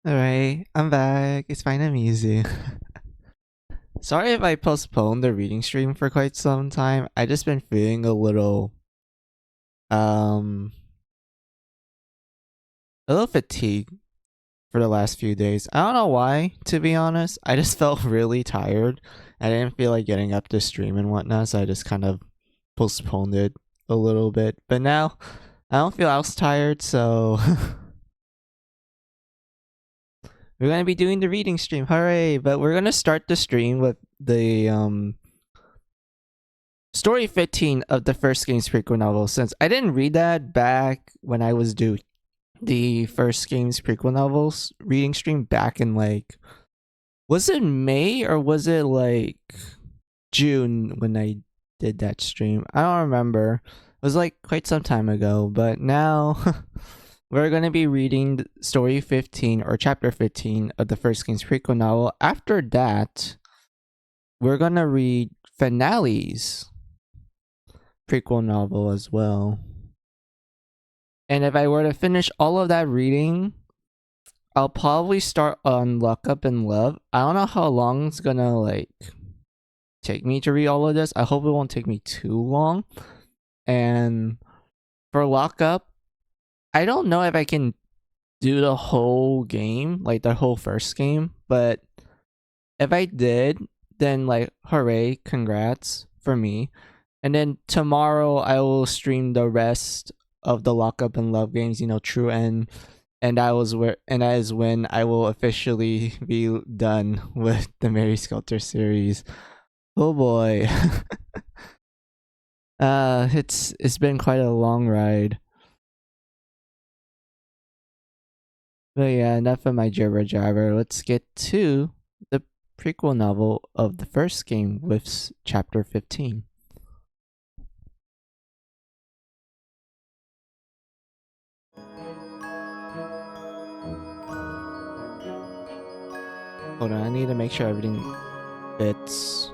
Alright, I'm back. It's fine, I'm easy. Sorry if I postponed the reading stream for quite some time. I just been feeling a little fatigued for the last few days. I don't know why, to be honest. I just felt really tired. I didn't feel like getting up to stream and whatnot, so I just kind of postponed it a little bit. But now I don't feel as tired, so we're gonna be doing the reading stream, hooray! But we're gonna start the stream with the story 15 of the first game's prequel novel, since I didn't read that back when I was doing the first game's prequel novels reading stream back in like, was it May or was it like June when I did that stream? I don't remember. It was like quite some time ago, but now we're going to be reading story 15 or chapter 15 of the first game's prequel novel. After that, we're going to read Finale's prequel novel as well. And if I were to finish all of that reading, I'll probably start on Lock Up in Love. I don't know how long it's gonna like take me to read all of this. I hope it won't take me too long. And for Lock Up, I don't know if I can do the whole game, like the whole first game, but if I did, then like hooray, congrats for me. And then tomorrow I will stream the rest of the Lock Up in Love games, you know, True End, and that is when I will officially be done with the Mary Skelter series. Oh boy. It's been quite a long ride. But yeah, enough of my jibber jabber. Let's get to the prequel novel of the first game with chapter 15. Hold on, I need to make sure everything fits.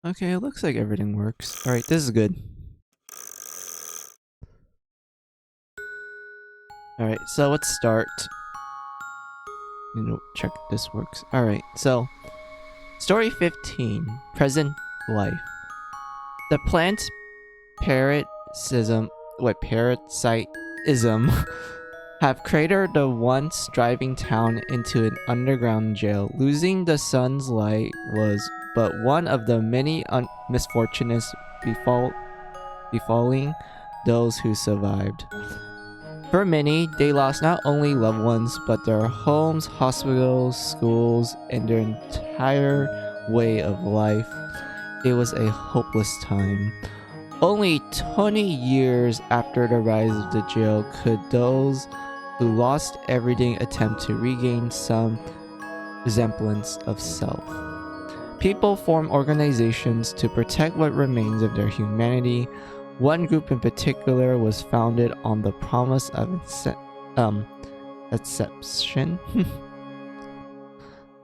Okay, it looks like everything works. Alright, this is good. Alright, so let's start. Check this works. Alright, so story 15, present life. The plant parasitism have cratered the once thriving town into an underground jail. Losing the sun's light was but one of the many misfortunes befalling those who survived. For many, they lost not only loved ones, but their homes, hospitals, schools, and their entire way of life. It was a hopeless time. Only 20 years after the rise of the jail could those who lost everything attempt to regain some resemblance of self. People form organizations to protect what remains of their humanity. One group in particular was founded on the promise of exception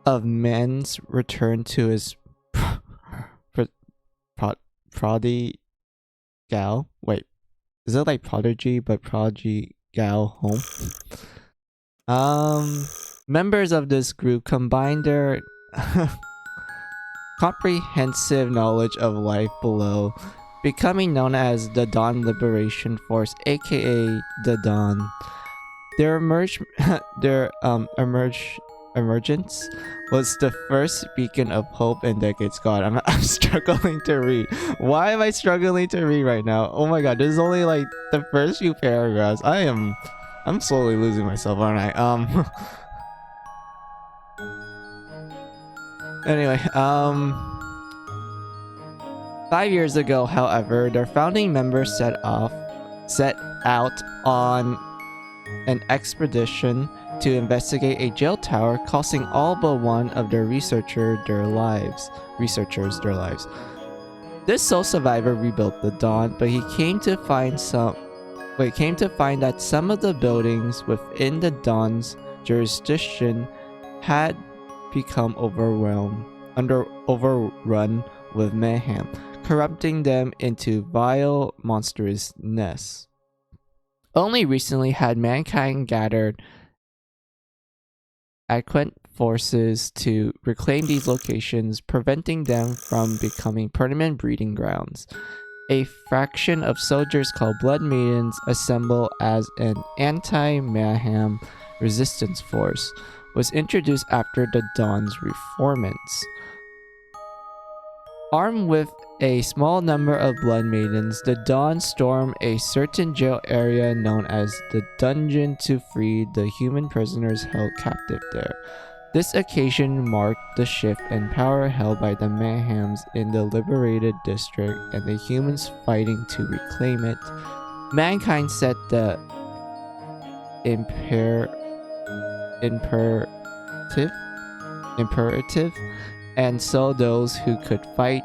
of man's return to his prodigal. Wait, is it like prodigy but prodigal home? Members of this group combined their comprehensive knowledge of life below, becoming known as the Dawn Liberation Force, aka the Dawn. Their emergence was the first beacon of hope in decades. God, I'm struggling to read. Why am I struggling to read right now? Oh my god, this is only like the first few paragraphs. I'm slowly losing myself, aren't I? Anyway, 5 years ago, however, their founding members set out on an expedition to investigate a jail tower, costing all but one of their researchers their lives. This sole survivor rebuilt the Dawn, but he came to find that some of the buildings within the Dawn's jurisdiction had become overrun with mayhem, corrupting them into vile, monstrous nests. Only recently had mankind gathered adequate forces to reclaim these locations, preventing them from becoming permanent breeding grounds. A faction of soldiers called Blood Maidens assemble as an anti-mayhem resistance force was introduced after the Dawn's reformance. Armed with a small number of Blood Maidens, the Dawn storm a certain jail area known as the Dungeon to free the human prisoners held captive there. This occasion marked the shift in power held by the Mayhems in the liberated district and the humans fighting to reclaim it. Mankind set the imperative, and so those who could fight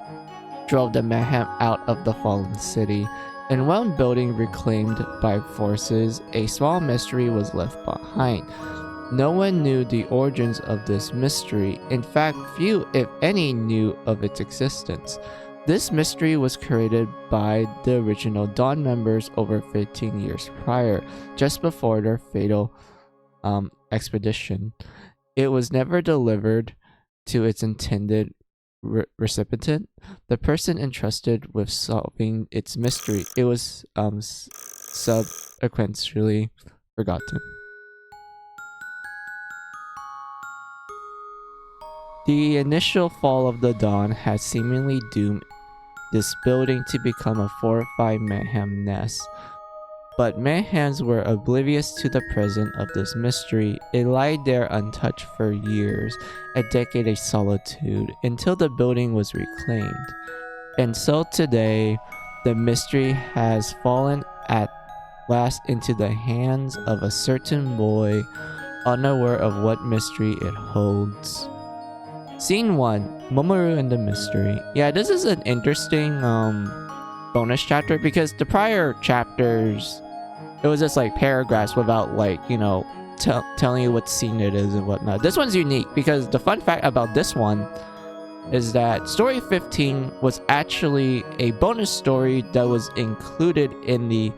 drove the mayhem out of the fallen city. In one building reclaimed by forces, a small mystery was left behind. No one knew the origins of this mystery. In fact, few, if any, knew of its existence. This mystery was created by the original Dawn members over 15 years prior, just before their fatal expedition. It was never delivered to its intended recipient, the person entrusted with solving its mystery. It was subsequently forgotten. The initial fall of the Dawn had seemingly doomed this building to become a fortified mayhem nest. But mayhems were oblivious to the presence of this mystery. It lied there untouched for years, a decade of solitude, until the building was reclaimed. And so today, the mystery has fallen at last into the hands of a certain boy, unaware of what mystery it holds. Scene 1, Momoru and the Mystery. Yeah, this is an interesting bonus chapter because the prior chapters, it was just like paragraphs without like, you know, telling you what scene it is and whatnot. This one's unique because the fun fact about this one is that story 15 was actually a bonus story that was included in the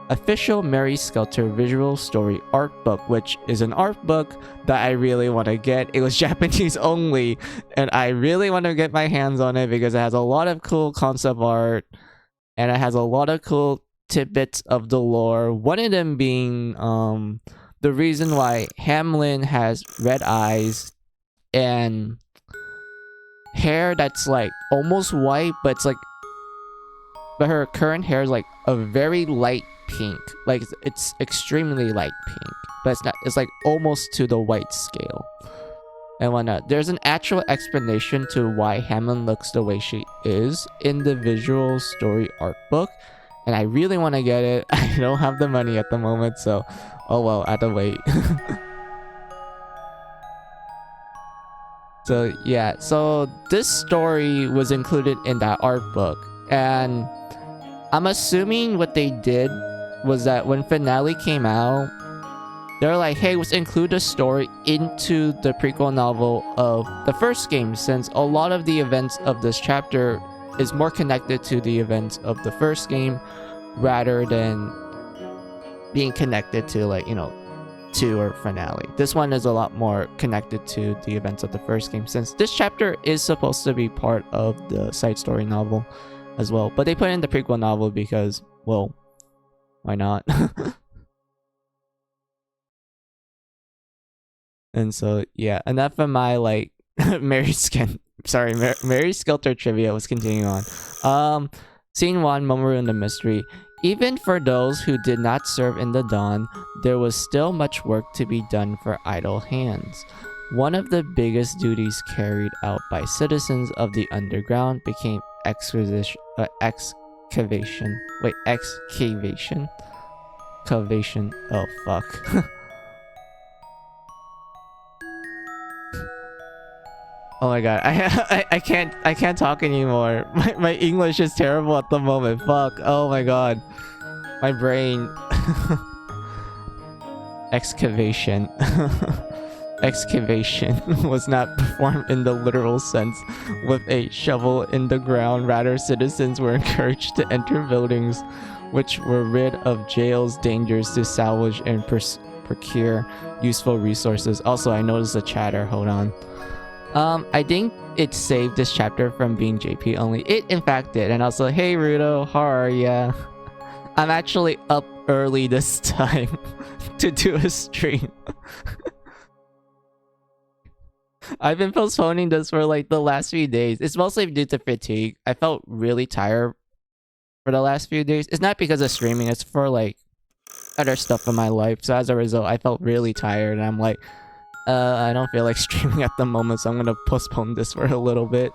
official Mary Skelter visual story art book, which is an art book that I really want to get. It was Japanese only, and I really want to get my hands on it because it has a lot of cool concept art and it has a lot of cool tidbits of the lore. One of them being the reason why Hamlin has red eyes and hair that's like almost white, but her current hair is like a very light pink. Like it's extremely light pink, but it's like almost to the white scale and whatnot. There's an actual explanation to why Hamlin looks the way she is in the visual story art book, and I really want to get it. I don't have the money at the moment, so oh well, I have to wait. So yeah, so this story was included in that art book, and I'm assuming what they did was that when finale came out, they're like, hey, let's include the story into the prequel novel of the first game, since a lot of the events of this chapter is more connected to the events of the first game rather than being connected to, like, you know, 2 or finale. This one is a lot more connected to the events of the first game, since this chapter is supposed to be part of the side story novel as well, but they put in the prequel novel because, well, why not? And so yeah, enough of my like Mary Skelter trivia. Was continuing on. Scene 1, Momoru and the Mystery. Even for those who did not serve in the Dawn, there was still much work to be done for idle hands. One of the biggest duties carried out by citizens of the underground became excavation. Wait, excavation? Excavation. Oh, fuck. Oh my god, I can't talk anymore. My English is terrible at the moment. Fuck. Oh my god. My brain. Excavation. Excavation was not performed in the literal sense with a shovel in the ground. Rather, citizens were encouraged to enter buildings which were rid of jails, dangers to salvage and procure useful resources. Also, I noticed a chatter. Hold on. I think it saved this chapter from being JP only. It in fact did. And also, hey Rudo, how are ya? I'm actually up early this time to do a stream. I've been postponing this for like the last few days. It's mostly due to fatigue. I felt really tired for the last few days. It's not because of streaming, it's for like other stuff in my life. So as a result, I felt really tired and I'm like, I don't feel like streaming at the moment, so I'm gonna postpone this for a little bit.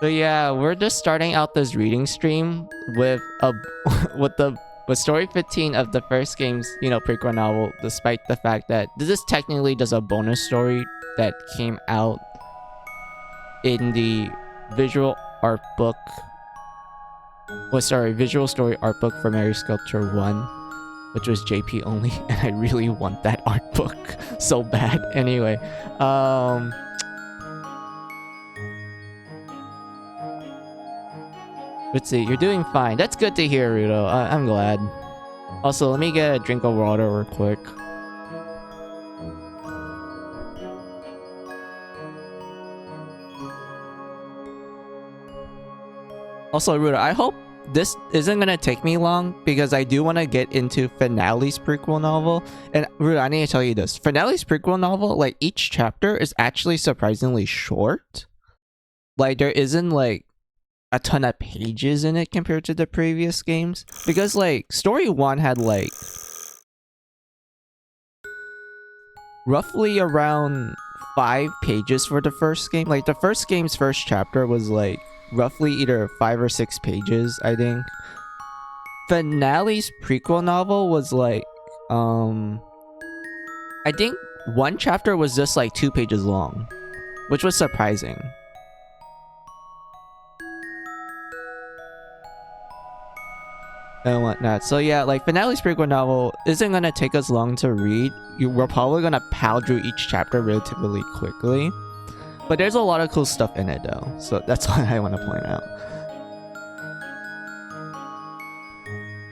So yeah, we're just starting out this reading stream with a with story 15 of the first game's, you know, prequel novel, despite the fact that this is technically just a bonus story that came out in the visual art book. Well, sorry, visual story art book for Mary Skelter 1, which was JP only, and I really want that art book so bad. Anyway, let's see, you're doing fine. That's good to hear, Rudo. I'm glad. Also, let me get a drink of water real quick. Also, Rudo, I hope this isn't gonna take me long because I do want to get into Finale's prequel novel. And Rudo, I need to tell you this. Finale's prequel novel, like each chapter is actually surprisingly short. Like there isn't like a ton of pages in it compared to the previous games. Because like story 1 had like roughly around 5 pages for the first game. Like the first game's first chapter was like roughly either 5 or 6 pages, I think. Finale's prequel novel was like I think one chapter was just like 2 pages long, which was surprising. And whatnot. So yeah, like Finale's prequel novel isn't gonna take us long to read. We're probably gonna plow through each chapter relatively quickly. But there's a lot of cool stuff in it though, so that's what I want to point out.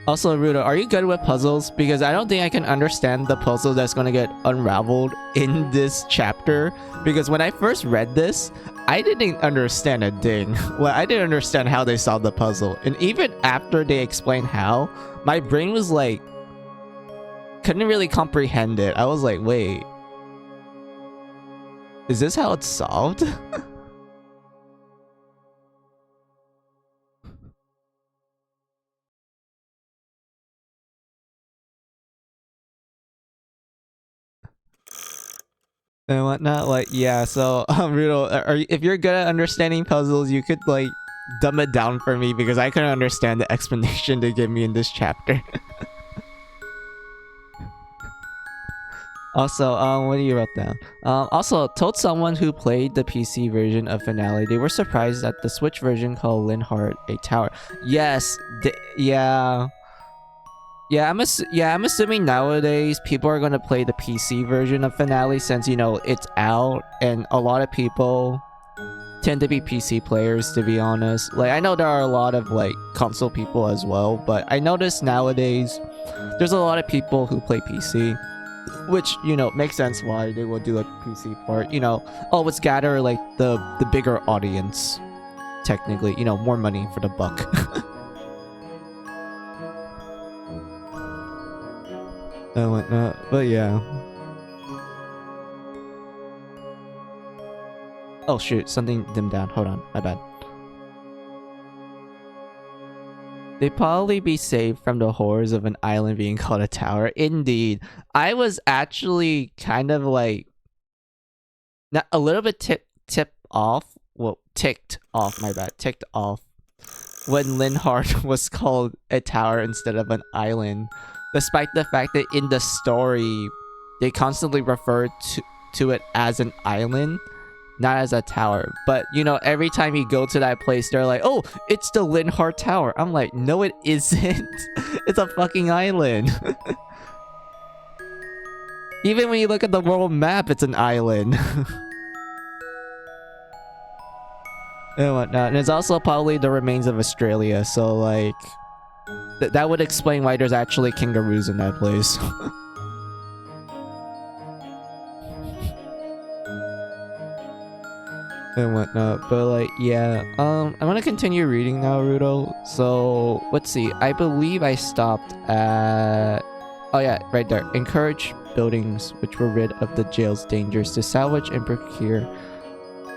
Also, Rudo, are you good with puzzles? Because I don't think I can understand the puzzle that's going to get unraveled in this chapter. Because when I first read this, I didn't understand a thing. Well, I didn't understand how they solved the puzzle. And even after they explained how, my brain was like, couldn't really comprehend it. I was like, wait, is this how it's solved? And whatnot, like, yeah, so Rudo, if you're good at understanding puzzles, you could like dumb it down for me because I couldn't understand the explanation they give me in this chapter. Also, what do you wrote down? Also, told someone who played the PC version of Finale they were surprised that the Switch version called Linhart a Tower. Yes, yeah. Yeah, I'm assuming nowadays people are gonna play the PC version of Finale since, you know, it's out and a lot of people tend to be PC players, to be honest. Like, I know there are a lot of like console people as well, but I notice nowadays there's a lot of people who play PC, which, you know, makes sense why they will do a PC port. You know, always gather like the bigger audience, technically, you know, more money for the buck. And whatnot, but yeah. Oh shoot, something dimmed down. Hold on, my bad. They probably be saved from the horrors of an island being called a tower. Indeed. I was actually kind of like not a little bit ticked off, my bad, ticked off when Linhardt was called a tower instead of an island, despite the fact that in the story they constantly refer to it as an island, not as a tower. But you know, every time you go to that place, they're like, oh, it's the Linhardt Tower. I'm like, no it isn't. It's a fucking island. Even when you look at the world map, it's an island. And whatnot. And it's also probably the remains of Australia, so like that would explain why there's actually kangaroos in that place. And whatnot. But like, yeah. I'm gonna continue reading now, Rudo. So let's see. I believe I stopped at, oh yeah, right there. Encourage buildings which were rid of the jail's dangers to salvage and procure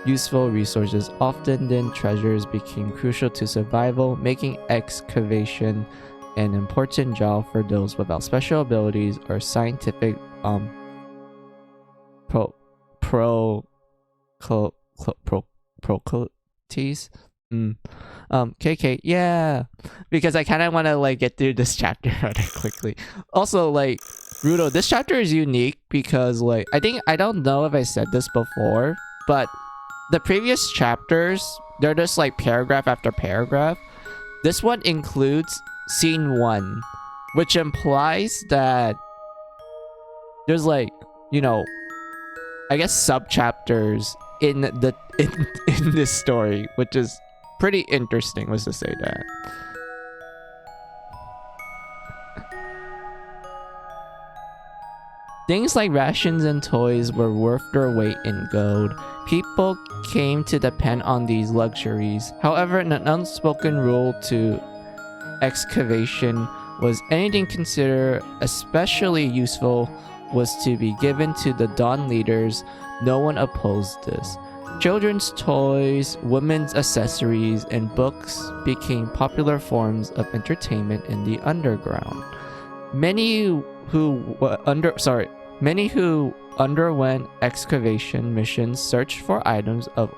useful resources. Often then treasures became crucial to survival, making excavation an important job for those without special abilities or scientific proclivities. KK, yeah, because I kind of want to like get through this chapter rather quickly. Also, like, Rudo, this chapter is unique because like I don't know if I said this before, but the previous chapters, they're just like paragraph after paragraph. This one includes scene 1, which implies that there's like, you know, I guess sub-chapters in this story, which is pretty interesting, was to say that. Things like rations and toys were worth their weight in gold. People came to depend on these luxuries. However, an unspoken rule to excavation was anything considered especially useful was to be given to the Dawn leaders. No one opposed this. Children's toys, women's accessories, and books became popular forms of entertainment in the underground. Many who underwent excavation missions searched for items of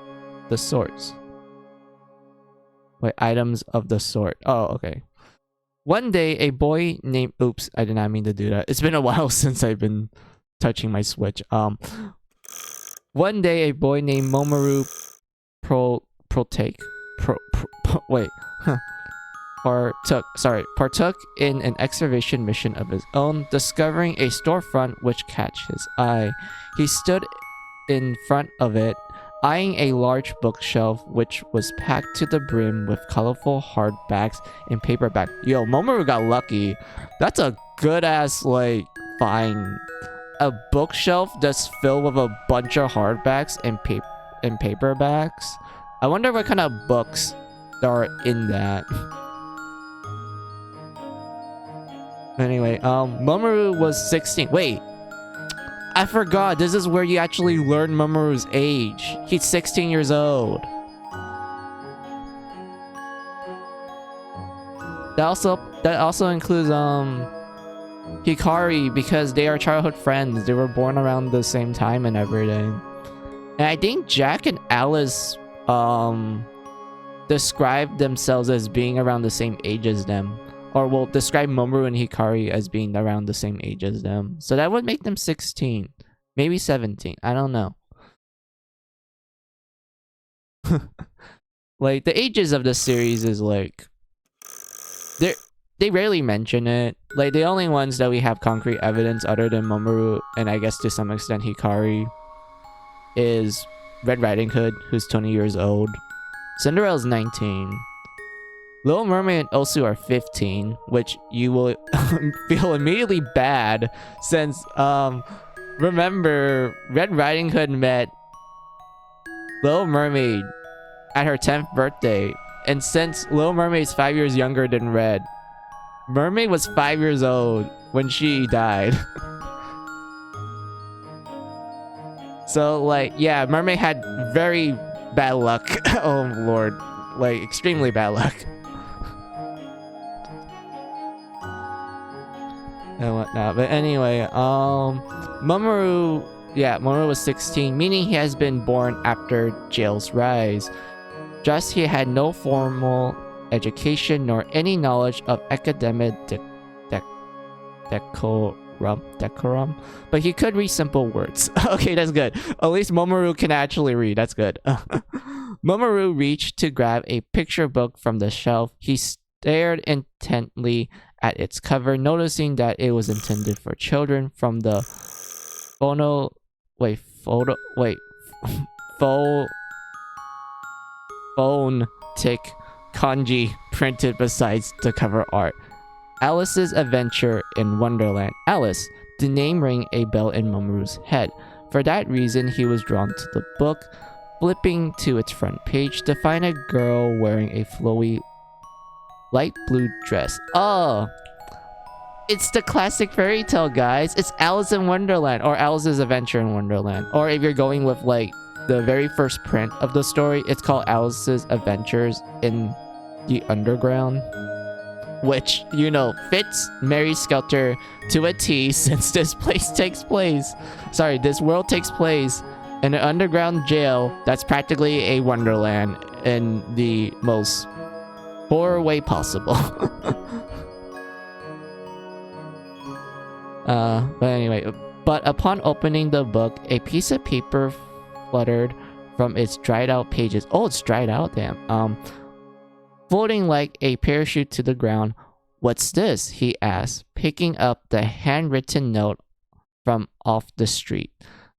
the sorts. Wait, items of the sort. Oh, okay. One day, a boy named... Oops, I did not mean to do that. It's been a while since I've been touching my Switch. One day, a boy named Momoru partook in an excavation mission of his own, discovering a storefront which caught his eye. He stood in front of it, eyeing a large bookshelf which was packed to the brim with colorful hardbacks and paperback. Yo, Momoru got lucky. That's a good ass like find. A bookshelf that's filled with a bunch of hardbacks and paperbacks. I wonder what kind of books are in that. Anyway, Mamoru was 16. Wait, I forgot. This is where you actually learn Mamoru's age. He's 16 years old. That also includes Hikari, because they are childhood friends. They were born around the same time and everything. And I think Jack and Alice describe themselves as being around the same age as them. Or will describe Mamoru and Hikari as being around the same age as them. So that would make them 16. Maybe 17. I don't know. Like, the ages of this series is like... They rarely mention it. Like, the only ones that we have concrete evidence other than Mamoru, and I guess to some extent Hikari, is Red Riding Hood, who's 20 years old. Cinderella's 19. Little Mermaid and Osu are 15, which you will feel immediately bad since, remember, Red Riding Hood met Little Mermaid at her 10th birthday. And since Little Mermaid's 5 years younger than Red, Mermaid was 5 years old when she died. So, like, yeah, Mermaid had very bad luck. Oh, Lord. Like, extremely bad luck. and whatnot. But anyway, Mamoru, yeah, Mamoru was 16, meaning he has been born after jail's rise. Just he had no formal education nor any knowledge of academic decorum, but he could read simple words. Okay, that's good. At least Mamoru can actually read. That's good. Mamoru reached to grab a picture book from the shelf. He stared intently at its cover, noticing that it was intended for children. From the phonetic kanji printed besides the cover art. Alice's Adventure in Wonderland. Alice. The name rang a bell in Mamoru's head. For that reason, he was drawn to the book, flipping to its front page to find a girl wearing a flowy light blue dress. Oh, it's the classic fairy tale, guys. It's Alice in Wonderland, or Alice's Adventure in Wonderland. Or if you're going with like the very first print of the story, it's called Alice's Adventures in the Underground, which, you know, fits Mary Skelter to a T, since this world takes place in an underground jail that's practically a wonderland in the most horror way possible. But anyway, but upon opening the book, a piece of paper fluttered from its dried out pages. Oh, it's dried out, damn. Floating like a parachute to the ground. What's this? He asked, picking up the handwritten note from off the street.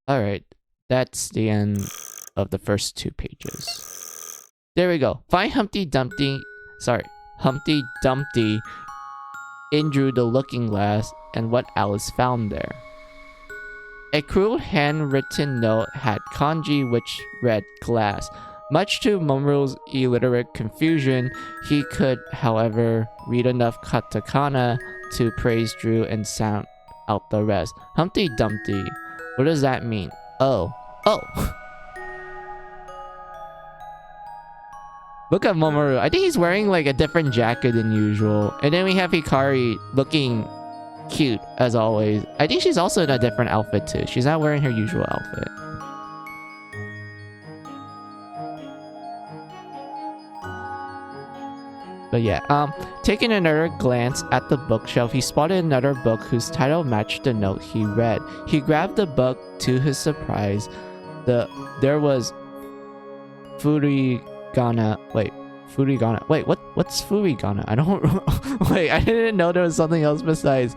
Alright, that's the end of the first 2 pages. There we go. Find Humpty Dumpty in drew the looking glass, and what Alice found there. A crude handwritten note had kanji which read glass. Much to Mamoru's illiterate confusion, he could, however, read enough katakana to praise Drew and sound out the rest. Humpty Dumpty. What does that mean? Oh. Look at Mamoru. I think he's wearing like a different jacket than usual. And then we have Hikari looking cute as always. I think she's also in a different outfit too. She's not wearing her usual outfit. But yeah, taking another glance at the bookshelf, he spotted another book whose title matched the note he read. He grabbed the book. To his surprise, there was Furigana. Wait, what's Furigana? I don't. Wait, I didn't know there was something else besides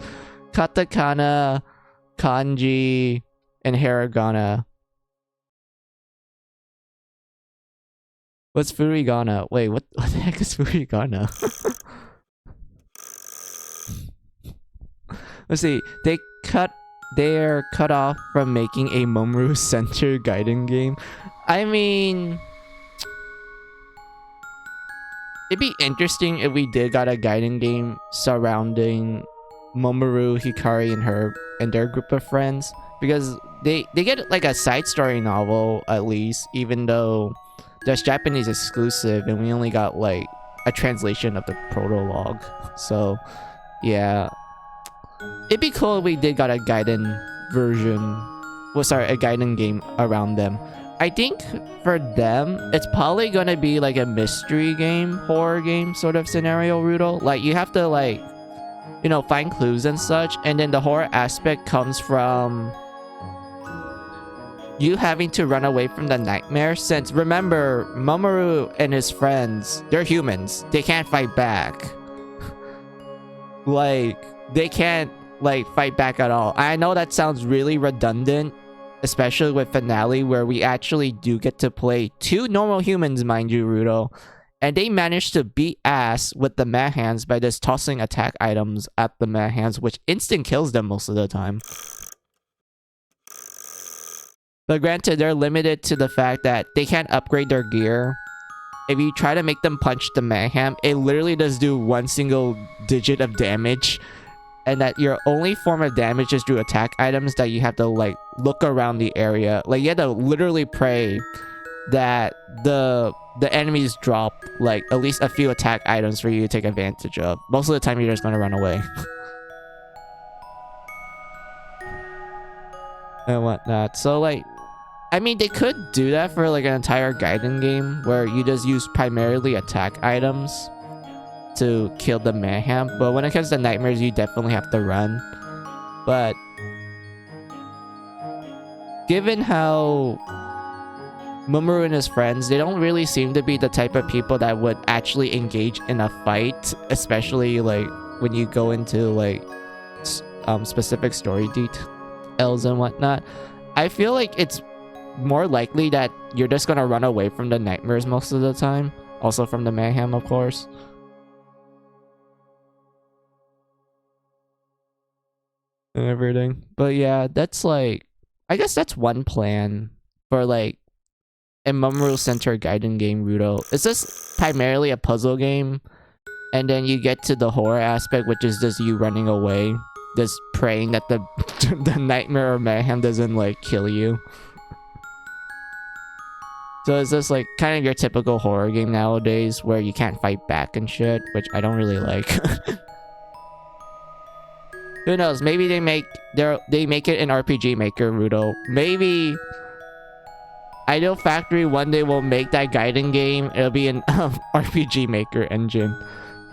katakana, kanji, and hiragana. What's Furigana? Wait, what the heck is Furigana? Let's see. They're cut off from making a Mamoru Center guiding game. I mean, it'd be interesting if we did got a guiding game surrounding Mamoru, Hikari, and their group of friends, because they get like a side story novel at least, even though there's Japanese exclusive and we only got like a translation of the prologue. So yeah, it'd be cool if we did got a Gaiden version, a Gaiden game around them. I think for them, it's probably gonna be like a mystery game, horror game sort of scenario, Rudo. Like you have to like, you know, find clues and such, and then the horror aspect comes from you having to run away from the nightmare, since remember, Mamoru and his friends, they're humans. They can't fight back. Like, they can't like fight back at all. I know that sounds really redundant, especially with finale, where we actually do get to play 2 normal humans, mind you, Rudo, and they manage to beat ass with the man hands by just tossing attack items at the man hands, which instant kills them most of the time. But granted, they're limited to the fact that they can't upgrade their gear. If you try to make them punch the mayhem, it literally does do 1 single digit of damage. And that your only form of damage is through attack items that you have to like look around the area. Like you have to literally pray that the enemies drop like at least a few attack items for you to take advantage of. Most of the time you're just gonna run away. and whatnot. So like, I mean, they could do that for like an entire Gaiden game where you just use primarily attack items to kill the mayhem. But when it comes to nightmares, you definitely have to run. But given how Mamoru and his friends, they don't really seem to be the type of people that would actually engage in a fight, especially like when you go into like specific story details and whatnot. I feel like it's more likely that you're just gonna run away from the nightmares most of the time. Also from the mayhem, of course. And everything. But yeah, that's like, I guess that's one plan for like a Mamoru-centered Gaiden game, Rudo. It's just primarily a puzzle game. And then you get to the horror aspect, which is just you running away. Just praying that the the nightmare or mayhem doesn't like kill you. So it's just like kind of your typical horror game nowadays where you can't fight back and shit, which I don't really like. Who knows? Maybe they make it an RPG Maker, Rudo. Maybe Idle Factory one day will make that Gaiden game. It'll be an RPG Maker engine,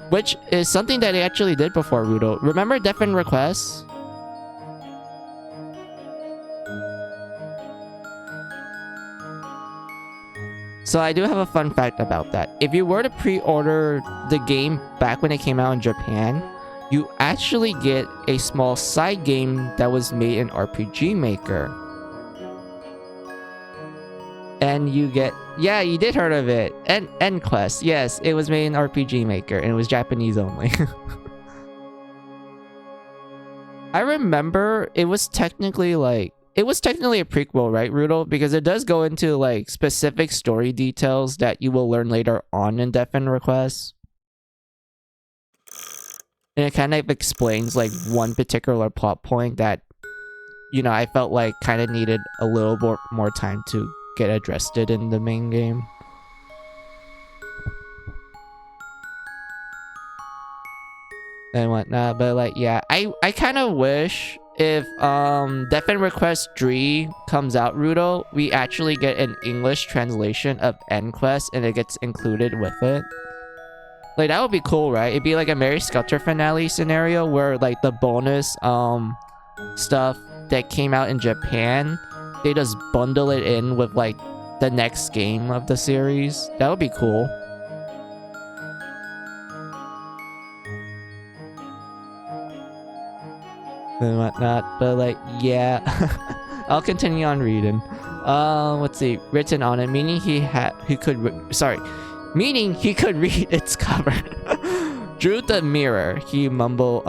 which is something that they actually did before, Rudo. Remember Death and Request? So I do have a fun fact about that. If you were to pre-order the game back when it came out in Japan, you actually get a small side game that was made in RPG Maker. And you get... Yeah, you did heard of it. End Quest. Yes, it was made in RPG Maker and it was Japanese only. I remember it was technically like... It was technically a prequel, right, Rudolph? Because it does go into like specific story details that you will learn later on in Death and Request. And it kind of explains like one particular plot point that, you know, I felt like kind of needed a little more time to get addressed it in the main game. And whatnot, but like, yeah, I kind of wish if Death and Request 3 comes out, Rudo, we actually get an English translation of End Quest and it gets included with it. Like, that would be cool, right? It'd be like a Mary Skelter finale scenario where like the bonus stuff that came out in Japan, they just bundle it in with like the next game of the series. That would be cool. And whatnot, but like, yeah. I'll continue on reading. Let's see. Written on it, meaning he could read its cover. Drew the mirror, he mumbled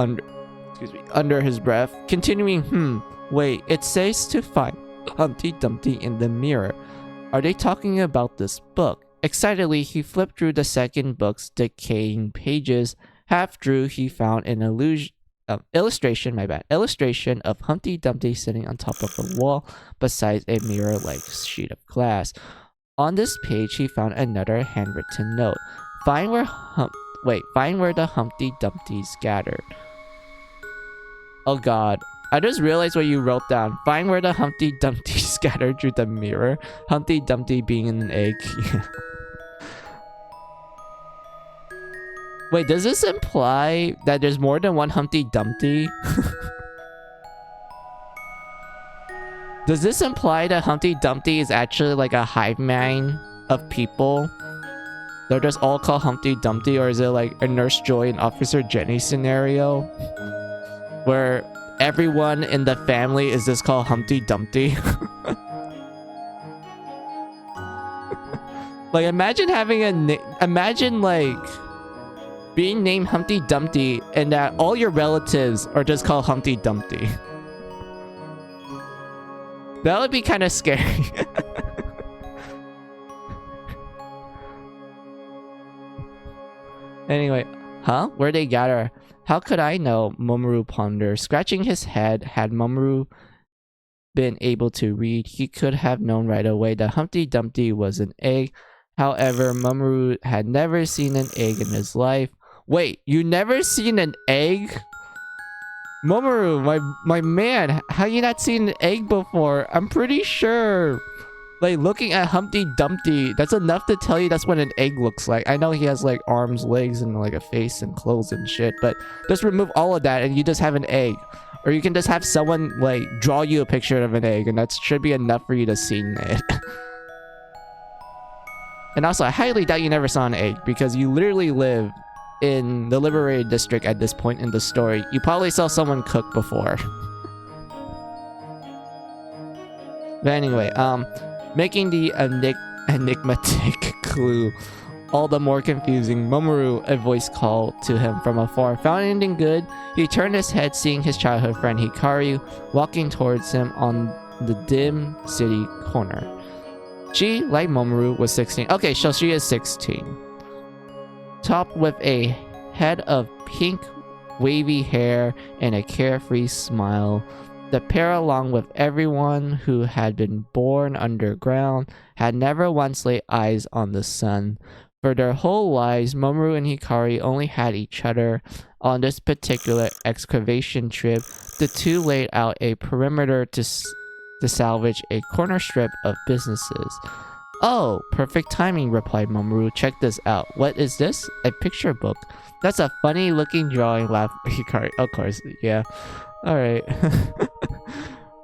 under his breath, continuing, wait, it says to find Humpty Dumpty in the mirror. Are they talking about this book? Excitedly, he flipped through the second book's decaying pages. Half through, he found an illustration of Humpty Dumpty sitting on top of a wall beside a mirror-like sheet of glass. On this page, he found another handwritten note. Find where the Humpty Dumpty's scattered. Oh god. I just realized what you wrote down. Find where the Humpty Dumpty scattered through the mirror. Humpty Dumpty being in an egg. Wait, does this imply that there's more than one Humpty Dumpty? Does this imply that Humpty Dumpty is actually like a hive mind of people? They're just all called Humpty Dumpty, or is it like a Nurse Joy and Officer Jenny scenario? Where everyone in the family is just called Humpty Dumpty? Like, imagine having imagine like being named Humpty Dumpty and that all your relatives are just called Humpty Dumpty. That would be kind of scary. Anyway, huh? Where'd they gather? How could I know? Mamoru pondered. Scratching his head, had Mamoru been able to read, he could have known right away that Humpty Dumpty was an egg. However, Mamoru had never seen an egg in his life. Wait, you never seen an egg? Momoru, my man, how you not seen an egg before? I'm pretty sure. Like, looking at Humpty Dumpty, that's enough to tell you that's what an egg looks like. I know he has, like, arms, legs, and, like, a face and clothes and shit, but just remove all of that and you just have an egg. Or you can just have someone, like, draw you a picture of an egg, and that should be enough for you to see it. And also, I highly doubt you never saw an egg, because you literally live in the Liberated District at this point in the story. You probably saw someone cook before. But anyway, making the enigmatic clue all the more confusing, Momoru, a voice called to him from afar, found anything good. He turned his head, seeing his childhood friend Hikari walking towards him on the dim city corner. She, like Momoru, was 16. Okay, so she is 16. Topped with a head of pink, wavy hair and a carefree smile. The pair, along with everyone who had been born underground, had never once laid eyes on the sun. For their whole lives, Momoru and Hikari only had each other. On this particular excavation trip, the two laid out a perimeter to salvage a corner strip of businesses. Oh, perfect timing, replied Momoru. Check this out. What is this? A picture book. That's a funny looking drawing, laughed Hikari. Of course, yeah. Alright.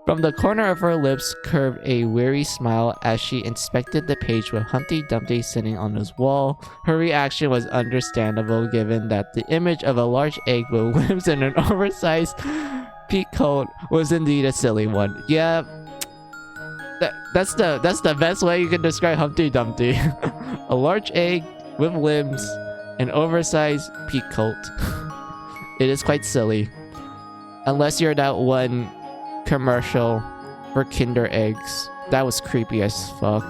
From the corner of her lips curved a weary smile as she inspected the page with Humpty Dumpty sitting on his wall. Her reaction was understandable given that the image of a large egg with limbs and an oversized peak coat was indeed a silly one. Yeah, that's the best way you can describe Humpty Dumpty. A large egg with limbs, an oversized peak coat. It is quite silly. Unless you're that one commercial for Kinder Eggs. That was creepy as fuck.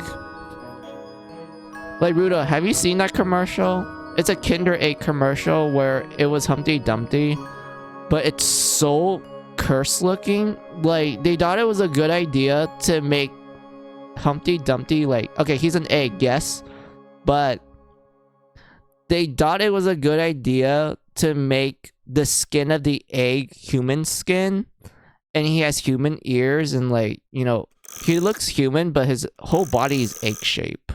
Like, Rudo, have you seen that commercial? It's a Kinder Egg commercial where it was Humpty Dumpty, but it's so cursed looking. Like, they thought it was a good idea to make Humpty Dumpty, like, okay, he's an egg, yes, but they thought it was a good idea to make the skin of the egg human skin, and he has human ears, and, like, you know, he looks human, but his whole body is egg shape,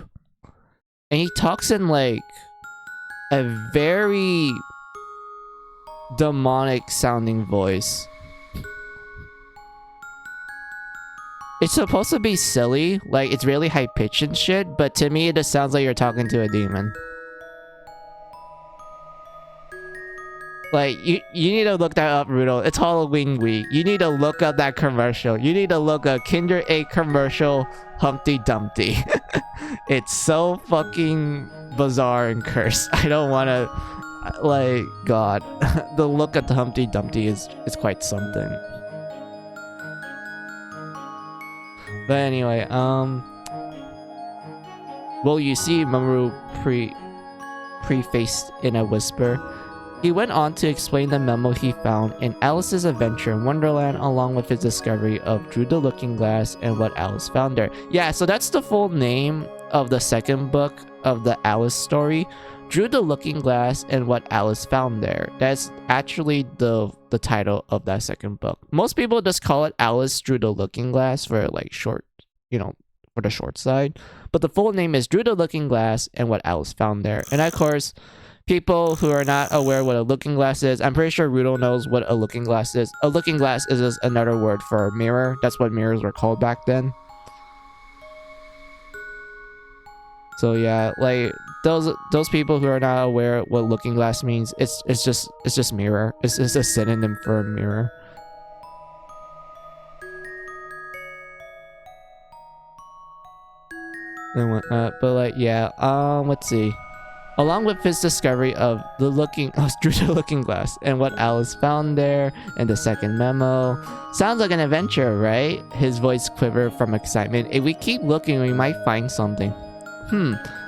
and he talks in, like, a very demonic sounding voice. It's supposed to be silly, like, it's really high pitched and shit, but to me it just sounds like you're talking to a demon. Like, you need to look that up, Rudo. It's Halloween week. You need to look up that commercial. You need to look up Kinder Egg commercial Humpty Dumpty. It's so fucking bizarre and cursed. I don't want to, like, God. The look at the Humpty Dumpty is quite something. But anyway, well, you see, Mamoru prefaced in a whisper. He went on to explain the memo he found in Alice's adventure in Wonderland, along with his discovery of Drew the Looking Glass and what Alice found there. Yeah, so that's the full name of the second book of the Alice story. Drew the Looking Glass and what Alice found there. That's actually the title of that second book. Most people just call it Alice Drew the Looking Glass for, like, short, you know, for the short side. But the full name is Drew the Looking Glass and what Alice found there. And of course, people who are not aware what a looking glass is, I'm pretty sure Rudo knows what a looking glass is. A looking glass is just another word for a mirror. That's what mirrors were called back then. So yeah, like, those people who are not aware what looking glass means, it's just mirror. It's a synonym for a mirror. And whatnot. But, like, yeah, let's see. Along with his discovery of the looking glass and what Alice found there and the second memo. Sounds like an adventure, right? His voice quivered from excitement. If we keep looking, we might find something.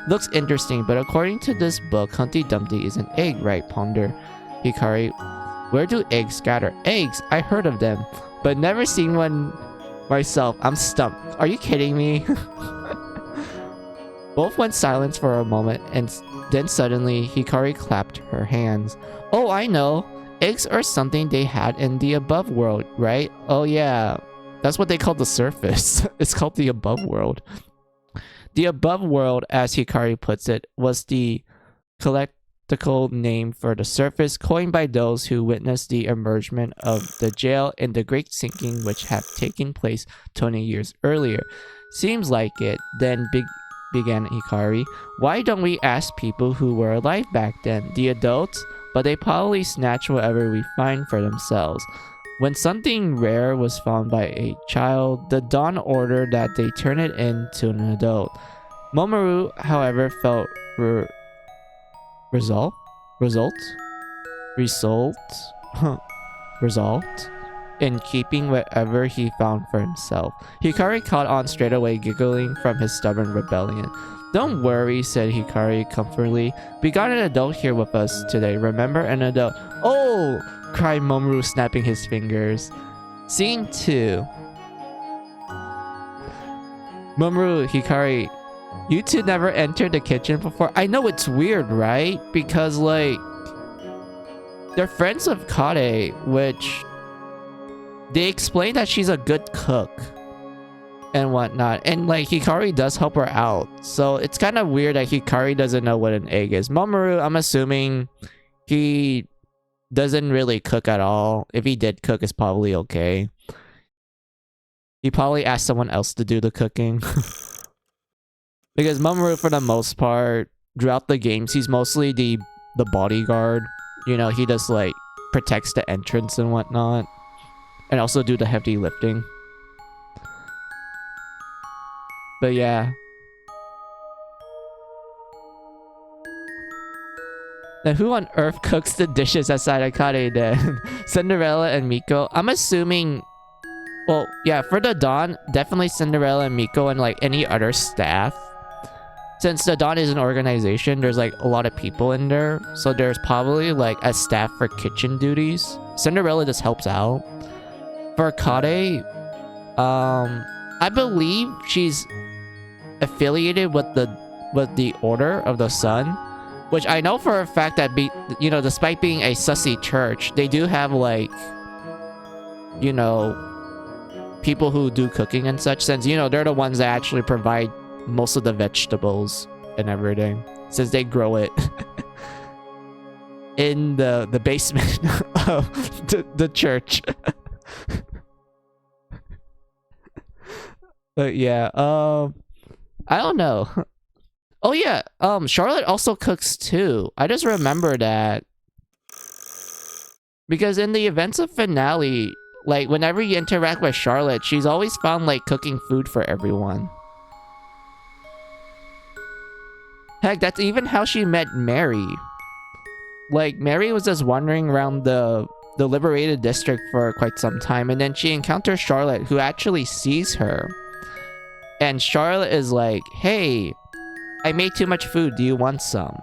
Looks interesting, but according to this book, Humpty Dumpty is an egg, right? Ponder Hikari. Where do eggs scatter? Eggs! I heard of them, but never seen one myself. I'm stumped. Are you kidding me? Both went silent for a moment, and then suddenly Hikari clapped her hands. Oh, I know! eggs are something they had in the above world, right? Oh yeah, that's what they call the surface. It's called the above world. The above world, as Hikari puts it, was the collectical name for the surface coined by those who witnessed the emergence of the jail in the Great Sinking, which had taken place 20 years earlier. Seems like it. Then began Hikari. Why don't we ask people who were alive back then, the adults? But they probably snatch whatever we find for themselves. When something rare was found by a child, the Dawn ordered that they turn it into an adult. Mamoru, however, felt resolved in keeping whatever he found for himself. Hikari caught on straight away, giggling from his stubborn rebellion. Don't worry, said Hikari comfortably. We got an adult here with us today, remember? An adult. Oh! Cried Mamoru, snapping his fingers. Scene 2. Mamoru, Hikari, you two never entered the kitchen before? I know it's weird, right? Because, like, they're friends of Kade, which they explain that she's a good cook and whatnot. And, like, Hikari does help her out. So it's kind of weird that Hikari doesn't know what an egg is. Mamoru, I'm assuming he doesn't really cook at all. If he did cook, it's probably okay. He probably asked someone else to do the cooking. Because Mamoru, for the most part, throughout the games, he's mostly the bodyguard. You know, he just, like, protects the entrance and whatnot. And also do the heavy lifting. But yeah. Then who on earth cooks the dishes aside Akane then? Cinderella and Miko? I'm assuming... Well, yeah, for the Dawn, definitely Cinderella and Miko and, like, any other staff. Since the Dawn is an organization, there's, like, a lot of people in there. So there's probably, like, a staff for kitchen duties. Cinderella just helps out. For Kade, I believe she's affiliated with the Order of the Sun. Which I know for a fact that, you know, despite being a sussy church, they do have, like, you know, people who do cooking and such. Since, you know, they're the ones that actually provide most of the vegetables and everything. Since they grow it in the basement of the church. But yeah, I don't know. Oh yeah, Charlotte also cooks too. I just remember that. Because in the events of finale, like, whenever you interact with Charlotte, she's always found, like, cooking food for everyone. Heck, that's even how she met Mary. Like, Mary was just wandering around the liberated district for quite some time, and then she encounters Charlotte, who actually sees her. And Charlotte is like, hey, I made too much food, do you want some?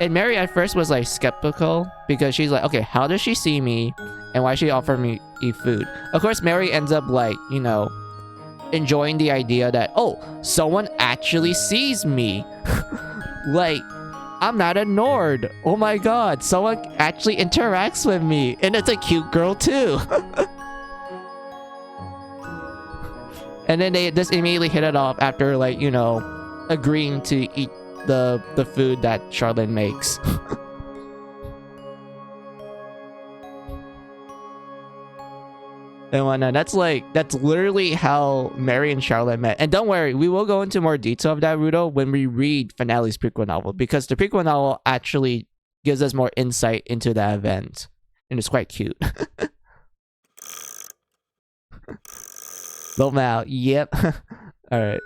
And Mary at first was, like, skeptical, because she's like, okay, how does she see me, and why she offer me food? Of course, Mary ends up, like, you know, enjoying the idea that, oh, someone actually sees me. Like, I'm not a Nord. Oh my god, someone actually interacts with me, and it's a cute girl too. And then they just immediately hit it off after, like, you know, agreeing to eat the food that Charlotte makes. And whatnot. That's literally how Mary and Charlotte met. And don't worry, we will go into more detail of that, Rudo, when we read Finale's prequel novel, because the prequel novel actually gives us more insight into that event, and it's quite cute. Little Mal, yep. Alright.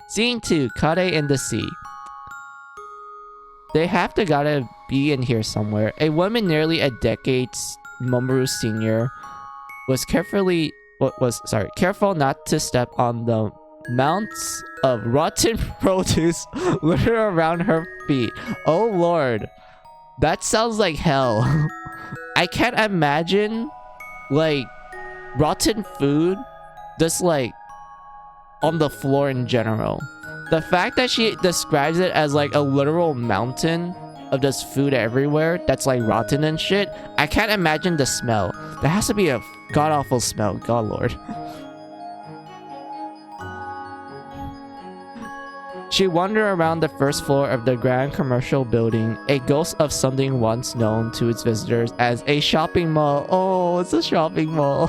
Scene 2, Kade in the Sea. They have to gotta be in here somewhere. A woman nearly a decade Mamoru senior was careful not to step on the mounts of rotten produce littered around her feet. Oh lord. That sounds like hell. I can't imagine, like, rotten food just, like, on the floor in general. The fact that she describes it as, like, a literal mountain of just food everywhere that's like rotten and shit, I can't imagine the smell. There has to be a god-awful smell. God lord. She wandered around the first floor of the grand commercial building, a ghost of something once known to its visitors as a shopping mall. Oh, it's a shopping mall.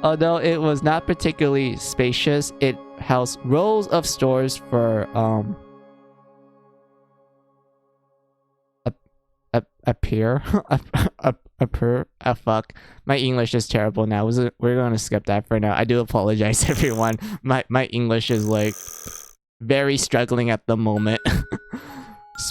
Although it was not particularly spacious, it housed rows of stores for fuck. My English is terrible now. We're gonna skip that for now. I do apologize, everyone. My English is like very struggling at the moment.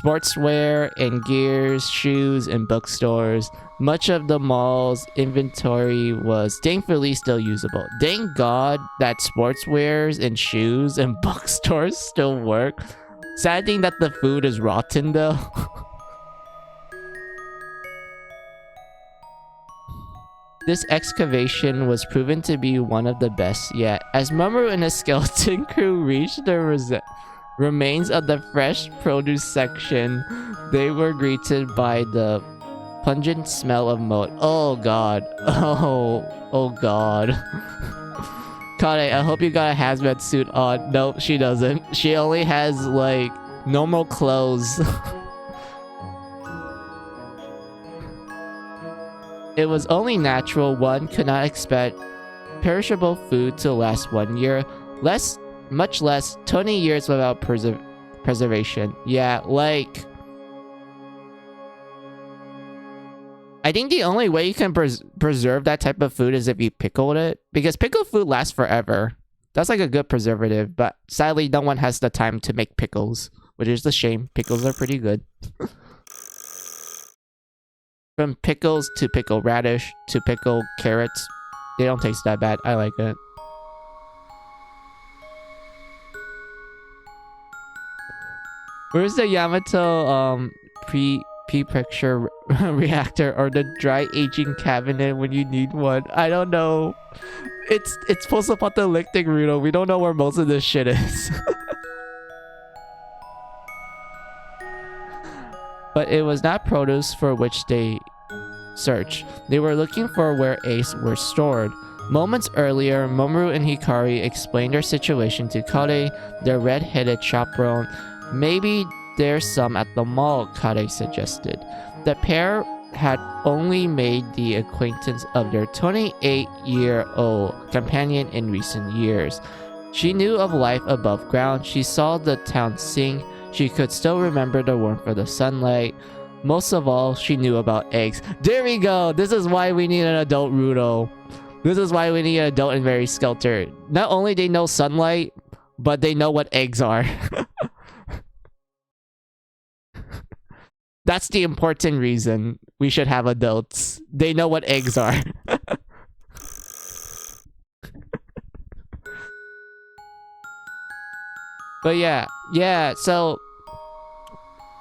Sportswear and gears, shoes and bookstores. Much of the mall's inventory was thankfully still usable. Thank God that sportswears and shoes and bookstores still work. Sad thing that the food is rotten though. This excavation was proven to be one of the best yet. As Mamoru and his skeleton crew reached the remains of the fresh produce section, they were greeted by the pungent smell of moat. Oh god. Oh god. Kade, I hope you got a hazmat suit on. Nope, she doesn't. She only has like normal clothes. It was only natural one could not expect perishable food to last 1 year, much less 20 years without preservation. Yeah, like... I think the only way you can preserve that type of food is if you pickled it, because pickled food lasts forever. That's like a good preservative, but sadly no one has the time to make pickles, which is a shame. Pickles are pretty good. From pickles to pickled radish to pickled carrots. They don't taste that bad. I like it. Where's the Yamato pre-pressure reactor or the dry aging cabinet when you need one? I don't know. It's post-apocalyptic, Rudo. We don't know where most of this shit is. But it was not produce for which they searched. They were looking for where eggs were stored. Moments earlier, Mamoru and Hikari explained their situation to Kade, their red-headed chaperone. Maybe there's some at the mall, Kade suggested. The pair had only made the acquaintance of their 28-year-old companion in recent years. She knew of life above ground. She saw the town sink. She could still remember the warmth of the sunlight. Most of all, she knew about eggs. There we go! This is why we need an adult Rudo. This is why we need an adult in Mary Skelter. Not only they know sunlight, but they know what eggs are. That's the important reason we should have adults. They know what eggs are. But yeah, so...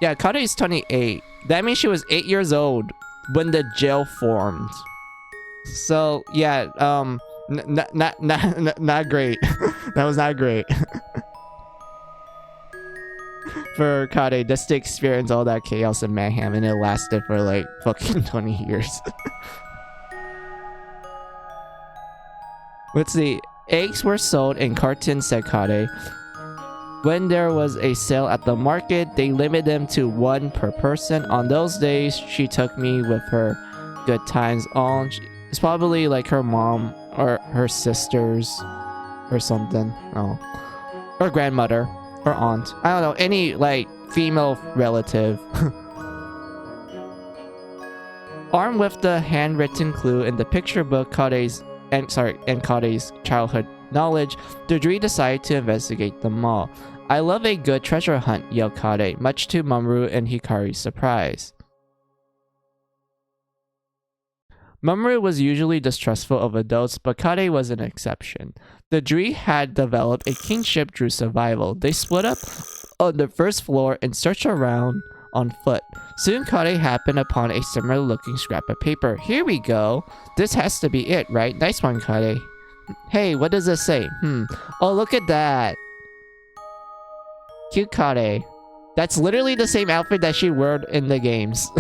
Yeah, Kade is 28. That means she was 8 years old when the jail formed. So, yeah, not great. That was not great. For Kade, just to experience all that chaos and mayhem, and it lasted for like fucking 20 years. Let's see. Eggs were sold in cartons, said Kade. When there was a sale at the market, they limited them to one per person. On those days, she took me with her. Good times on. It's probably like her mom or her sisters or something. Oh. Or grandmother or aunt. I don't know. Any like female relative. Armed with the handwritten clue in the picture book, Kade's childhood knowledge, Dodri decided to investigate the mall. I love a good treasure hunt, yelled Kade, much to Mamoru and Hikari's surprise. Mamoru was usually distrustful of adults, but Kade was an exception. The Dri had developed a kinship through survival. They split up on the first floor and searched around on foot. Soon Kade happened upon a similar looking scrap of paper. Here we go. This has to be it, right? Nice one, Kade. Hey, what does this say? Oh, look at that. cute Kade. That's literally the same outfit that she wore in the games.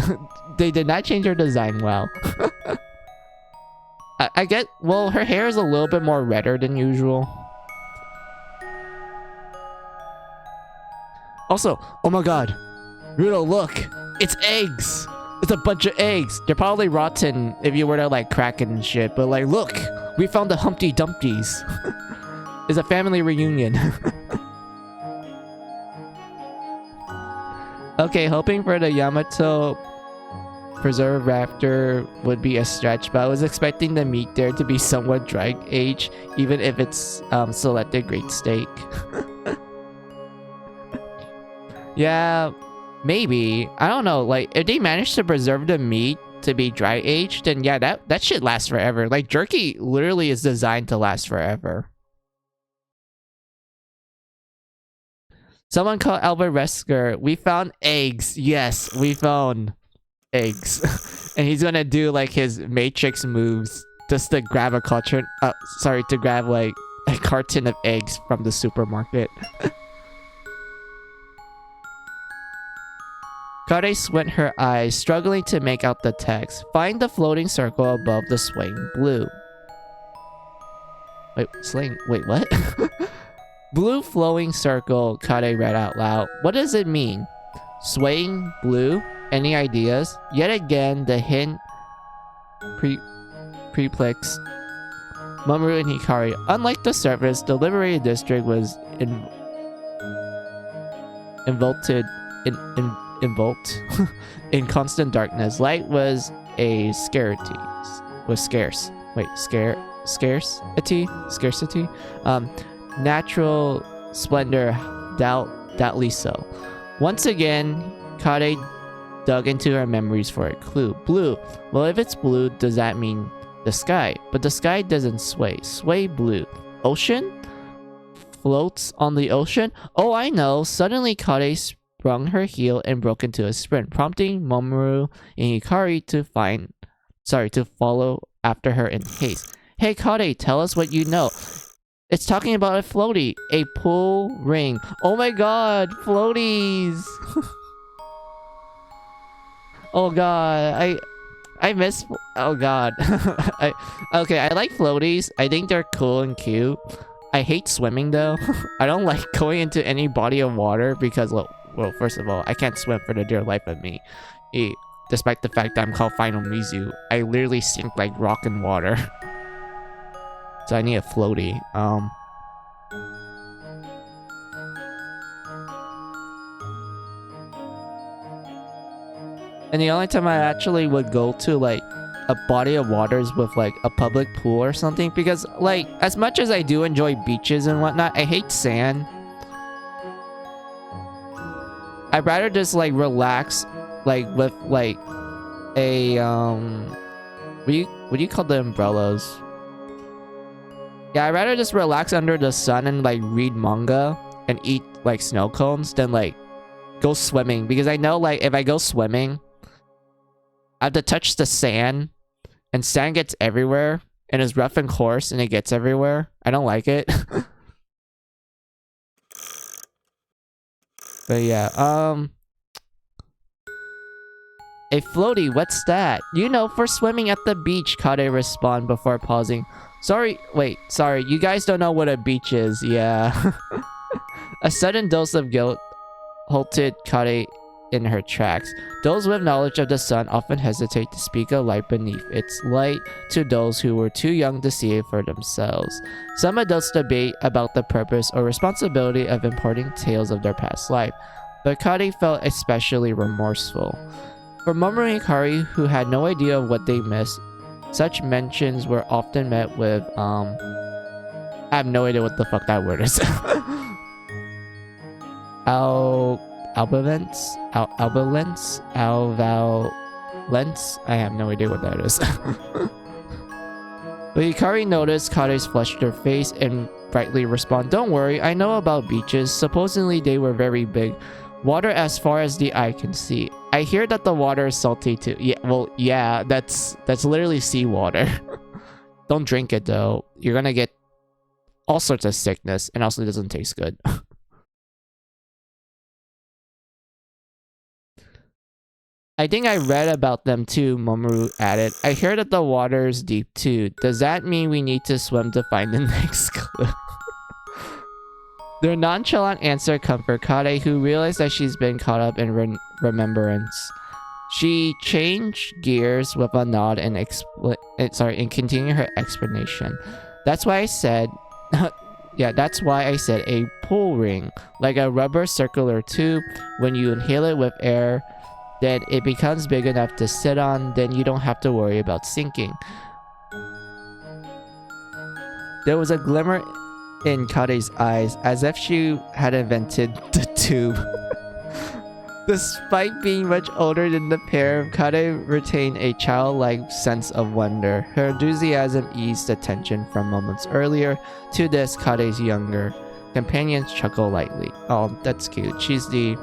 They did not change her design well. I get... Well, her hair is a little bit more redder than usual. Also, oh my god. Rudo, look! It's eggs! It's a bunch of eggs! They're probably rotten if you were to, like, crack it and shit. But, like, look! We found the Humpty Dumpties! It's a family reunion. Okay, hoping for the Yamato Preserve Raptor would be a stretch, but I was expecting the meat there to be somewhat dry aged, even if it's selected great steak. Yeah, maybe. I don't know, like, if they manage to preserve the meat to be dry aged, then yeah, that shit lasts forever. Like, jerky literally is designed to last forever. Someone called Albert Resker. We found eggs. Yes, we found eggs. And he's gonna do like his Matrix moves just to grab a carton. To grab like a carton of eggs from the supermarket. Kade squint her eyes, struggling to make out the text. Find the floating circle above the swaying blue. Wait, what? Blue flowing circle, Kade read out loud. What does it mean? Swaying blue? Any ideas? Yet again, the hint perplexed Mamoru and Hikari. Unlike the surface, the liberated district was enveloped in constant darkness. Light was a scarcity. Scarcity? Natural splendor, doubtly so. Once again, Kade dug into her memories for a clue. Blue. Well, if it's blue, does that mean the sky? But the sky doesn't sway. Sway blue. Ocean? Floats on the ocean? Oh, I know. Suddenly, Kade sprung her heel and broke into a sprint, prompting Mamoru and Hikari to follow after her in haste. Hey, Kade, tell us what you know. It's talking about a floaty. A pull ring. Oh my god, floaties! Oh god, I miss... Oh god. Okay, I like floaties. I think they're cool and cute. I hate swimming though. I don't like going into any body of water because, well, first of all, I can't swim for the dear life of me. Despite the fact that I'm called Final Mizu, I literally sink like rock in water. So I need a floaty. And the only time I actually would go to like a body of waters with like a public pool or something, because like as much as I do enjoy beaches and whatnot, I hate sand. I'd rather just like relax like with like a what do you call the umbrellas? Yeah, I'd rather just relax under the sun and like read manga and eat like snow cones than like go swimming, because I know like if I go swimming I have to touch the sand and sand gets everywhere and it's rough and coarse and it gets everywhere. I don't like it. But yeah, a floaty, what's that? You know, for swimming at the beach, Kade responded before pausing. Sorry, you guys don't know what a beach is, yeah. A sudden dose of guilt halted Kade in her tracks. Those with knowledge of the sun often hesitate to speak of light beneath its light to those who were too young to see it for themselves. Some adults debate about the purpose or responsibility of imparting tales of their past life, but Kade felt especially remorseful. For Mamoru and Hikari, who had no idea of what they missed, such mentions were often met with, I have no idea what the fuck that word is. Albalence? I have no idea what that is. But Hikari noticed Kade's flushed her face and brightly responded, "Don't worry, I know about beaches. Supposedly they were very big. Water as far as the eye can see. I hear that the water is salty too." Yeah, well, yeah, that's literally seawater. Don't drink it though. You're gonna get all sorts of sickness, and also it doesn't taste good. I think I read about them too, Momoru added. I hear that the water is deep too. Does that mean we need to swim to find the next clue? Their nonchalant answer comfort Kade, who realized that she's been caught up in remembrance. She changed gears with a nod and continue her explanation. That's why I said, yeah, that's why I said a pull ring, like a rubber circular tube. When you inhale it with air, then it becomes big enough to sit on. Then you don't have to worry about sinking. There was a glimmer in Kade's eyes, as if she had invented the tube. Despite being much older than the pair, Kade retained a childlike sense of wonder. Her enthusiasm eased the tension from moments earlier. To this, Kade's younger companions chuckle lightly. Oh, that's cute. She's the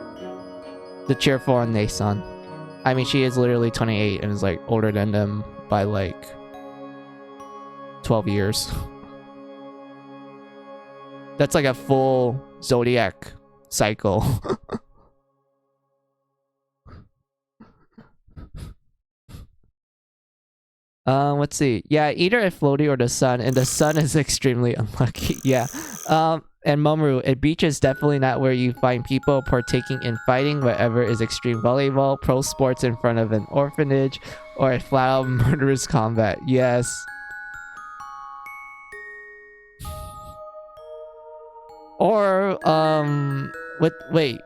cheerful Nason. I mean, she is literally 28 and is like older than them by like 12 years. That's like a full zodiac cycle. Let's see. Yeah, either a floaty or the sun, and the sun is extremely unlucky. Yeah. And Momoru, a beach is definitely not where you find people partaking in fighting. Whatever is extreme volleyball, pro sports in front of an orphanage, or a flat-out murderous combat. Yes. Or wait.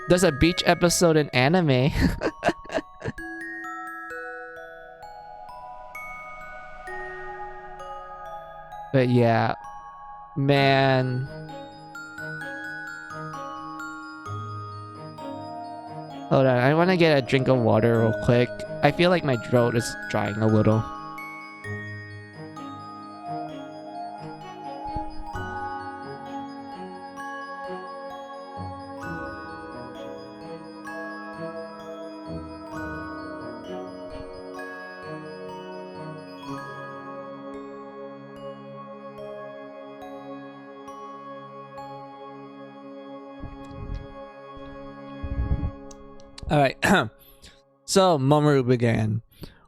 There's a beach episode in anime. But yeah, man. Hold on, I want to get a drink of water real quick. I feel like my throat is drying a little. Alright, so Momoru began.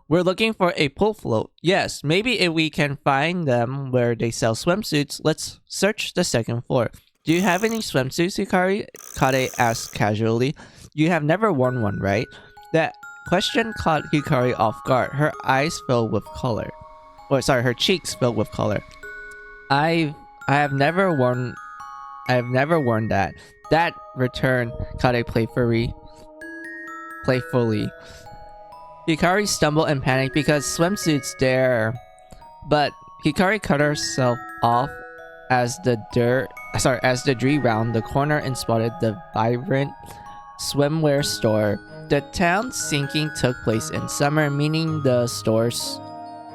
We're looking for a pull float. Yes, maybe if we can find them where they sell swimsuits, let's search the second floor. Do you have any swimsuits, Hikari? Kade asked casually. You have never worn one, right? That question caught Hikari off guard. Her eyes filled with color. Her cheeks filled with color. I have never worn that. That returned Kade playfully. Hikari stumbled and panicked because swimsuits there, but Hikari cut herself off as the Dre round the corner and spotted the vibrant swimwear store. The town's sinking took place in summer, meaning the store's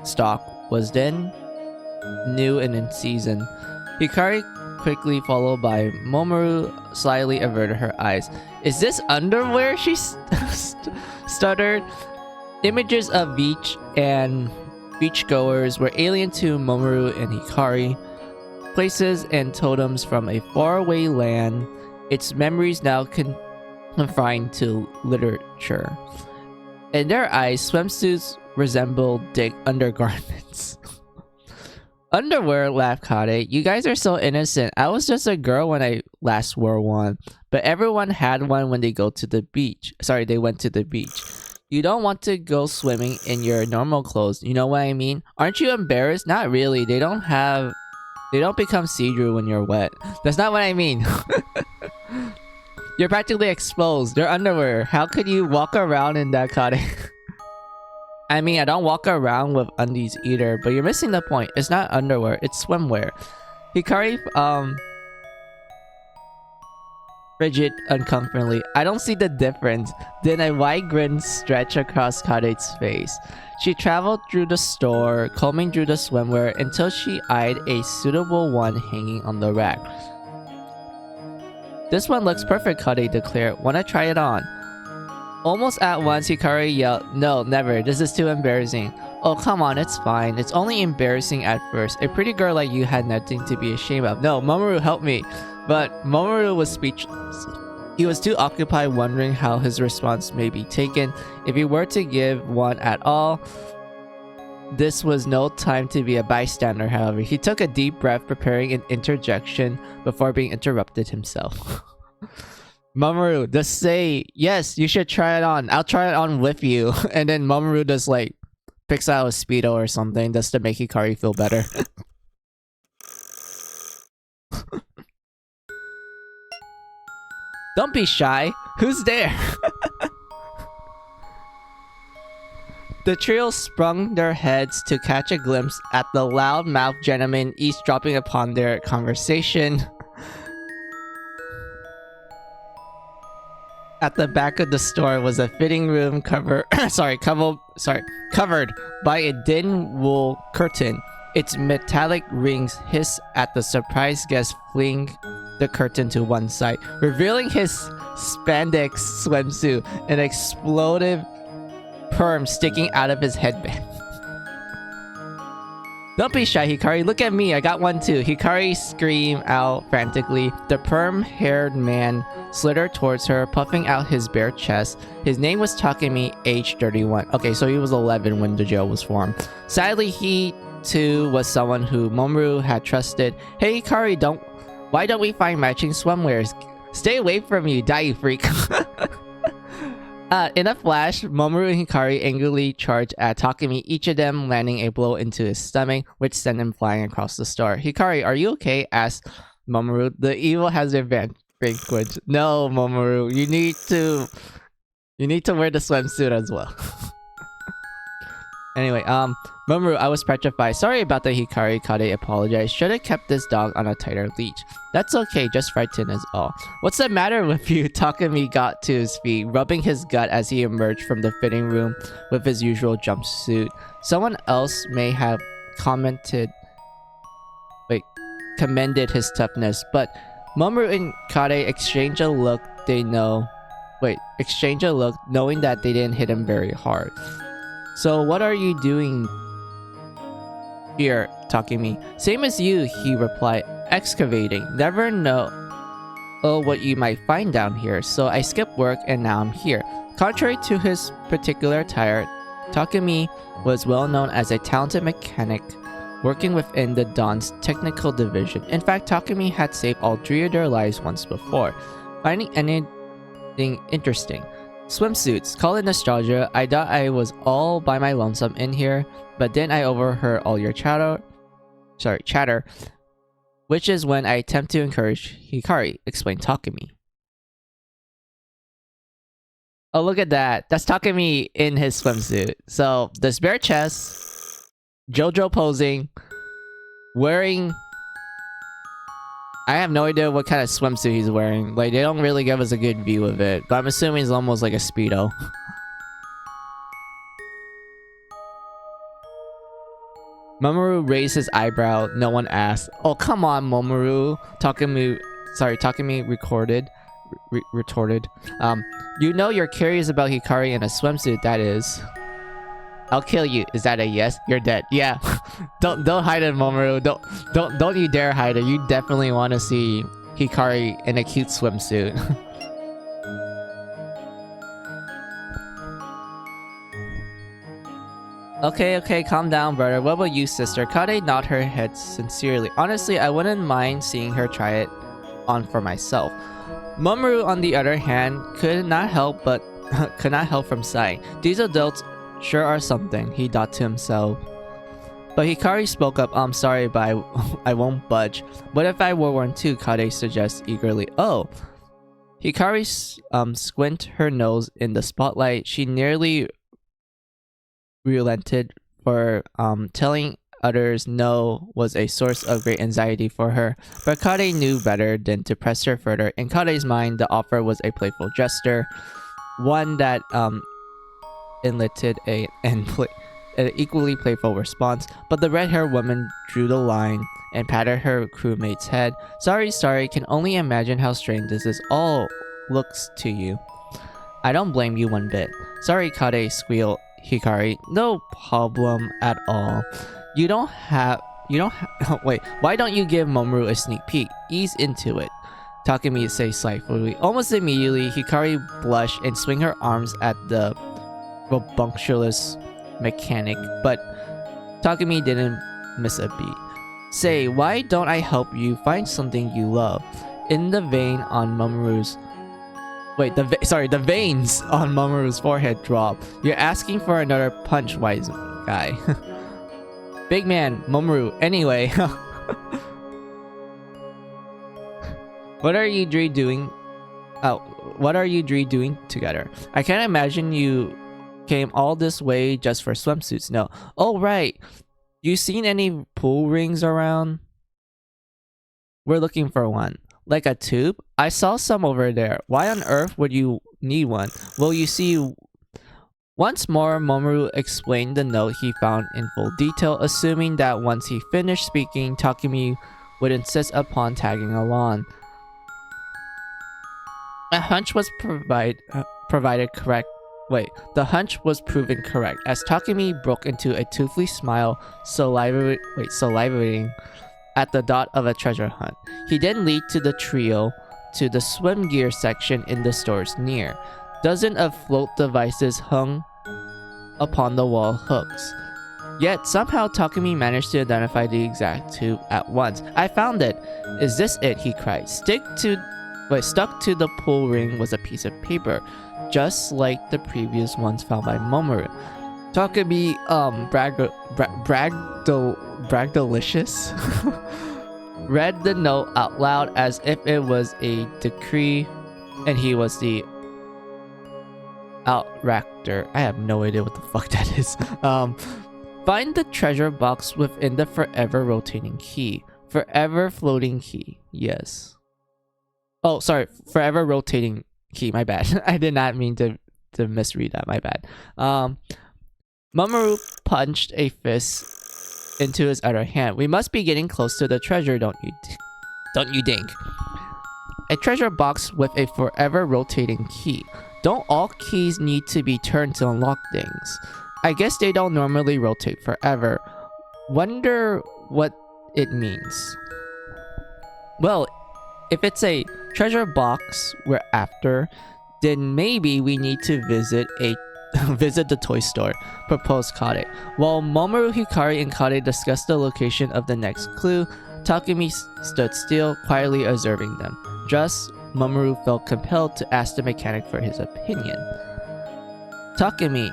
stock was then new and in season. Hikari, quickly followed by Momoru, slightly averted her eyes. Is this underwear? She stuttered. Images of beach and beachgoers were alien to Momoru and Hikari. Places and totems from a faraway land. Its memories now confined to literature. In their eyes, swimsuits resembled thick undergarments. Underwear, laughed Kade. You guys are so innocent. I was just a girl when I last wore one. But everyone had one when they went to the beach. You don't want to go swimming in your normal clothes. You know what I mean? Aren't you embarrassed? Not really. They don't become see-through when you're wet. That's not what I mean. You're practically exposed. They're underwear. How could you walk around in that, Kade? I mean, I don't walk around with undies either, but you're missing the point. It's not underwear, it's swimwear. Hikari, frigid uncomfortably. I don't see the difference. Then a wide grin stretched across Kade's face. She traveled through the store, combing through the swimwear until she eyed a suitable one hanging on the rack. This one looks perfect, Kade declared. Wanna try it on? Almost at once, Hikari yelled, No, never. This is too embarrassing. Oh, come on, it's fine. It's only embarrassing at first. A pretty girl like you had nothing to be ashamed of. No, Momoru, help me. But Momoru was speechless. He was too occupied wondering how his response may be taken. If he were to give one at all, this was no time to be a bystander, however. He took a deep breath, preparing an interjection before being interrupted himself. Mamoru, just say, yes, you should try it on. I'll try it on with you. And then Mamoru just like picks out a Speedo or something just to make Hikari feel better. Don't be shy. Who's there? The trio sprung their heads to catch a glimpse at the loud-mouthed gentleman eavesdropping upon their conversation. At the back of the store was a fitting room covered by a thin wool curtain. Its metallic rings hiss at the surprised guest fling the curtain to one side, revealing his spandex swimsuit, an explosive perm sticking out of his headband. Don't be shy, Hikari. Look at me. I got one too. Hikari screamed out frantically. The perm-haired man slithered towards her, puffing out his bare chest. His name was Takemi, age 31. Okay, so he was 11 when the jail was formed. Sadly, he too was someone who Mamoru had trusted. Hey, Hikari, why don't we find matching swimwears? Stay away from me, die, you freak. In a flash, Mamoru and Hikari angrily charged at Takemi, each of them landing a blow into his stomach, which sent him flying across the store. Hikari, are you okay? Asked Mamoru. The evil has vanquished. No, Mamoru, you need to wear the swimsuit as well. Anyway, Mamoru, I was petrified. Sorry about the Hikari. Kade apologized. Should have kept this dog on a tighter leash. That's okay, just frightened is all. What's the matter with you? Takemi got to his feet, rubbing his gut as he emerged from the fitting room with his usual jumpsuit. Someone else may have commended his toughness, but Mamoru and Kade exchanged a look knowing that they didn't hit him very hard. So what are you doing here, Takemi? Same as you, he replied. Excavating. Never know what you might find down here, so I skipped work and now I'm here. Contrary to his particular attire, Takemi was well known as a talented mechanic working within the Dawn's technical division. In fact, Takemi had saved all three of their lives once before. Finding anything interesting? Swimsuits. Call it nostalgia. I thought I was all by my lonesome in here, but then I overheard all your chatter, which is when I attempt to encourage Hikari, explained Takemi. Oh, look at that. That's Takemi in his swimsuit. So, this bare chest, JoJo posing, wearing... I have no idea what kind of swimsuit he's wearing. Like, they don't really give us a good view of it, but I'm assuming it's almost like a Speedo. Mamoru raised his eyebrow. No one asked. Oh, come on, Mamoru. Takemi retorted. You know you're curious about Hikari in a swimsuit, that is. I'll kill you. Is that a yes? You're dead. Yeah. don't hide it, Mamoru. Don't you dare hide it. You definitely want to see Hikari in a cute swimsuit. Okay, calm down, brother. What about you, sister? Kade nodded her head sincerely. Honestly, I wouldn't mind seeing her try it on for myself. Mamoru, on the other hand, could not help from sighing. These adults sure are something, he thought to himself. But Hikari spoke up. I'm sorry, but I won't budge. What if I were one too? Kade suggests eagerly. Oh. Hikari squinted her nose in the spotlight. She nearly relented, for telling others no was a source of great anxiety for her. But Kade knew better than to press her further. In Kade's mind, the offer was a playful gesture, one that elicited an equally playful response. But the red-haired woman drew the line and patted her crewmate's head. Sorry, can only imagine how strange this is all looks to you. I don't blame you one bit. Sorry, Kade squealed Hikari. No problem at all. Wait, why don't you give Mamoru a sneak peek? Ease into it. Takemi says slightly. Almost immediately, Hikari blushed and swing her arms at the rambunctious mechanic, but Takemi didn't miss a beat. Say, why don't I help you find something you love? In the vein on Mamoru's... Wait, the veins on Mamoru's forehead drop. You're asking for another punch, wise guy. Big man, Mamoru. Anyway. What are you three doing? Oh, what are you three doing together? I can't imagine you came all this way just for swimsuits. No. Oh, right. You seen any pool rings around? We're looking for one. Like a tube? I saw some over there. Why on earth would you need one? Well, you see... Once more, Mamoru explained the note he found in full detail, assuming that once he finished speaking, Takemi would insist upon tagging along. A hunch was provided correct. Wait, the hunch was proven correct as Takemi broke into a toothy smile, salivating at the thought of a treasure hunt. He then lead to the trio to the swim gear section in the stores near. Dozens of float devices hung upon the wall hooks. Yet somehow Takemi managed to identify the exact tube at once. I found it! Is this it? He cried. Stuck to the pool ring was a piece of paper, just like the previous ones found by Mamoru. Takemi bragdolicious read the note out loud as if it was a decree and he was the outractor. I have no idea what the fuck that is. Find the treasure box within the forever rotating key. Forever floating key. Yes. Oh, sorry. Forever rotating key. My bad. I did not mean to misread that. My bad. Mamoru punched a fist into his other hand. We must be getting close to the treasure, don't you think? A treasure box with a forever rotating key. Don't all keys need to be turned to unlock things? I guess they don't normally rotate forever. Wonder what it means. Well, if it's a treasure box we're after, then maybe we need to visit the toy store, proposed Kade. While Mamoru, Hikari, and Kade discussed the location of the next clue, Takemi stood still, quietly observing them. Just Mamoru felt compelled to ask the mechanic for his opinion. Takemi,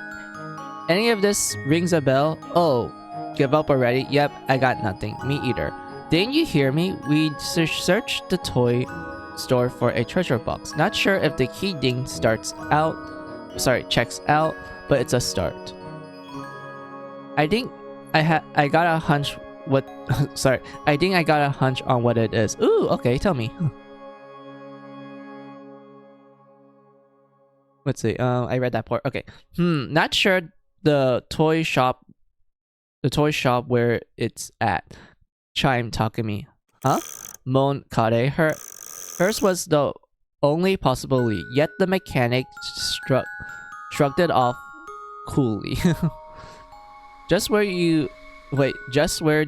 any of this rings a bell? Oh, give up already? Yep, I got nothing. Me either. Didn't you hear me? We searched the toy store for a treasure box. Not sure if the key ding checks out, but it's a start. I think I got a hunch what I think I got a hunch on what it is. Ooh, okay, tell me. Let's see. I read that part. Okay. Not sure the toy shop where it's at. Chimed Takemi. Huh? Moaned Kade. Hers was the only possible lead, yet the mechanic shrugged it off coolly. Just where do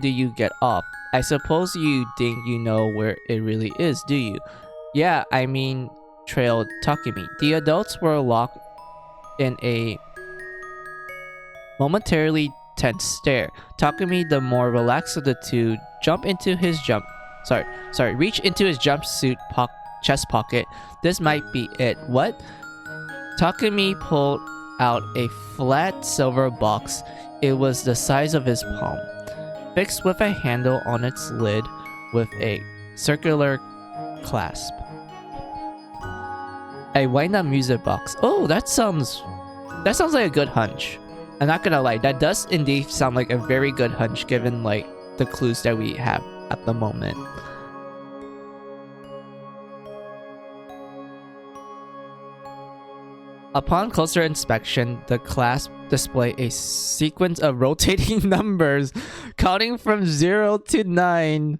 you get off? I suppose you think you know where it really is, do you? Yeah, I mean, trailed Takemi. The adults were locked in a momentarily tense stare. Takemi, the more relaxed of the two, reached into his jumpsuit chest pocket. This might be it. What? Takemi pulled out a flat silver box. It was the size of his palm, fixed with a handle on its lid with a circular clasp. A wind-up music box. Oh, that sounds like a good hunch. I'm not gonna lie, that does indeed sound like a very good hunch given like the clues that we have at the moment. Upon closer inspection, the clasp displayed a sequence of rotating numbers counting from 0 to 9,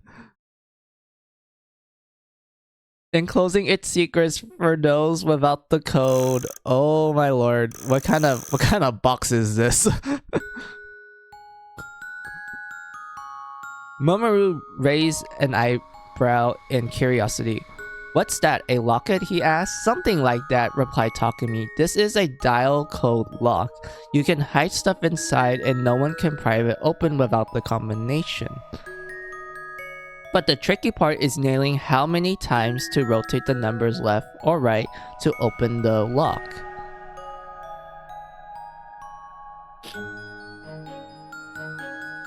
enclosing its secrets for those without the code. Oh my lord, what kind of box is this? Mamoru raised an eyebrow in curiosity. What's that, a locket, he asked? Something like that, replied Takumi. This is a dial code lock. You can hide stuff inside and no one can pry it open without the combination. But the tricky part is nailing how many times to rotate the numbers left or right to open the lock.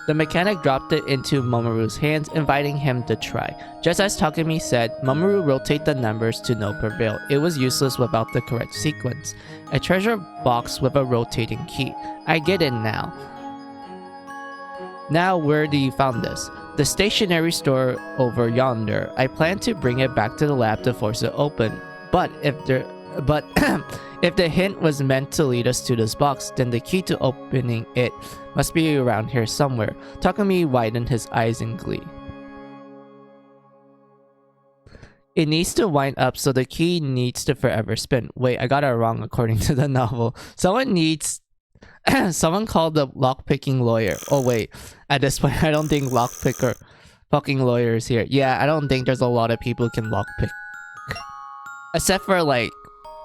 The mechanic dropped it into Mamoru's hands, inviting him to try. Just as Takumi said, Mamoru rotated the numbers to no prevail. It was useless without the correct sequence. A treasure box with a rotating key. I get it now. Now, where do you found this? The stationery store over yonder. I plan to bring it back to the lab to force it open. But if if the hint was meant to lead us to this box, then the key to opening it must be around here somewhere. Takumi widened his eyes in glee. It needs to wind up, so the key needs to forever spin. Wait, I got it wrong according to the novel. Someone called the lockpicking lawyer. Oh wait, at this point I don't think fucking lawyer is here. Yeah, I don't think there's a lot of people who can lockpick. Except for like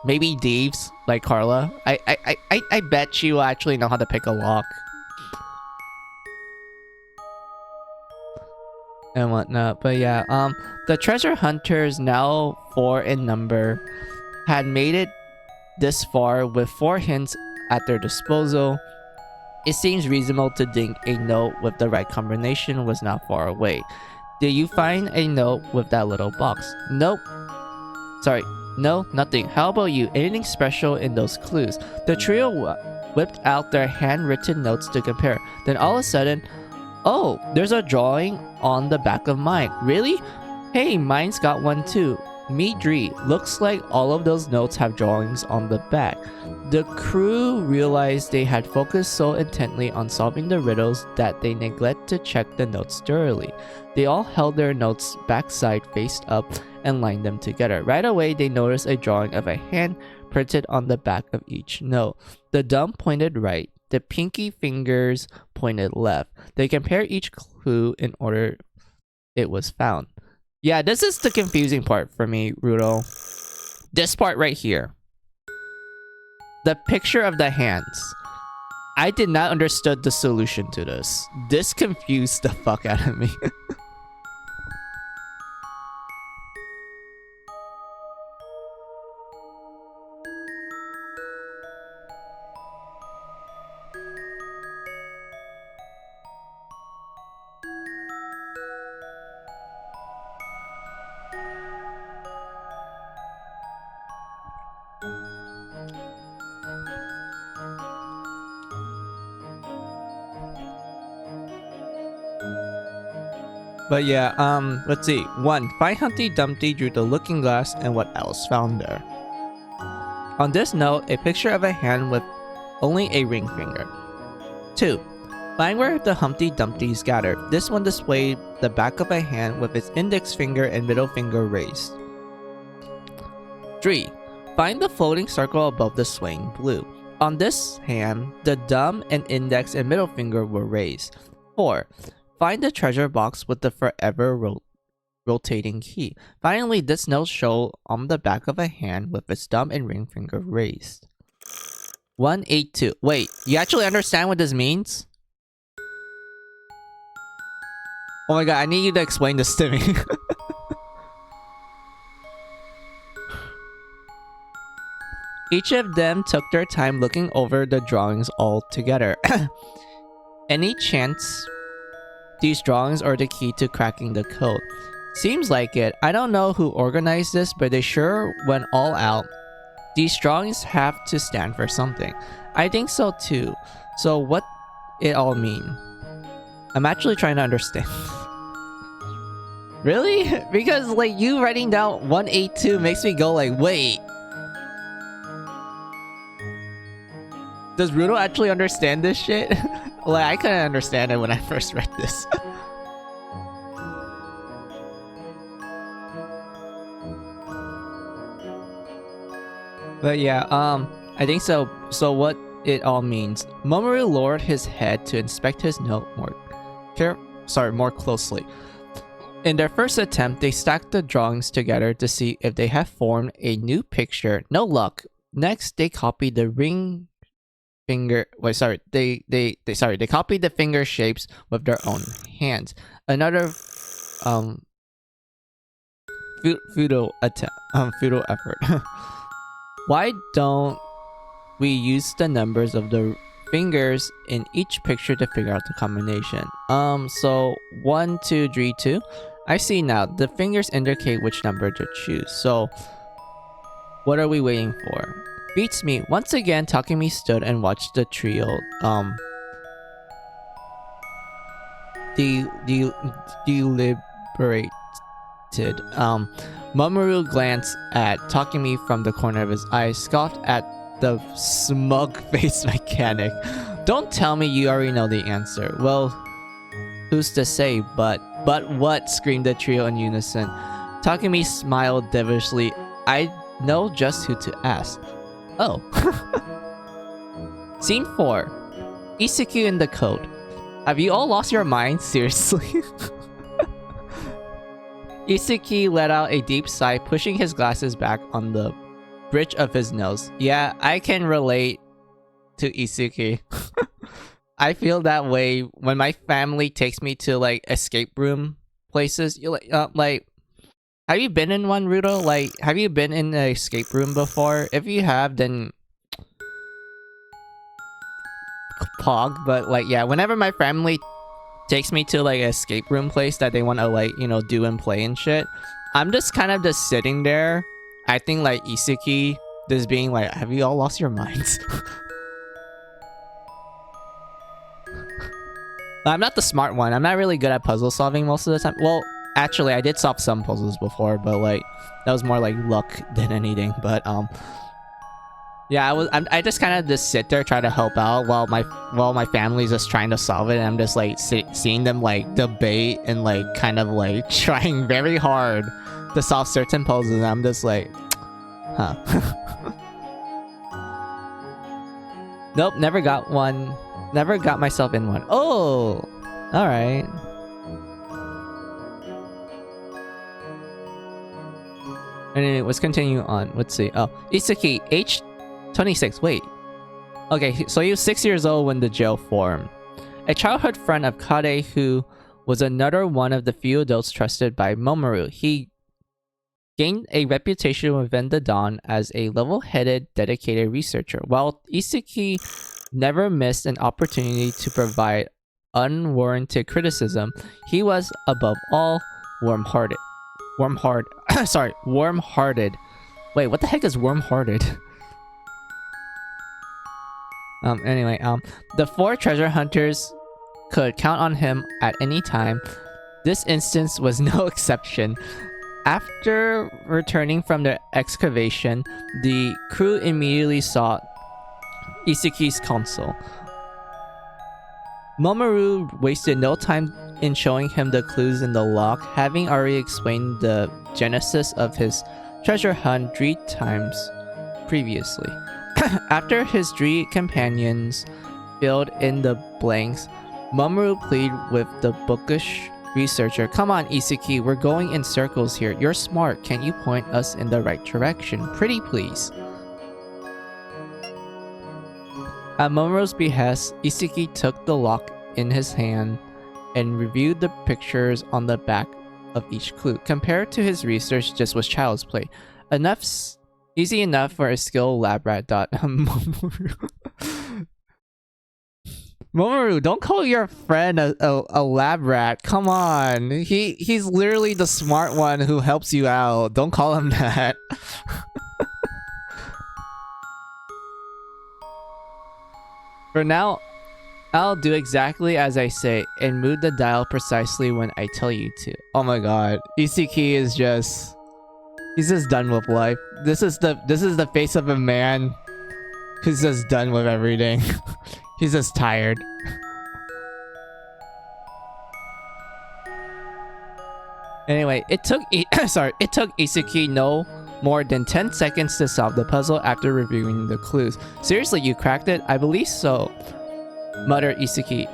maybe thieves like Carla. I bet she will actually know how to pick a lock. And whatnot. But yeah, the treasure hunters, now 4 in number, had made it this far with 4 hints at their disposal. It seems reasonable to think a note with the right combination was not far away. Did you find a note with that little box? Nope. Sorry, no, nothing. How about you? Anything special in those clues? The trio whipped out their handwritten notes to compare. Then all of a sudden, oh, there's a drawing on the back of mine. Really? Hey, mine's got one too. Meet Dree. Looks like all of those notes have drawings on the back. The crew realized they had focused so intently on solving the riddles that they neglected to check the notes thoroughly. They all held their notes backside faced up and lined them together. Right away, they noticed a drawing of a hand printed on the back of each note. The thumb pointed right. The pinky fingers pointed left. They compared each clue in order it was found. Yeah, this is the confusing part for me, Rudo. This part right here. The picture of the hands. I did not understand the solution to this. This confused the fuck out of me. But yeah, let's see. 1. Find Humpty Dumpty through the looking glass and what else found there. On this note, a picture of a hand with only a ring finger. 2. Find where the Humpty Dumptys gathered. This one displayed the back of a hand with its index finger and middle finger raised. 3. Find the floating circle above the swaying blue. On this hand, the thumb and index and middle finger were raised. 4. Find the treasure box with the forever rotating key. Finally, this note showed on the back of a hand with its thumb and ring finger raised. 182. Wait, you actually understand what this means? Oh my god, I need you to explain this to me. Each of them took their time looking over the drawings all together. Any chance these drawings are the key to cracking the code? Seems like it. I don't know who organized this, but they sure went all out. These drawings have to stand for something. I think so too. So what it all mean? I'm actually trying to understand. Really? Because like you writing down 182 makes me go like, wait. Does Rudo actually understand this shit? Like, I couldn't understand it when I first read this. But yeah, I think so. So what it all means. Mamoru lowered his head to inspect his note more closely. In their first attempt, they stacked the drawings together to see if they have formed a new picture. No luck. Next, they copied the ring finger. Wait, sorry. They copied the finger shapes with their own hands. Another futile attempt. Futile effort. Why don't we use the numbers of the fingers in each picture to figure out the combination? So 1, 2, 3, 2. I see now. The fingers indicate which number to choose. So, what are we waiting for? Beats me. Once again, Takemi stood and watched the trio deliberated. Mamoru glanced at Takemi from the corner of his eye, scoffed at the smug-faced mechanic. Don't tell me you already know the answer. Well, who's to say, but what? Screamed the trio in unison. Takemi smiled devilishly. I know just who to ask. Oh. Scene 4. Iseku in the code. Have you all lost your minds? Seriously? Iseku let out a deep sigh, pushing his glasses back on the bridge of his nose. Yeah, I can relate to Iseku. I feel that way when my family takes me to like escape room places. You like, have you been in one, Rudo? Like, have you been in an escape room before? If you have, then pog. But like, yeah, whenever my family takes me to like an escape room place that they want to like, you know, do and play and shit, I'm just kind of just sitting there, acting like Iseku, just being like, have you all lost your minds? I'm not the smart one. I'm not really good at puzzle solving most of the time. Well, actually, I did solve some puzzles before, but like that was more like luck than anything. But yeah, I just kind of just sit there try to help out while my family's just trying to solve it, and I'm just like seeing them like debate and like kind of like trying very hard to solve certain puzzles, and I'm just like, huh. Nope, never got one. Never got myself in one. Oh, all right. Anyway, let's continue on. Let's see. Oh, Iseku, age 26. Wait. Okay, so he was 6 years old when the jail formed. A childhood friend of Kade, who was another one of the few adults trusted by Mamoru. He gained a reputation within the Dawn as a level-headed, dedicated researcher. While Iseku never missed an opportunity to provide unwarranted criticism, he was, above all, warm-hearted. Warm-hearted. Wait, what the heck is warm-hearted? Anyway, the 4 treasure hunters could count on him at any time. This instance was no exception. After returning from their excavation, the crew immediately sought Iseku's counsel. Mamoru wasted no time in showing him the clues in the log, having already explained the genesis of his treasure hunt 3 times previously. After his 3 companions filled in the blanks, Mamoru pleaded with the bookish researcher. Come on, Iseku, we're going in circles here. You're smart. Can't you point us in the right direction? Pretty please. At Mamoru's behest, Iseku took the lock in his hand and reviewed the pictures on the back of each clue. Compared to his research, this was child's play. Easy enough for a skilled lab rat. Mamoru, don't call your friend a lab rat. Come on. He's literally the smart one who helps you out. Don't call him that. For now, I'll do exactly as I say and move the dial precisely when I tell you to. Oh my god. Iseku is just... he's just done with life. This is the face of a man who's just done with everything. He's just tired. Anyway, it took Iseku no more than 10 seconds to solve the puzzle after reviewing the clues. Seriously, you cracked it? I believe so, muttered Iseku.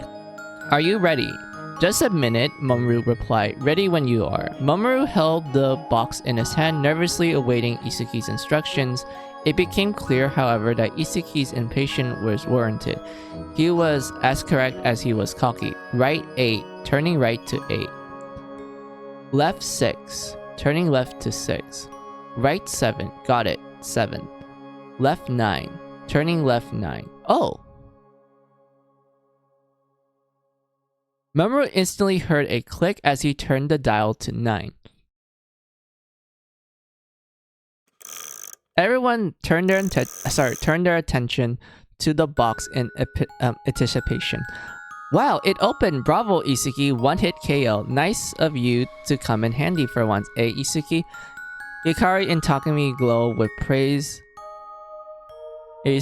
Are you ready? Just a minute, Mamoru replied. Ready when you are. Mamoru held the box in his hand, nervously awaiting Isuki's instructions. It became clear, however, that Isuki's impatience was warranted. He was as correct as he was cocky. Right 8, turning right to 8. Left 6, turning left to 6. Right 7, got it, 7. Left 9, turning left 9. Oh! Mamoru instantly heard a click as he turned the dial to 9. Everyone turned their attention to the box in anticipation. Wow, it opened! Bravo, Isuki! One hit KO. Nice of you to come in handy for once, eh, Isuki? Hikari and Takumi glow with praise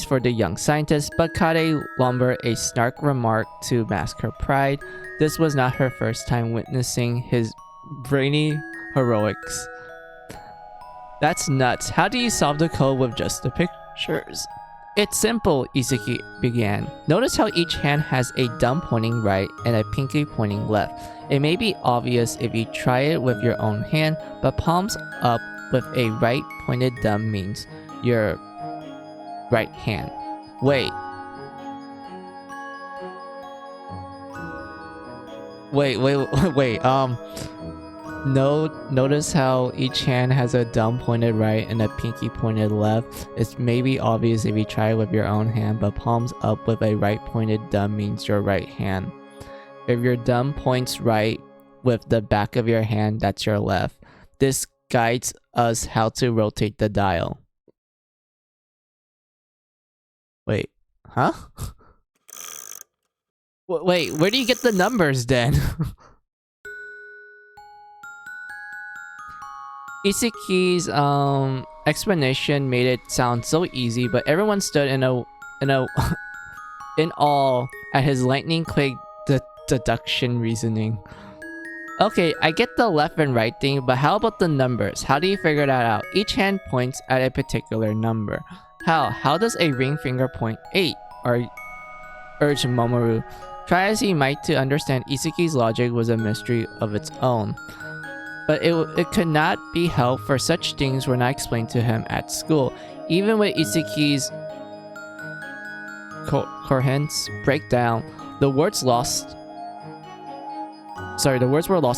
for the young scientist, but Kade lumbered a snark remark to mask her pride. This was not her first time witnessing his brainy heroics. That's nuts. How do you solve the code with just the pictures? It's simple, Isuki began. Notice how each hand has a thumb pointing right and a pinky pointing left. It may be obvious if you try it with your own hand, but palms up with a right pointed thumb means your right hand. Wait, notice how each hand has a thumb pointed right and a pinky pointed left. It's maybe obvious if you try it with your own hand, but palms up with a right pointed thumb means your right hand. If your thumb points right with the back of your hand, that's your left. This guides us how to rotate the dial. Wait, huh? Wait, where do you get the numbers then? Isuki's explanation made it sound so easy, but everyone stood in awe at his lightning quick deduction reasoning. Okay, I get the left and right thing, but how about the numbers? How do you figure that out? Each hand points at a particular number. How does a ring finger point 8? Urged Mamoru. Try as he might to understand, Isuki's logic was a mystery of its own. But it could not be helped, for such things were not explained to him at school. Even with Isuki's coherent breakdown, the words were lost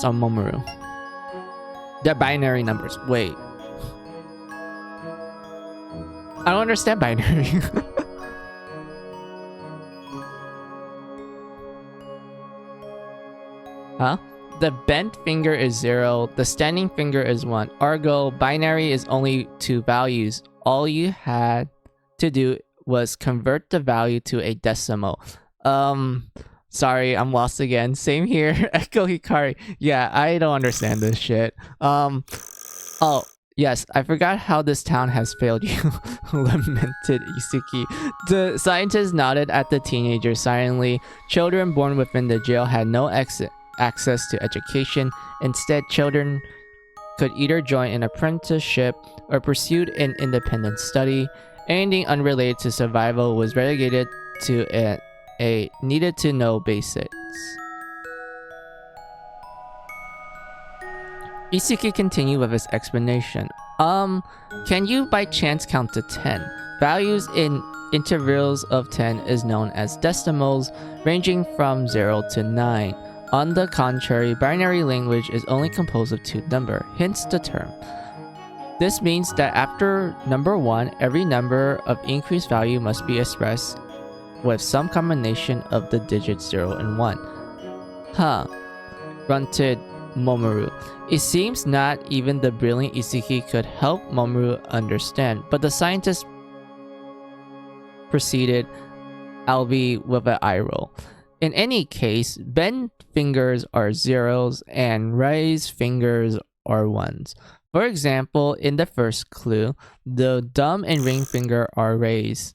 on Mamoru. They're binary numbers. Wait. I don't understand binary. Huh? The bent finger is 0, the standing finger is 1. Ergo, binary is only 2 values. All you had to do was convert the value to a decimal. Sorry, I'm lost again. Same here. Echo Hikari. Yeah, I don't understand this shit. Oh, yes, I forgot how this town has failed you, lamented Isuki. The scientist nodded at the teenager silently. Children born within the jail had no access to education. Instead, children could either join an apprenticeship or pursue an independent study. Anything unrelated to survival was relegated to a needed to know basics. Isuki continued with his explanation. Can you by chance count to 10? Values in intervals of 10 is known as decimals, ranging from 0 to 9. On the contrary, binary language is only composed of 2 numbers, hence the term. This means that after number 1, every number of increased value must be expressed with some combination of the digits 0 and 1. Huh, grunted Mamoru. It seems not even the brilliant Isuki could help Mamoru understand, but the scientist proceeded, albeit with an eye roll. In any case, bent fingers are zeros and raised fingers are ones. For example, in the first clue, the thumb and ring finger are raised.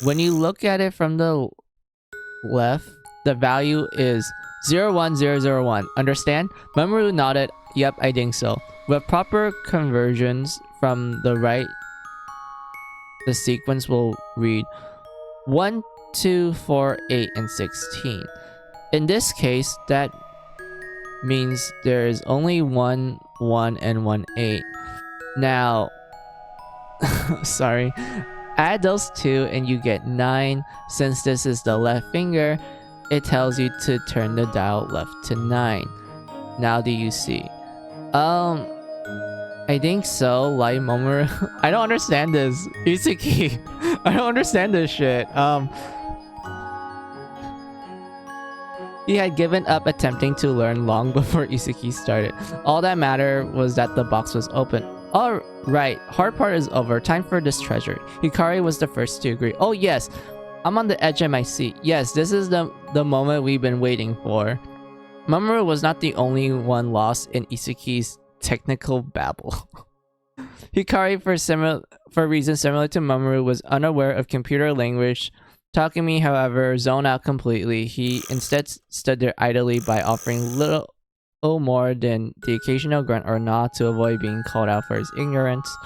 When you look at it from the left, the value is 01001. Understand? Mamoru nodded. Yep, I think so. With proper conversions from the right, the sequence will read 1, 2, 4, 8, and 16. In this case, that means there is only 1 1 and 1 8. Now, sorry, add those two and you get 9. Since this is the left finger, it tells you to turn the dial left to 9. Now do you see? I think so. Light Momoru. I don't understand this. Itsuki. I don't understand this shit. He had given up attempting to learn long before Isaki started. All that mattered was that the box was open. Alright, hard part is over. Time for this treasure. Hikari was the first to agree. Oh yes, I'm on the edge of my seat. Yes, this is the moment we've been waiting for. Mamoru was not the only one lost in Isaki's technical babble. Hikari, for reasons similar to Mamoru, was unaware of computer language. Takumi, however, zoned out completely. He instead stood there idly by offering little more than the occasional grunt or nod to avoid being called out for his ignorance.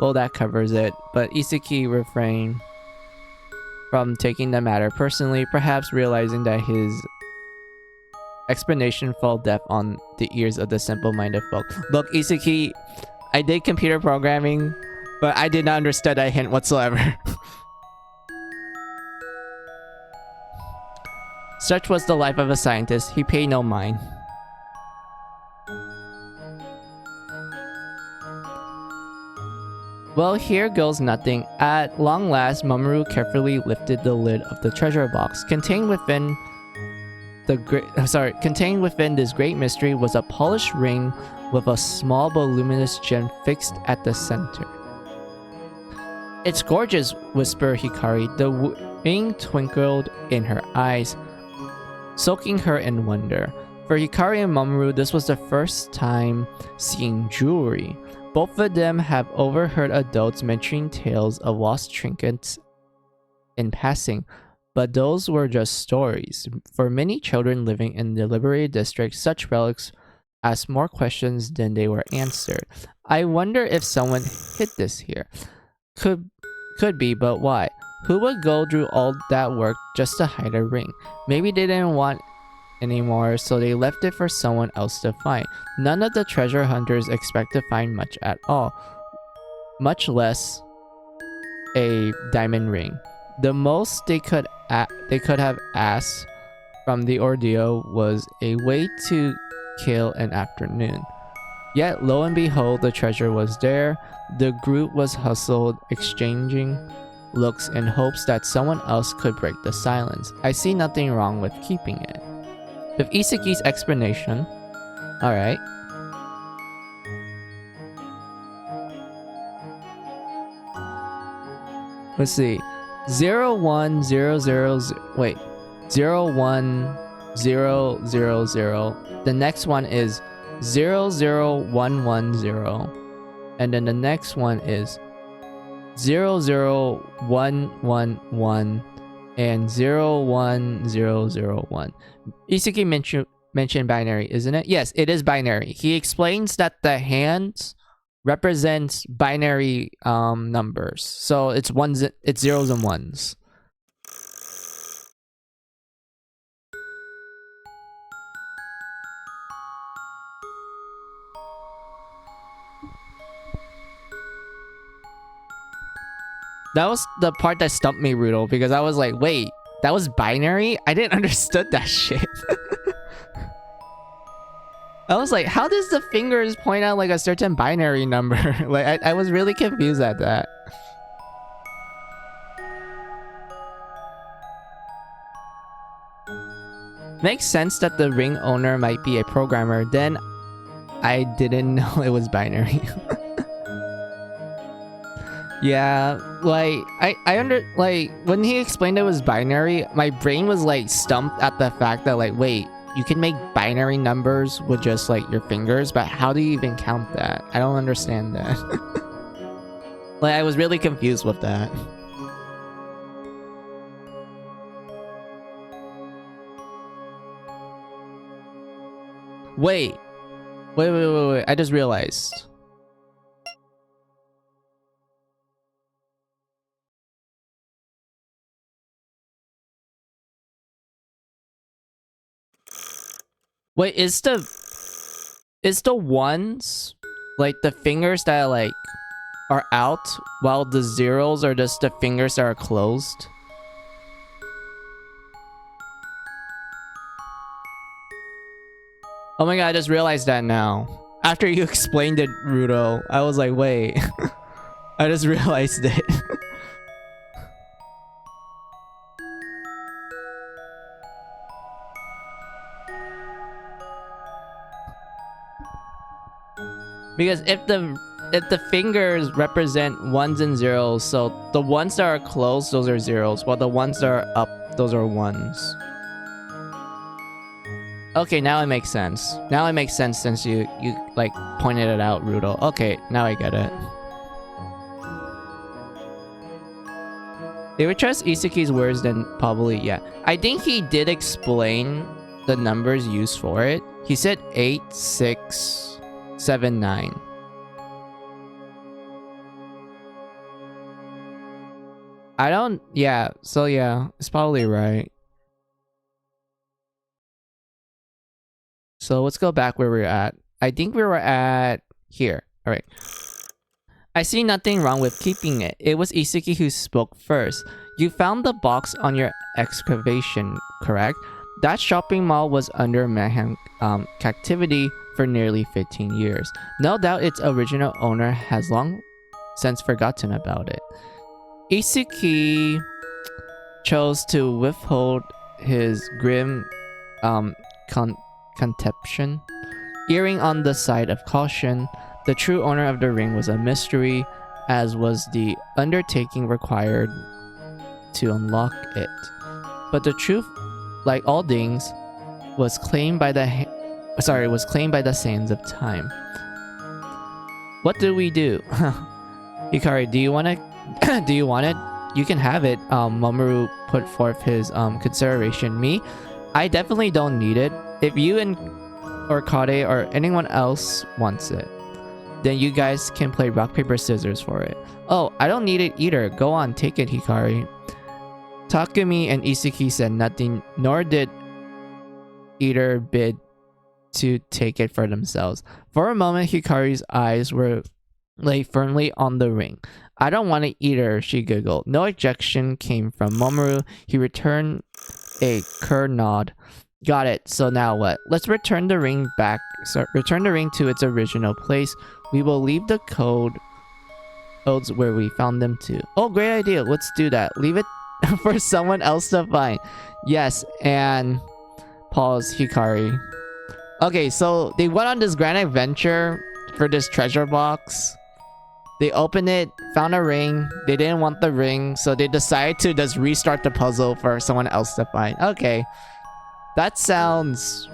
Well, that covers it, but Isaki refrained from taking the matter personally, perhaps realizing that his explanation fell deaf on the ears of the simple-minded folk. Look, Isaki, I did computer programming, but I did not understand that hint whatsoever. Such was the life of a scientist. He paid no mind. Well, here goes nothing. At long last, Mamoru carefully lifted the lid of the treasure box. Contained within this great mystery was a polished ring with a small but luminous gem fixed at the center. It's gorgeous, whispered Hikari. The ring twinkled in her eyes, soaking her in wonder. For Hikari and Mamoru, this was the first time seeing jewelry. Both of them have overheard adults mentioning tales of lost trinkets in passing, but those were just stories. For many children living in the liberated district, such relics asked more questions than they were answered. I wonder if someone hid this here. Could be, but why? Who would go through all that work just to hide a ring? Maybe they didn't want anymore, so they left it for someone else to find. None of the treasure hunters expect to find much at all, much less a diamond ring. The most they could have asked from the ordeal was a way to kill an afternoon. Yet, lo and behold, the treasure was there. The group was hustled, exchanging looks in hopes that someone else could break the silence. I see nothing wrong with keeping it. With Isaki's explanation, alright. Let's see. 01000. Wait. 01000. The next one is 00110. And then the next one is 00111 and 01001. Isaki mentioned binary, isn't it? Yes, it is binary. He explains that the hands represents binary numbers. So it's zeros and ones. That was the part that stumped me, Rudel, because I was like, wait, that was binary? I didn't understood that shit. I was like, how does the fingers point out like a certain binary number? Like, I was really confused at that. Makes sense that the ring owner might be a programmer. Then I didn't know it was binary. Yeah, like like when he explained it was binary, my brain was like stumped at the fact that like, wait, you can make binary numbers with just like your fingers, but how do you even count that? I don't understand that. Like, I was really confused with that. Wait, I just realized. Wait, is the Is the ones like the fingers that like are out while the zeros are just the fingers that are closed? Oh my god, I just realized that now. After you explained it, Rudo, I was like, wait. I just realized it. Because if the fingers represent ones and zeros, so the ones that are closed, those are zeros, while the ones that are up, those are ones. Okay, now it makes sense. Now it makes sense since you like pointed it out, Rudo. Okay, now I get it. They would trust Isaki's words, then probably, yeah. I think he did explain the numbers used for it. He said 8, 6, 7, 9. I don't, yeah, so yeah, it's probably right. So let's go back where we were at. I think we were at here. All right. I see nothing wrong with keeping it. It was Isaki who spoke first. You found the box on your excavation, correct? That shopping mall was under mayhem captivity for nearly 15 years. No doubt its original owner has long since forgotten about it. Isaki chose to withhold his grim contemplation, erring on the side of caution. The true owner of the ring was a mystery, as was the undertaking required to unlock it. But the truth, like all things, was claimed by the sands of time. What do we do? Hikari, do you want it? Do you want it? You can have it. Mamoru put forth his consideration. Me? I definitely don't need it. If you and or Kade or anyone else wants it, then you guys can play rock, paper, scissors for it. Oh, I don't need it either. Go on, take it, Hikari. Takumi and Isaki said nothing, nor did either bid to take it for themselves. For a moment, Hikari's eyes were lay firmly on the ring. I don't want it either, she giggled. No objection came from Mamoru. He returned a curt nod. Got it. So now what? Let's return the ring back. Return the ring to its original place. We will leave the codes where we found them too. Oh, great idea. Let's do that. Leave it for someone else to find. Yes, and pause, Hikari. Okay, so they went on this grand adventure for this treasure box. They opened it, found a ring. They didn't want the ring, so they decided to just restart the puzzle for someone else to find. Okay. That sounds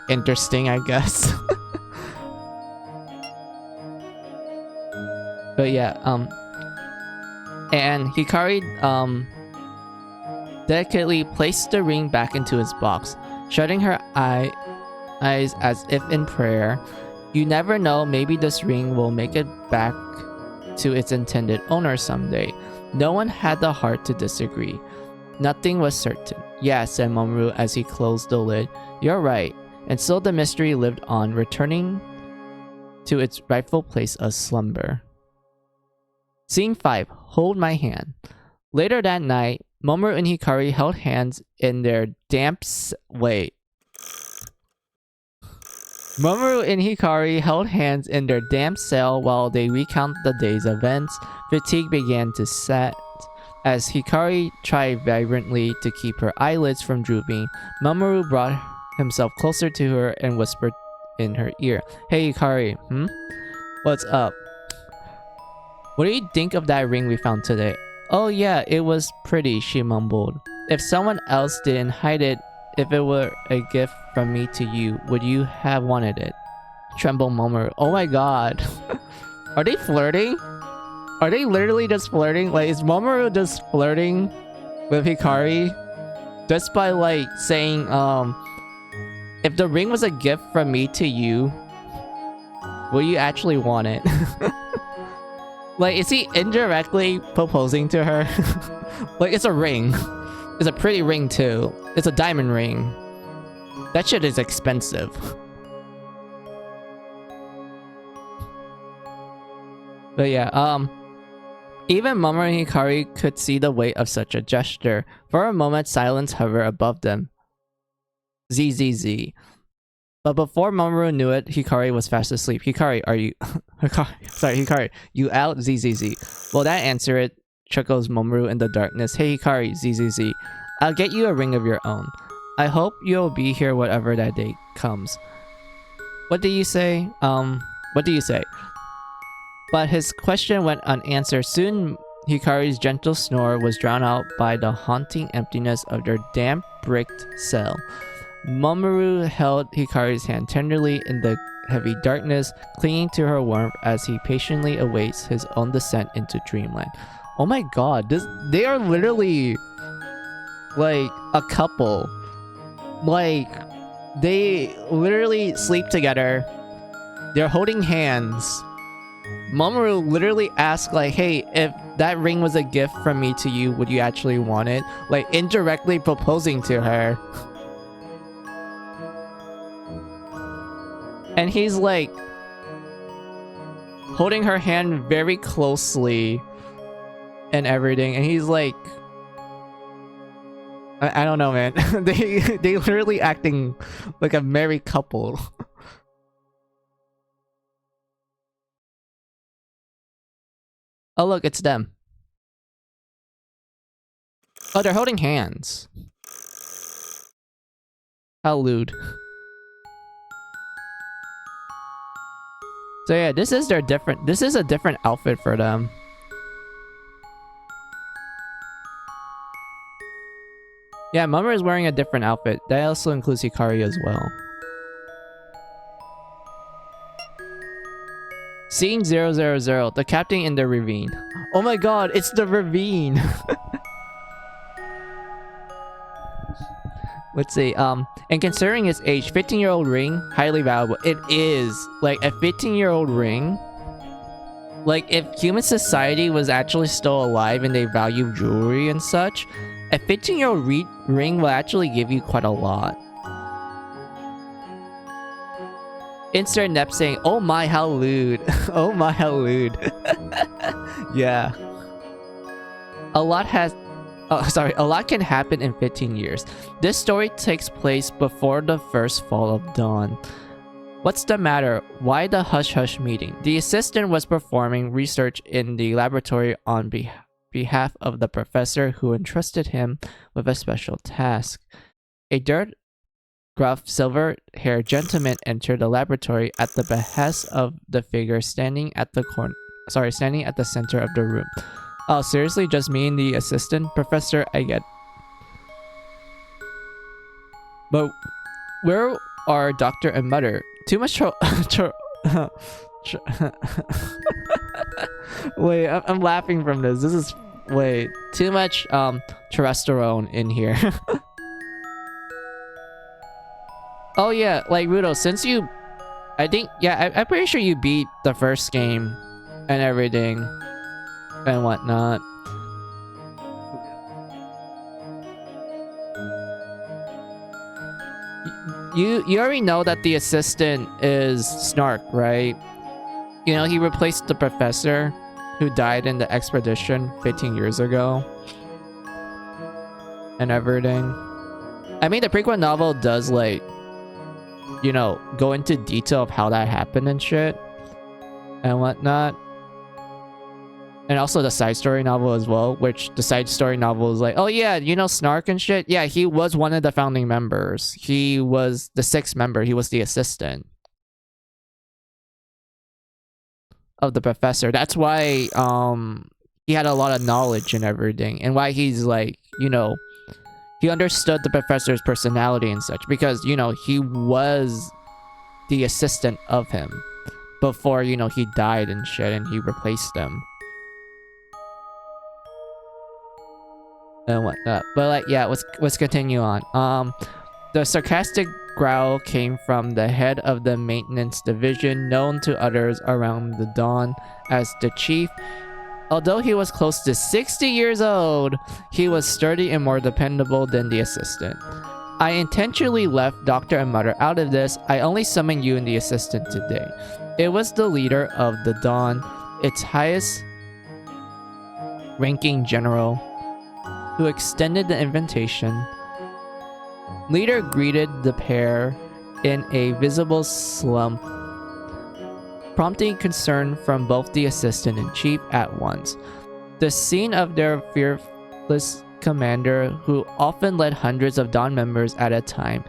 interesting, I guess. But yeah, and Hikari delicately placed the ring back into its box, shutting her eyes as if in prayer. You never know, maybe this ring will make it back to its intended owner someday. No one had the heart to disagree. Nothing was certain. Yeah, said Mamoru as he closed the lid. You're right. And so the mystery lived on, returning to its rightful place of slumber. Scene 5. Hold my hand. Later that night, Mamoru and Hikari held hands in their damp cell while they recounted the day's events. Fatigue began to set. As Hikari tried vibrantly to keep her eyelids from drooping, Mamoru brought himself closer to her and whispered in her ear. Hey Hikari, What's up? What do you think of that ring we found today? Oh yeah, it was pretty, she mumbled. If someone else didn't hide it, if it were a gift from me to you, would you have wanted it? Trembled Mamoru. Oh my god. Are they flirting? Are they literally just flirting? Like, is Mamoru just flirting with Hikari? Just by, like, saying, if the ring was a gift from me to you, will you actually want it? Like, is he indirectly proposing to her? Like, it's a ring. It's a pretty ring, too. It's a diamond ring. That shit is expensive. But yeah, even Mamoru and Hikari could see the weight of such a gesture. For a moment, silence hovered above them. ZZZ. But before Mamoru knew it, Hikari was fast asleep. Hikari, are you... Hikari, you out? ZZZ. Will that answer it? Chuckles Mamoru in the darkness. Hey Hikari, ZZZ. I'll get you a ring of your own. I hope you'll be here whatever that day comes. What do you say? What do you say? But his question went unanswered. Soon, Hikari's gentle snore was drowned out by the haunting emptiness of their damp, bricked cell. Mamoru held Hikari's hand tenderly in the heavy darkness, clinging to her warmth as he patiently awaits his own descent into dreamland. Oh my god, they are literally like a couple. Like, they literally sleep together. They're holding hands. Mamoru literally asked, like, hey, if that ring was a gift from me to you, would you actually want it? Like, indirectly proposing to her. And he's like holding her hand very closely and everything, and he's like, I don't know, man. they literally acting like a married couple. Oh look, it's them. Oh, they're holding hands. How lewd. So yeah, this is a different outfit for them. Yeah, Mamoru is wearing a different outfit. That also includes Hikari as well. Scene 000, the captain in the ravine. Oh my god, it's the ravine! Let's see, and considering his age, 15-year-old ring, highly valuable. It is. Like, a 15-year-old ring. Like, if human society was actually still alive and they value jewelry and such, a 15-year-old ring will actually give you quite a lot. Insert Nep saying, oh my, how lewd. Oh my, how lewd. Yeah. A lot can happen in 15 years. This story takes place before the first fall of dawn. What's the matter? Why the hush-hush meeting? The assistant was performing research in the laboratory on behalf of the professor who entrusted him with a special task. A gruff, silver-haired gentleman entered the laboratory at the behest of the figure standing at the center of the room. Oh, seriously? Just me and the assistant? Professor, I get... But where are Doctor and Mother? Too much Wait, I'm laughing from this. This is... Wait. Too much, testosterone in here. Oh yeah, like, Rudo, since you... I'm pretty sure you beat the first game and everything. And whatnot. You already know that the assistant is Snark, right? You know, he replaced the professor who died in the expedition 15 years ago. And everything. I mean, the prequel novel does, like, you know, go into detail of how that happened and shit. And whatnot. And also the side story novel as well, which the side story novel is like, oh yeah, you know Snark and shit? Yeah, he was one of the founding members. He was the 6th member. He was the assistant of the professor. That's why he had a lot of knowledge and everything. And why he's like, you know, he understood the professor's personality and such. Because, you know, he was the assistant of him before, you know, he died and shit and he replaced him. And whatnot. But like, yeah, let's continue on. The sarcastic growl came from the head of the maintenance division, known to others around the dawn as the chief. Although he was close to 60 years old, he was sturdy and more dependable than the assistant. I intentionally left Doctor and Mother out of this. I only summoned you and the assistant today. It was the leader of the dawn. its highest ranking general, who extended the invitation. Leader greeted the pair in a visible slump, prompting concern from both the assistant and chief at once. The scene of their fearless commander, who often led hundreds of Dawn members at a time,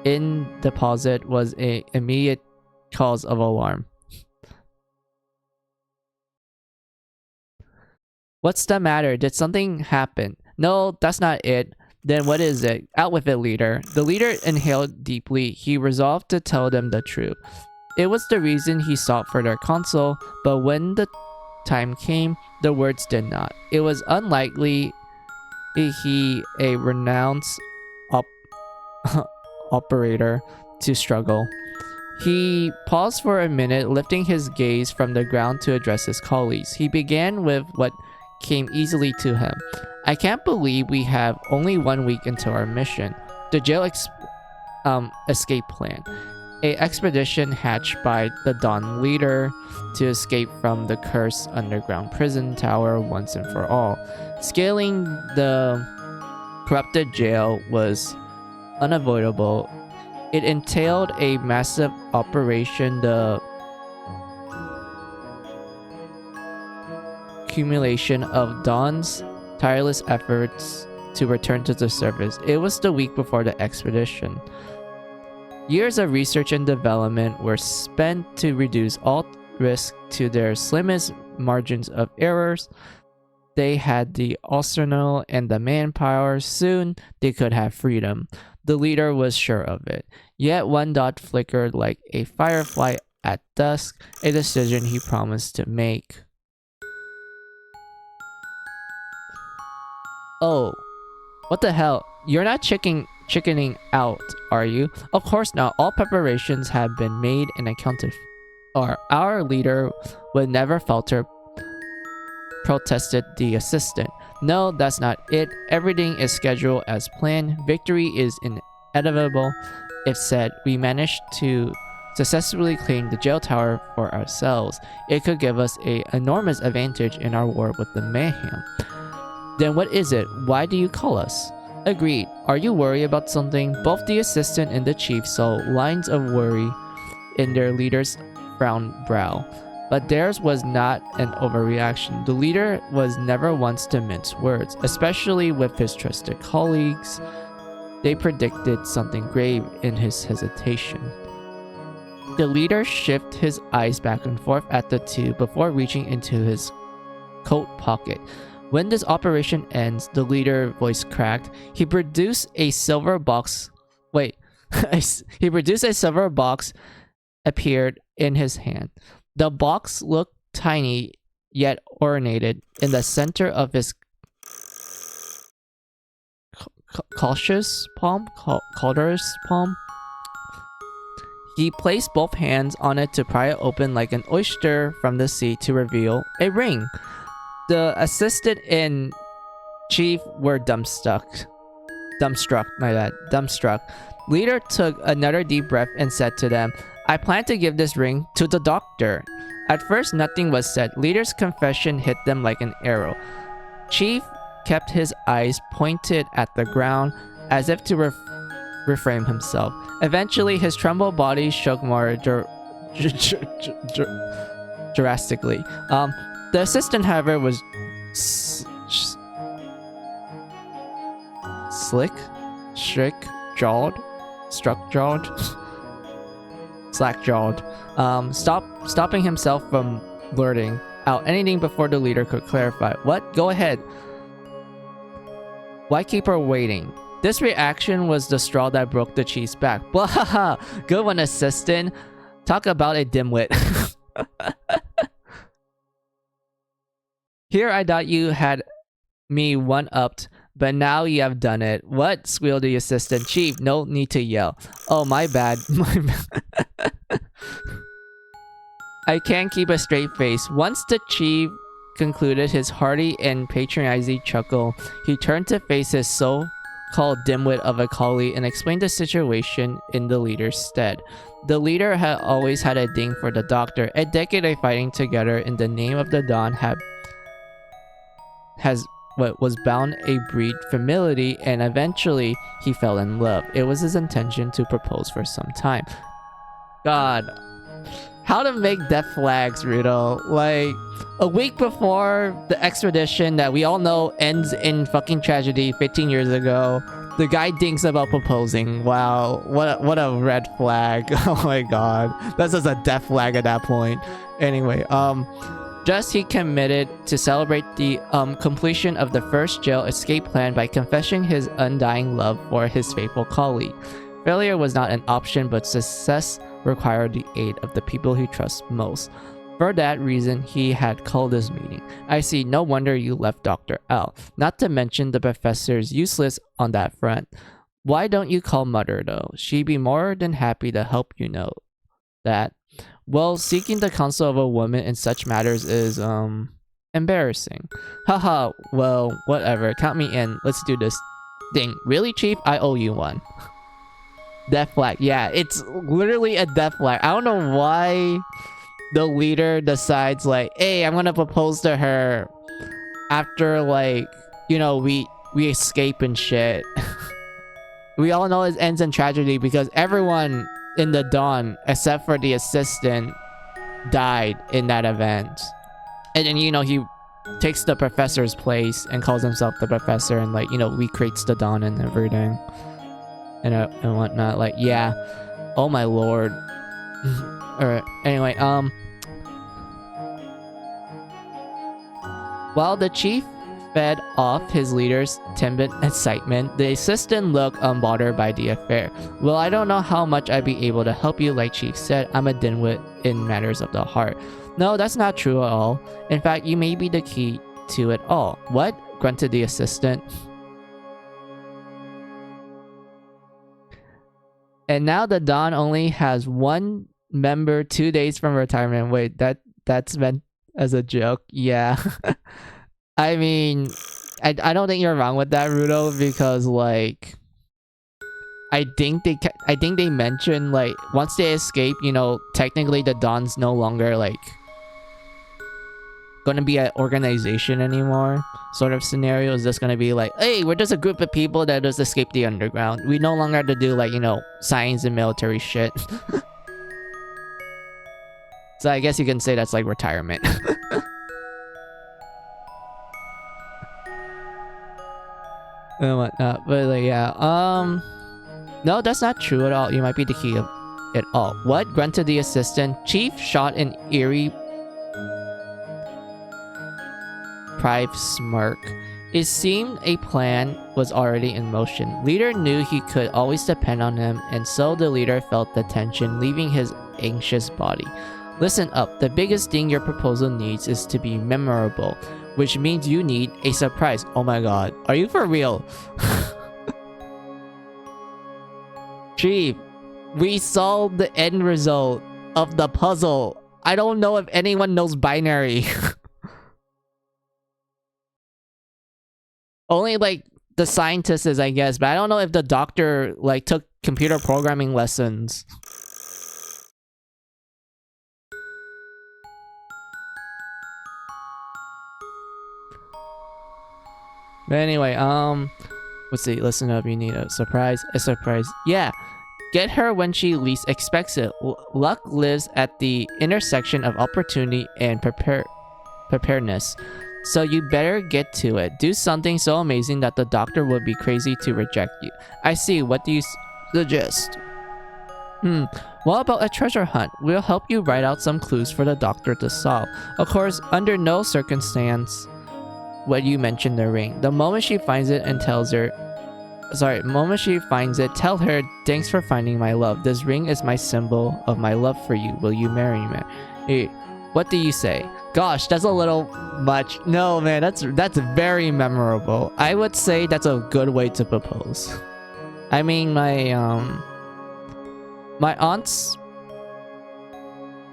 in deposit was an immediate cause of alarm. What's the matter? Did something happen? No, that's not it. Then what is it? Out with it, leader. The leader inhaled deeply. He resolved to tell them the truth. It was the reason he sought for their counsel, but when the time came, the words did not. It was unlikely he, a renowned operator, to struggle. He paused for a minute, lifting his gaze from the ground to address his colleagues. He began with what came easily to him. I can't believe we have only 1 week into our mission. The jail escape plan. A expedition hatched by the Dawn leader to escape from the cursed underground prison tower once and for all. Scaling the corrupted jail was unavoidable. It entailed a massive operation, the accumulation of Dawn's tireless efforts to return to the surface. It was the week before the expedition. Years of research and development were spent to reduce all risk to their slimmest margins of errors. They had the arsenal and the manpower. Soon they could have freedom. The leader was sure of it. Yet one dot flickered like a firefly at dusk, a decision he promised to make. Oh, what the hell? You're not chickening out, are you? Of course not. All preparations have been made and accounted for. Our leader would never falter, protested the assistant. No, that's not it. Everything is scheduled as planned. Victory is inevitable. If said, we managed to successfully claim the jail tower for ourselves. It could give us an enormous advantage in our war with the mayhem. Then what is it? Why do you call us? Agreed. Are you worried about something? Both the assistant and the chief saw lines of worry in their leader's frowned brow. But theirs was not an overreaction. The leader was never once to mince words, especially with his trusted colleagues. They predicted something grave in his hesitation. The leader shifted his eyes back and forth at the two before reaching into his coat pocket. When this operation ends, the leader's voice cracked. He produced a silver box. He produced a silver box, appeared in his hand. The box looked tiny, yet ornated. In the center of his cautious palm, he placed both hands on it to pry it open like an oyster from the sea to reveal a ring. The assistant and chief were dumbstruck. Leader took another deep breath and said to them, I plan to give this ring to the doctor. At first, nothing was said. Leader's confession hit them like an arrow. Chief kept his eyes pointed at the ground as if to reframe himself. Eventually, his trembled body shook more drastically. The assistant, however, was slack-jawed, stopping himself from blurting out anything before the leader could clarify. What? Go ahead. Why keep her waiting? This reaction was the straw that broke the chief's back. Blah, good one, assistant. Talk about a dimwit. Here I thought you had me one-upped, but now you have done it. What? Squealed the assistant. Chief, no need to yell. Oh, my bad. I can't keep a straight face. Once the chief concluded his hearty and patronizing chuckle, he turned to face his so-called dimwit of a colleague and explained the situation in the leader's stead. The leader had always had a ding for the doctor. A decade of fighting together in the name of the Dawn has what was bound a breed familiarity, and eventually he fell in love. It was his intention to propose for some time. God, how to make death flags, Rudo? Like, a week before the expedition that we all know ends in fucking tragedy 15 years ago, the guy dinks about proposing. Wow, what a red flag. Oh my god, that's just a death flag at that point. Anyway, just he committed to celebrate the completion of the first jail escape plan by confessing his undying love for his faithful colleague. Failure was not an option, but success required the aid of the people he trusts most. For that reason, he had called this meeting. I see, no wonder you left Dr. L. Not to mention the professor's useless on that front. Why don't you call Mother, though? She'd be more than happy to help you know that. Well, seeking the counsel of a woman in such matters is, embarrassing. Haha, well, whatever. Count me in. Let's do this thing. Really, Chief? I owe you one. Death flag. Yeah, it's literally a death flag. I don't know why the leader decides, like, hey, I'm gonna propose to her after, like, you know, we escape and shit. We all know it ends in tragedy because everyone in the Dawn, except for the assistant, died in that event. And then, you know, he takes the professor's place and calls himself the professor and, like, you know, recreates the Dawn and everything. And whatnot. Like, yeah. Oh my lord. Alright, anyway, while the chief fed off his leader's timid excitement, the assistant looked unbothered by the affair. Well, I don't know how much I'd be able to help you. Like Chief said, I'm a dimwit in matters of the heart. No, that's not true at all. In fact, you may be the key to it all. What? Grunted the assistant. And now the Dawn only has one member 2 days from retirement. Wait, that's meant as a joke? Yeah. I mean, I don't think you're wrong with that, Rudo, because, like, I think they mentioned, like, once they escape, you know, technically the Dawn's no longer, like, gonna be an organization anymore, sort of scenario. Is just gonna be like, hey, we're just a group of people that just escaped the underground. We no longer have to do, like, you know, science and military shit. So I guess you can say that's like retirement. And whatnot. But like, yeah, no, that's not true at all. You might be the key of it all. What? Grunted the assistant. Chief shot an eerie private smirk. It seemed a plan was already in motion. Leader knew he could always depend on him, and so the leader felt the tension leaving his anxious body. Listen up, the biggest thing your proposal needs is to be memorable, which means you need a surprise. Oh my god, are you for real? Chief, we solved the end result of the puzzle. I don't know if anyone knows binary. Only, like, the scientist is, I guess, but I don't know if the doctor, like, took computer programming lessons. But anyway, let's see, listen up, you need a surprise. A surprise. Yeah, get her when she least expects it. Luck lives at the intersection of opportunity and preparedness. So you better get to it. Do something so amazing that the doctor would be crazy to reject you. I see, what do you suggest? What about a treasure hunt? We'll help you write out some clues for the doctor to solve. Of course, under no circumstance would you mention the ring. The moment she finds it and tells her... moment she finds it, tell her, thanks for finding my love. This ring is my symbol of my love for you. Will you marry me? Hey, what do you say? Gosh, that's a little much. No, man, that's very memorable. I would say that's a good way to propose. I mean, my aunt's,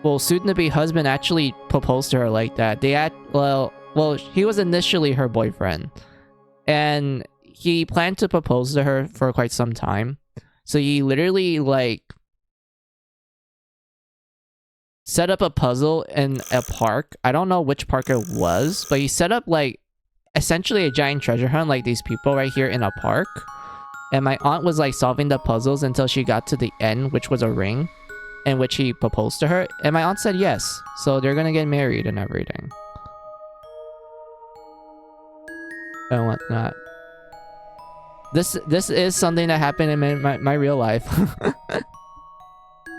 well, soon-to-be husband actually proposed to her like that. They had, well, he was initially her boyfriend, and he planned to propose to her for quite some time. So he literally, like, set up a puzzle in a park. I don't know which park it was, but he set up like essentially a giant treasure hunt like these people right here in a park. And my aunt was like solving the puzzles until she got to the end, which was a ring, in which he proposed to her. And my aunt said yes. So they're gonna get married and everything. And whatnot. This is something that happened in my real life.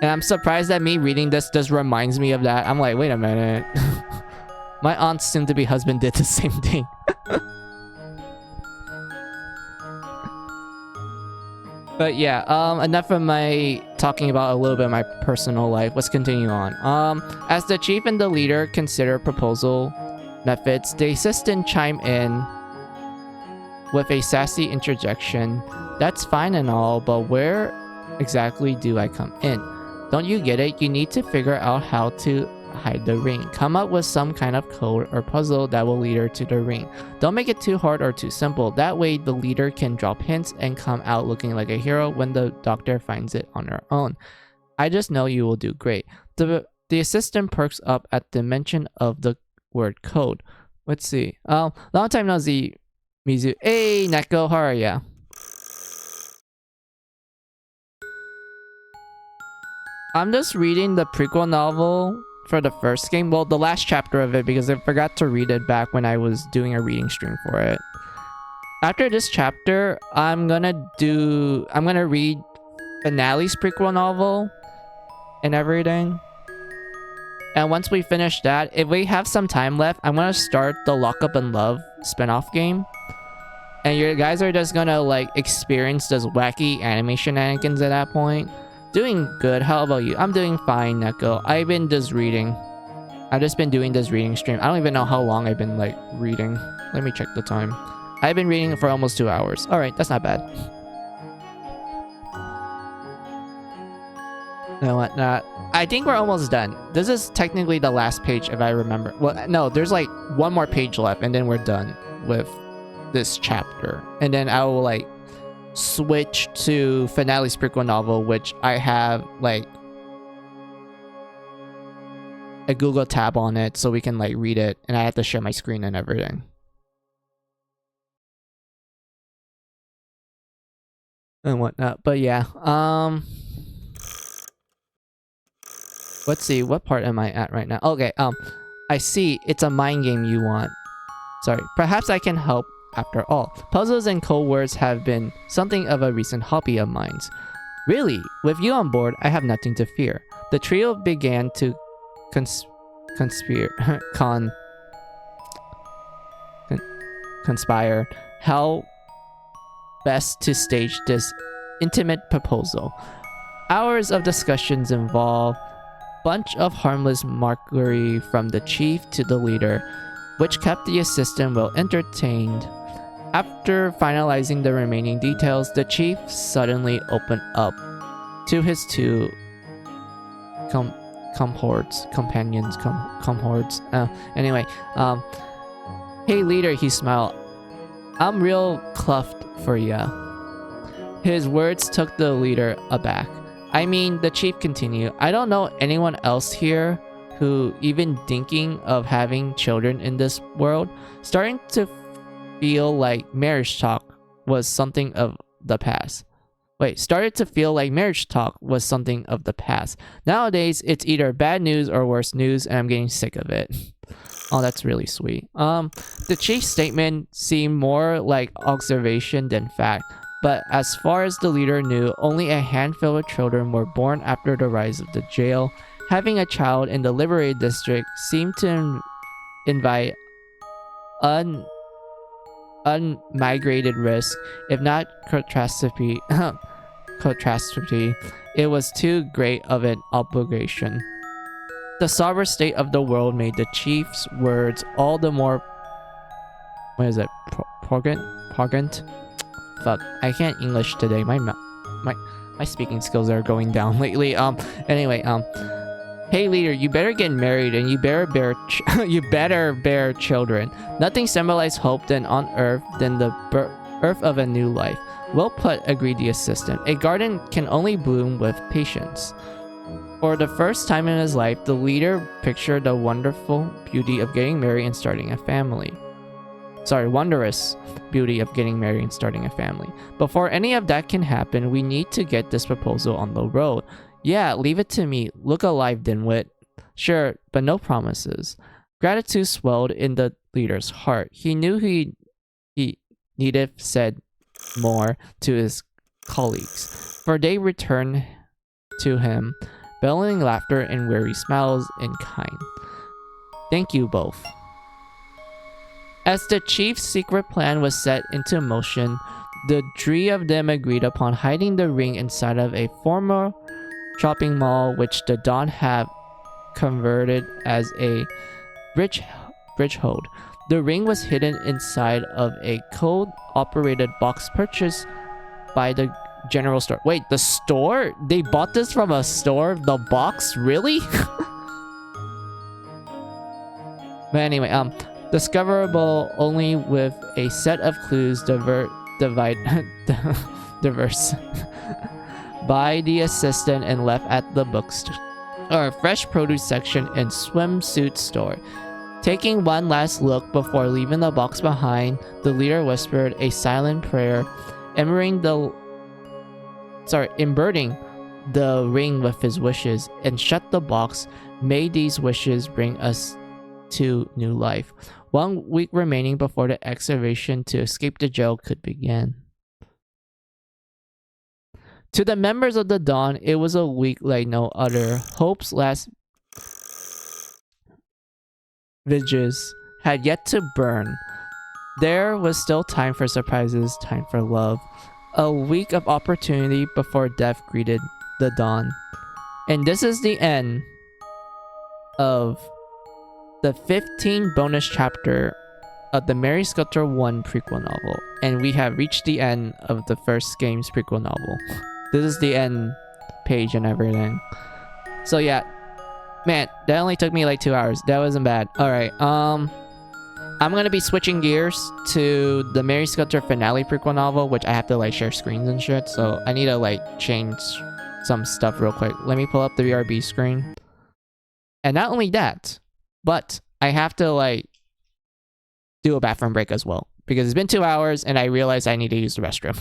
And I'm surprised that me reading this just reminds me of that. I'm like, wait a minute. My aunt's soon-to-be husband did the same thing. But yeah, enough of my talking about a little bit of my personal life. Let's continue on. As the chief and the leader consider proposal methods, the assistant chime in with a sassy interjection. That's fine and all, but where exactly do I come in? Don't you get it? You need to figure out how to hide the ring. Come up with some kind of code or puzzle that will lead her to the ring. Don't make it too hard or too simple. That way the leader can drop hints and come out looking like a hero when the doctor finds it on her own. I just know you will do great. The assistant perks up at the mention of the word code. Let's see. Long time no see, Mizu. Hey, Neko, how are ya? I'm just reading the prequel novel for the first game. Well, the last chapter of it, because I forgot to read it back when I was doing a reading stream for it. After this chapter, I'm gonna read Finale's prequel novel and everything. And once we finish that, if we have some time left, I'm gonna start the Lock Up and Love spin-off game. And you guys are just gonna like experience those wacky anime shenanigans at that point. Doing good. How about you? I'm doing fine, Neko. I've been just reading. I've just been doing this reading stream. I don't even know how long I've been like reading. Let me check the time. I've been reading for almost 2 hours. Alright, that's not bad. You know what? I think we're almost done. This is technically the last page if I remember. Well, no, there's like one more page left and then we're done with this chapter. And then I will like switch to Finale's prequel novel, which I have like a Google tab on it so we can like read it, and I have to share my screen and everything. And whatnot. But yeah, let's see, what part am I at right now? Okay, I see it's a mind game you want. Sorry, perhaps I can help. After all, puzzles and code words have been something of a recent hobby of mine. Really, with you on board, I have nothing to fear. The trio began to conspire how best to stage this intimate proposal. Hours of discussions involve bunch of harmless mockery from the chief to the leader, which kept the assistant well entertained. After finalizing the remaining details, the chief suddenly opened up to his two companions. Anyway, hey leader, he smiled. I'm real cluffed for ya. His words took the leader aback. I mean, the chief continued, I don't know anyone else here who even thinking of having children in this world, starting to feel like marriage talk was something of the past. Started to feel like marriage talk was something of the past. Nowadays, it's either bad news or worse news, and I'm getting sick of it. Oh, that's really sweet. The chief's statement seemed more like observation than fact, but as far as the leader knew, only a handful of children were born after the rise of the jail. Having a child in the liberated district seemed to invite unmigrated risk, if not catastrophe. It was too great of an obligation. The sober state of the world made the chief's words all the more... What is it? Poignant? Fuck, I can't English today. My speaking skills are going down lately. Anyway, hey leader, you better get married and you better bear children. Nothing symbolizes hope on earth than the birth of a new life. Well put, agreed the assistant. A garden can only bloom with patience. For the first time in his life, the leader pictured the wonderful beauty of getting married and starting a family. Sorry, wondrous beauty of getting married and starting a family. Before any of that can happen, we need to get this proposal on the road. Yeah, leave it to me. Look alive, Dinwit. Sure, but no promises. Gratitude swelled in the leader's heart. He knew he needed said more to his colleagues, for they returned to him, bellowing laughter and weary smiles in kind. Thank you both. As the chief's secret plan was set into motion, the three of them agreed upon hiding the ring inside of a former shopping mall which the Don had converted as a bridge hold. The ring was hidden inside of a code-operated box purchased by the general store. Wait, the store? They bought this from a store? The box? Really? But anyway, discoverable only with a set of clues diverse by the assistant and left at the bookstore or fresh produce section and swimsuit store. Taking one last look before leaving the box behind, the leader whispered a silent prayer, embering the ring with his wishes, and shut the box. May these wishes bring us to new life. 1 week remaining before the excavation to escape the jail could begin. To the members of the Dawn, it was a week like no other. Hope's last vigils had yet to burn. There was still time for surprises, time for love. A week of opportunity before death greeted the Dawn. And this is the end of the 15 bonus chapter of the Mary Skelter 1 prequel novel. And we have reached the end of the first game's prequel novel. This is the end page and everything. So yeah, man, that only took me like 2 hours. That wasn't bad. Alright, I'm gonna be switching gears to the Mary Skelter finale prequel novel, which I have to like share screens and shit, so I need to like change some stuff real quick. Let me pull up the VRB screen. And not only that, but I have to like do a bathroom break as well, because it's been 2 hours and I realized I need to use the restroom.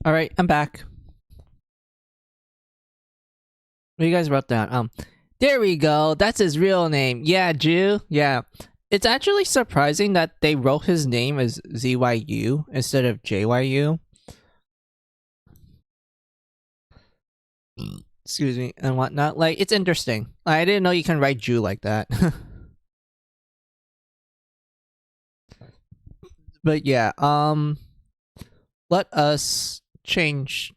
Alright, I'm back. What you guys wrote down? There we go. That's his real name. Yeah, Jew. Yeah. It's actually surprising that they wrote his name as ZYU instead of JYU. Excuse me, and whatnot. Like, it's interesting. I didn't know you can write Jew like that. But yeah, let us change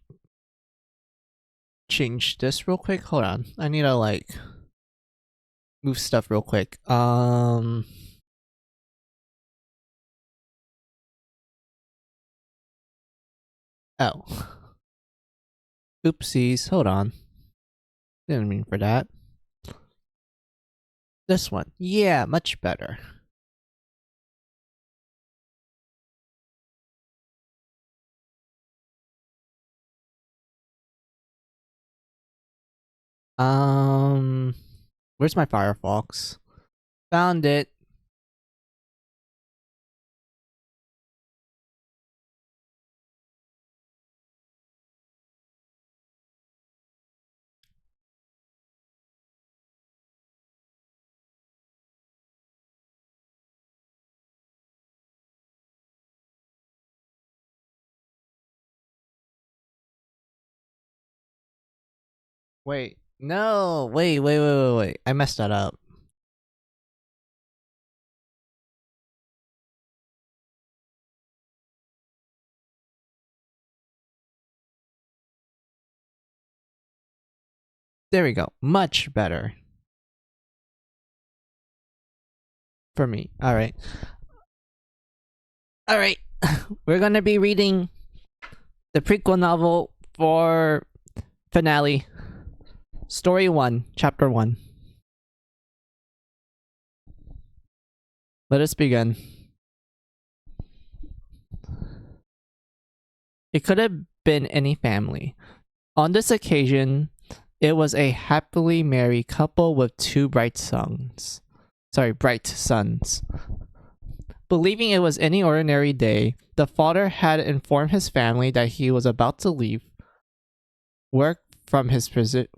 this real quick. Hold on. I need to like move stuff real quick. Oh. Oopsies. Hold on. Didn't mean for that. This one. Yeah, much better. Where's my Firefox? Found it. Wait. No. Wait. I messed that up. There we go. Much better. For me. Alright. Alright. We're gonna be reading the prequel novel for finale. Story 1, Chapter 1. Let us begin. It could have been any family. On this occasion, it was a happily married couple with two bright sons. Believing it was any ordinary day, the father had informed his family that he was about to leave work from his position.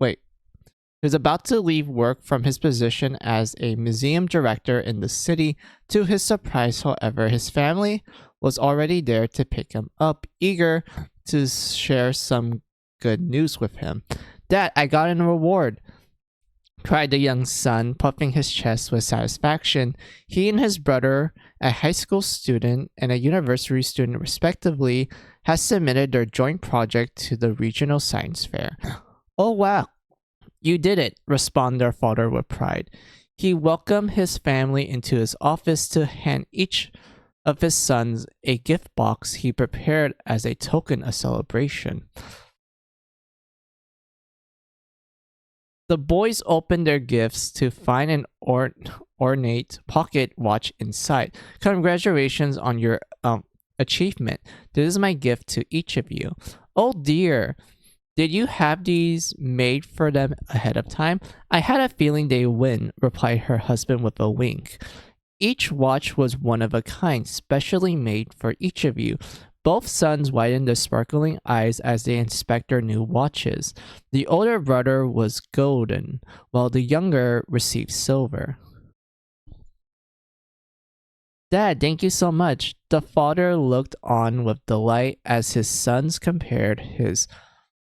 He was about to leave work from his position as a museum director in the city. To his surprise, however, his family was already there to pick him up, eager to share some good news with him. "Dad, I got a reward," cried the young son, puffing his chest with satisfaction. He and his brother, a high school student and a university student respectively, had submitted their joint project to the regional science fair. "Oh wow, you did it," responded their father with pride. He welcomed his family into his office to hand each of his sons a gift box he prepared as a token of celebration. The boys opened their gifts to find an ornate pocket watch inside. "Congratulations on your achievement. This is my gift to each of you." "Oh dear. Did you have these made for them ahead of time?" "I had a feeling they'd win," replied her husband with a wink. "Each watch was one of a kind, specially made for each of you." Both sons widened their sparkling eyes as they inspected their new watches. The older brother was golden, while the younger received silver. "Dad, thank you so much." The father looked on with delight as his sons compared his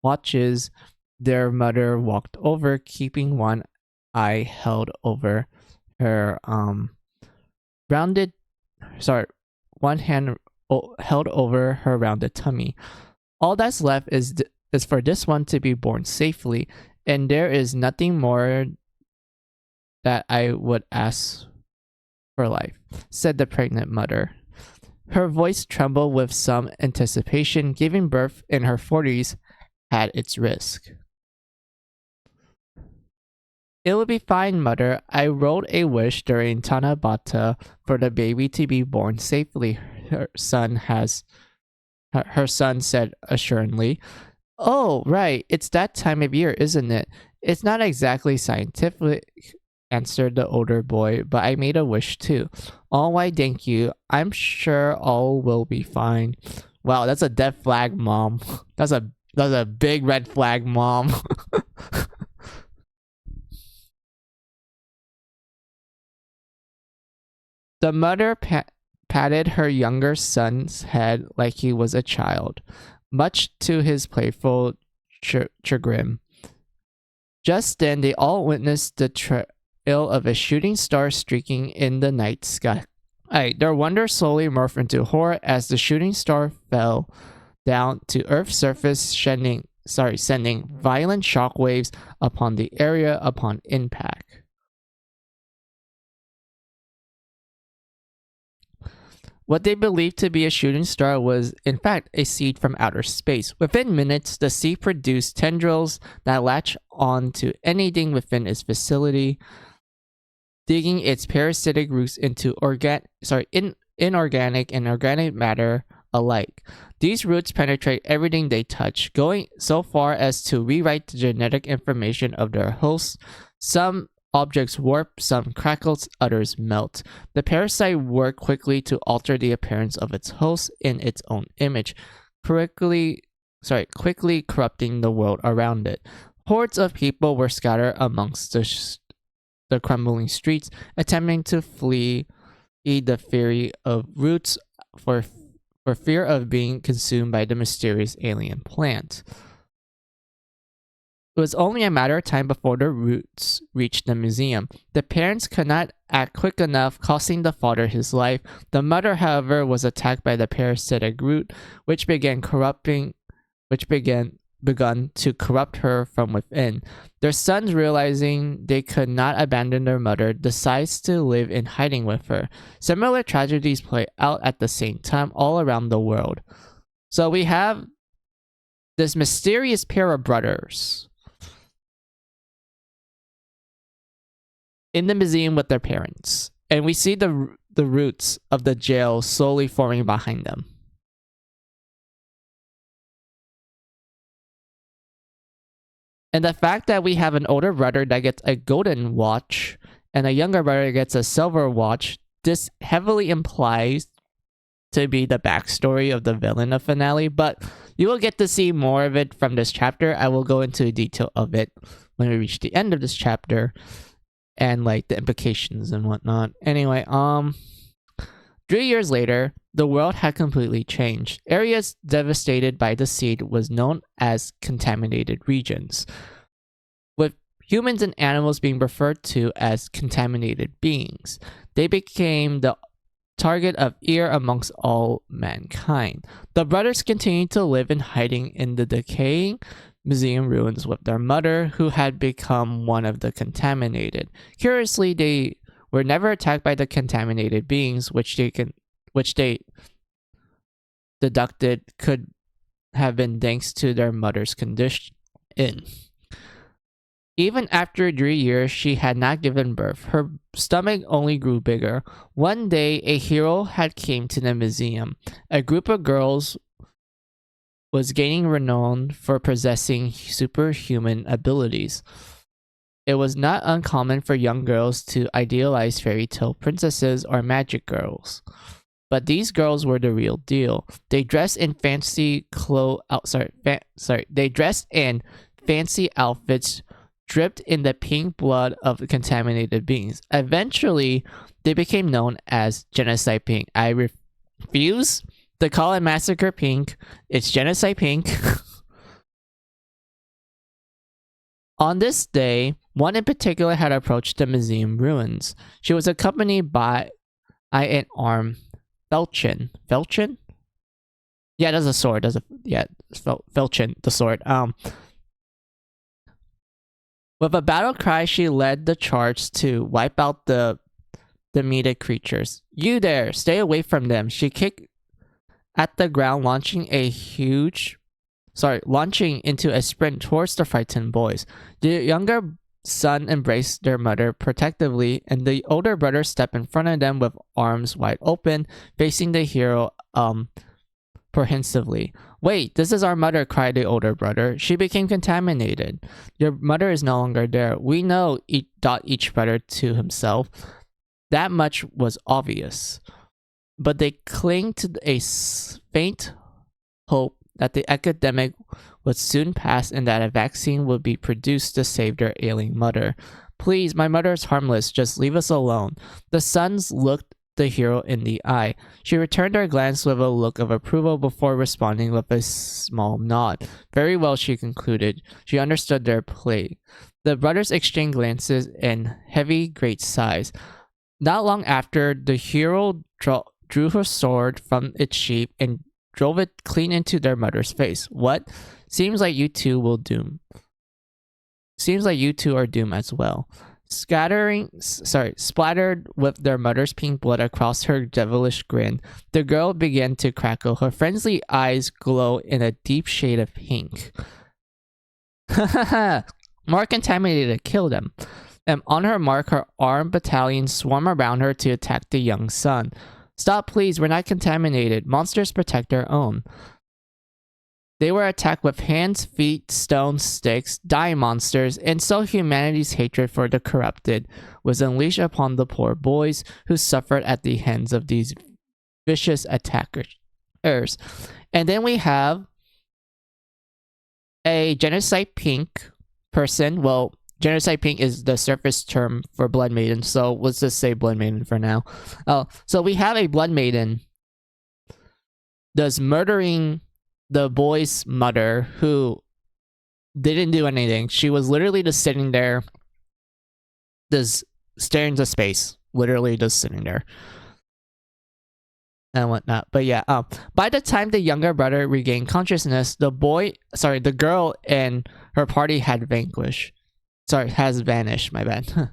watches. Their mother walked over, keeping one eye held over her one hand held over her rounded tummy. "All that's left is for this one to be born safely, and there is nothing more that I would ask for life," said the pregnant mother. Her voice trembled with some anticipation. Giving birth in her 40s had its risk. "It will be fine, mother. I wrote a wish during Tanabata for the baby to be born safely," her son said assuringly. "Oh, right. It's that time of year, isn't it?" "It's not exactly scientific," answered the older boy, "but I made a wish too." "Oh, why, thank you. I'm sure all will be fine." Wow, that's a dead flag, Mom. That's a big red flag, Mom. The mother patted her younger son's head like he was a child, much to his playful chagrin. Just then, they all witnessed the trail of a shooting star streaking in the night sky. Their wonder slowly morphed into horror as the shooting star fell down to Earth's surface, sending violent shockwaves upon the area upon impact. What they believed to be a shooting star was, in fact, a seed from outer space. Within minutes, the seed produced tendrils that latch onto anything within its vicinity, digging its parasitic roots into inorganic and organic matter alike. These roots penetrate everything they touch, going so far as to rewrite the genetic information of their hosts. Some objects warp, some crackle, others melt. The parasite worked quickly to alter the appearance of its host in its own image, quickly corrupting the world around it. Hordes of people were scattered amongst the crumbling streets, attempting to flee the fury of roots for fear of being consumed by the mysterious alien plant. It was only a matter of time before the roots reached the museum. The parents could not act quick enough, costing the father his life. The mother, however, was attacked by the parasitic root, which begun to corrupt her from within. Their sons, realizing they could not abandon their mother, decides to live in hiding with her. Similar tragedies play out at the same time all around the world. So we have this mysterious pair of brothers in the museum with their parents, and we see the roots of the jail slowly forming behind them. And the fact that we have an older brother that gets a golden watch and a younger brother gets a silver watch, this heavily implies to be the backstory of the villain of finale, but you will get to see more of it from this chapter. I will go into detail of it when we reach the end of this chapter and like the implications and whatnot. Anyway, 3 years later, the world had completely changed. Areas devastated by the seed was known as contaminated regions, with humans and animals being referred to as contaminated beings. They became the target of ire amongst all mankind. The brothers continued to live in hiding in the decaying museum ruins with their mother, who had become one of the contaminated. Curiously, they were never attacked by the contaminated beings, which they deducted could have been thanks to their mother's condition. Even after 3 years, she had not given birth. Her stomach only grew bigger. One day, a hero had came to the museum. A group of girls was gaining renown for possessing superhuman abilities. It was not uncommon for young girls to idealize fairy tale princesses or magic girls. But these girls were the real deal. They dressed in fancy they dressed in fancy outfits dripped in the pink blood of contaminated beings. Eventually, they became known as Genocide Pink. I refuse to call it Massacre Pink. It's Genocide Pink. On this day, one in particular had approached the museum ruins. She was accompanied by an armed Felchin. Felchin? Yeah, that's a sword. Felchin, the sword. With a battle cry, she led the charge to wipe out the demented creatures. You there! Stay away from them! She kicked at the ground, launching into a sprint towards the frightened boys. The younger son embraced their mother protectively, and the older brother stepped in front of them with arms wide open, facing the hero apprehensively. Wait, this is our mother, cried the older brother. She became contaminated. Your mother is no longer there. We know, thought each brother to himself. That much was obvious. But they cling to a faint hope that the epidemic would soon pass and that a vaccine would be produced to save their ailing mother. Please, my mother is harmless. Just leave us alone. The sons looked the hero in the eye. She returned her glance with a look of approval before responding with a small nod. Very well, she concluded. She understood their play. The brothers exchanged glances in heavy, great sighs. Not long after, the hero drew her sword from its sheath and drove it clean into their mother's face. What? Seems like you two will doom. Seems like you two are doomed as well. Splattered with their mother's pink blood across her devilish grin, the girl began to crackle. Her friendly eyes glow in a deep shade of pink. More contaminated, kill them. And on her mark, her armed battalion swarm around her to attack the young son. Stop, please, we're not contaminated. Monsters protect their own. They were attacked with hands, feet, stones, sticks, dying monsters, and so humanity's hatred for the corrupted was unleashed upon the poor boys who suffered at the hands of these vicious attackers. And then we have a genocide pink person. Well, genocide pink is the surface term for blood maiden, so let's just say blood maiden for now. So we have a blood maiden that's murdering the boy's mother, who didn't do anything. She was literally just sitting there, just staring into space, literally just sitting there and whatnot. But yeah, by the time the younger brother regained consciousness, the girl and her party had has vanished, my bad.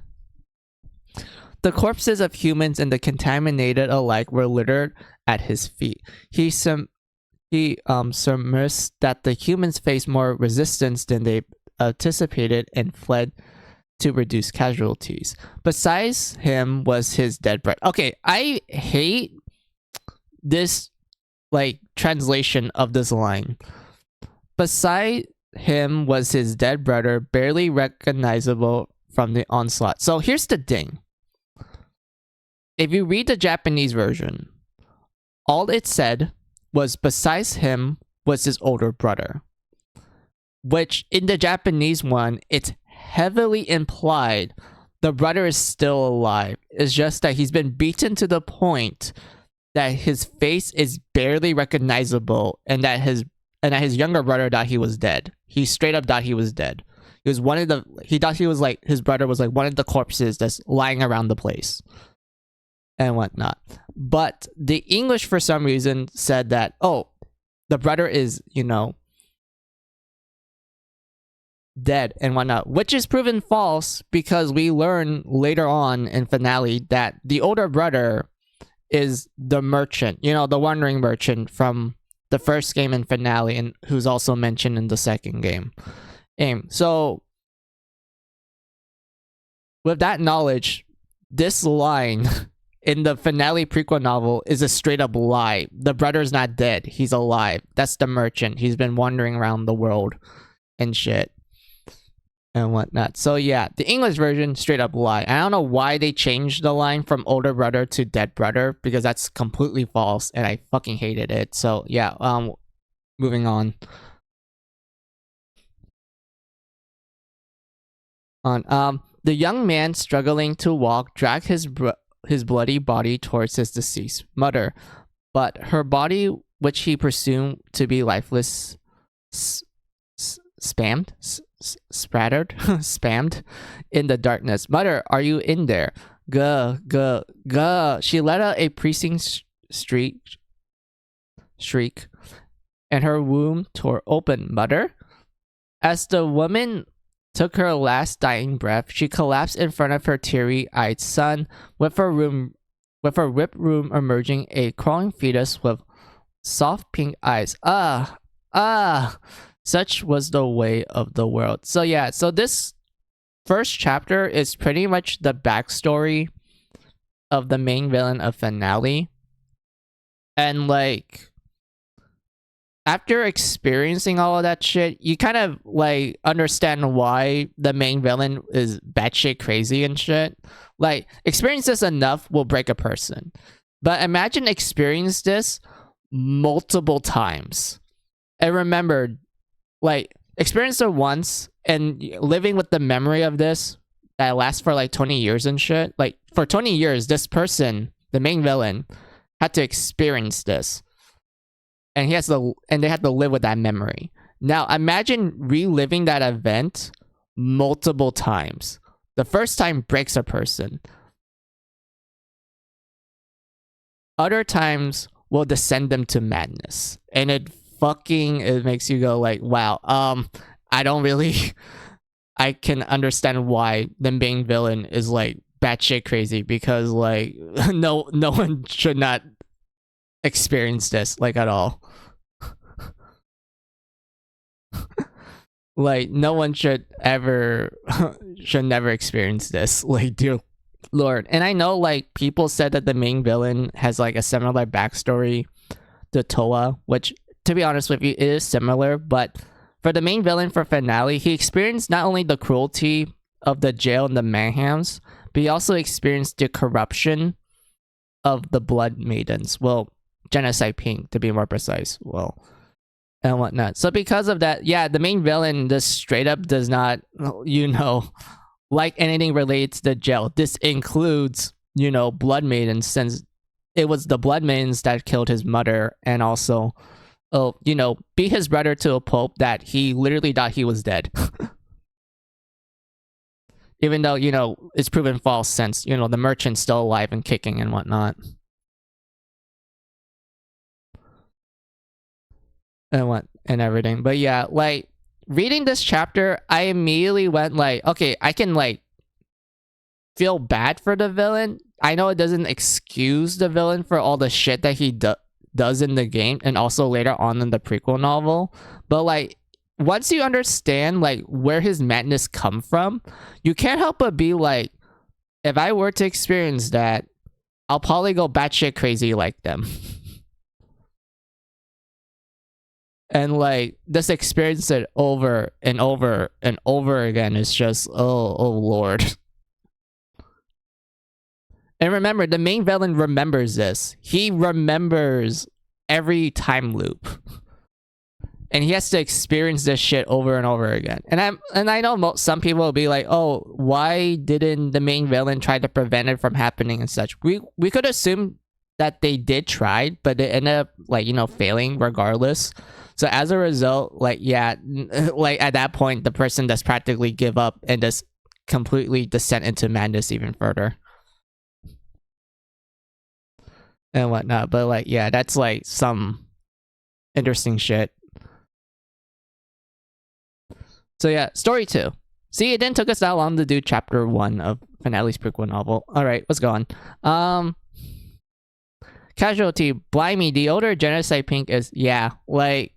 The corpses of humans and the contaminated alike were littered at his feet. He surmised that the humans faced more resistance than they anticipated and fled to reduce casualties. Besides him was his dead brother. Okay, I hate this translation of this line. Beside him was his dead brother, barely recognizable from the onslaught. So here's the thing. If you read the Japanese version, all it said was besides him was his older brother. Which in the Japanese one, it's heavily implied the brother is still alive. It's just that he's been beaten to the point that his face is barely recognizable, and that his younger brother thought he was dead. He straight up thought he was dead. He thought his brother was one of the corpses that's lying around the place and whatnot. But the English, for some reason, said that, oh, the brother is, dead and whatnot, which is proven false because we learn later on in finale that the older brother is the merchant, the wandering merchant from the first game in finale, and who's also mentioned in the second game. So with that knowledge, this line in the finale prequel novel is a straight up lie. The brother's not dead. He's alive. That's the merchant. He's been wandering around the world and shit and whatnot. So yeah, the English version, straight up lie. I don't know why they changed the line from older brother to dead brother, because that's completely false and I fucking hated it. So yeah, moving on. The young man struggling to walk dragged his bloody body towards his deceased mother, but her body, which he presumed to be lifeless, spammed in the darkness. Mother, are you in there? Guh. She let out a piercing shriek, and her womb tore open. Mother? As the woman took her last dying breath, she collapsed in front of her teary-eyed son, with her ripped womb emerging a crawling fetus with soft pink eyes. Such was the way of the world. So yeah, so this first chapter is pretty much the backstory of the main villain of finale. And after experiencing all of that shit, you kind of understand why the main villain is batshit crazy and shit. Experience this enough will break a person. But imagine experience this multiple times. and remembered, like, experienced it once and living with the memory of this that lasts for like 20 years and shit. Like, for 20 years, this person, the main villain, had to experience this. And they had to live with that memory. Now, imagine reliving that event multiple times. The first time breaks a person. Other times will descend them to madness. And it makes you go like, wow, I don't really I can understand why the main villain is like batshit crazy, because like no one should not experience this like at all. Like, no one should never experience this. Like, dear Lord. And I know like people said that the main villain has like a similar backstory to Toa, which, to be honest with you, it is similar, but for the main villain for finale, he experienced not only the cruelty of the jail and the mayhems, but he also experienced the corruption of the Blood Maidens. Well, Genocide Pink, to be more precise. Well, and whatnot. So because of that, yeah, the main villain just straight up does not, like anything related to the jail. This includes, Blood Maidens, since it was the Blood Maidens that killed his mother, and also, beat his brother to a pulp that he literally thought he was dead. Even though, it's proven false, since, the merchant's still alive and kicking and whatnot. And everything. But yeah, like, reading this chapter, I immediately went like, okay, I can like feel bad for the villain. I know it doesn't excuse the villain for all the shit that he does in the game, and also later on in the prequel novel, but like, once you understand like where his madness come from, you can't help but be like, if I were to experience that, I'll probably go batshit crazy like them. And like, just experience it over and over and over again is just, oh Lord. And remember, the main villain remembers this. He remembers every time loop. And he has to experience this shit over and over again. And I know some people will be like, oh, why didn't the main villain try to prevent it from happening and such? We could assume that they did try, but they ended up like, failing regardless. So as a result, like, yeah, like at that point, the person just practically give up and just completely descend into madness even further. And whatnot. But like, yeah, that's like some interesting shit. So yeah, story 2. See, it didn't took us that long to do chapter 1 of Finale's prequel novel. Alright, let's go on. Casualty, blimey, the older Genocide Pink is, yeah, like,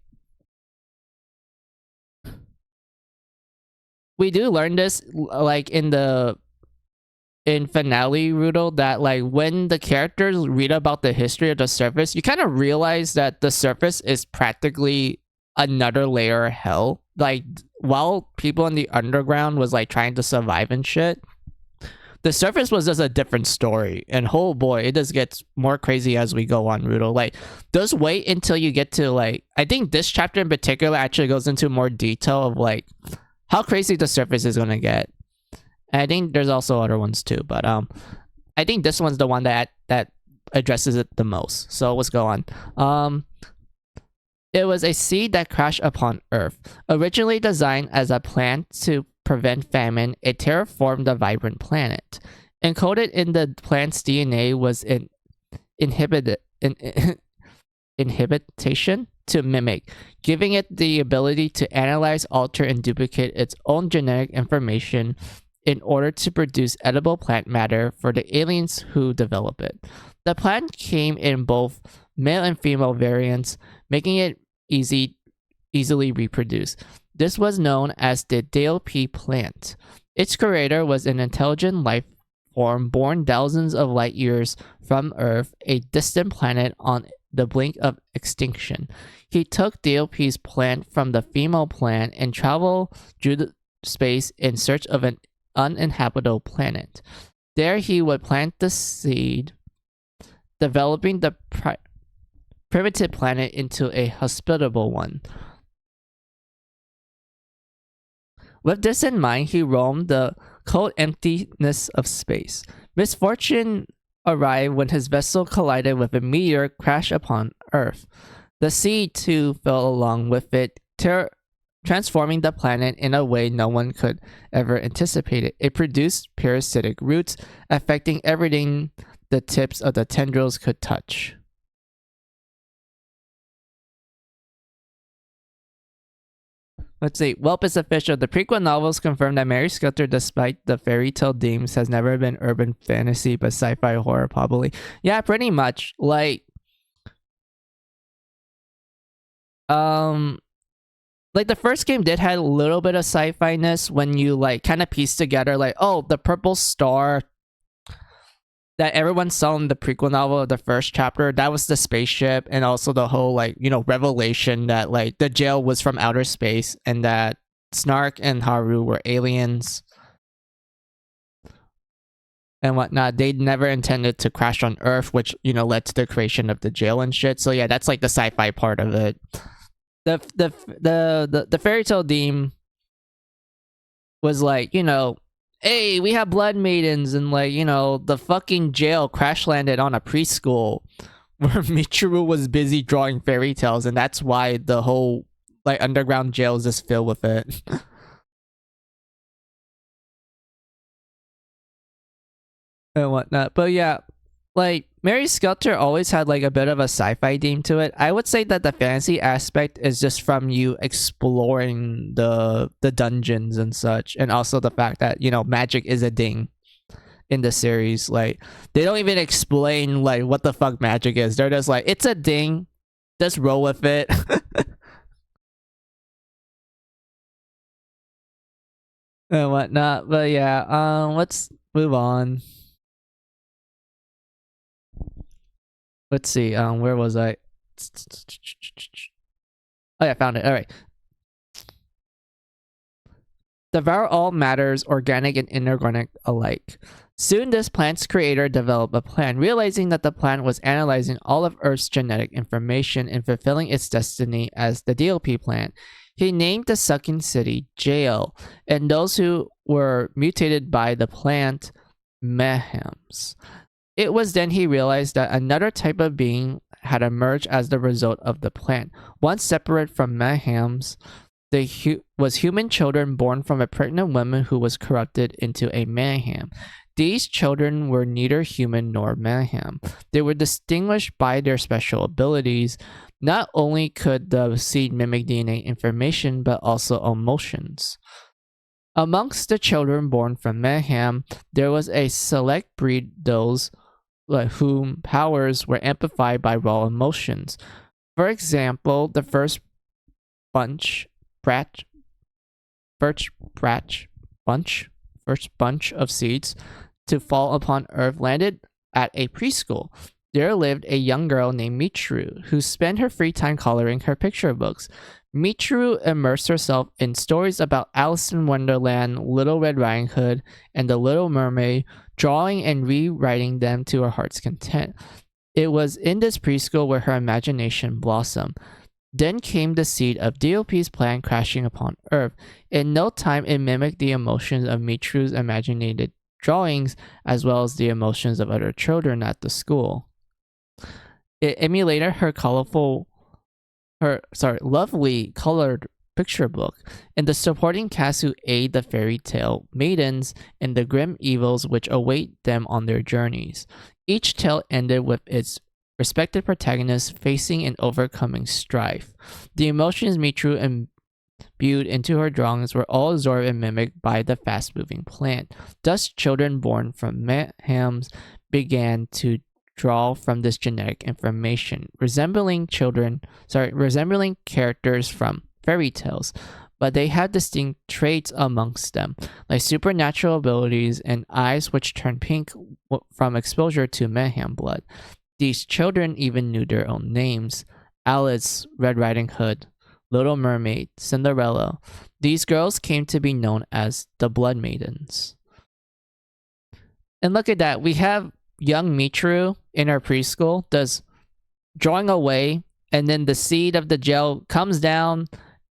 we do learn this, like, in finale, Rudo, that like when the characters read about the history of the surface, you kind of realize that the surface is practically another layer of hell. Like, while people in the underground was like trying to survive and shit, the surface was just a different story. And oh boy, it just gets more crazy as we go on, Rudo. Like, just wait until you get to like, I think this chapter in particular actually goes into more detail of like how crazy the surface is gonna get. And I think there's also other ones too, but I think this one's the one that addresses it the most. So let's go on. It was a seed that crashed upon Earth. Originally designed as a plant to prevent famine, it terraformed the vibrant planet. Encoded in the plant's DNA was an inhibition to mimic, giving it the ability to analyze, alter, and duplicate its own genetic information in order to produce edible plant matter for the aliens who develop it. The plant came in both male and female variants, making it easily reproduced. This was known as the DLP plant. Its creator was an intelligent life form born thousands of light years from Earth, a distant planet on the brink of extinction. He took DLP's plant from the female plant and traveled through space in search of an uninhabitable planet. There he would plant the seed, developing the primitive planet into a hospitable one. With this in mind, he roamed the cold emptiness of space. Misfortune arrived when his vessel collided with a meteor crash upon Earth. The sea, too, fell along with it, transforming the planet in a way no one could ever anticipate it. It produced parasitic roots, affecting everything the tips of the tendrils could touch. Let's see. Welp is official. The prequel novels confirm that Mary Skelter, despite the fairy tale themes, has never been urban fantasy but sci-fi horror, probably. Yeah, pretty much. Like the first game did have a little bit of sci-fi-ness when you like kind of piece together like, oh, the purple star that everyone saw in the prequel novel of the first chapter, that was the spaceship, and also the whole like, you know, revelation that like the jail was from outer space and that Snark and Haru were aliens and whatnot. They never intended to crash on Earth, which, you know, led to the creation of the jail and shit. So yeah, that's like the sci-fi part of it. The fairy tale theme was like, you know, hey, we have blood maidens, and like, you know, the fucking jail crash landed on a preschool where Michiru was busy drawing fairy tales, and that's why the whole like underground jail is just filled with it. And whatnot. But yeah, like Mary Skelter always had like a bit of a sci-fi theme to it. I would say that the fantasy aspect is just from you exploring the dungeons and such, and also the fact that, you know, magic is a thing in the series. Like they don't even explain like what the fuck magic is. They're just like, it's a thing, just roll with it. And whatnot. But yeah, let's move on. Let's see, where was I? Oh yeah, I found it. Alright. Devour all matters, organic and inorganic alike. Soon this plant's creator developed a plan, realizing that the plant was analyzing all of Earth's genetic information and fulfilling its destiny as the DLP plant. He named the sucking city Jail, and those who were mutated by the plant Mayhems. It was then he realized that another type of being had emerged as the result of the plant. One separate from Mayhems, was human children born from a pregnant woman who was corrupted into a Mayhem. These children were neither human nor Mayhem. They were distinguished by their special abilities. Not only could the seed mimic DNA information, but also emotions. Amongst the children born from Mayhem, there was a select breed, those whom powers were amplified by raw emotions. For example, the first bunch of seeds to fall upon Earth landed at a preschool. There lived a young girl named Michiru, who spent her free time coloring her picture books. Michiru immersed herself in stories about Alice in Wonderland, Little Red Riding Hood, and The Little Mermaid, drawing and rewriting them to her heart's content. It was in this preschool where her imagination blossomed. Then came the seed of DLP's plan crashing upon Earth. In no time, it mimicked the emotions of Michiru's imaginated drawings, as well as the emotions of other children at the school. It emulated her lovely colored picture book, and the supporting cast who aid the fairy tale maidens and the grim evils which await them on their journeys. Each tale ended with its respective protagonists facing and overcoming strife. The emotions Michiru imbued into her drawings were all absorbed and mimicked by the fast-moving plant. Thus, children born from Mayhems began to draw from this genetic information, resembling characters from fairy tales, but they had distinct traits amongst them, like supernatural abilities and eyes which turn pink from exposure to Mayhem blood. These children even knew their own names: Alice, Red Riding Hood, Little Mermaid, Cinderella. These girls came to be known as the Blood Maidens. And look at that, we have young Michiru in her preschool does drawing away, and then the seed of the gel comes down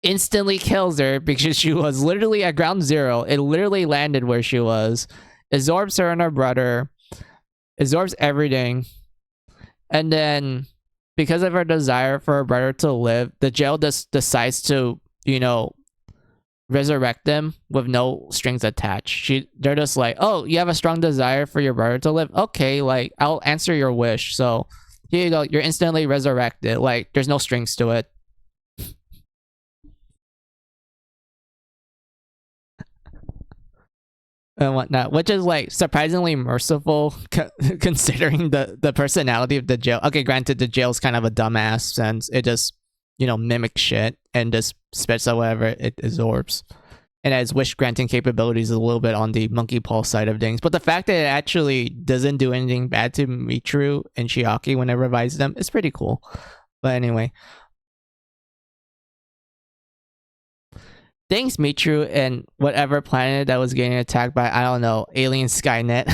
instantly kills her because she was literally at ground zero. It literally landed where she was. Absorbs her and her brother. Absorbs everything. And then, because of her desire for her brother to live, the jail just decides to, resurrect them with no strings attached. They're just like, oh, you have a strong desire for your brother to live? Okay, like, I'll answer your wish. So, here you go. You're instantly resurrected. Like, there's no strings to it. And whatnot, which is like surprisingly merciful considering the personality of the jail. Okay, granted, the jail's kind of a dumbass since it just mimics shit and just spits out whatever it absorbs, and its wish granting capabilities is a little bit on the monkey paw side of things. But the fact that it actually doesn't do anything bad to Michiru and Chiaki when it revives them is pretty cool. But anyway, thanks, Michiru, and whatever planet that was getting attacked by, I don't know, alien Skynet.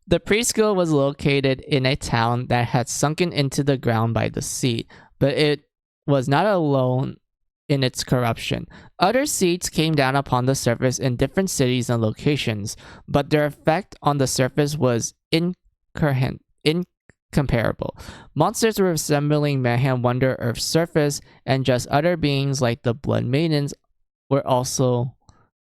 The preschool was located in a town that had sunken into the ground by the sea, but it was not alone in its corruption. Other seeds came down upon the surface in different cities and locations, but their effect on the surface was incomparable. Monsters were resembling mayhem wander Earth's surface, and just other beings like the Blood Maidens were also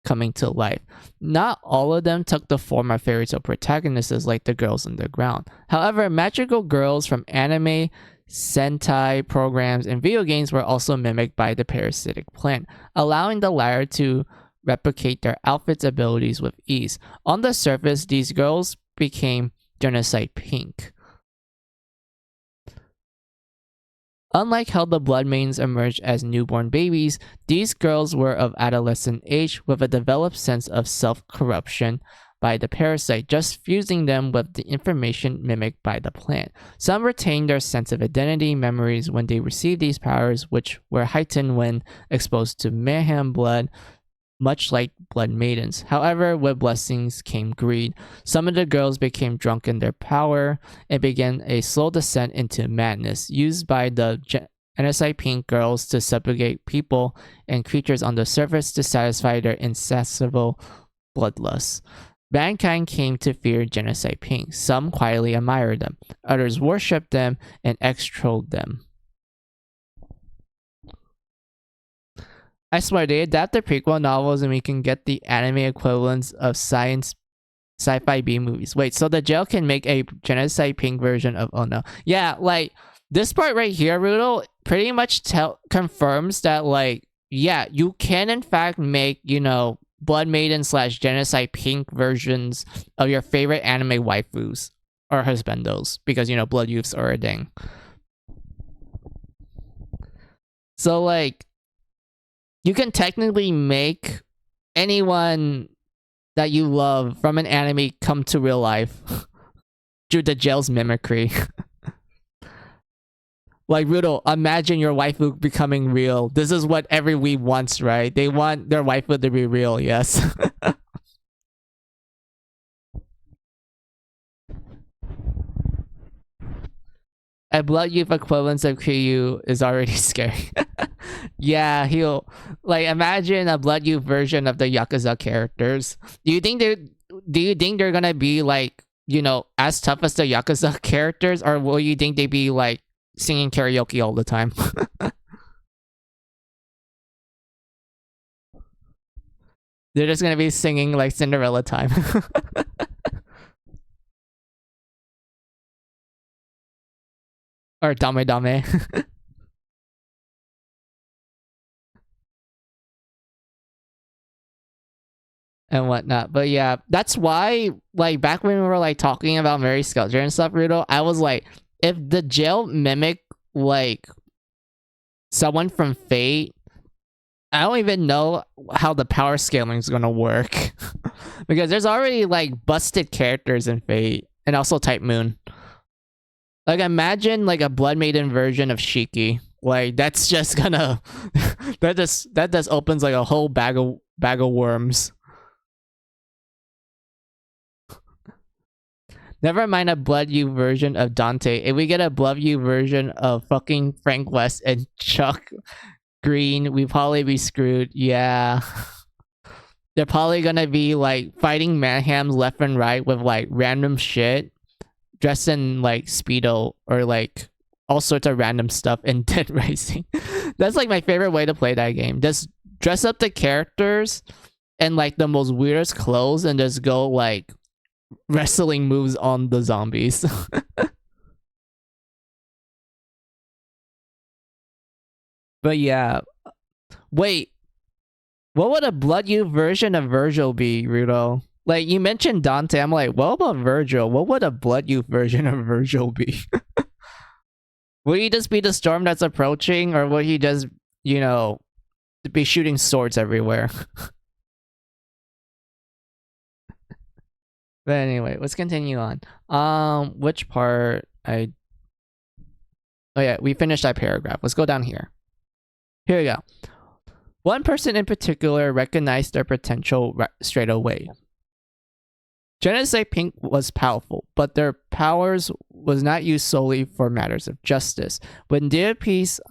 coming to life. Not all of them took the form of fairy tale protagonists like the girls underground. However, magical girls from anime, Sentai programs, and video games were also mimicked by the parasitic plant, allowing the latter to replicate their outfits' abilities with ease. On the surface, these girls became Genocide Pink. Unlike how the Blood Maidens emerged as newborn babies, these girls were of adolescent age with a developed sense of self-corruption by the parasite, just fusing them with the information mimicked by the plant. Some retained their sense of identity memories when they received these powers, which were heightened when exposed to mayhem blood, much like Blood Maidens. However, with blessings came greed. Some of the girls became drunk in their power and began a slow descent into madness, used by the Genocide Pink girls to subjugate people and creatures on the surface to satisfy their insatiable bloodlust. Mankind came to fear Genocide Pink. Some quietly admired them, others worshipped them and extolled them. I swear, they adapt the prequel novels and we can get the anime equivalents of sci-fi B movies. Wait, so the jail can make a Genocide Pink version of Oh No. Yeah, like, this part right here, Rudo, pretty much confirms that, like, yeah, you can in fact make, Blood Maiden / Genocide Pink versions of your favorite anime waifus or husbandos, because, blood youths are a thing. So, like, you can technically make anyone that you love from an anime come to real life through the jail's mimicry. Like, Rudo, imagine your waifu becoming real. This is what every weeb wants, right? They want their waifu to be real, yes. A blood youth equivalence of Kiryu is already scary. Yeah, he'll like imagine a blood youth version of the Yakuza characters. Do you think they're gonna be like, as tough as the Yakuza characters, or will you think they'd be like singing karaoke all the time? They're just gonna be singing like Cinderella time. Or Dame Dame. And whatnot. But yeah, that's why, like, back when we were like talking about Mary Skelter and stuff, Rudo, I was like, if the jail mimic like someone from Fate, I don't even know how the power scaling is gonna work. Because there's already like busted characters in Fate, and also Type Moon. Like, imagine like a Blood Maiden version of Shiki. Like, that's just gonna that just opens like a whole bag of Never mind a Blood U version of Dante. If we get a Blood U version of fucking Frank West and Chuck Green, we probably be screwed. Yeah. They're probably gonna be like fighting manhams left and right with like random shit, dressed in like Speedo or like all sorts of random stuff in Dead Rising. That's like my favorite way to play that game. Just dress up the characters in like the most weirdest clothes and just go like wrestling moves on the zombies. But yeah. Wait, what would a Blood U version of Virgil be, Rudo? Like, you mentioned Dante. I'm like, what about Virgil? What would a Blood U version of Virgil be? Will he just be the storm that's approaching? Or will he just, you know, be shooting swords everywhere? But anyway, let's continue on. Which part oh yeah, we finished that paragraph. Let's go down here. Here we go. One person in particular recognized their potential straight away. Genocide Pink was powerful, but their powers was not used solely for matters of justice. When DOP's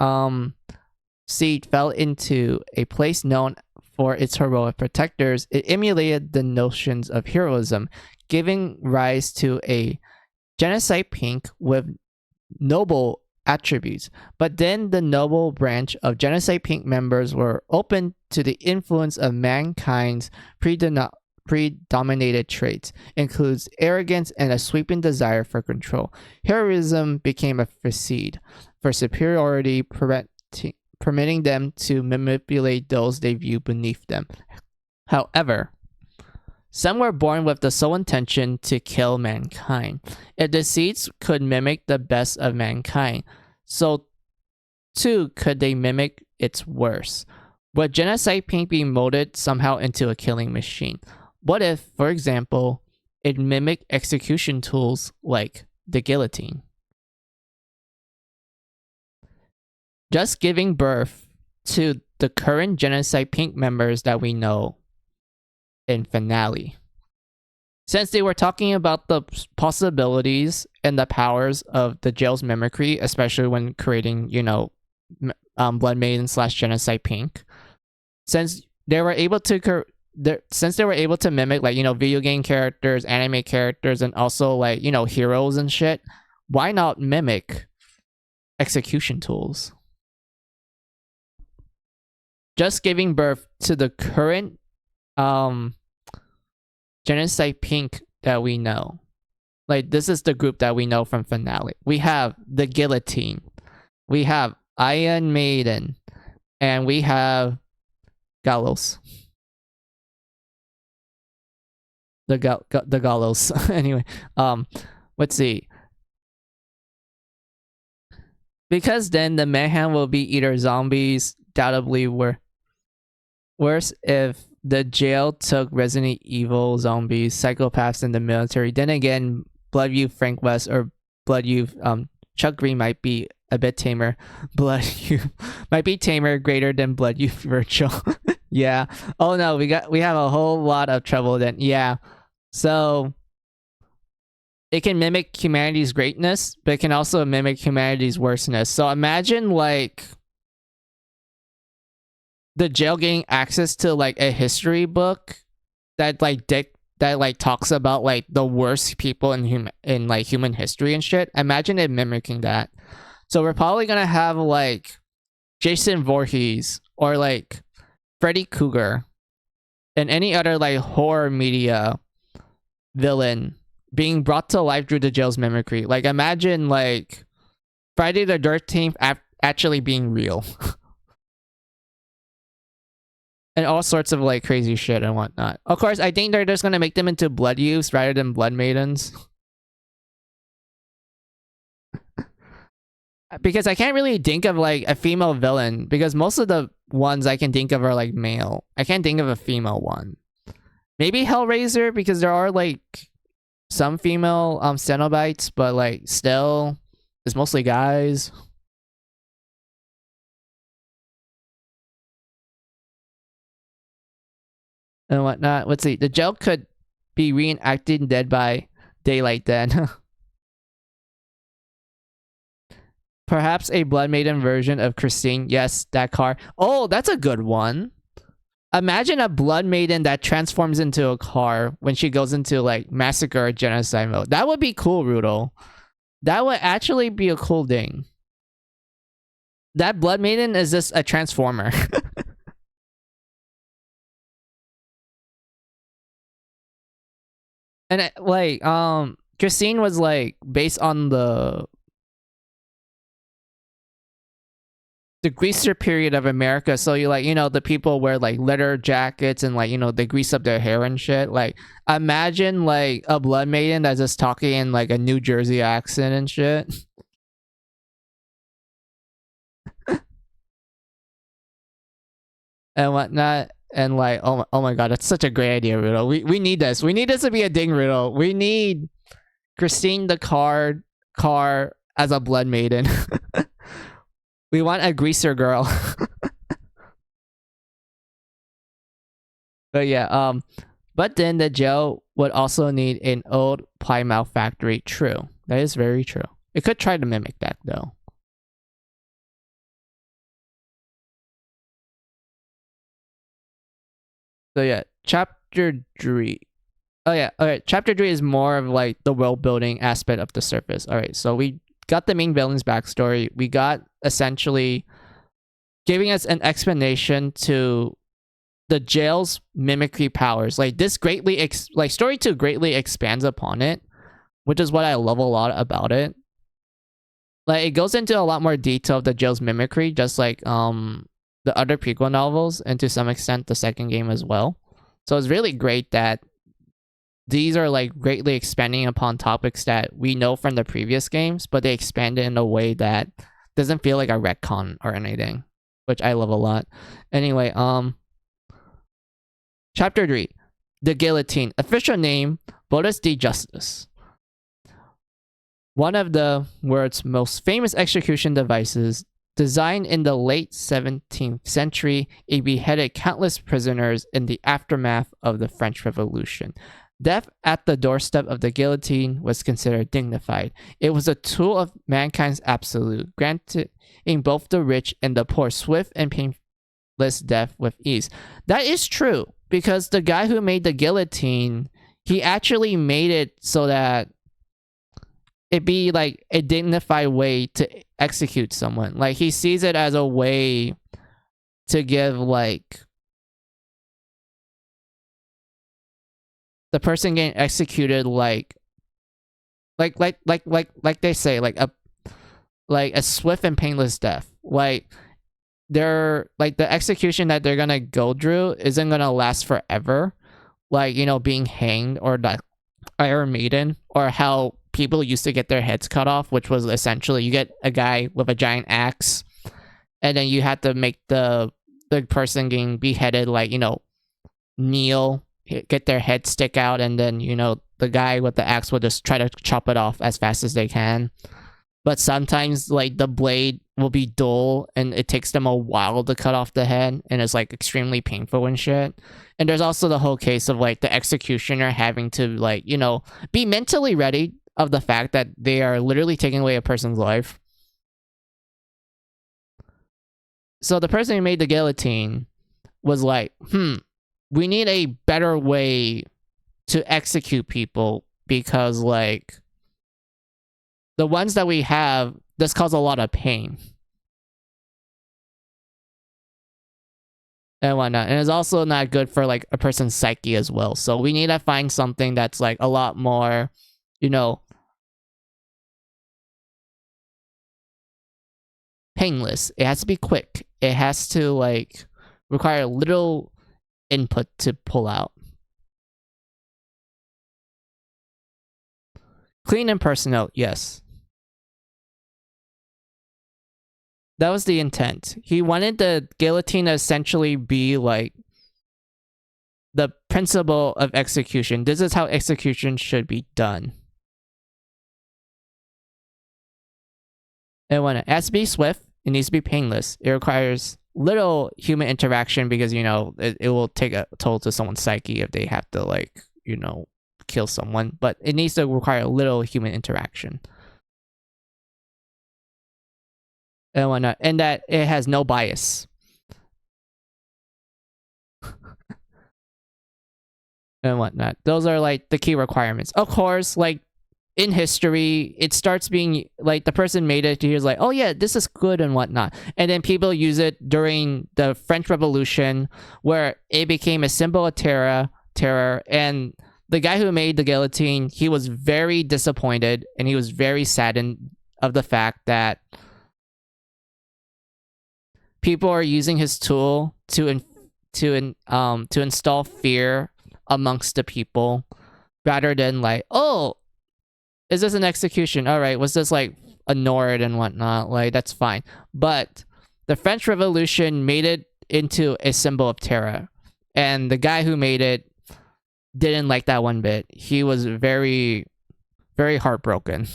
seed fell into a place known for its heroic protectors, it emulated the notions of heroism, giving rise to a Genocide Pink with noble attributes. But then the noble branch of Genocide Pink members were open to the influence of mankind's predominated traits, includes arrogance and a sweeping desire for control. Heroism became a facade for superiority, permitting them to manipulate those they view beneath them. However, some were born with the sole intention to kill mankind. If the seeds could mimic the best of mankind, so too could they mimic its worst. Would Genocide Pink be molded somehow into a killing machine? What if, for example, it mimicked execution tools like the guillotine? Just giving birth to the current Genocide Pink members that we know in finale. Since they were talking about the possibilities and the powers of the jail's mimicry, especially when creating, you know, Blood Maiden / Genocide Pink, since they were able to mimic, like, you know, video game characters, anime characters, and also like, you know, heroes and shit, why not mimic execution tools? Just giving birth to the current Genocide Pink that we know. Like, this is the group that we know from finale. We have the Guillotine, we have Iron Maiden, and we have Gallows. The Gallows. Anyway, let's see. Because then the mayhem will be either zombies, doubtably worse if the jail took Resident Evil zombies, psychopaths in the military. Then again, Blood U Frank West or Blood U Chuck Green might be a bit tamer. Blood U might be tamer, greater than Blood U Virtual. Yeah. Oh no, we have a whole lot of trouble then. Yeah. So it can mimic humanity's greatness, but it can also mimic humanity's worstness. So imagine like the jail getting access to like a history book that talks about like the worst people in human history and shit. Imagine it mimicking that. So we're probably gonna have like Jason Voorhees or like Freddy Krueger and any other like horror media villain being brought to life through the jail's mimicry. Like, imagine like Friday the 13th actually being real. And all sorts of like crazy shit and whatnot. Of course, I think they're just gonna make them into Blood Youths rather than Blood Maidens. Because I can't really think of like a female villain, because most of the ones I can think of are like male. I can't think of a female one. Maybe Hellraiser, because there are like some female Cenobites, but like still it's mostly guys. And whatnot. Let's see. The jail could be reenacted dead by daylight then. Perhaps a Blood Maiden version of Christine. Yes, that car. Oh, that's a good one. Imagine a Blood Maiden that transforms into a car when she goes into like massacre or genocide mode. That would be cool, Rudo. That would actually be a cool thing. That Blood Maiden is just a transformer. And like Christine was like based on the greaser period of America. So you like, you know, the people wear like leather jackets and like, you know, they grease up their hair and shit. Like imagine like a Blood Maiden that's just talking in like a New Jersey accent and shit. And whatnot. And like, oh my god, that's such a great idea, Riddle. We need this. We need this to be a ding, Riddle. We need Christine the car as a Blood Maiden. We want a greaser girl. But yeah, but then the jail would also need an old Plymouth factory. True. That is very true. It could try to mimic that though. So yeah, chapter 3. Oh yeah, alright. Chapter 3 is more of like the world building aspect of the surface. Alright, so we got the main villain's backstory. We got essentially giving us an explanation to the jail's mimicry powers. Like this greatly like story 2 greatly expands upon it, which is what I love a lot about it. Like it goes into a lot more detail of the jail's mimicry, just like the other prequel novels, and to some extent the second game as well. So it's really great that these are like greatly expanding upon topics that we know from the previous games, but they expand it in a way that doesn't feel like a retcon or anything, which I love a lot. Anyway, chapter 3, the guillotine. Official name, Bodus de Justice. One of the world's most famous execution devices, designed in the late 17th century, it beheaded countless prisoners in the aftermath of the French Revolution. Death at the doorstep of the guillotine was considered dignified. It was a tool of mankind's absolute, granting both the rich and the poor swift and painless death with ease. That is true, because the guy who made the guillotine, he actually made it so that it be like a dignified way to execute someone. Like he sees it as a way to give like the person getting executed like they say, like a swift and painless death. Like they're like the execution that they're gonna go through isn't gonna last forever. Like, you know, being hanged or the Iron Maiden, or how people used to get their heads cut off, which was essentially you get a guy with a giant axe and then you had to make the person getting beheaded, like, you know, kneel, get their head stick out, and then, you know, the guy with the axe will just try to chop it off as fast as they can. But sometimes like the blade will be dull and it takes them a while to cut off the head, and it's like extremely painful and shit. And there's also the whole case of like the executioner having to, like, you know, be mentally ready of the fact that they are literally taking away a person's life. So the person who made the guillotine was like, we need a better way to execute people, because like the ones that we have, this cause a lot of pain and whatnot, and it's also not good for like a person's psyche as well. So we need to find something that's like a lot more, you know, painless. It has to be quick. It has to like require little input to pull out. Clean and personal, yes. That was the intent. He wanted the guillotine to essentially be like the principle of execution. This is how execution should be done. And when it has to be swift, it needs to be painless. It requires little human interaction, because, you know, it will take a toll to someone's psyche if they have to, like, you know, kill someone, but it needs to require a little human interaction and whatnot, and that it has no bias and whatnot. Those are like the key requirements. Of course, like in history, it starts being like the person made it. He was like, "Oh yeah, this is good" and whatnot, and then people use it during the French Revolution, where it became a symbol of terror. And the guy who made the guillotine, he was very disappointed and he was very saddened of the fact that people are using his tool to install fear amongst the people, rather than like, oh, is this an execution? All right, was this like ignored and whatnot? Like, that's fine. But the French Revolution made it into a symbol of terror, and the guy who made it didn't like that one bit. He was very, very heartbroken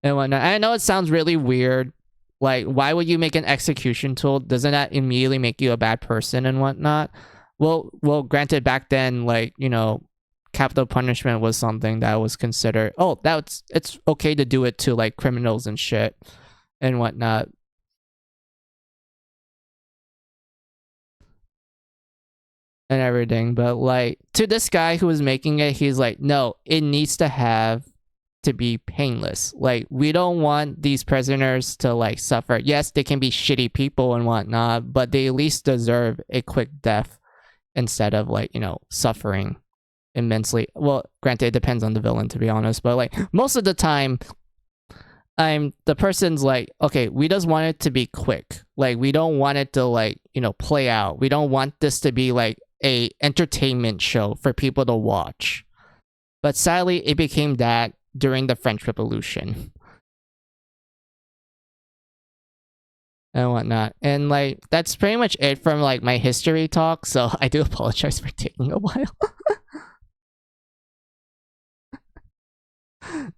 and whatnot. I know it sounds really weird. Like, why would you make an execution tool? Doesn't that immediately make you a bad person and whatnot? Well, granted, back then, like, you know, capital punishment was something that was considered, oh, it's okay to do it to like criminals and shit and whatnot. And everything, but like to this guy who was making it, he's like, no, it needs to be painless. Like, we don't want these prisoners to like suffer. Yes, they can be shitty people and whatnot, but they at least deserve a quick death instead of like, you know, suffering immensely. Well, granted, it depends on the villain, to be honest, but like most of the time, the person's like, okay, we just want it to be quick. Like, we don't want it to like, you know, play out. We don't want this to be like a entertainment show for people to watch. But sadly, it became that during the French Revolution and whatnot. And like, that's pretty much it from like my history talk. So I do apologize for taking a while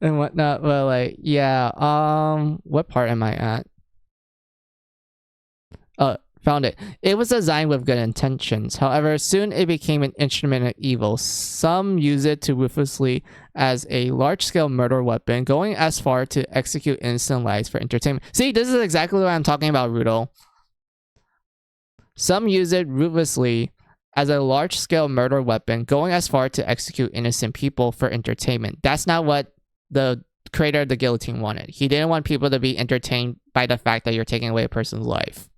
and whatnot. But like, yeah, what part am I at? Found it. It was designed with good intentions. However, soon it became an instrument of evil. Some use it to ruthlessly as a large-scale murder weapon, going as far to execute innocent lives for entertainment. See, this is exactly what I'm talking about, Rudo. Some use it ruthlessly as a large-scale murder weapon, going as far to execute innocent people for entertainment. That's not what the creator of the guillotine wanted. He didn't want people to be entertained by the fact that you're taking away a person's life.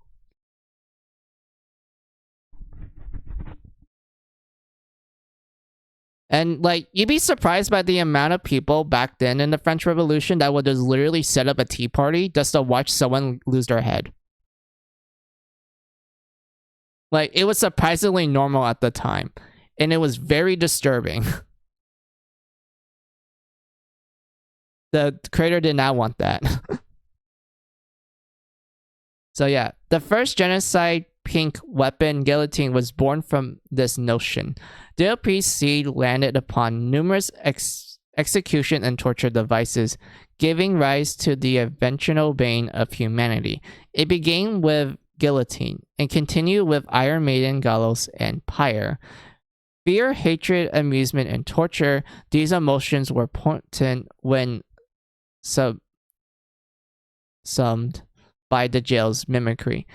And like, you'd be surprised by the amount of people back then in the French Revolution that would just literally set up a tea party just to watch someone lose their head. Like, it was surprisingly normal at the time, and it was very disturbing. The creator did not want that. So yeah, the first genocide pink weapon guillotine was born from this notion. DLP's seed landed upon numerous execution and torture devices, giving rise to the eventual bane of humanity. It began with guillotine and continued with Iron Maiden, gallows, and pyre. Fear, hatred, amusement, and torture, these emotions were potent when summed by the jail's mimicry.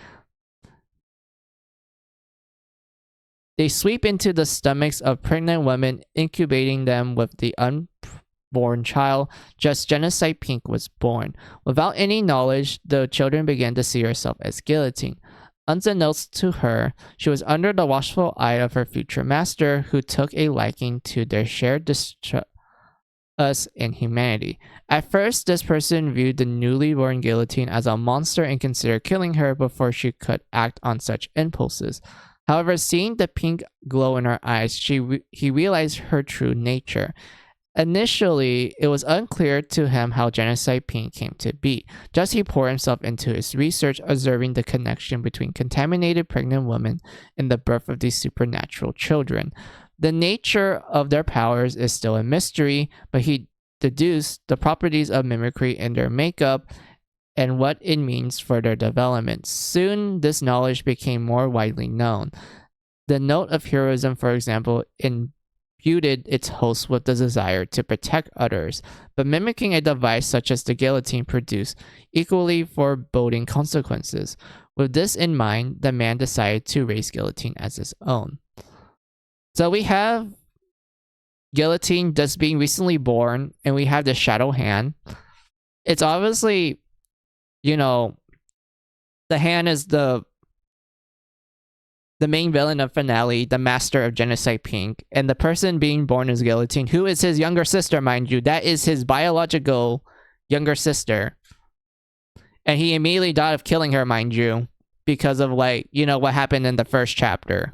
They sweep into the stomachs of pregnant women, incubating them with the unborn child. Just Genocide Pink was born. Without any knowledge, the children began to see herself as guillotine. Unbeknownst to her, she was under the watchful eye of her future master, who took a liking to their shared distrust in humanity. At first, this person viewed the newly born guillotine as a monster and considered killing her before she could act on such impulses. However, seeing the pink glow in her eyes, he realized her true nature. Initially, it was unclear to him how Genocide Pink came to be. Just he poured himself into his research, observing the connection between contaminated pregnant women and the birth of these supernatural children. The nature of their powers is still a mystery, but he deduced the properties of mimicry in their makeup and what it means for their development. Soon, this knowledge became more widely known. The note of heroism, for example, imbued its host with the desire to protect others, but mimicking a device such as the guillotine produced equally foreboding consequences. With this in mind, the man decided to raise guillotine as his own. So we have guillotine just being recently born, and we have the shadow hand. It's obviously, you know, the hand is the main villain of finale, the master of Genocide Pink, and the person being born is Guillotine, who is his younger sister, mind you. That is his biological younger sister. And he immediately died of killing her, mind you, because of, like, you know, what happened in the first chapter.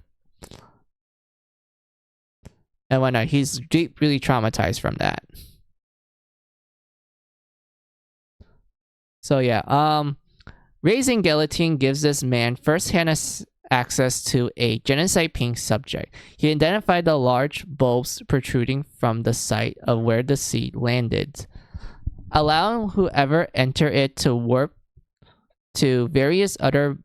And whatnot. He's deeply traumatized from that. So yeah, raising Guillotine gives this man first-hand access to a Genocide Pink subject. He identified the large bulbs protruding from the site of where the seed landed, allowing whoever enter it to warp to various other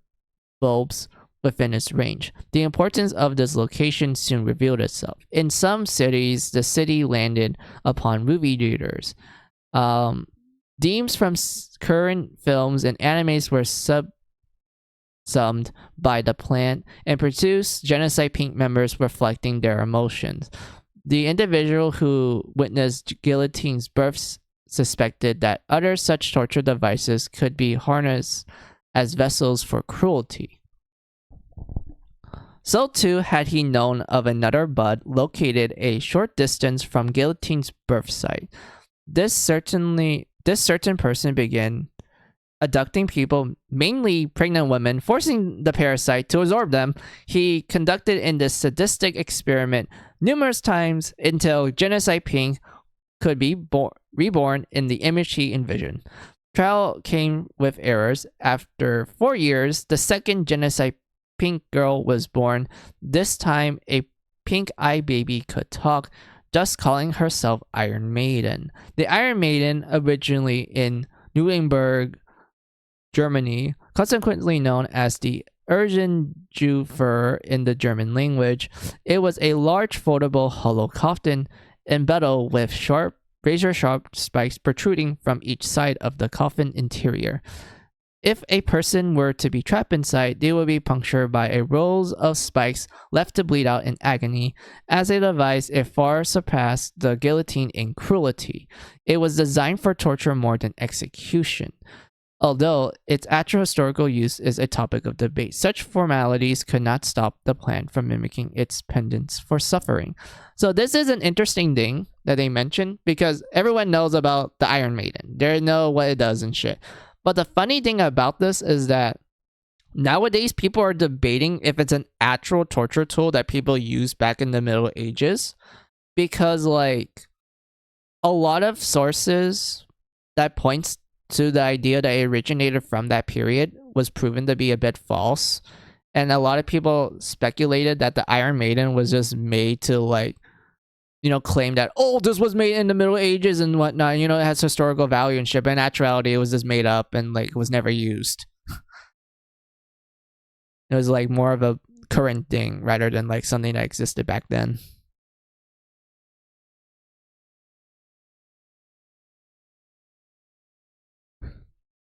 bulbs within its range. The importance of this location soon revealed itself. In some cities, the city landed upon movie theaters. Themes from current films and animes were summed by the plant and produced Genocide Pink members reflecting their emotions. The individual who witnessed Guillotine's birth suspected that other such torture devices could be harnessed as vessels for cruelty. So too had he known of another bud located a short distance from Guillotine's birth site. This certain person began abducting people, mainly pregnant women, forcing the parasite to absorb them. He conducted in this sadistic experiment numerous times until Genocide Pink could be reborn in the image he envisioned. Trial came with errors. After 4 years, the second Genocide Pink girl was born. This time, a pink-eyed baby could talk, thus calling herself Iron Maiden. The Iron Maiden, originally in Nuremberg, Germany, consequently known as the Urgenjufer in the German language, it was a large foldable hollow coffin embedded with razor-sharp spikes protruding from each side of the coffin interior. If a person were to be trapped inside, they would be punctured by a rows of spikes left to bleed out in agony. As a device, it far surpassed the guillotine in cruelty. It was designed for torture more than execution. Although its actual historical use is a topic of debate, such formalities could not stop the plant from mimicking its pendants for suffering. So this is an interesting thing that they mentioned, because everyone knows about the Iron Maiden. They know what it does and shit. But the funny thing about this is that nowadays people are debating if it's an actual torture tool that people used back in the Middle Ages, because, like, a lot of sources that points to the idea that it originated from that period was proven to be a bit false. And a lot of people speculated that the Iron Maiden was just made to, like, you know, claim that, oh, this was made in the Middle Ages and whatnot, you know, it has historical value and shit, but in actuality, it was just made up and, like, was never used. It was, like, more of a current thing rather than, like, something that existed back then.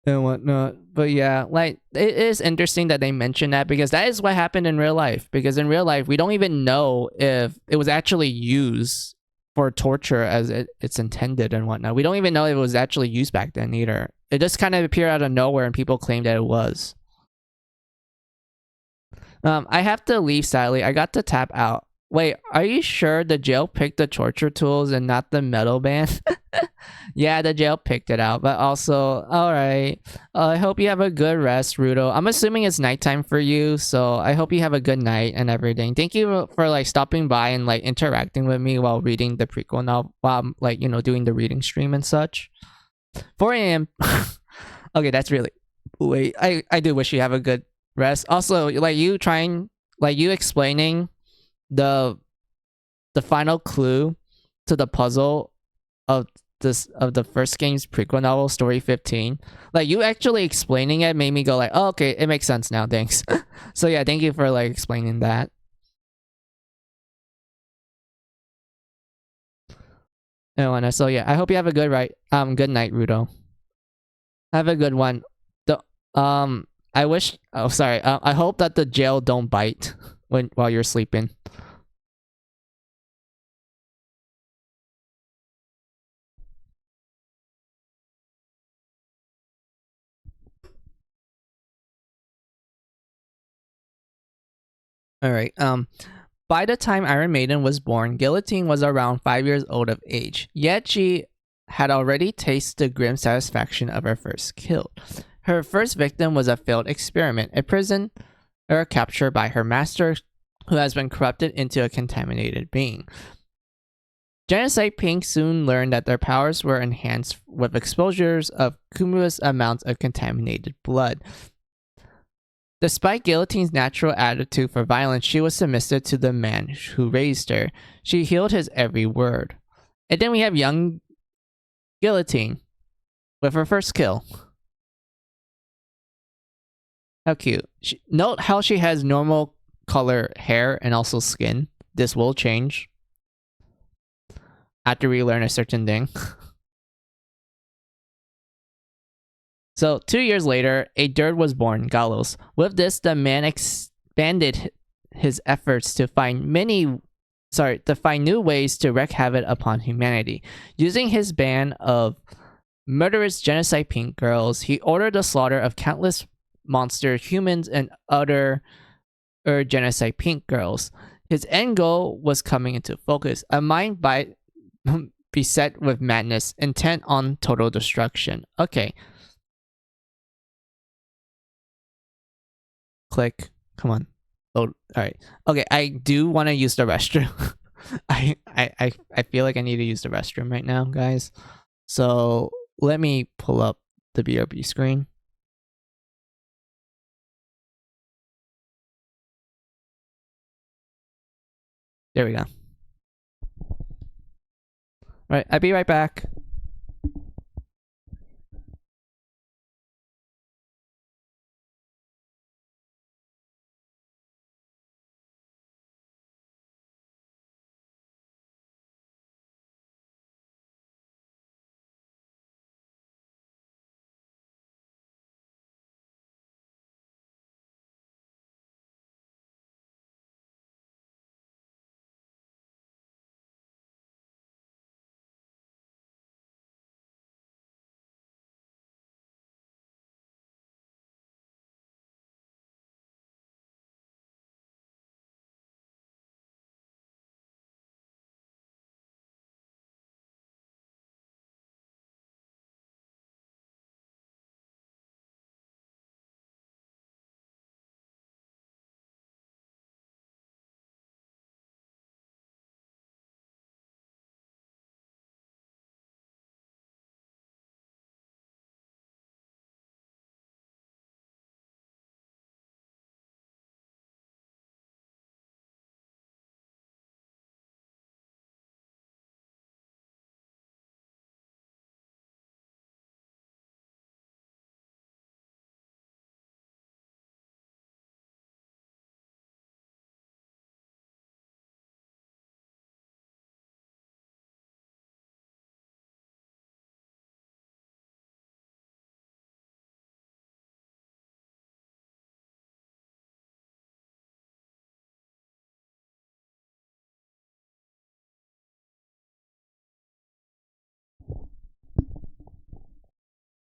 And whatnot. But yeah, like, it is interesting that they mention that, because that is what happened in real life. Because in real life, we don't even know if it was actually used for torture as it's intended and whatnot. We don't even know if it was actually used back then either. It just kind of appeared out of nowhere and people claimed that it was. I have to leave, sadly. I got to tap out. Wait, are you sure the jail picked the torture tools and not the metal band? Yeah, the jail picked it out, but also, alright. I hope you have a good rest, Rudo. I'm assuming it's nighttime for you, so I hope you have a good night and everything. Thank you for, like, stopping by and, like, interacting with me while reading the prequel novel, while I'm, like, you know, doing the reading stream and such. 4 a.m. Okay, that's really... Wait, I do wish you have a good rest. Also, like, you explaining the final clue to the puzzle of the first game's prequel novel, Story 15. Like, you actually explaining it made me go like, oh, okay, it makes sense now, thanks. So yeah, thank you for, like, explaining that. So yeah, I hope you have a good good night, Rudo. Have a good one. I wish. Oh, sorry. I hope that the jail don't bite while you're sleeping. All right. By the time Iron Maiden was born, Guillotine was around 5 years old of age. Yet she had already tasted the grim satisfaction of her first kill. Her first victim was a failed experiment, a prisoner captured by her master, who has been corrupted into a contaminated being. Genocide Pink soon learned that their powers were enhanced with exposures of cumulous amounts of contaminated blood. Despite Guillotine's natural attitude for violence, she was submissive to the man who raised her. She healed his every word. And then we have young Guillotine with her first kill. How cute. Note how she has normal color hair and also skin. This will change after we learn a certain thing. So 2 years later, a third was born, Gallos. With this, the man expanded his efforts to find new ways to wreak havoc upon humanity. Using his band of murderous genocide pink girls, he ordered the slaughter of countless monster humans and other genocide pink girls. His end goal was coming into focus: a mind beset with madness, intent on total destruction. Okay. Click. Come on. Oh, all right. Okay, I do want to use the restroom. I feel like I need to use the restroom right now, guys. So let me pull up the BRB screen. There we go. All right, I'll be right back.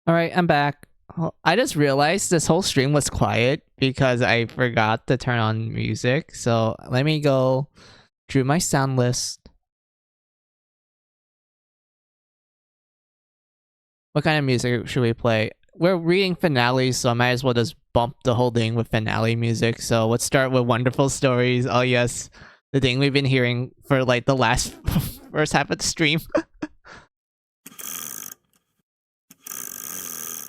All right, I'm back. I just realized this whole stream was quiet because I forgot to turn on music. So let me go through my sound list. What kind of music should we play? We're reading finales, so I might as well just bump the whole thing with finale music. So let's start with Wonderful Stories. Oh yes, the thing we've been hearing for like the last first half of the stream.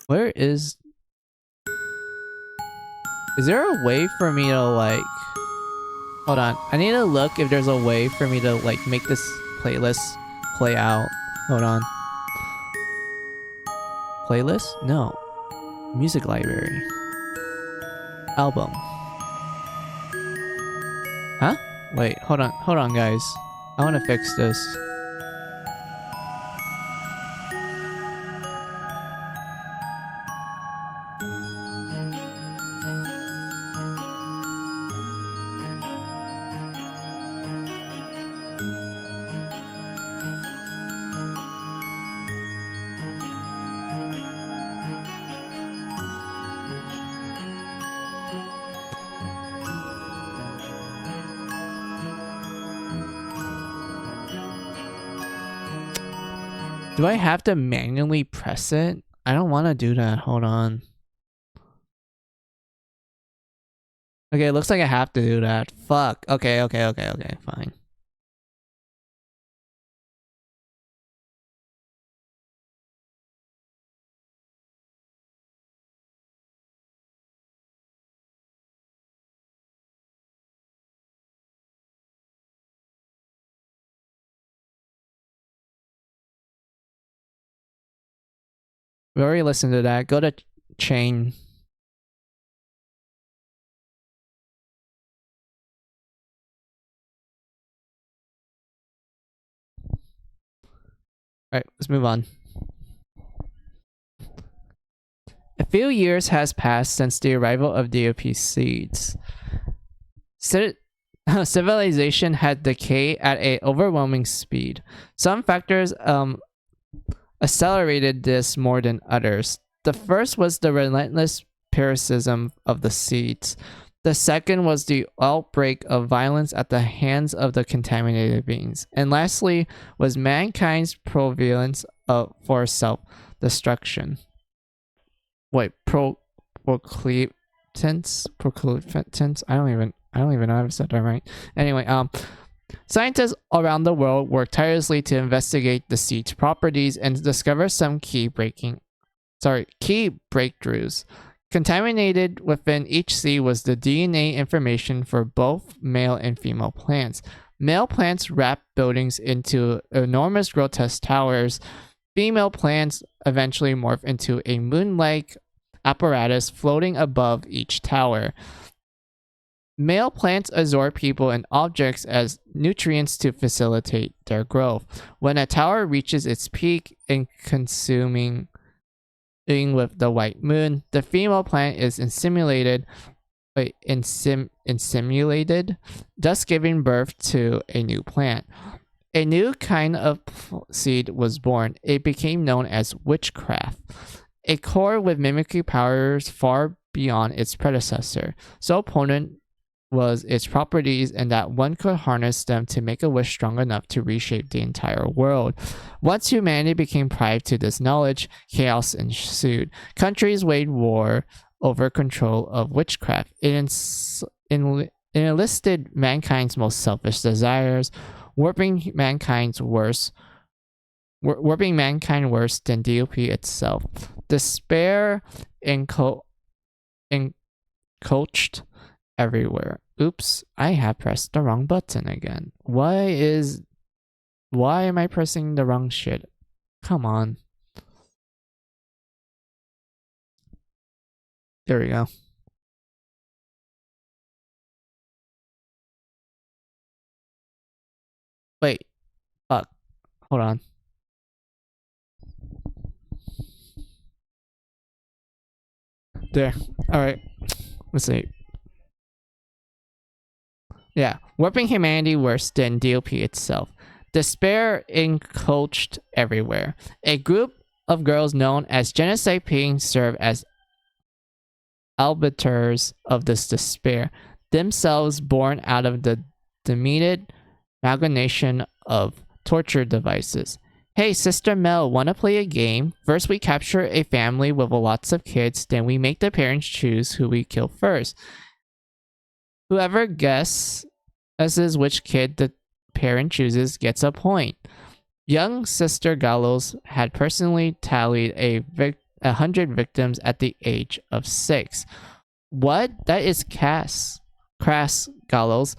Where is there a way for me to like... Hold on, I need to look if there's a way for me to like make this playlist play out. Hold on. Playlist? No. Music library. Album. Huh? Wait, hold on guys. I want to fix this. Do I have to manually press it? I don't want to do that. Hold on. Okay, it looks like I have to do that. Fuck. Okay, fine. We already listened to that. Go to chain. Alright, let's move on. A few years has passed since the arrival of DOP seeds. Civilization had decayed at an overwhelming speed. Some factors accelerated this more than others. The first was the relentless parasitism of the seeds. The second was the outbreak of violence at the hands of the contaminated beings. And lastly was mankind's prevalence for self-destruction. Wait, proclivitance? I don't even know if I said that right. Anyway, scientists around the world worked tirelessly to investigate the seed's properties and discover some key breakthroughs. Contaminated within each seed was the DNA information for both male and female plants. Male plants wrapped buildings into enormous grotesque towers. Female plants eventually morph into a moon-like apparatus floating above each tower. Male plants absorb people and objects as nutrients to facilitate their growth. When a tower reaches its peak in consuming with the white moon, the female plant is inseminated, thus giving birth to a new plant. A new kind of seed was born. It became known as witchcraft, a core with mimicry powers far beyond its predecessor. So potent was its properties and that one could harness them to make a wish strong enough to reshape the entire world. Once humanity became privy to this knowledge, chaos ensued. Countries waged war over control of witchcraft. It enlisted mankind's most selfish desires, warping mankind worse than DOP itself. Despair encroached everywhere. Oops, I have pressed the wrong button again. Why am I pressing the wrong shit? Come on. There we go. Wait. Fuck. Hold on. There. Alright. Let's see. Yeah. Warping humanity worse than DOP itself. Despair encroached everywhere. A group of girls known as genocide beings serve as arbiters of this despair, themselves born out of the demented amalgamation of torture devices. Hey, Sister Mel, wanna play a game? First we capture a family with lots of kids, then we make the parents choose who we kill first. Whoever guesses which kid the parent chooses gets a point. Young Sister Gallows had personally tallied 100 victims at the age of 6. What? That is crass, Gallows.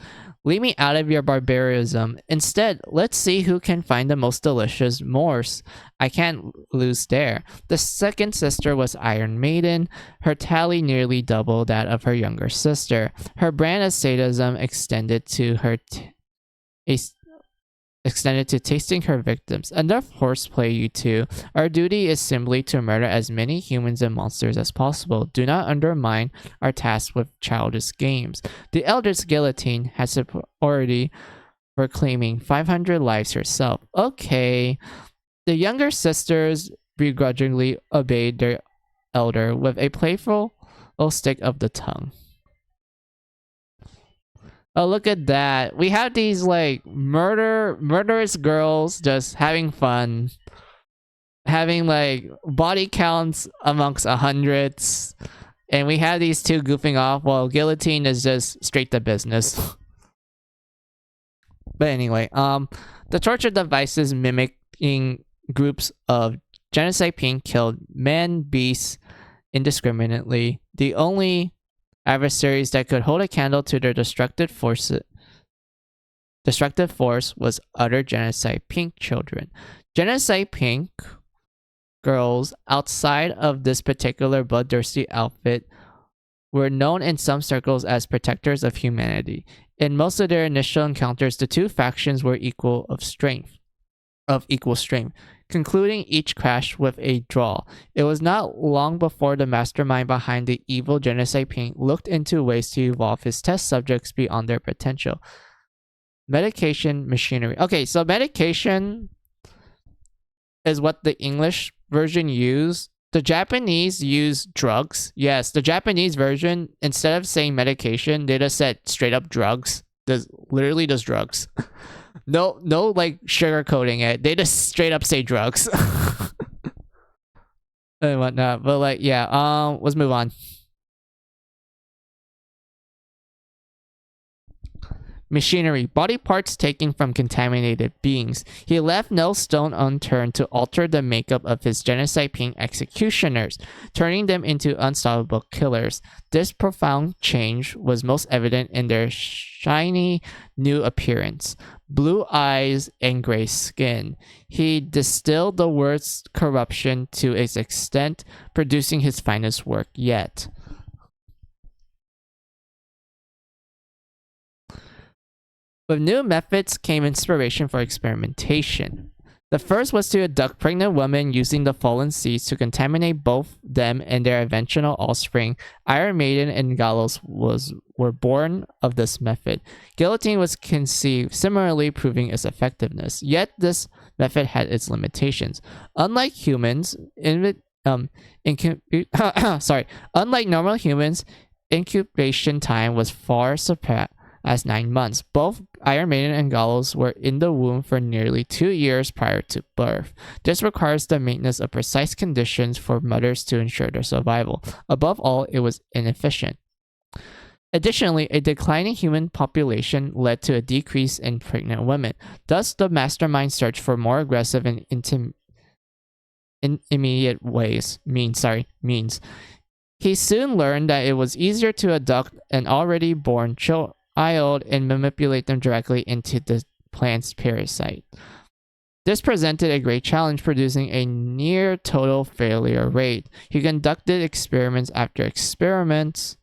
Leave me out of your barbarism. Instead, let's see who can find the most delicious Morse. I can't lose there. The second sister was Iron Maiden. Her tally nearly doubled that of her younger sister. Her brand of sadism extended to tasting her victims. Enough horseplay, you two. Our duty is simply to murder as many humans and monsters as possible. Do not undermine our task with childish games. The eldest guillotine has authority for claiming 500 lives herself. Okay. The younger sisters begrudgingly obeyed their elder with a playful stick of the tongue. Oh, look at that. We have these like murderous girls just having fun. having like body counts amongst hundreds, and we have these two goofing off while Guillotine is just straight to business. But anyway, the torture devices mimicking groups of Genocide Pink killed men, beasts indiscriminately. The only adversaries that could hold a candle to their destructive force was other Genocide Pink children. Genocide Pink girls outside of this particular bloodthirsty outfit were known in some circles as protectors of humanity. In most of their initial encounters, the two factions were equal strength, concluding each clash with a draw. It was not long before the mastermind behind the evil Genocide Pink looked into ways to evolve his test subjects beyond their potential. Medication machinery. Okay, so medication is what the English version used. The Japanese use drugs. Yes, the Japanese version, instead of saying medication, they just said straight up drugs. Literally just drugs. No like sugarcoating it. They just straight up say drugs. And whatnot. But like, yeah, let's move on. Machinery, body parts taken from contaminated beings. He left no stone unturned to alter the makeup of his Genocide Pink executioners, turning them into unstoppable killers. This profound change was most evident in their shiny new appearance, blue eyes and gray skin. He distilled the word's corruption to its extent, producing his finest work yet. With new methods came inspiration for experimentation. The first was to abduct pregnant women using the fallen seeds to contaminate both them and their eventual offspring. Iron Maiden and Gallows were born of this method. Guillotine was conceived, similarly proving its effectiveness. Yet this method had its limitations. Unlike normal humans, incubation time was far surpassed as 9 months. Both Iron Maiden and Gallows were in the womb for nearly 2 years prior to birth. This requires the maintenance of precise conditions for mothers to ensure their survival. Above all, it was inefficient. Additionally, a declining human population led to a decrease in pregnant women. Thus, the mastermind searched for more aggressive and immediate means. He soon learned that it was easier to abduct an already born child and manipulate them directly into the plant's parasite. This presented a great challenge, producing a near total failure rate. He conducted experiments after experiments,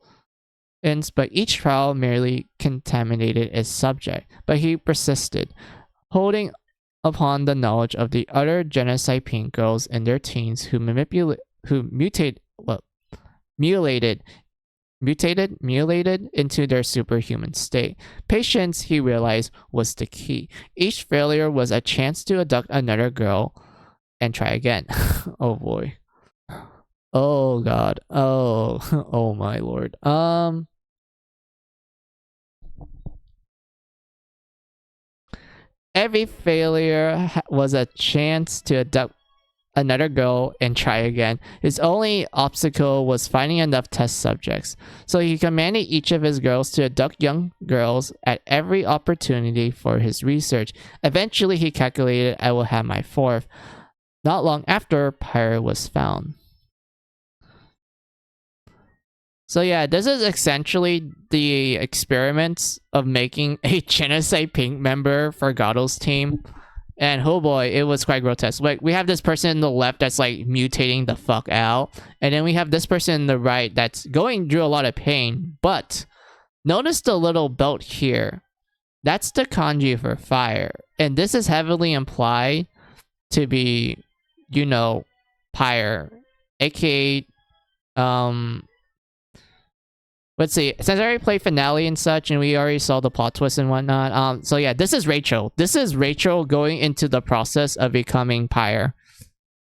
but each trial merely contaminated its subject. But he persisted, holding upon the knowledge of the other Genocide Pink girls in their teens who mutilated into their superhuman state. Patience, he realized, was the key. Each failure was a chance to abduct another girl and try again. Oh boy. Oh god. Oh my lord. Every failure was a chance to abduct another girl and try again. His only obstacle was finding enough test subjects. So he commanded each of his girls to abduct young girls at every opportunity for his research. Eventually, he calculated, I will have my fourth. Not long after, Pyre was found. So yeah, this is essentially the experiments of making a Genocide Pink member for Gado's team. And oh boy, it was quite grotesque. Like, we have this person in the left that's like mutating the fuck out. And then we have this person in the right that's going through a lot of pain. But notice the little belt here. That's the kanji for fire. And this is heavily implied to be, you know, Pyre. AKA, let's see, since I already played Finale and such, and we already saw the plot twist and whatnot, so yeah, this is Rachel. This is Rachel going into the process of becoming Pyre.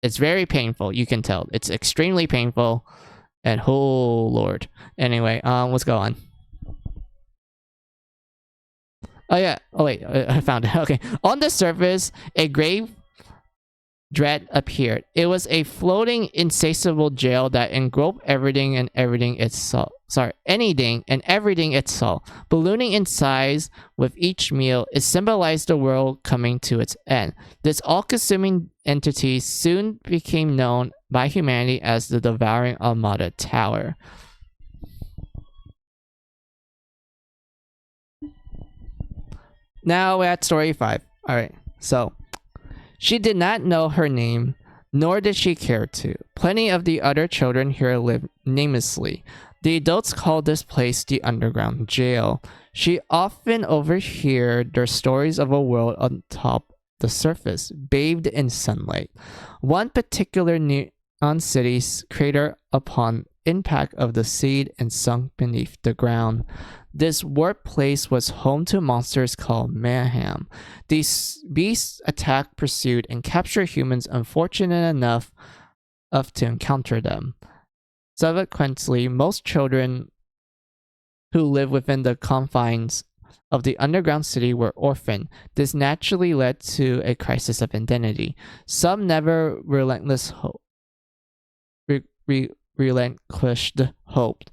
It's very painful, you can tell. It's extremely painful, and oh lord. Anyway, let's go on. Oh yeah, oh wait, I found it. Okay, on the surface, a grave dread appeared. It was a floating, insatiable jail that engulfed everything and everything it saw. Anything and everything it saw. Ballooning in size with each meal, it symbolized the world coming to its end. This all-consuming entity soon became known by humanity as the Devouring Armada Tower. Now we're at story 5. Alright, so she did not know her name, nor did she care to. Plenty of the other children here lived namelessly. The adults called this place the underground jail. She often overheard their stories of a world on top the surface, bathed in sunlight. One particular neon city's crater upon impact of the seed and sunk beneath the ground. This warped place was home to monsters called mayhem. These beasts attack, pursued, and capture humans unfortunate enough to encounter them. Subsequently, most children who live within the confines of the underground city were orphaned. This naturally led to a crisis of identity. Some never relinquished hope.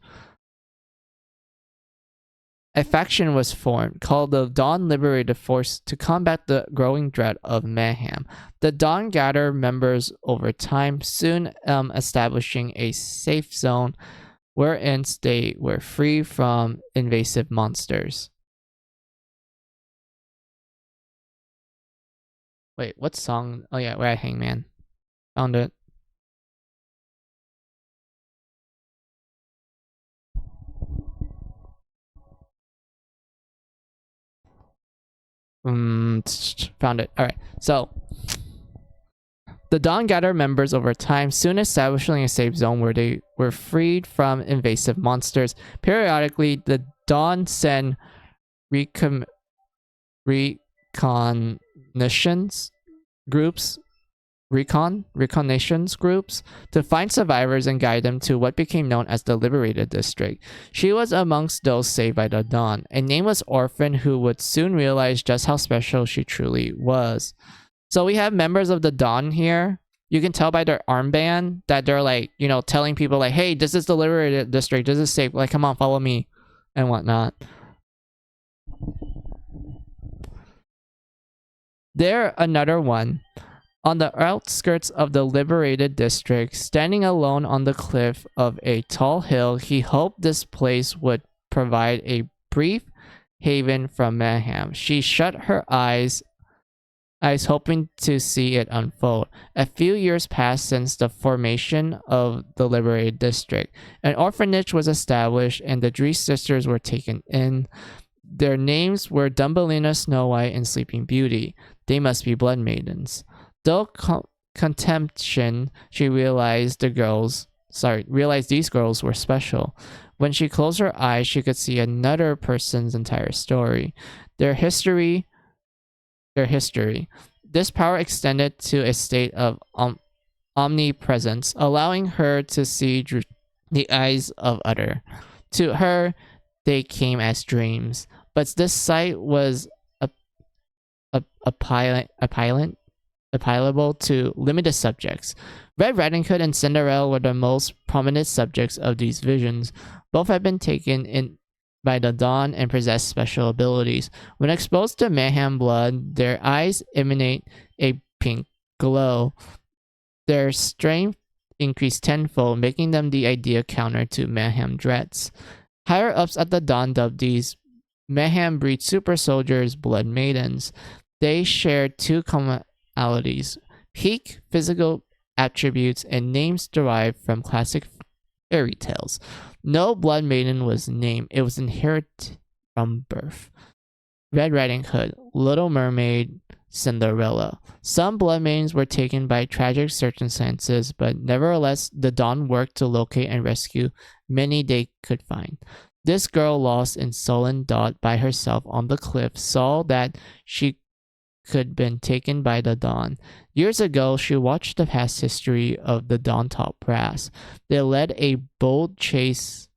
A faction was formed, called the Dawn Liberated Force, to combat the growing dread of mayhem. The Dawn gathered members over time, soon establishing a safe zone wherein they were free from invasive monsters. Wait, what song? Oh yeah, we're at Hangman. Found it. Found it. Alright, so the Dawn gathered members over time, soon establishing a safe zone where they were freed from invasive monsters. Periodically, the Dawn sent reconnaissance groups to find survivors and guide them to what became known as the Liberated District. She was amongst those saved by the Dawn, a nameless orphan who would soon realize just how special she truly was. So we have members of the Dawn here. You can tell by their armband that they're like, you know, telling people like, hey, this is the Liberated District, this is safe, like, come on, follow me, and whatnot. There, another one. On the outskirts of the Liberated District, standing alone on the cliff of a tall hill, he hoped this place would provide a brief haven from mayhem. She shut her eyes, hoping to see it unfold. A few years passed since the formation of the Liberated District. An orphanage was established, and the Dree sisters were taken in. Their names were Dumbelina, Snow White, and Sleeping Beauty. They must be blood maidens. Though contemplation, she realized these girls were special. When she closed her eyes, she could see another person's entire story. Their history. This power extended to a state of omnipresence, allowing her to see the eyes of others. To her, they came as dreams, but this sight was applicable to limited subjects. Red Riding Hood and Cinderella were the most prominent subjects of these visions. Both had been taken in by the Dawn and possessed special abilities. When exposed to mayhem blood, their eyes emanate a pink glow. Their strength increased tenfold, making them the ideal counter to mayhem dreads. Higher ups at the Dawn dubbed these mayhem breed super soldiers blood maidens. They shared two commonalities: peak physical attributes and names derived from classic fairy tales. No blood maiden was named, it was inherited from birth. Red Riding Hood, Little Mermaid, Cinderella. Some blood maidens were taken by tragic circumstances, but nevertheless the Dawn worked to locate and rescue many they could find. This girl, lost in sullen thought by herself on the cliff, saw that she could been taken by the Dawn. Years ago, she watched the past history of the Dawn Top Brass. They led a bold charge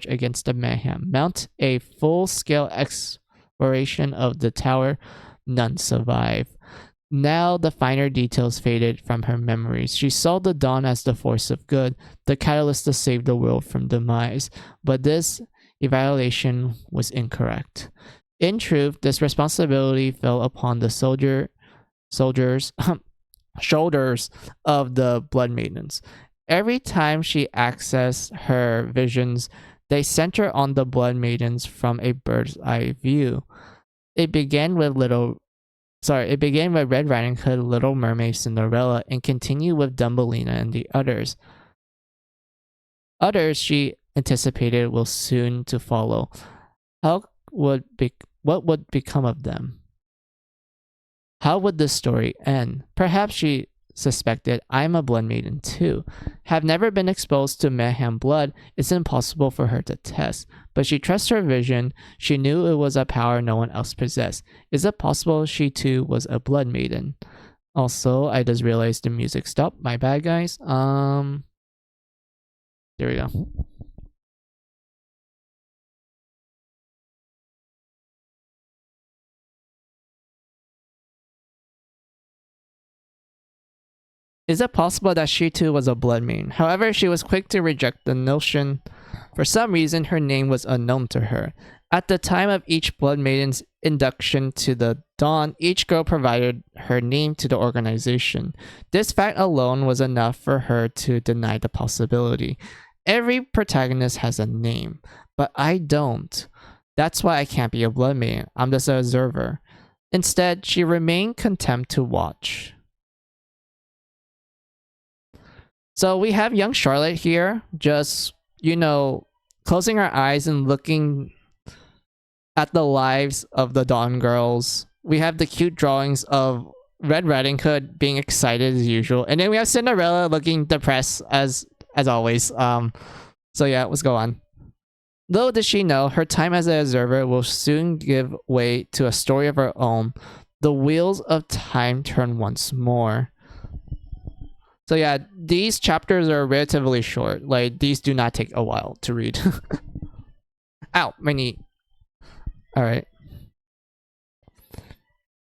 against the mayhem. Mount a full-scale exploration of the tower. None survived. Now the finer details faded from her memories. She saw the dawn as the force of good, the catalyst to save the world from demise. But this evaluation was incorrect. In truth, this responsibility fell upon the soldiers shoulders of the Blood Maidens. Every time she accessed her visions, they center on the Blood Maidens from a bird's eye view. It began with Red Riding Hood, Little Mermaid, Cinderella, and continued with Thumbelina and the others. Others she anticipated will soon to follow. What would become of them? How would this story end? Perhaps she suspected, I'm a blood maiden too. Have never been exposed to mayhem blood, it's impossible for her to test. But she trusts her vision. She knew it was a power no one else possessed. Is it possible she too was a blood maiden? Also, I just realized the music stopped. My bad, guys. There we go. Is it possible that she too was a blood maiden? However, she was quick to reject the notion. For some reason, her name was unknown to her. At the time of each blood maiden's induction to the Dawn, each girl provided her name to the organization. This fact alone was enough for her to deny the possibility. Every protagonist has a name, but I don't. That's why I can't be a blood maiden. I'm just an observer. Instead, she remained content to watch. So we have young Charlotte here, just, closing her eyes and looking at the lives of the Dawn girls. We have the cute drawings of Red Riding Hood being excited as usual. And then we have Cinderella looking depressed as always. So yeah, let's go on. Little did she know, her time as an observer will soon give way to a story of her own. The wheels of time turn once more. So yeah, these chapters are relatively short. Like, these do not take a while to read. Ow, my knee. Alright.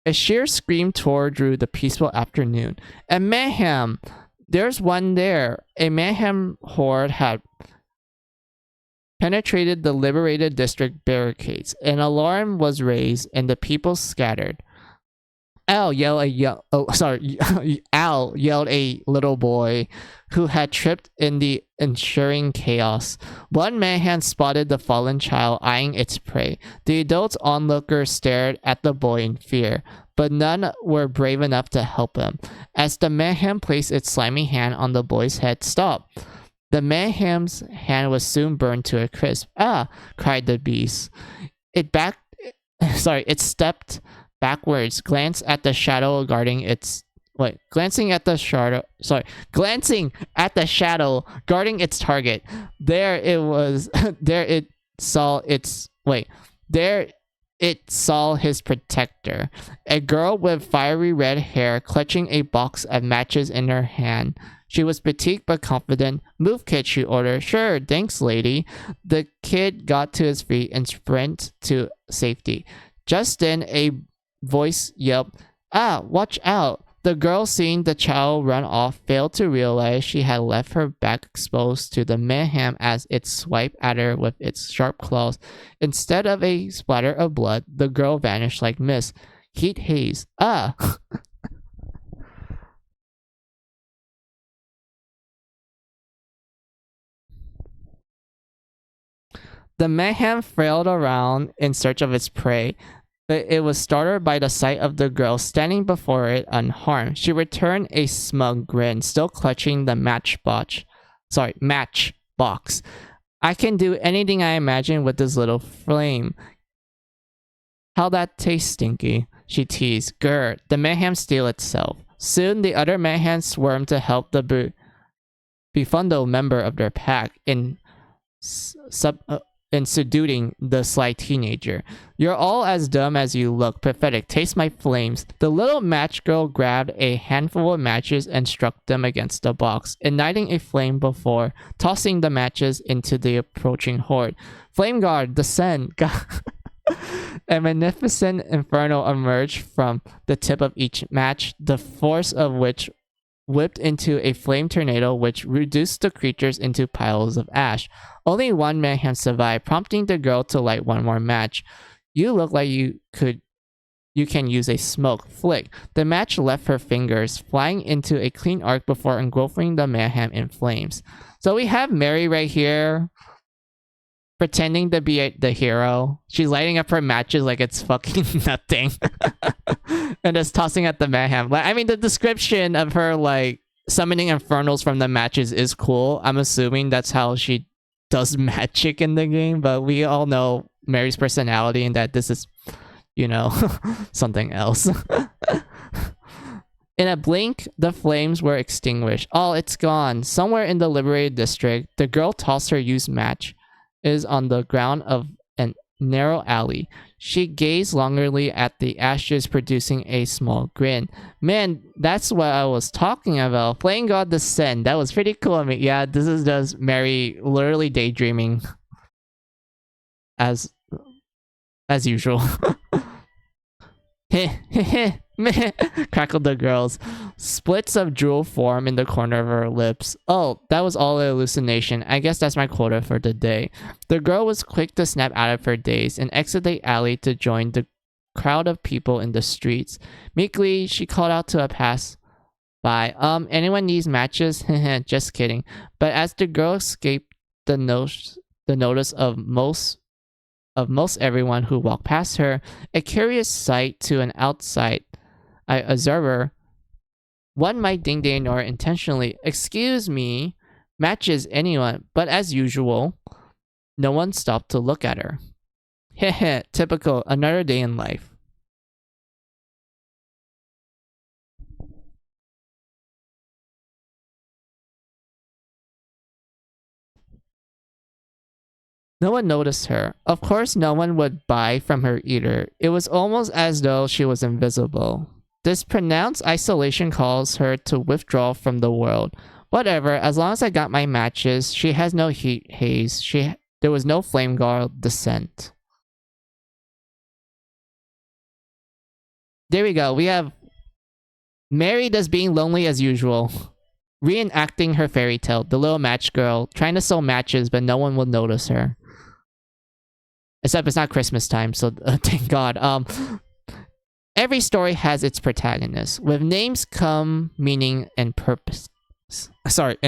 A sheer scream tore through the peaceful afternoon. A mayhem! There's one there. A mayhem horde had penetrated the liberated district barricades. An alarm was raised and the people scattered. Al yelled a little boy who had tripped in the ensuing chaos. One mayhem spotted the fallen child eyeing its prey. The adult onlookers stared at the boy in fear, but none were brave enough to help him. As the mayhem placed its slimy hand on the boy's head, stop. The mayhem's hand was soon burned to a crisp. Ah! Cried the beast. It stepped backwards, glancing at the shadow guarding its target. There it saw his protector, a girl with fiery red hair clutching a box of matches in her hand. She was petite but confident. Move, kid, she ordered. Sure, thanks, lady. The kid got to his feet and sprinted to safety. Just then, a voice yelped, "Ah, watch out!" The girl, seeing the child run off, failed to realize she had left her back exposed to the mayhem as it swiped at her with its sharp claws. Instead of a splatter of blood, the girl vanished like mist. Heat haze. Ah! The mayhem flailed around in search of its prey. But it was startled by the sight of the girl standing before it unharmed. She returned a smug grin, still clutching the matchbox. I can do anything I imagine with this little flame. How that tastes stinky, she teased. Grr, the mayhem steal itself. Soon the other mayhem swarmed to help the befuddled member of their pack in subduing the sly teenager. You're all as dumb as you look. Pathetic. Taste my flames. The little match girl grabbed a handful of matches and struck them against the box, igniting a flame before tossing the matches into the approaching horde. Flame guard, descend. A magnificent inferno emerged from the tip of each match, the force of which whipped into a flame tornado which reduced the creatures into piles of ash. Only one mayhem survived, prompting the girl to light one more match. You look like you can use a smoke flick. The match left her fingers, flying into a clean arc before engulfing the mayhem in flames. So we have Mary right here, pretending to be the hero. She's lighting up her matches like it's fucking nothing. And just tossing at the mayhem. Like, I mean, the description of her, like, summoning infernals from the matches is cool. I'm assuming that's how she does magic in the game, but we all know Mary's personality and that this is, you know, something else. In a blink, the flames were extinguished. Oh, it's gone. Somewhere in the liberated district, the girl tossed her used match is on the ground of a narrow alley. She gazed longingly at the ashes, producing a small grin. Man, that's what I was talking about. Flame God Descend. That was pretty cool. I mean, yeah, this is just Mary literally daydreaming as usual. Crackled the girls. Splits of drool form in the corner of her lips. Oh, that was all a hallucination. I guess that's my quota for the day. The girl was quick to snap out of her daze and exit the alley to join the crowd of people in the streets. Meekly, she called out to a pass-by. Anyone needs matches? Just kidding. But as the girl escaped the notice of most everyone who walked past her, a curious sight to an outside observer, one might think they ignore intentionally. Excuse me, matches anyone, but as usual, no one stopped to look at her. Heh, typical, another day in life. No one noticed her. Of course, no one would buy from her either. It was almost as though she was invisible. This pronounced isolation caused her to withdraw from the world. Whatever, as long as I got my matches, she has no heat haze. There was no flame guard descent. There we go. We have Mary just being lonely as usual. Reenacting her fairy tale. The little match girl. Trying to sell matches, but no one will notice her. Except it's not Christmas time, so thank God. Every story has its protagonist. With names come meaning and purpose.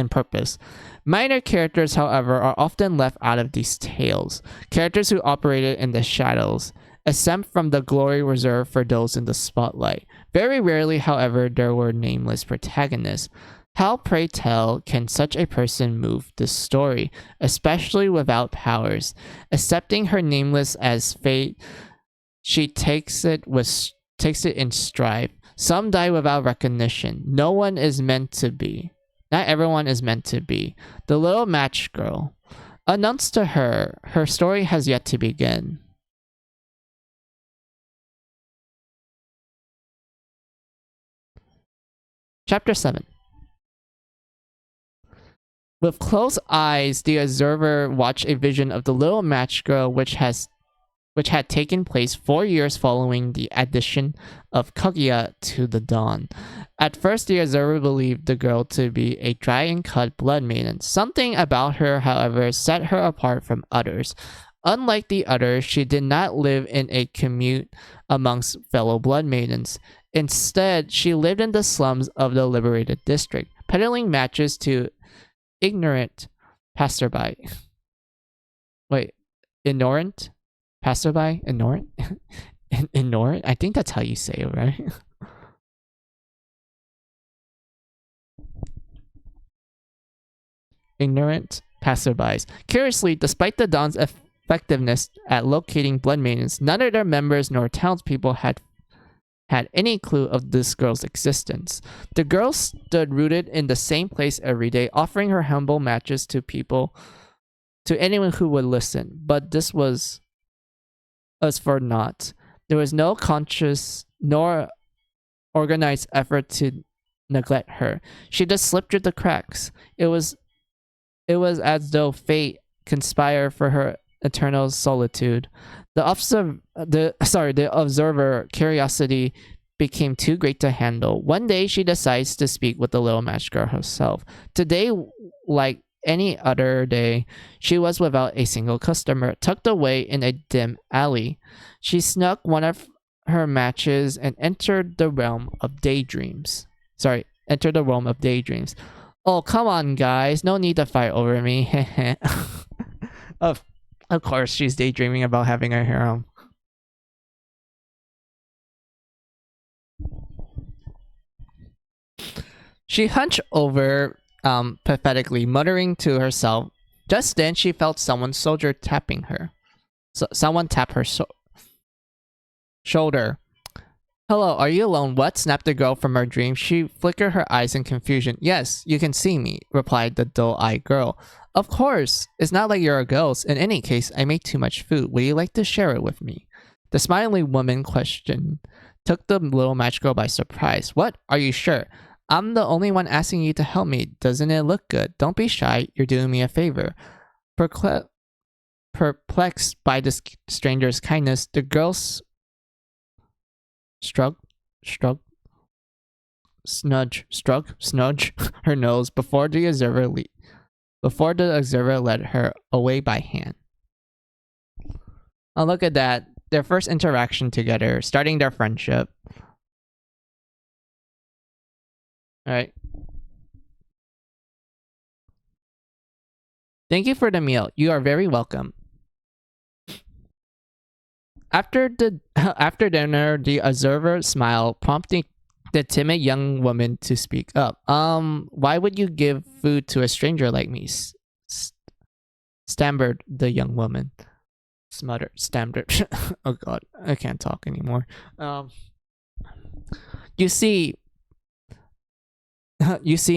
Purpose. Minor characters, however, are often left out of these tales. Characters who operated in the shadows, exempt from the glory reserved for those in the spotlight. Very rarely, however, there were nameless protagonists. How, pray tell, can such a person move this story, especially without powers? Accepting her nameless as fate, she takes it in stride. Some die without recognition. No one is meant to be. Not everyone is meant to be. The little match girl. Announced to her, her story has yet to begin. Chapter 7. With closed eyes, the observer watched a vision of the little match girl which had taken place 4 years following the addition of Kaguya to the Dawn. At first, the observer believed the girl to be a dragon-cut blood maiden. Something about her, however, set her apart from others. Unlike the others, she did not live in a commune amongst fellow blood maidens. Instead, she lived in the slums of the liberated district, peddling matches to ignorant passerby. Wait, ignorant? Passerby? Ignorant? Ignorant? I think that's how you say it, right? Ignorant passerbys. Curiously, despite the Dawn's effectiveness at locating blood maidens, none of their members nor townspeople had any clue of this girl's existence. The girl stood rooted in the same place every day, offering her humble matches to anyone who would listen. But this was as for naught. There was no conscious nor organized effort to neglect her. She just slipped through the cracks. It was as though fate conspired for her eternal solitude. The observer curiosity became too great to handle. One day, she decides to speak with the little match girl herself. Today, like any other day, she was without a single customer, tucked away in a dim alley. She snuck one of her matches and entered the realm of daydreams. Oh, come on, guys. No need to fight over me. Of course, she's daydreaming about having a harem. She hunched over pathetically, muttering to herself. Just then, she felt someone's shoulder tapping her. Someone tapped her shoulder. Hello, are you alone? What? Snapped the girl from her dream. She flickered her eyes in confusion. Yes, you can see me, replied the dull-eyed girl. Of course. It's not like you're a ghost. In any case, I made too much food. Would you like to share it with me? The smiling woman question took the little match girl by surprise. What? Are you sure? I'm the only one asking you to help me. Doesn't it look good? Don't be shy. You're doing me a favor. Perplexed by the stranger's kindness, the girl snudge her nose before the observer led her away by hand. Oh, look at that. Their first interaction together, starting their friendship. Alright. Thank you for the meal. You are very welcome. After dinner, the observer smiled, prompting the timid young woman to speak up. Why would you give food to a stranger like me? Stammered the young woman. Stammered. Oh god, I can't talk anymore. You see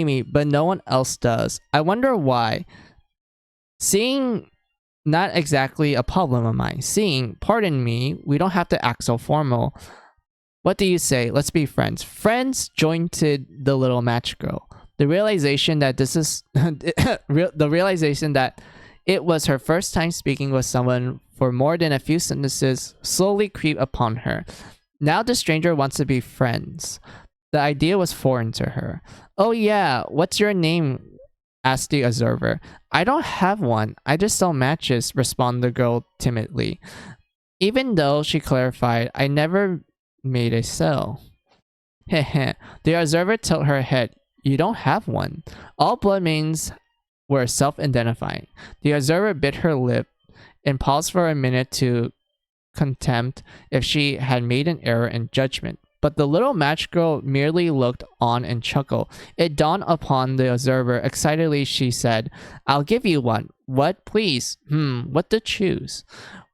me, but no one else does. I wonder why. Seeing, not exactly a problem of mine. Seeing, pardon me, we don't have to act so formal. What do you say? Let's be friends. Friends, jointed the little match girl. The realization that it was her first time speaking with someone for more than a few sentences slowly creeped upon her. Now the stranger wants to be friends. The idea was foreign to her. Oh yeah, what's your name? Asked the observer. I don't have one. I just sell matches, responded the girl timidly. Even though, she clarified, I never made a sale. Heh. The observer tilted her head. You don't have one. All blood means were self-identifying. The observer bit her lip and paused for a minute to contempt if she had made an error in judgment. But the little match girl merely looked on and chuckled. It dawned upon the observer. Excitedly, she said, I'll give you one. What, please? What to choose?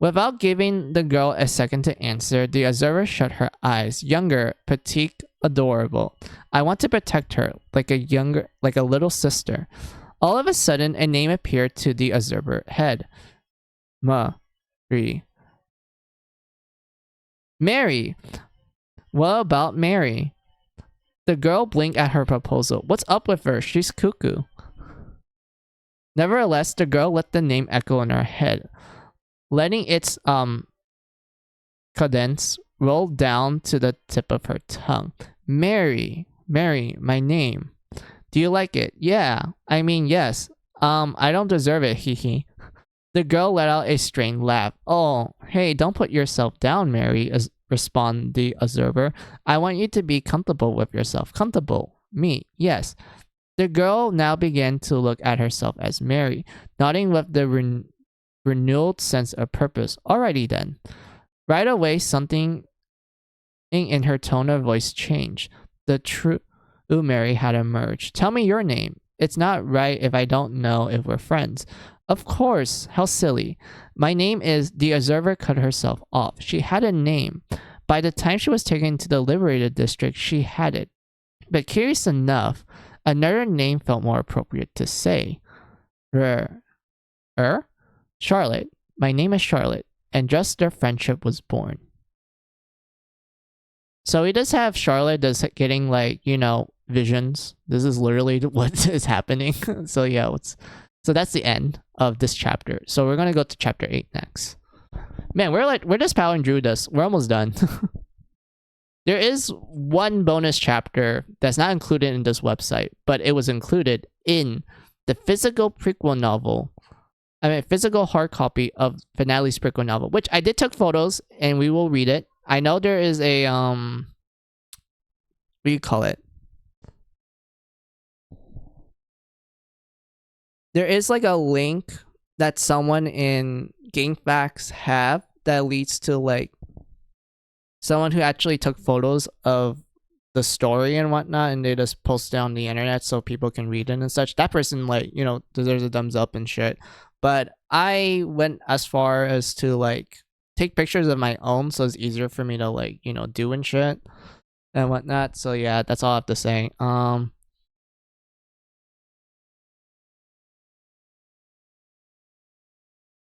Without giving the girl a second to answer, the observer shut her eyes. Younger, petite, adorable. I want to protect her, like a little sister. All of a sudden, a name appeared to the observer's head. Mary! What about Mary? The girl blinked at her proposal. What's up with her? She's cuckoo. Nevertheless, the girl let the name echo in her head, letting its cadence roll down to the tip of her tongue. Mary, my name. Do you like it? Yeah. I mean, yes. I don't deserve it, hee. The girl let out a strained laugh. Oh, hey, don't put yourself down, Mary, responded the observer. I want you to be comfortable with yourself. Comfortable. Me, yes. The girl now began to look at herself as Mary, nodding with the renewed sense of purpose. Alrighty then. Right away, something in her tone of voice changed. The true Mary had emerged. Tell me your name. It's not right if I don't know if we're friends. Of course, how silly. My name is... The observer cut herself off. She had a name. By the time she was taken to the liberated district, she had it. But curious enough, another name felt more appropriate to say. Charlotte. My name is Charlotte. And just their friendship was born. So he does have Charlotte that's getting, like, you know, visions. This is literally what is happening. So yeah, so that's the end. of this chapter. So we're gonna go to chapter 8 next. Man, we're just powering through this. We're almost done. There is one bonus chapter that's not included in this website, but it was included in the physical prequel novel. I mean, physical hard copy of Finale's prequel novel, which I did took photos and we will read it. I know there is a what do you call it? There is like a link that someone in GameFAQs have that leads to like someone who actually took photos of the story and whatnot, and they just post it on the internet so people can read it and such. That person, like, you know, deserves a thumbs up and shit. But I went as far as to like take pictures of my own, so it's easier for me to like, you know, do and shit and whatnot. So yeah, that's all I have to say.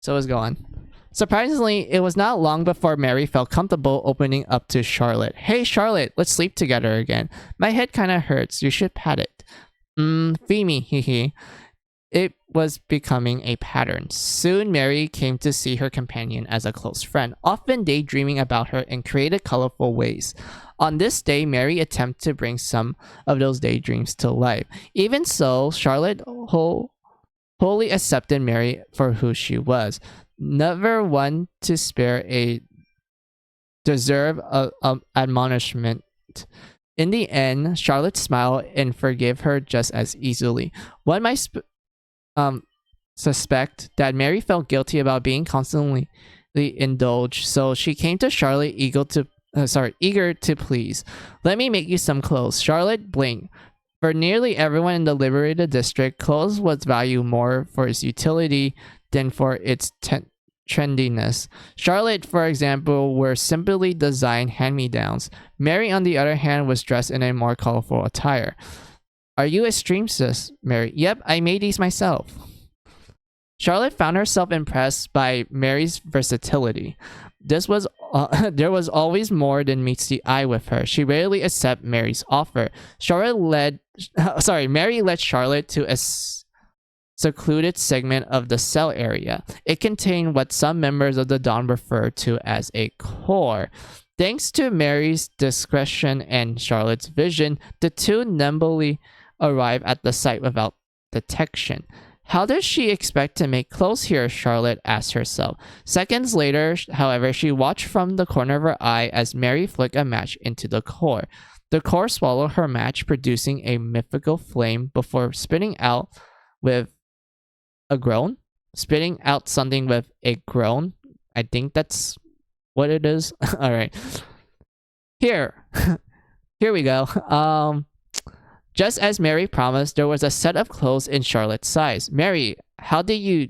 So it's going. Surprisingly, it was not long before Mary felt comfortable opening up to Charlotte. Hey Charlotte, let's sleep together again. My head kinda hurts, you should pat it. Fee me, hehe. It was becoming a pattern. Soon Mary came to see her companion as a close friend, often daydreaming about her in creative, colorful ways. On this day, Mary attempted to bring some of those daydreams to life. Even so, Charlotte wholly accepted Mary for who she was. Never one to spare a deserve of admonishment. In the end, Charlotte smiled and forgave her just as easily. One might suspect that Mary felt guilty about being constantly indulged, so she came to Charlotte eager to please. Let me make you some clothes. Charlotte blinked. For nearly everyone in the liberated district, clothes was valued more for its utility than for its trendiness. Charlotte, for example, were simply designed hand-me-downs. Mary, on the other hand, was dressed in a more colorful attire. Are you a streamstress, Mary? Yep, I made these myself. Charlotte found herself impressed by Mary's versatility. There was always more than meets the eye with her. She rarely accepted Mary's offer. Mary led Charlotte to a secluded segment of the cell area. It contained what some members of the Dawn refer to as a core. Thanks to Mary's discretion and Charlotte's vision, the two nimbly arrived at the site without detection. How does she expect to make clothes here? Charlotte asked herself. Seconds later, however, she watched from the corner of her eye as Mary flicked a match into the core. The core swallowed her match, producing a mythical flame before spitting out with a groan. Spitting out something with a groan. I think that's what it is. All right. Here we go. Just as Mary promised, there was a set of clothes in Charlotte's size. Mary, how did you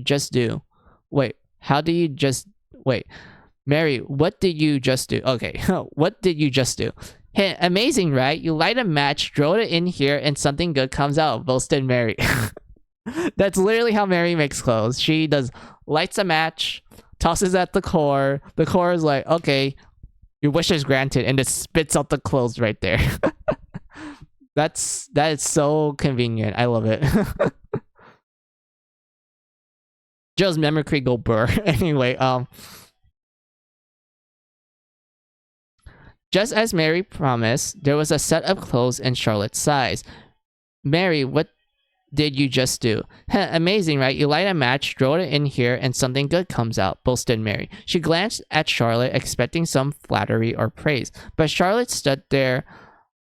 just do? Mary, what did you just do? Okay, what did you just do? Hey, amazing, right? You light a match, throw it in here, and something good comes out, boasted Mary. That's literally how Mary makes clothes. She lights a match, tosses at the core. The core is like, okay, your wish is granted, and it spits out the clothes right there. That is so convenient. I love it. Joe's memory could go burr. Anyway, just as Mary promised, there was a set of clothes in Charlotte's size. Mary, what did you just do? Amazing, right? You light a match, throw it in here, and something good comes out, boasted Mary. She glanced at Charlotte, expecting some flattery or praise, but Charlotte stood there,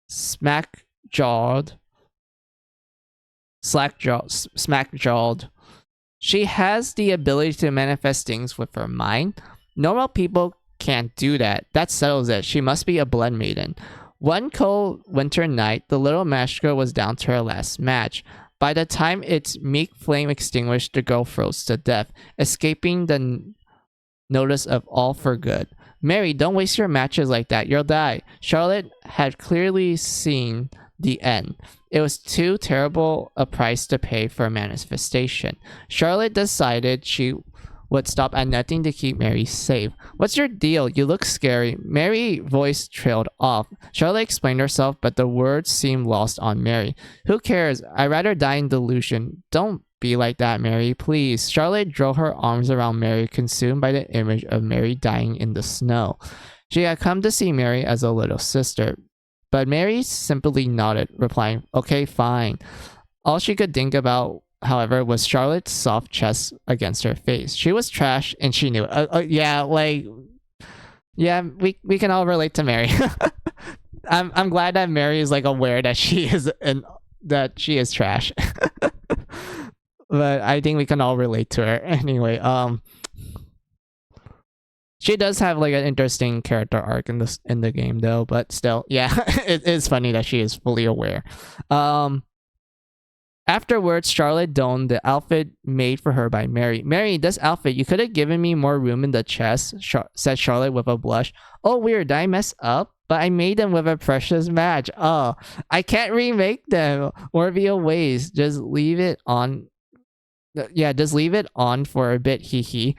smack-jawed. She has the ability to manifest things with her mind. Normal people can't do that. That settles it. She must be a blood maiden. One cold winter night, the little match girl was down to her last match. By the time its meek flame extinguished, the girl froze to death, escaping the notice of all for good. Mary, don't waste your matches like that. You'll die. Charlotte had clearly seen the end. It was too terrible a price to pay for a manifestation. Charlotte decided she would stop at nothing to keep Mary safe. What's your deal? You look scary. Mary's voice trailed off. Charlotte explained herself, but the words seemed lost on Mary. Who cares? I'd rather die in delusion. Don't be like that, Mary, please. Charlotte drew her arms around Mary, consumed by the image of Mary dying in the snow. She had come to see Mary as a little sister, but Mary simply nodded, replying, okay, fine. All she could think about, however, was Charlotte's soft chest against her face. She was trash, and she knew it. Yeah, we can all relate to Mary. I'm glad that Mary is like aware that she is trash. But I think we can all relate to her anyway. She does have like an interesting character arc in the game though, but still, yeah, it is funny that she is fully aware. Afterwards, Charlotte donned the outfit made for her by Mary. Mary, this outfit, you could have given me more room in the chest, said Charlotte with a blush. Oh, weird, did I mess up? But I made them with a precious match. Oh, I can't remake them or be a waste. Just leave it on. Yeah, just leave it on for a bit, hee hee.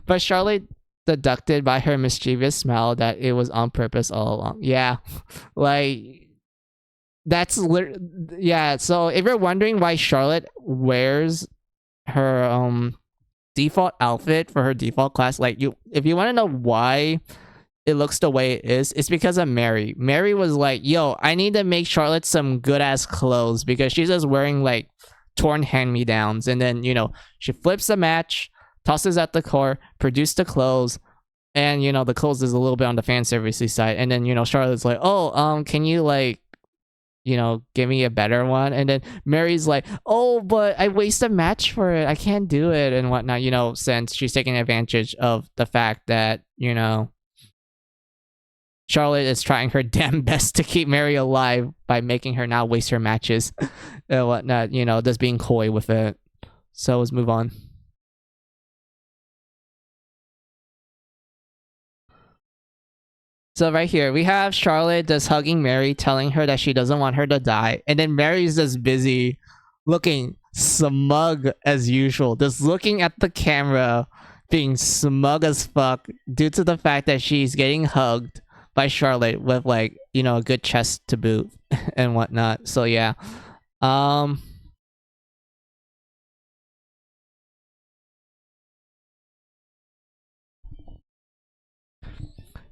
But Charlotte deducted by her mischievous smile that it was on purpose all along. Yeah, like yeah. So if you're wondering why Charlotte wears her default outfit for her default class, like if you want to know why it looks the way it is, it's because of Mary. Mary was like, yo, I need to make Charlotte some good ass clothes because she's just wearing like torn hand-me-downs, and then she flips the match, tosses out the core, produce the clothes, and the clothes is a little bit on the fan servicey side, and then Charlotte's like, oh, can you like give me a better one? And then Mary's like, oh, but I waste a match for it, I can't do it and whatnot, since she's taking advantage of the fact that Charlotte is trying her damn best to keep Mary alive by making her not waste her matches and whatnot, just being coy with it. So let's move on. So right here, we have Charlotte just hugging Mary, telling her that she doesn't want her to die. And then Mary's just busy looking smug as usual. Just looking at the camera, being smug as fuck due to the fact that she's getting hugged by Charlotte with like, a good chest to boot and whatnot. So yeah.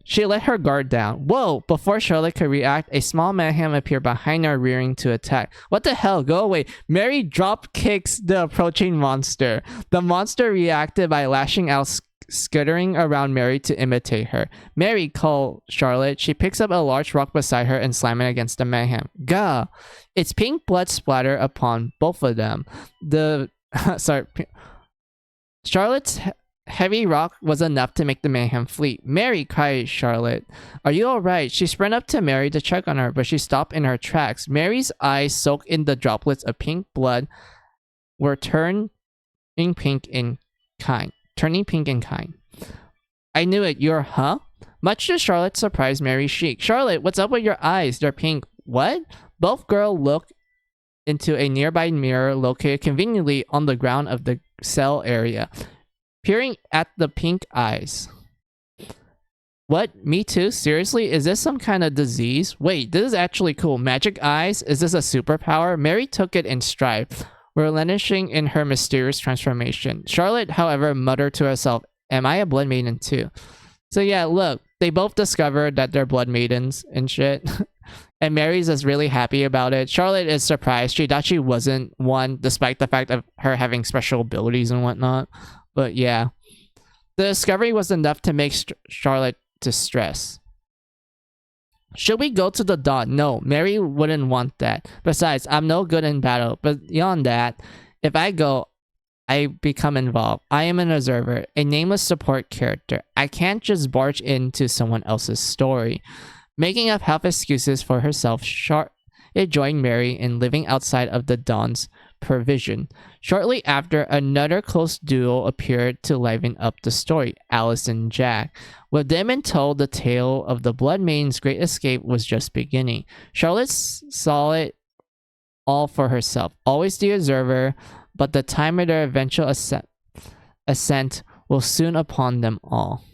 She let her guard down. Whoa! Before Charlotte could react, a small mayhem appeared behind her, rearing to attack. What the hell? Go away. Mary drop kicks the approaching monster. The monster reacted by lashing out, skittering around Mary to imitate her. Mary, called Charlotte. She picks up a large rock beside her and slams it against the mayhem. Gah! Its pink blood splatter upon both of them. Charlotte's heavy rock was enough to make the mayhem flee. Mary, cried Charlotte. Are you alright? She sprinted up to Mary to check on her, but she stopped in her tracks. Mary's eyes, soaked in the droplets of pink blood, were turning pink in kind. I knew it. Huh? Much to Charlotte's surprise, Mary shrieked. Charlotte, what's up with your eyes? They're pink. What? Both girls looked into a nearby mirror located conveniently on the ground of the cell area, peering at the pink eyes. What? Me too? Seriously? Is this some kind of disease? Wait, this is actually cool. Magic eyes? Is this a superpower? Mary took it in stride, relenishing in her mysterious transformation. Charlotte, however, muttered to herself, am I a blood maiden too? So yeah, look, they both discovered that they're blood maidens and shit. And Mary's just really happy about it. Charlotte is surprised. She thought she wasn't one, despite the fact of her having special abilities and whatnot. But yeah, the discovery was enough to make Charlotte distress. Should we go to the dawn? No, Mary wouldn't want that. Besides, I'm no good in battle. But beyond that, if I go, I become involved. I am an observer, a nameless support character. I can't just barge into someone else's story. Making up half excuses for herself, Charlotte joined Mary in living outside of the dawn's provision. Shortly after, another close duo appeared to liven up the story, Alice and Jack. With them in tow, the tale of the Blood Maiden's great escape was just beginning. Charlotte saw it all for herself, always the observer, but the time of their eventual ascent. ascent will soon upon them all.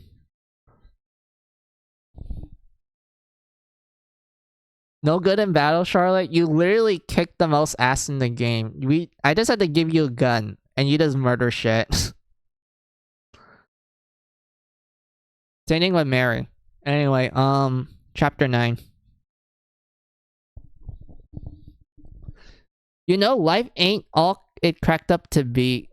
No good in battle, Charlotte. You literally kicked the most ass in the game. I just had to give you a gun, and you just murder shit. Same thing with Mary. Anyway, chapter 9. You know, life ain't all it cracked up to be.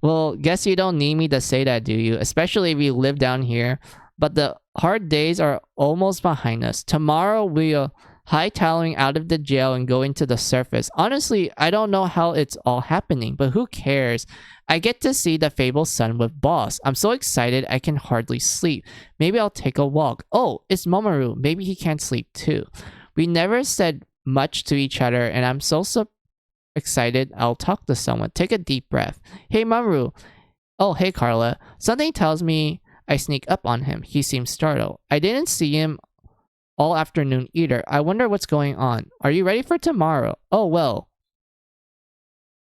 Well, guess you don't need me to say that, do you? Especially if you live down here. But the hard days are almost behind us. Tomorrow we'll hightailing out of the jail and going to the surface. Honestly, I don't know how it's all happening, but who cares? I get to see the fabled sun with Boss. I'm so excited I can hardly sleep. Maybe I'll take a walk. Oh, it's Momoru. Maybe he can't sleep too. We never said much to each other, and I'm so excited I'll talk to someone. Take a deep breath. Hey, Maru. Oh, hey, Carla. Something tells me I sneak up on him. He seems startled. I didn't see him all afternoon either. I wonder what's going on. Are you ready for tomorrow? Oh, well.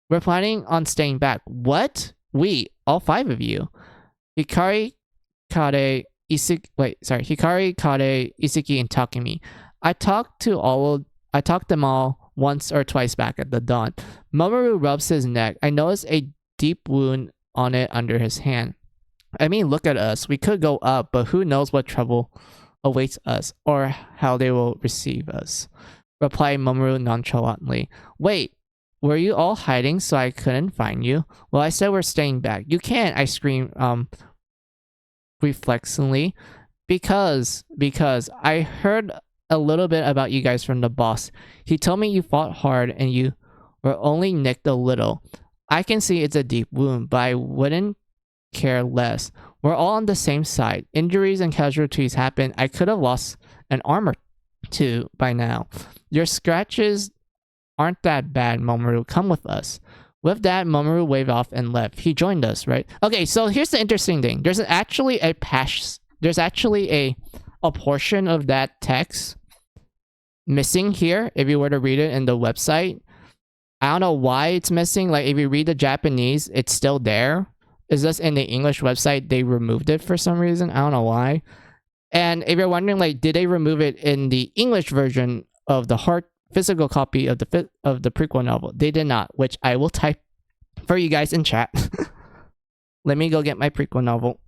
We're planning on staying back. What? We, all 5 of you. Hikari, Kade, Isiki. Wait, sorry. Hikari, Kade, Isiki, and Takumi. I talked them all once or twice back at the dawn. Mamoru rubs his neck. I notice a deep wound on it under his hand. I mean, look at us. We could go up, but who knows what trouble awaits us or how they will receive us. Replied Mamoru nonchalantly. Wait, were you all hiding so I couldn't find you? Well, I said we're staying back. You can't, I screamed reflexively. Because I heard a little bit about you guys from the boss. He told me you fought hard and you were only nicked a little. I can see it's a deep wound, but I wouldn't care less. We're all on the same side. Injuries and casualties happen. I could have lost an arm or two by now. Your scratches aren't that bad, Mamoru. Come with us. With that, Mamoru waved off and left. He joined us, right? Okay, so here's the interesting thing. There's actually a portion of that text missing here if you were to read it in the website. I don't know why it's missing. Like, if you read the Japanese, it's still there. It's just in the English website, they removed it for some reason. I don't know why. And if you're wondering, like, did they remove it in the English version of the hard physical copy of the prequel novel? They did not, which I will type for you guys in chat. Let me go get my prequel novel.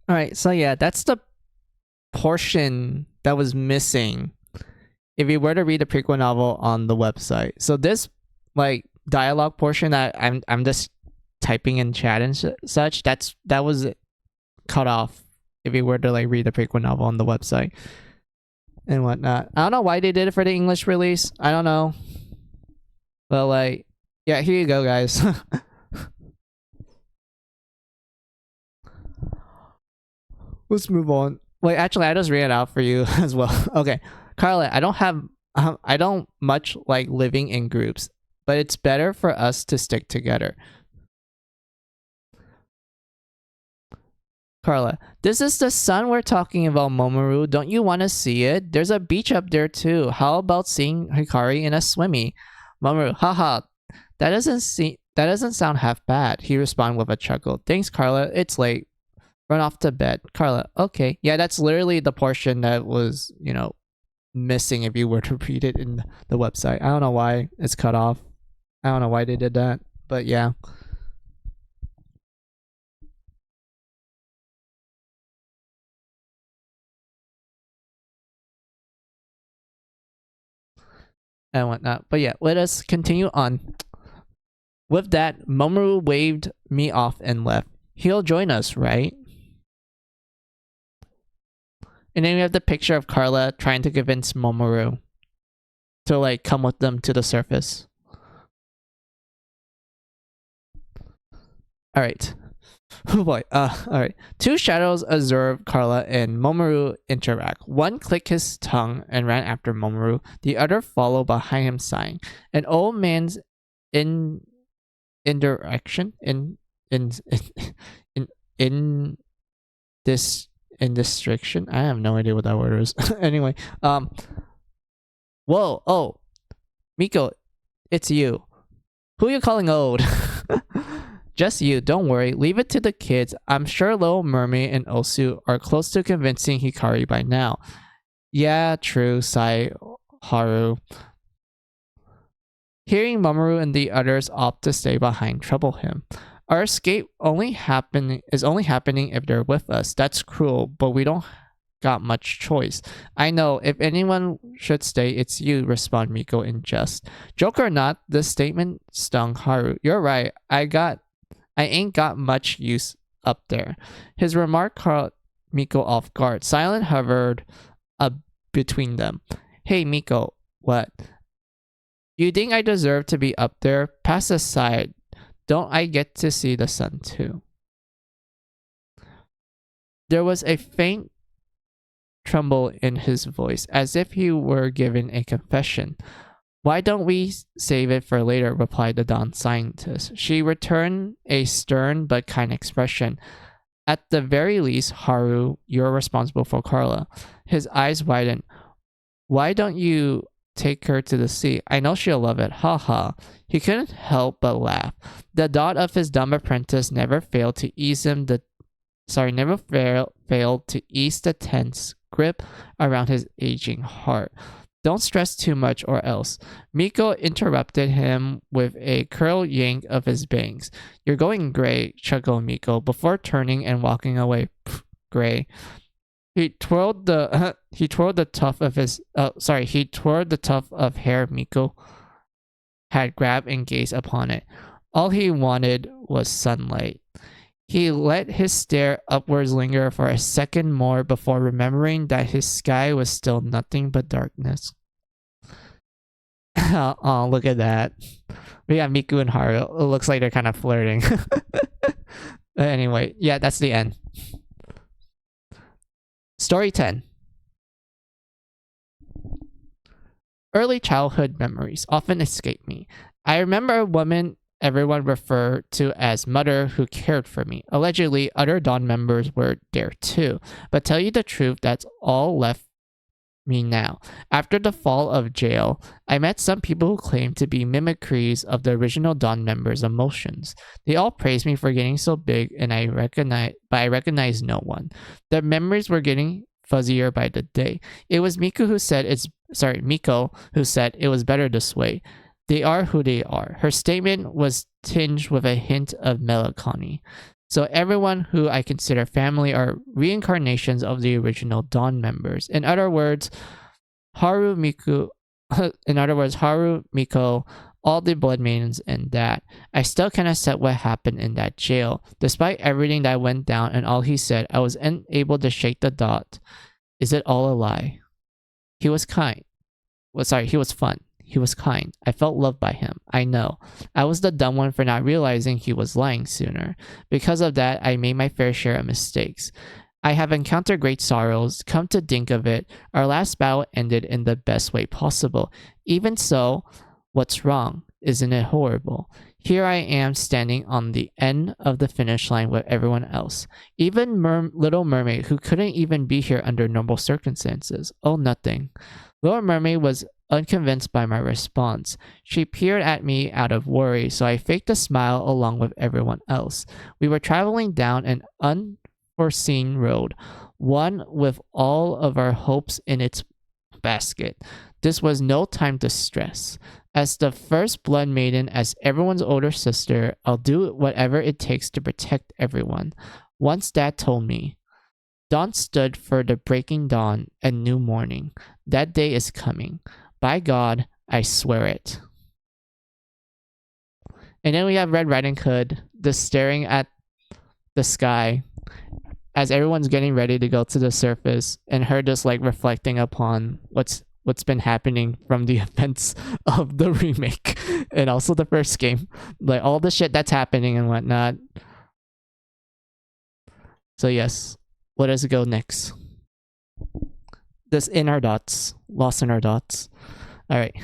All right, so yeah, that's the portion that was missing if you were to read the prequel novel on the website. So this like dialogue portion that I'm just typing in chat and such, that was cut off if you were to like read the prequel novel on the website and whatnot. I don't know why they did it for the English release. I don't know. But like, yeah, here you go, guys. Let's move on. Wait, actually, I just read it out for you as well. Okay, Carla, I don't much like living in groups, but it's better for us to stick together. Carla, this is the sun we're talking about, Momoru. Don't you want to see it? There's a beach up there too. How about seeing Hikari in a swimmy? Mamoru, haha, that doesn't sound half bad. He responded with a chuckle. Thanks, Carla. It's late. Run off to bed. Carla, okay. Yeah, that's literally the portion that was, missing if you were to read it in the website. I don't know why it's cut off. I don't know why they did that. But yeah. And whatnot. But yeah, let us continue on. With that, Momoru waved me off and left. He'll join us, right? And then we have the picture of Carla trying to convince Momoru to like come with them to the surface. Alright. Oh boy. Alright. Two shadows observe Carla and Momoru interact. One clicked his tongue and ran after Momoru. The other followed behind him, sighing. An old man's indirection in in in this indistinction. I have no idea what that word is. Anyway, whoa, oh, Miko, it's you. Who are you calling old? Just you, don't worry. Leave it to the kids. I'm sure Little Mermaid and Osu are close to convincing Hikari by now. Yeah, true, sighed Haru. Hearing Mamoru and the others opt to stay behind trouble him. Our escape is only happening if they're with us. That's cruel, but we don't got much choice. I know, if anyone should stay, it's you, respond Miko in jest. Joke or not, this statement stung Haru. You're right, I ain't got much use up there. His remark caught Miko off guard. Silence hovered between them. Hey Miko, what? You think I deserve to be up there? Pass aside. Don't I get to see the sun too? There was a faint tremble in his voice, as if he were giving a confession. Why don't we save it for later, replied the Dawn scientist. She returned a stern but kind expression. At the very least, Haru, you're responsible for Carla. His eyes widened. Why don't you take her to the sea? I know she'll love it. Ha ha. He couldn't help but laugh. The thought of his dumb apprentice never failed to ease the tense grip around his aging heart. Don't stress too much or else. Miko interrupted him with a curl yank of his bangs. You're going gray, chuckled Miko, before turning and walking away. Pfft, gray. He twirled the tuft of hair Miko had grabbed and gazed upon it. All he wanted was sunlight. He let his stare upwards linger for a second more before remembering that his sky was still nothing but darkness. Oh, look at that. We got Miku and Haru. It looks like they're kind of flirting. Anyway, yeah, that's the end. Story 10. Early childhood memories often escape me. I remember a woman everyone referred to as Mother who cared for me. Allegedly, other Dawn members were there too. But tell you the truth, that's all left me now. After the fall of jail, I met some people who claimed to be mimicries of the original Dawn members' emotions. They all praised me for getting so big, and I recognized no one. Their memories were getting fuzzier by the day. It was Miko who said it was better this way. They are who they are. Her statement was tinged with a hint of melancholy. So everyone who I consider family are reincarnations of the original Dawn members. In other words, Haru, Miko, all the blood maidens, and that. I still can't accept what happened in that jail. Despite everything that went down and all he said, I was unable to shake the thought. Is it all a lie? He was kind. He was fun. He was kind. I felt loved by him. I know. I was the dumb one for not realizing he was lying sooner. Because of that, I made my fair share of mistakes. I have encountered great sorrows. Come to think of it, our last battle ended in the best way possible. Even so, what's wrong? Isn't it horrible? Here I am standing on the end of the finish line with everyone else. Even Little Mermaid, who couldn't even be here under normal circumstances. Oh, nothing. Little Mermaid was unconvinced by my response. She peered at me out of worry, so I faked a smile along with everyone else. We were traveling down an unforeseen road, one with all of our hopes in its basket. This was no time to stress. As the first blood maiden, as everyone's older sister, I'll do whatever it takes to protect everyone. Once Dad told me, dawn stood for the breaking dawn and new morning. That day is coming. By God, I swear it. And then we have Red Riding Hood just staring at the sky as everyone's getting ready to go to the surface, and her just like reflecting upon what's been happening from the events of the remake and also the first game, like all the shit that's happening and whatnot. So yes, let us go next. This in our dots, lost in our dots. All right,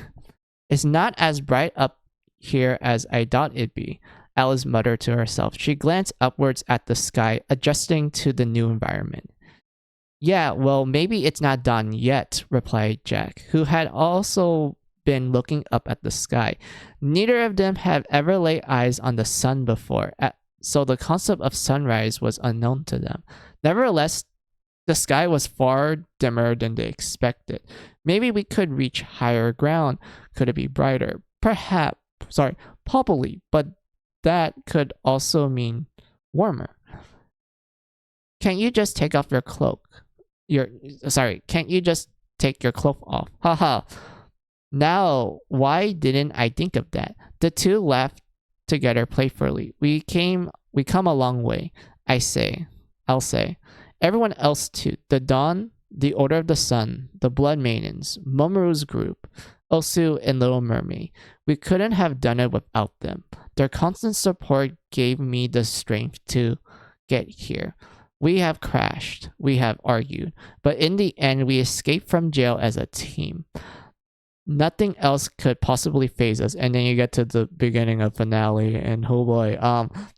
it's not as bright up here as I thought it'd be. Alice muttered to herself. She glanced upwards at the sky, adjusting to the new environment. Yeah, well, maybe it's not done yet, replied Jack, who had also been looking up at the sky. Neither of them had ever laid eyes on the sun before, so the concept of sunrise was unknown to them. Nevertheless, the sky was far dimmer than they expected. Maybe we could reach higher ground. Could it be brighter? Probably, but that could also mean warmer. Can't you just take off your cloak? Can't you just take your cloak off? Haha. Now, why didn't I think of that? The two laughed together playfully. We come a long way, I'll say. Everyone else too. The Dawn, the Order of the Sun, the Blood Maidens, Momoru's group, Osu, and Little Mermaid. We couldn't have done it without them. Their constant support gave me the strength to get here. We have crashed, we have argued, but in the end we escaped from jail as a team. Nothing else could possibly phase us. And then you get to the beginning of finale, and oh boy,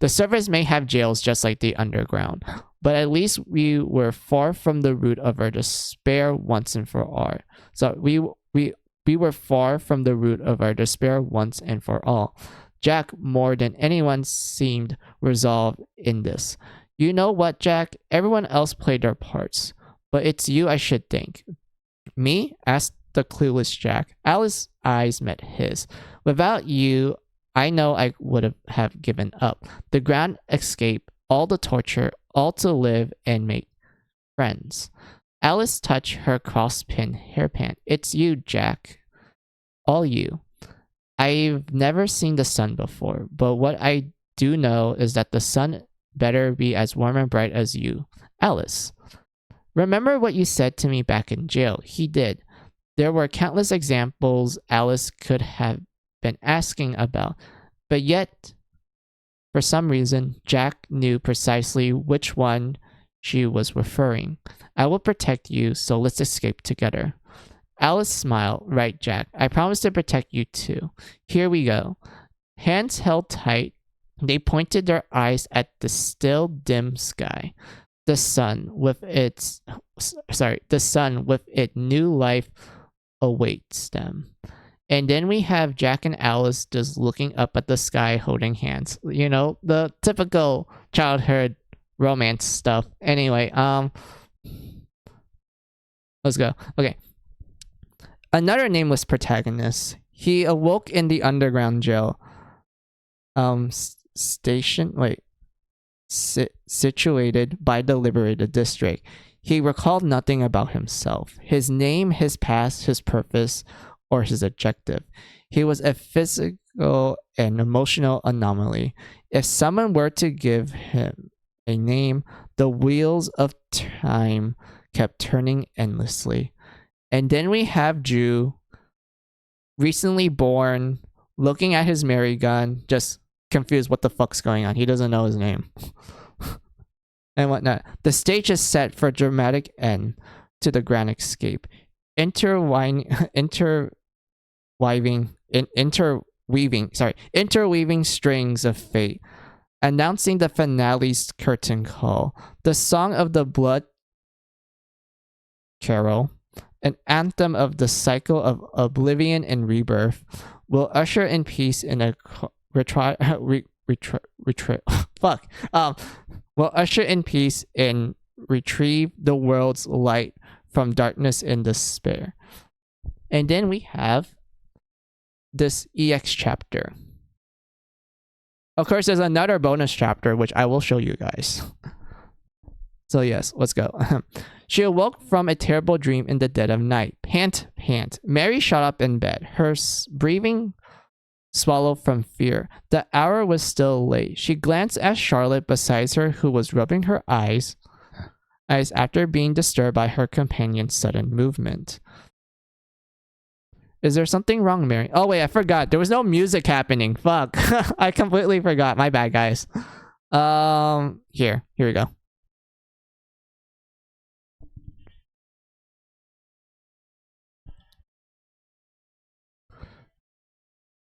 the surface may have jails just like the underground, but at least we were far from the root of our despair once and for all. So we were far from the root of our despair once and for all. Jack, more than anyone, seemed resolved in this. You know what, Jack? Everyone else played their parts, but it's you I should thank. Me? Asked the clueless Jack. Alice's eyes met his. Without you, I know I would have given up. The grand escape, all the torture, all to live and make friends. Alice touched her cross-pin hairpin. It's you, Jack. All you. I've never seen the sun before, but what I do know is that the sun better be as warm and bright as you. Alice. Remember what you said to me back in jail? He did. There were countless examples Alice could have been asking about, but yet, for some reason, Jack knew precisely which one she was referring. I will protect you, so let's escape together. Alice smiled. Right, Jack. I promise to protect you too. Here we go. Hands held tight, they pointed their eyes at the still dim sky. The sun with its new life awaits them. And then we have Jack and Alice just looking up at the sky holding hands. You know, the typical childhood romance stuff. Anyway, let's go. Okay. Another nameless protagonist. He awoke in the underground jail. Situated by the liberated district. He recalled nothing about himself, his name, his past, his purpose, or his objective. He was a physical and emotional anomaly. If someone were to give him a name, the wheels of time kept turning endlessly. And then we have Drew, recently born, looking at his Mary gun, just confused what the fuck's going on. He doesn't know his name. And whatnot. The stage is set for a dramatic end to the grand escape. Interweaving strings of fate, announcing the finale's curtain call. The song of the blood carol, an anthem of the cycle of oblivion and rebirth, will usher in peace in a will usher in peace and retrieve the world's light from darkness and despair. And then we have this EX chapter. Of course, there's another bonus chapter, which I will show you guys. So yes, let's go. She awoke from a terrible dream in the dead of night. Pant, pant. Mary shot up in bed, her breathing swallowed from fear. The hour was still late. She glanced at Charlotte beside her, who was rubbing her eyes after being disturbed by her companion's sudden movement. Is there something wrong, Mary? Oh wait, I forgot. There was no music happening. Fuck. I completely forgot. My bad, guys. Here we go.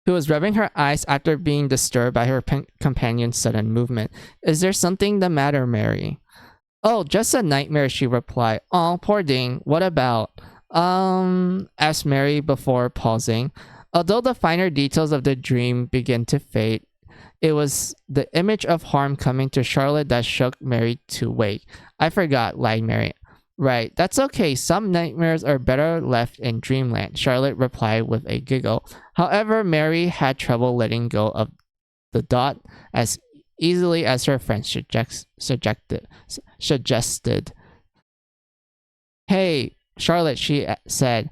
who was rubbing her eyes after being disturbed by her companion's sudden movement. Is there something the matter, Mary? Oh, just a nightmare, she replied. Oh, poor Ding. What about? Asked Mary before pausing. Although the finer details of the dream began to fade, it was the image of harm coming to Charlotte that shook Mary to wake. I forgot, lied Mary. Right, that's okay. Some nightmares are better left in dreamland, Charlotte replied with a giggle. However, Mary had trouble letting go of the dot as easily as her friend suggested. Hey, Charlotte, she said,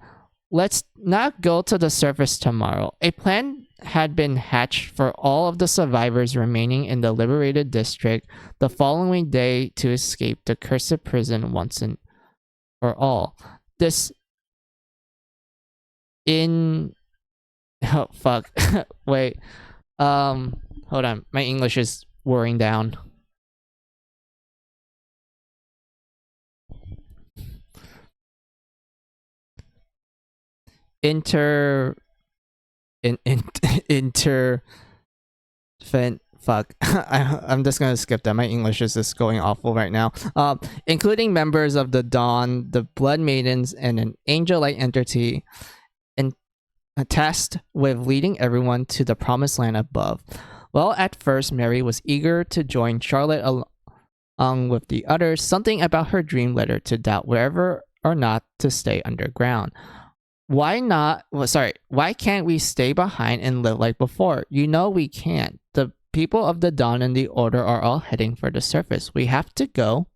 let's not go to the surface tomorrow. A plan had been hatched for all of the survivors remaining in the liberated district the following day to escape the cursed prison once and for all. This in oh fuck wait hold on, my English is wearing down. Inter fuck. I'm just gonna skip that. My English is just going awful right now. Including members of the Dawn, the Blood Maidens, and an angel-like entity, and tasked with leading everyone to the promised land above. Well, at first, Mary was eager to join Charlotte along with the others. Something about her dream led her to doubt whether or not to stay underground. Why not? Well, sorry. Why can't we stay behind and live like before? You know we can't. The people of the Dawn and the Order are all heading for the surface. We have to go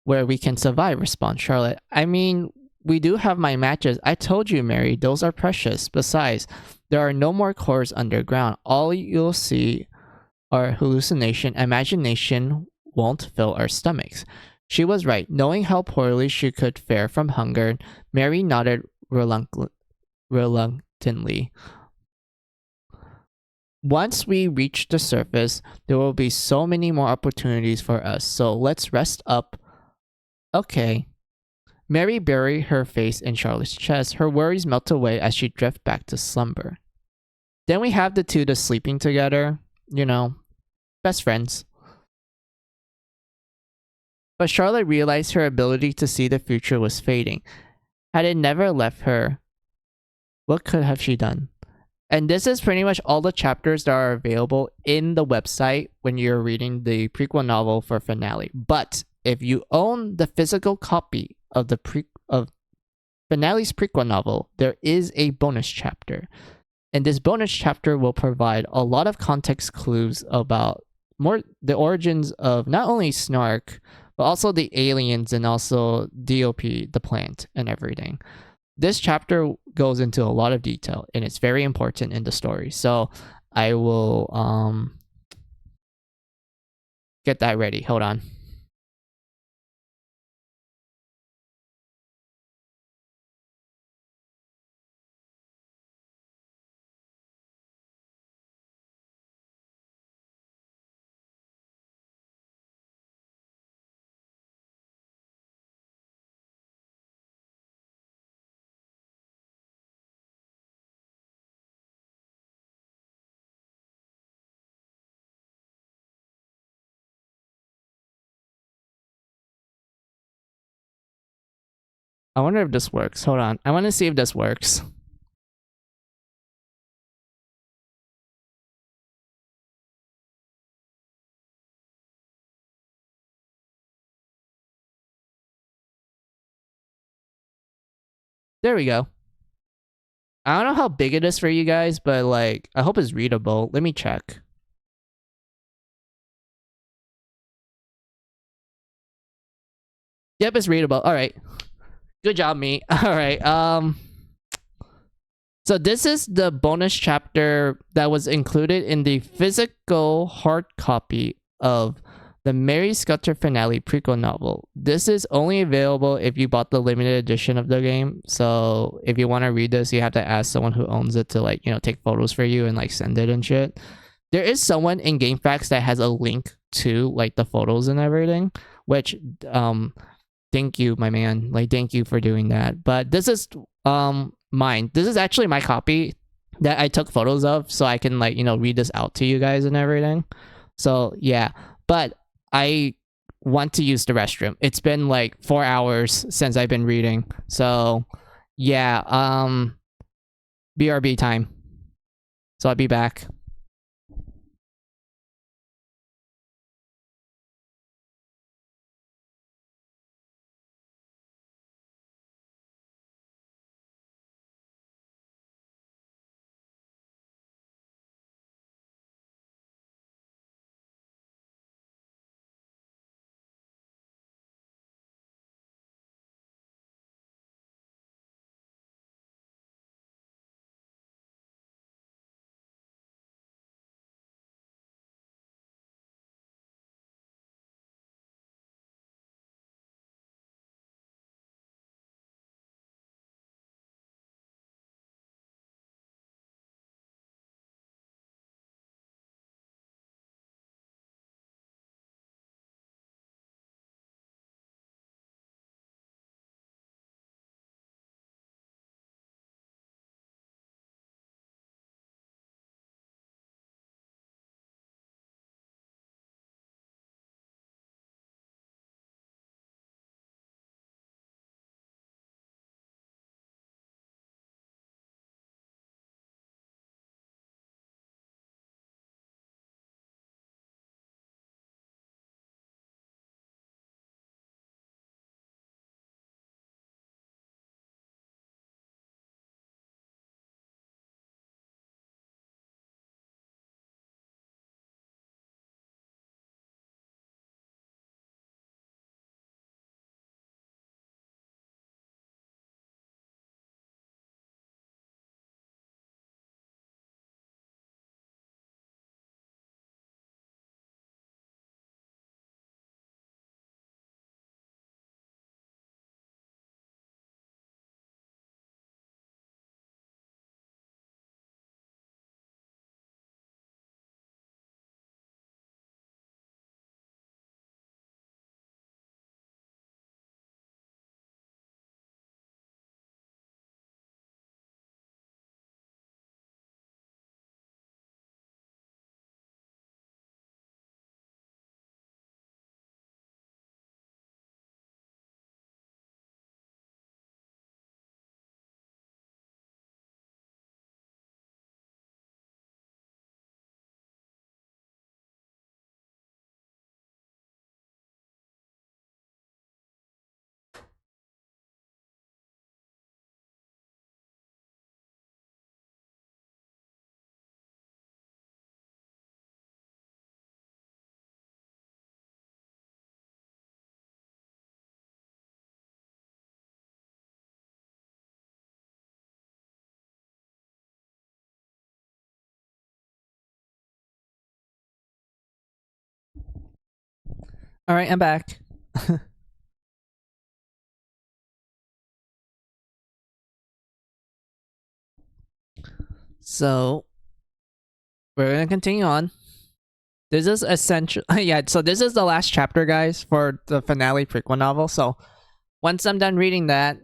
where we can survive, responds Charlotte. I mean, we do have my matches. I told you, Mary, those are precious. Besides, there are no more cores underground. All you'll see are hallucination. Imagination won't fill our stomachs. She was right. Knowing how poorly she could fare from hunger, Mary nodded reluctantly. Once we reach the surface, there will be so many more opportunities for us, so let's rest up. Okay. Mary buried her face in Charlotte's chest. Her worries melt away as she drifted back to slumber. Then we have the two just sleeping together. You know, best friends. But Charlotte realized her ability to see the future was fading. Had it never left her, what could have she done? And this is pretty much all the chapters that are available in the website when you're reading the prequel novel for finale. But if you own the physical copy of the finale's prequel novel, there is a bonus chapter. And this bonus chapter will provide a lot of context clues about the origins of not only Snark, but also the aliens and also DOP, the plant, and everything. This chapter goes into a lot of detail, and it's very important in the story. So I will get that ready. Hold on. I wonder if this works. Hold on. I want to see if this works. There we go. I don't know how big it is for you guys, but like, I hope it's readable. Let me check. Yep, it's readable. All right. Good job, me. All right. So this is the bonus chapter that was included in the physical hard copy of the Mary Skelter finale prequel novel. This is only available if you bought the limited edition of the game. So if you want to read this, you have to ask someone who owns it to like, you know, take photos for you and like send it and shit. There is someone in GameFAQs that has a link to like the photos and everything, which thank you, my man. Like, thank you for doing that. But this is mine. This is actually my copy. that I took photos of, so I can like read this out to you guys and everything. So yeah, but I want to use the restroom. It's been like 4 hours since I've been reading, so yeah. BRB time. So I'll be back. All right, I'm back. So we're gonna continue on. This is essential. Yeah, so this is the last chapter, guys, for the finale prequel novel. So once I'm done reading that,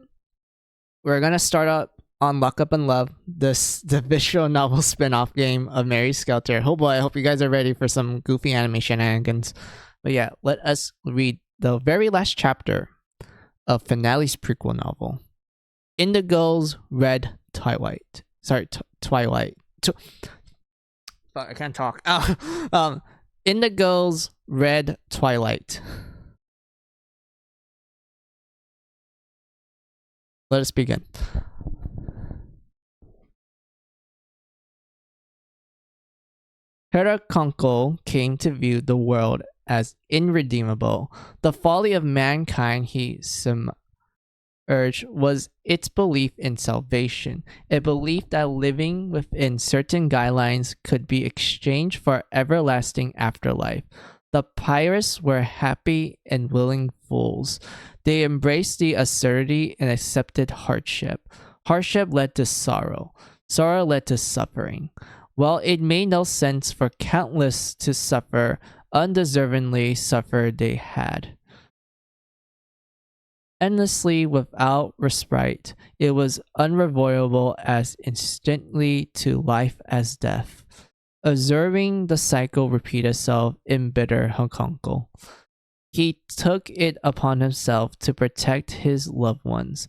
we're gonna start up on Lock Up and Love, the visual novel spin-off game of Mary Skelter. Oh boy, I hope you guys are ready for some goofy anime shenanigans. But yeah, let us read the very last chapter of Finale's prequel novel, Indigo's Red Twilight. Sorry, Twilight. Fuck, I can't talk. Indigo's Red Twilight. Let us begin. Herakonko came to view the world as irredeemable. The folly of mankind, he urged, was its belief in salvation. A belief that living within certain guidelines could be exchanged for everlasting afterlife. The pirates were happy and willing fools. They embraced the absurdity and accepted hardship. Hardship led to sorrow. Sorrow led to suffering. While it made no sense for countless to suffer, undeservingly suffer they had. endlessly without respite. It was unavoidable as instantly to life as death. Observing the cycle repeat itself embittered Hokonko. He took it upon himself to protect his loved ones,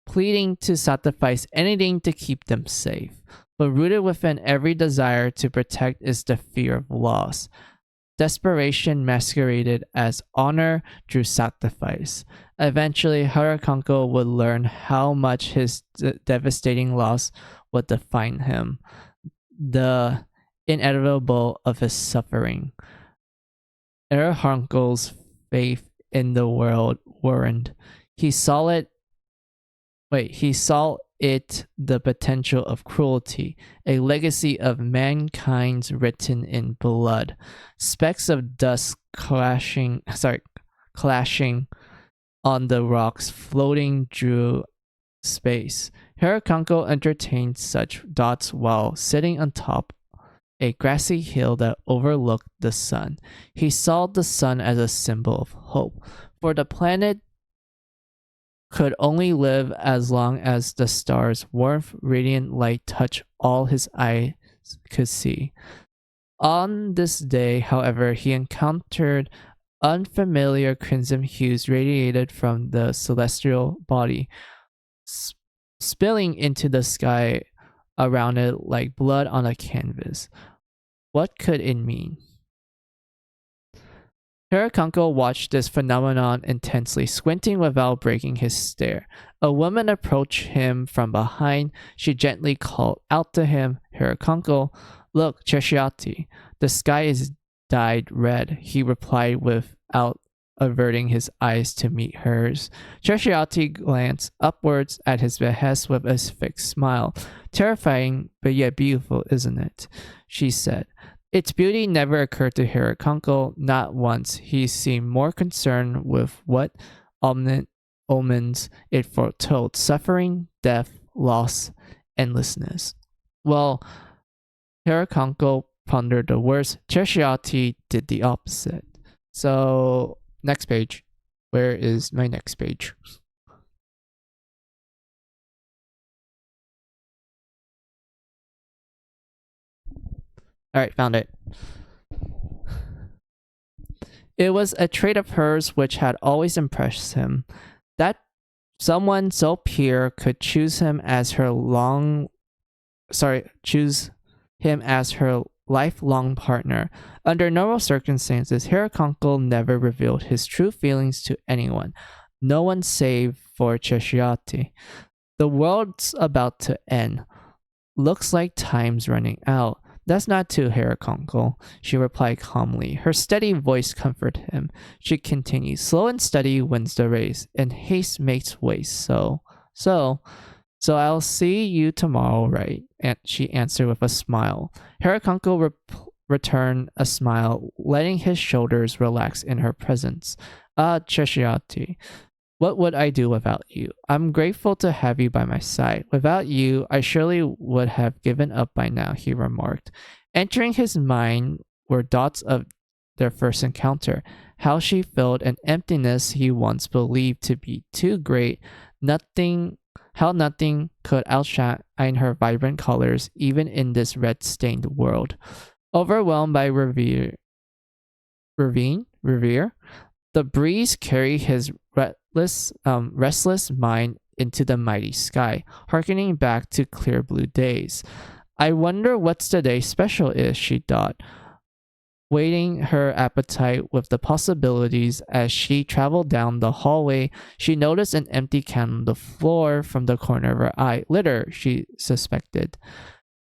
pleading to sacrifice anything to keep them safe. But rooted within every desire to protect is the fear of loss. Desperation masqueraded as honor through sacrifice. Eventually, Harakanko would learn how much his devastating loss would define him, the inevitable of his suffering. Harakanko's faith in the world warned. He saw it the potential of cruelty, a legacy of mankind's written in blood. Specks of dust clashing on the rocks floating through space. Harakanko entertained such dots while sitting on top a grassy hill that overlooked the sun. He saw the sun as a symbol of hope, for the planet could only live as long as the stars' warmth, radiant light touched all his eyes could see. On this day, however, he encountered unfamiliar crimson hues radiated from the celestial body, spilling into the sky around it like blood on a canvas. What could it mean? Harakanko watched this phenomenon intensely, squinting without breaking his stare. A woman approached him from behind. She gently called out to him, "Harakanko, look, Cheshiati, the sky is dyed red," he replied without averting his eyes to meet hers. Cheshiati glanced upwards at his behest with a fixed smile. "Terrifying, but yet beautiful, isn't it?" she said. Its beauty never occurred to Harakanko, not once. He seemed more concerned with what omens it foretold: suffering, death, loss, endlessness. Well, Harakanko pondered the worst. Cheshiati did the opposite. So, next page. Where is my next page? Alright, found it. It was a trait of hers which had always impressed him, that someone so pure could choose him as her lifelong partner. Under normal circumstances, Harakanko never revealed his true feelings to anyone, no one save for Cheshiati. The world's about to end. Looks like time's running out. That's not too, Harakanko, she replied calmly. Her steady voice comforted him. She continued, slow and steady wins the race, and haste makes waste. So I'll see you tomorrow, right? And she answered with a smile. Harakanko returned a smile, letting his shoulders relax in her presence. Cheshiati, what would I do without you? I'm grateful to have you by my side. Without you, I surely would have given up by now, he remarked. Entering his mind were thoughts of their first encounter, how she filled an emptiness he once believed to be too great, how nothing could outshine her vibrant colors, even in this red-stained world. Overwhelmed by revere, the breeze carried his restless mind into the mighty sky, harkening back to clear blue days. I wonder what's today special is, she thought, weighting her appetite with the possibilities. As she traveled down the hallway, she noticed an empty can on the floor from the corner of her eye. Litter, she suspected.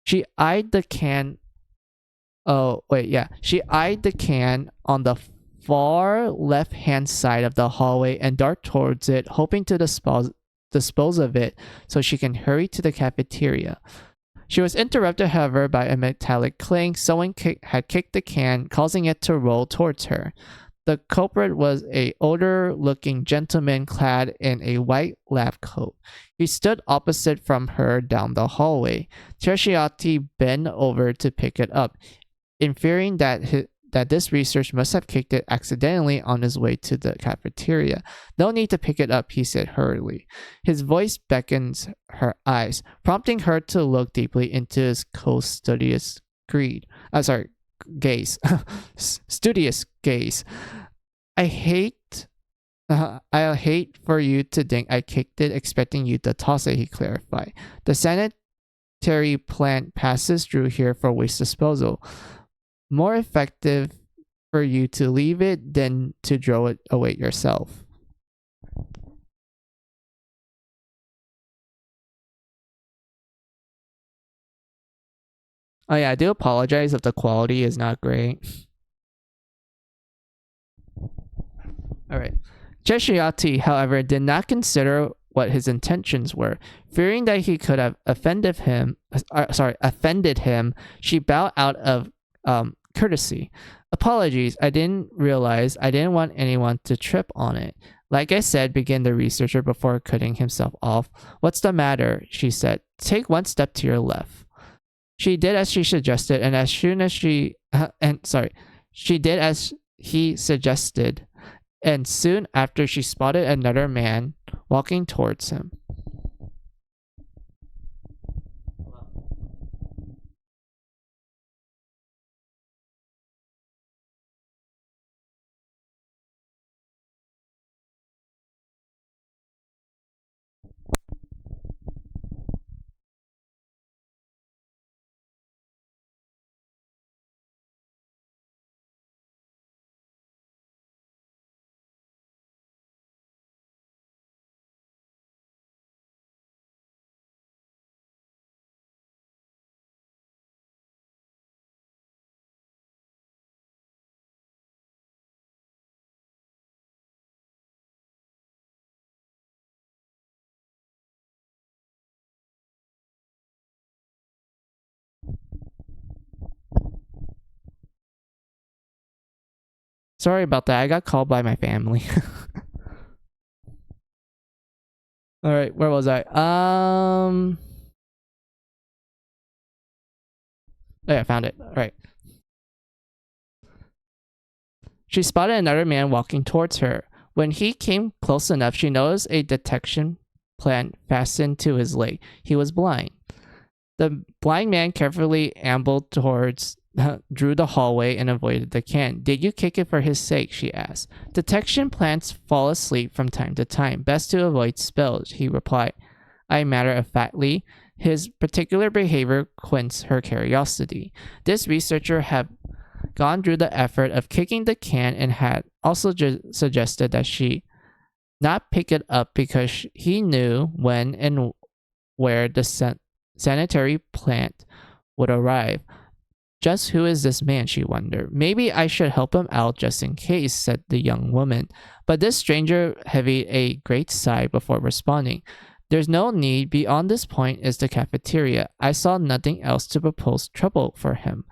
She eyed the can on the far left-hand side of the hallway and darted towards it, hoping to dispose of it so she can hurry to the cafeteria. She was interrupted, however, by a metallic clang. Someone had kicked the can, causing it to roll towards her. The culprit was an older-looking gentleman clad in a white lab coat. He stood opposite from her down the hallway. Cheshiati bent over to pick it up. In fearing that that this research must have kicked it accidentally on his way to the cafeteria. No need to pick it up, he said hurriedly. His voice beckons her eyes, prompting her to look deeply into his studious gaze. Studious gaze. I hate for you to think I kicked it expecting you to toss it, he clarified. The sanitary plant passes through here for waste disposal. More effective for you to leave it than to throw it away yourself. Oh yeah, I do apologize if the quality is not great. Alright. Cheshiati, however, did not consider what his intentions were. Fearing that he could have offended him, she bowed out of courtesy. Apologies, I didn't realize I didn't want anyone to trip on it. Like I said, began the researcher before cutting himself off. What's the matter? She said. Take one step to your left. She did as she suggested, and as soon as she did as he suggested, and soon after she spotted another man walking towards him. Sorry about that. I got called by my family. All right, where was I? Oh yeah, I found it. All right. She spotted another man walking towards her. When he came close enough, she noticed a detection plant fastened to his leg. He was blind. The blind man carefully ambled through the hallway and avoided the can. Did you kick it for his sake? She asked. Detection plants fall asleep from time to time. Best to avoid spills, he replied. Matter-of-factly. His particular behavior quenched her curiosity. This researcher had gone through the effort of kicking the can and had also suggested that she not pick it up because he knew when and where the sanitary plant would arrive. Just who is this man, she wondered. Maybe I should help him out just in case, said the young woman. But this stranger heaved a great sigh before responding. There's no need. Beyond this point is the cafeteria. I saw nothing else to propose trouble for him.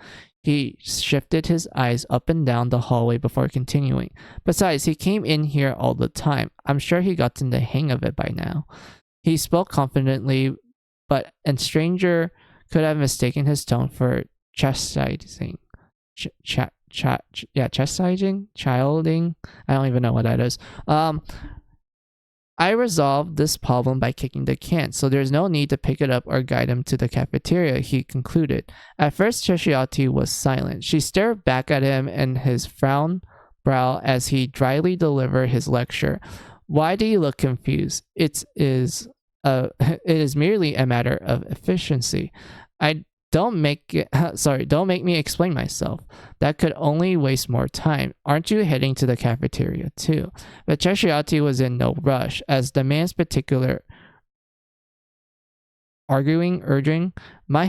He shifted his eyes up and down the hallway before continuing. Besides, he came in here all the time. I'm sure he got in the hang of it by now. He spoke confidently, but a stranger could have mistaken his tone for chastising. Chastising? Childing? I don't even know what that is. I resolved this problem by kicking the can, so there's no need to pick it up or guide him to the cafeteria, he concluded. At first, Cheshiati was silent. She stared back at him and his frown brow as he dryly delivered his lecture. Why do you look confused? It is merely a matter of efficiency. Don't make me explain myself. That could only waste more time. Aren't you heading to the cafeteria too? But Cheshiati was in no rush, as the man's particular urging might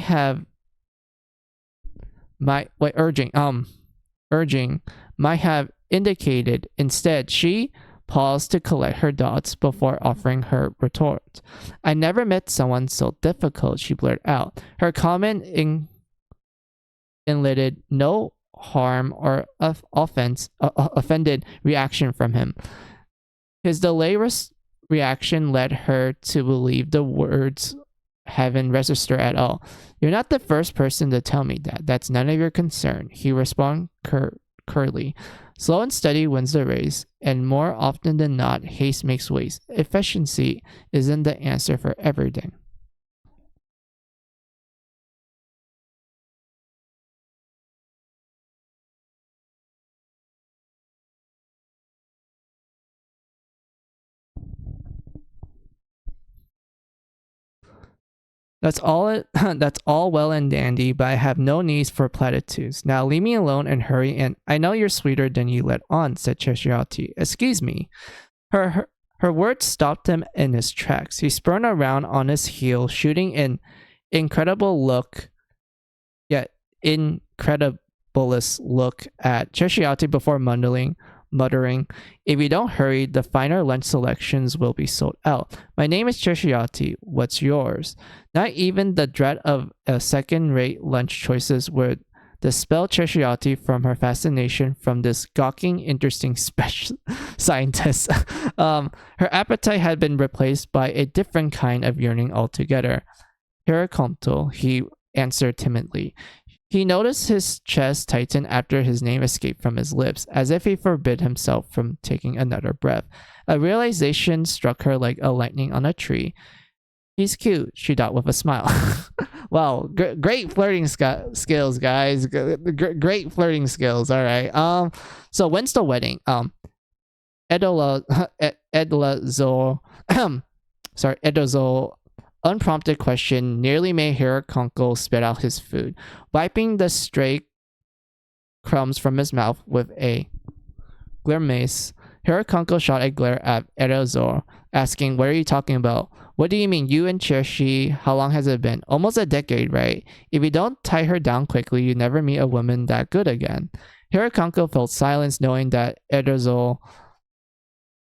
have indicated. Instead, she paused to collect her thoughts before offering her retort. I never met someone so difficult, she blurted out. Her comment elicited no harm or offended reaction from him. His delayed reaction led her to believe the words haven't registered at all. You're not the first person to tell me that. That's none of your concern, he responded curly. Slow and steady wins the race, and more often than not, haste makes waste. Efficiency isn't the answer for everything. That's all that's all well and dandy, but I have no needs for platitudes. Now leave me alone and hurry in. I know you're sweeter than you let on, said Cheshiati. Excuse me. Her words stopped him in his tracks. He spun around on his heel, shooting an incredible look, yet incrediblest look at Cheshiati before muttering, if you don't hurry, the finer lunch selections will be sold out. My name is Cheshiati. What's yours? Not even the dread of a second-rate lunch choices would dispel Cheshiati from her fascination from this gawking, interesting special scientist. Her appetite had been replaced by a different kind of yearning altogether. Hirakonto, he answered timidly. He noticed his chest tighten after his name escaped from his lips, as if he forbid himself from taking another breath. A realization struck her like a lightning on a tree. He's cute, she thought with a smile. Wow, great flirting skills, guys. Great flirting skills. All right. So when's the wedding? Edlazo, Edozo unprompted question nearly made Hirakonko spit out his food. Wiping the stray crumbs from his mouth with a grimace, Hirakonko shot a glare at Edozo, asking, what are you talking about? What do you mean, you and Chershi? How long has it been? Almost a decade, right? If you don't tie her down quickly, you never meet a woman that good again. Hirakonko felt silence, knowing that Edozo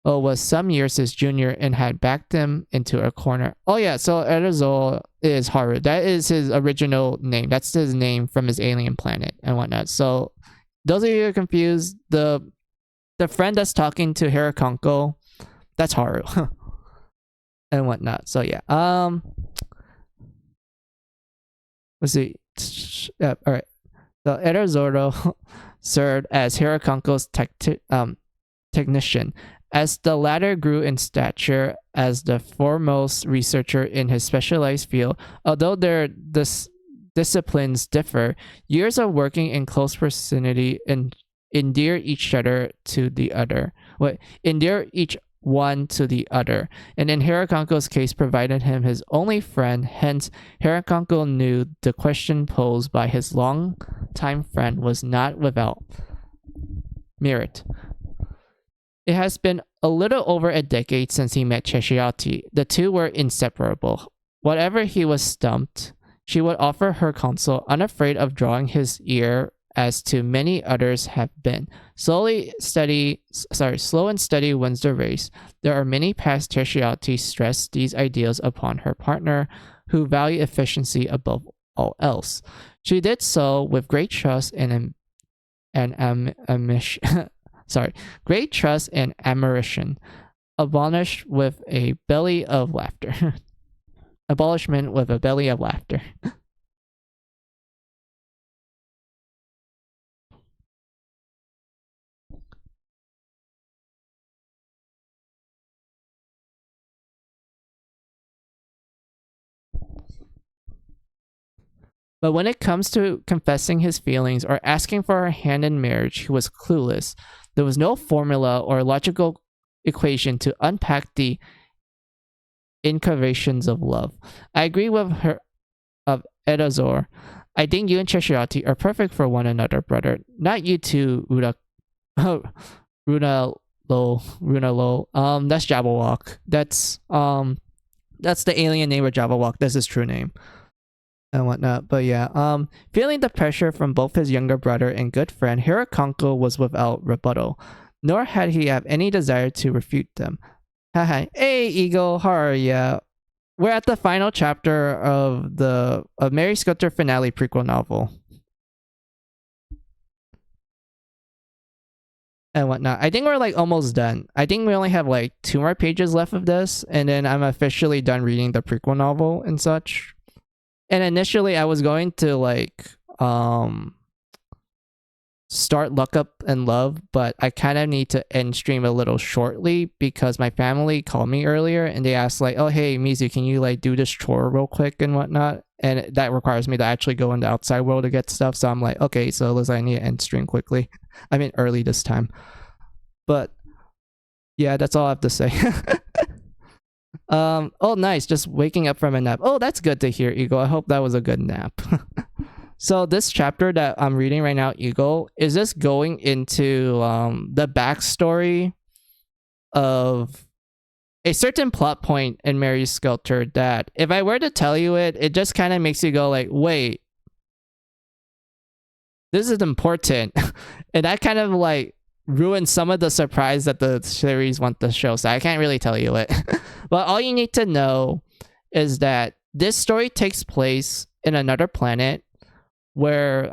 was some years his junior and had backed him into a corner. Oh yeah, so Edozo is Haru. That is his original name. That's his name from his alien planet and whatnot. So those of you who are confused, the friend that's talking to Hirakonko, that's Haru. And whatnot. So yeah. Let's see. All right. So Edozo served as Hirakonko's technician. As the latter grew in stature as the foremost researcher in his specialized field, although their disciplines differ, years of working in close vicinity endear each other to the other. Endear each one to the other, and in Hirakonko's case provided him his only friend. Hence, Hirakonko knew the question posed by his long-time friend was not without merit. It has been a little over a decade since he met Cheshiati. The two were inseparable. Whatever he was stumped, she would offer her counsel, unafraid of drawing his ear, as to many others have been. Slow and steady wins the race. There are many past Cheshiati stressed these ideals upon her partner, who value efficiency above all else. She did so with great trust and great trust and admiration, abolished with a belly of laughter. Abolishment with a belly of laughter. But when it comes to confessing his feelings or asking for her hand in marriage, he was clueless. There was no formula or logical equation to unpack the incurvations of love. I agree with her of Edazor. I think you and Cheshiati are perfect for one another, brother. Not you two, Runalo. That's Jabberwock. That's the alien name of Jabberwock. That's his true name. And whatnot. But yeah, feeling the pressure from both his younger brother and good friend, Hirakonko was without rebuttal, nor had he have any desire to refute them. Haha. Hey Eagle, how are ya? We're at the final chapter of the Mary Skelter finale prequel novel. And whatnot. I think we're like almost done. I think we only have like 2 more pages left of this, and then I'm officially done reading the prequel novel and such. And initially I was going to like start Look Up and Love, but I kind of need to end stream a little shortly because my family called me earlier and they asked like, oh hey Mizu, can you like do this chore real quick and whatnot, and that requires me to actually go in the outside world to get stuff. So I'm like, okay, so Liz, I need to end stream quickly. I mean early this time. But yeah, that's all I have to say. Oh nice, just waking up from a nap. Oh, that's good to hear, Eagle. I hope that was a good nap. So this chapter that I'm reading right now, Eagle, is just going into the backstory of a certain plot point in Mary Skelter that if I were to tell you it, it just kind of makes you go like, wait, this is important. And that kind of like ruins some of the surprise that the series want to show. So I can't really tell you it. But all you need to know is that this story takes place in another planet where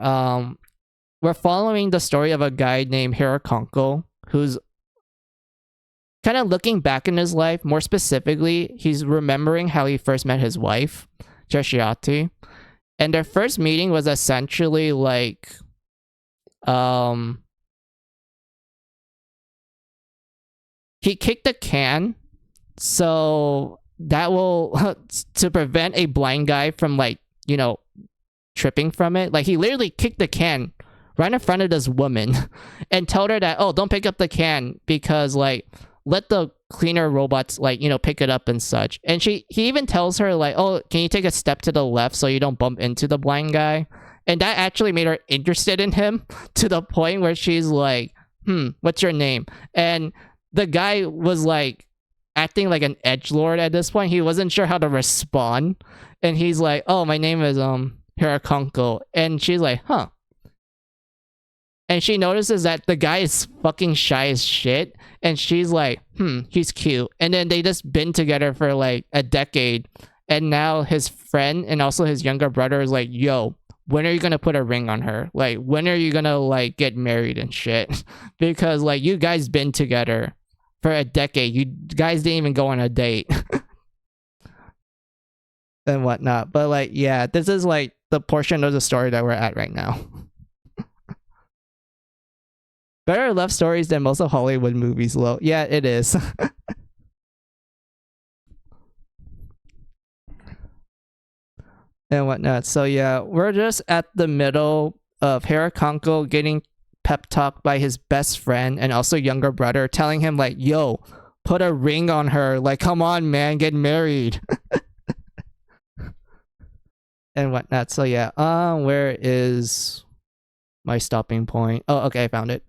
we're following the story of a guy named Hirakonko who's kind of looking back in his life. More specifically, he's remembering how he first met his wife, Cheshiati. And their first meeting was essentially like he kicked a can, so that will to prevent a blind guy from like, you know, tripping from it. Like he literally kicked the can right in front of this woman and told her that, oh, don't pick up the can because like let the cleaner robots like, you know, pick it up and such. And he even tells her like, oh, can you take a step to the left so you don't bump into the blind guy? And that actually made her interested in him to the point where she's like, what's your name? And the guy was like acting like an edgelord at this point. He wasn't sure how to respond. And he's like, oh, my name is Hirakonko. And she's like, huh. And she notices that the guy is fucking shy as shit. And she's like, he's cute. And then they just been together for like a decade. And now his friend and also his younger brother is like, yo, when are you gonna put a ring on her? Like, when are you gonna like get married and shit? Because like you guys been together for a decade. You guys didn't even go on a date. And whatnot. But like, yeah, this is like the portion of the story that we're at right now. Better love stories than most of Hollywood movies, Lo. Yeah, it is. And whatnot. So yeah, we're just at the middle of Hirakonko getting pep talked by his best friend and also younger brother, telling him like, yo, put a ring on her. Like, come on, man, get married. And whatnot. So yeah, where is my stopping point? Oh, okay, I found it.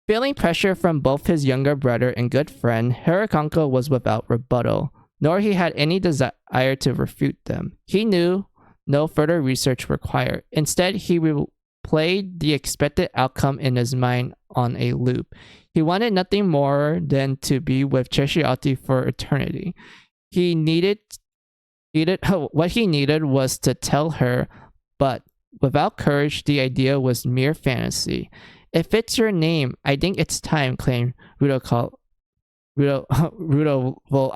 Feeling pressure from both his younger brother and good friend, Hirakonko was without rebuttal, nor he had any desire to refute them. He knew no further research required. Instead, he replayed the expected outcome in his mind on a loop. He wanted nothing more than to be with Cheshiati for eternity. What he needed was to tell her, but without courage, the idea was mere fantasy. If it's your name, I think it's time, claimed Rudo. Well,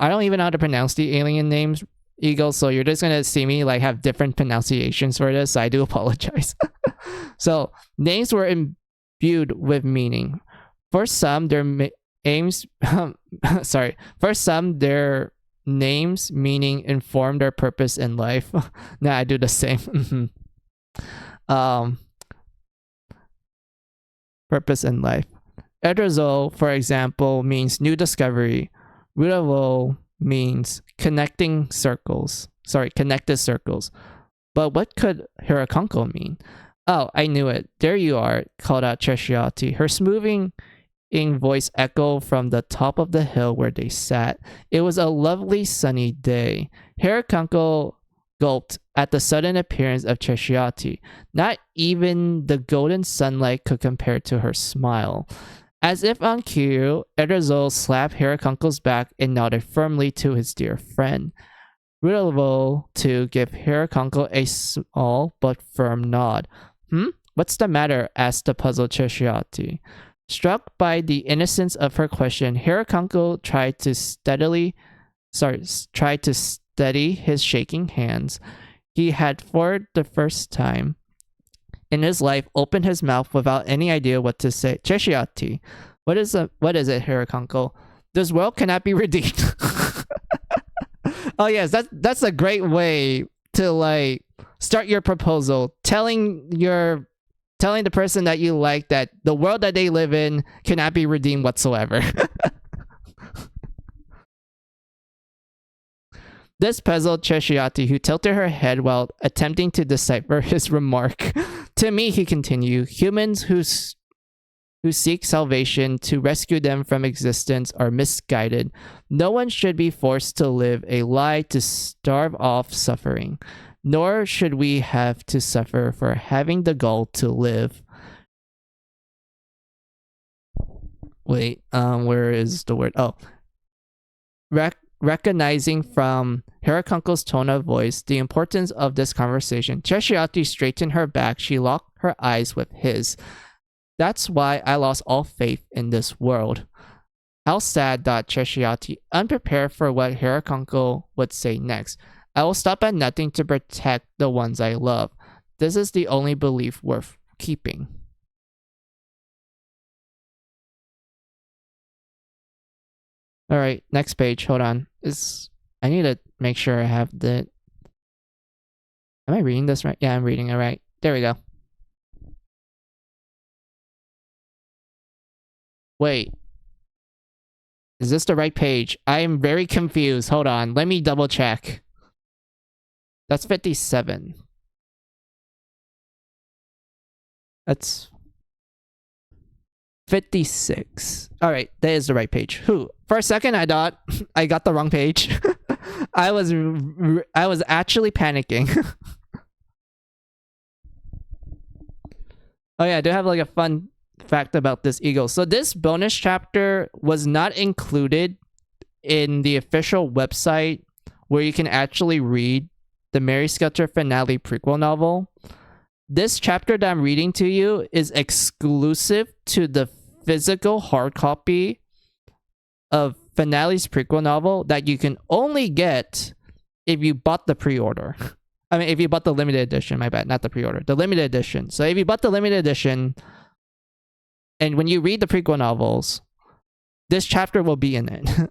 I don't even know how to pronounce the alien names, Eagle, so you're just gonna see me like have different pronunciations for this, so I do apologize. So, names were imbued with meaning. For some, their names meaning informed their purpose in life. Nah, I do the same. Purpose in life. Edrazo, for example, means new discovery. Rudavo means connected circles. But what could Hirakonko mean? Oh, I knew it. There you are, called out Cheshiati. Her smoothing voice echoed from the top of the hill where they sat. It was a lovely sunny day. Hirakonko gulped at the sudden appearance of Cheshiati. Not even the golden sunlight could compare to her smile. As if on cue, Edrazo slapped Hirakonko's back and nodded firmly to his dear friend. Rudavo to give Hirakonko a small but firm nod. What's the matter? Asked the puzzled Cheshiati. Struck by the innocence of her question, Hirakonko tried to steady his shaking hands. He had, for the first time in his life opened his mouth without any idea what to say. Cheshiati. What is it, Hirakanko? This world cannot be redeemed. Oh yes, that's a great way to like start your proposal, telling the person that you like that the world that they live in cannot be redeemed whatsoever. This puzzled Cheshiati, who tilted her head while attempting to decipher his remark. To me, he continued, humans who seek salvation to rescue them from existence are misguided. No one should be forced to live a lie to starve off suffering, nor should we have to suffer for having the goal to live. Wait, where is the word? Oh. Recognizing from Hirakanko's tone of voice the importance of this conversation, Cheshiati straightened her back. She locked her eyes with his. That's why I lost all faith in this world. How sad, thought Cheshiati, unprepared for what Hirakanko would say next. I will stop at nothing to protect the ones I love. This is the only belief worth keeping. Alright, next page. Hold on. I need to make sure I have the... Am I reading this right? Yeah, I'm reading it right. There we go. Wait. Is this the right page? I am very confused. Hold on. Let me double check. That's 57. That's 56. Alright, that is the right page. For a second, I thought I got the wrong page. I was actually panicking. Oh yeah, I do have like a fun fact about this eagle. So this bonus chapter was not included in the official website where you can actually read the Mary Skelter finale prequel novel. This chapter that I'm reading to you is exclusive to the physical hard copy of Finale's prequel novel that you can only get if you bought the pre-order. I mean, if you bought the limited edition, my bad, not the pre-order, the limited edition. So if you bought the limited edition, and when you read the prequel novels, this chapter will be in it.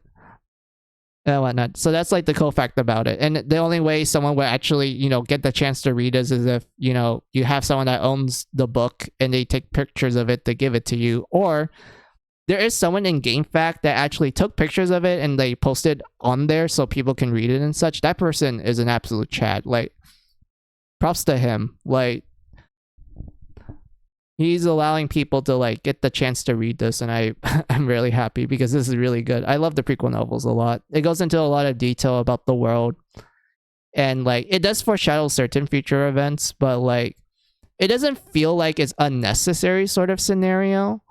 And whatnot. So that's like the cool fact about it. And the only way someone will actually, get the chance to read this is if, you have someone that owns the book and they take pictures of it to give it to you. Or there is someone in GameFAQ that actually took pictures of it and they posted on there so people can read it and such. That person is an absolute Chad. Like, props to him. Like, he's allowing people to like get the chance to read this, and I'm really happy because this is really good. I love the prequel novels a lot. It goes into a lot of detail about the world, and like it does foreshadow certain future events, but like it doesn't feel like it's unnecessary sort of scenario.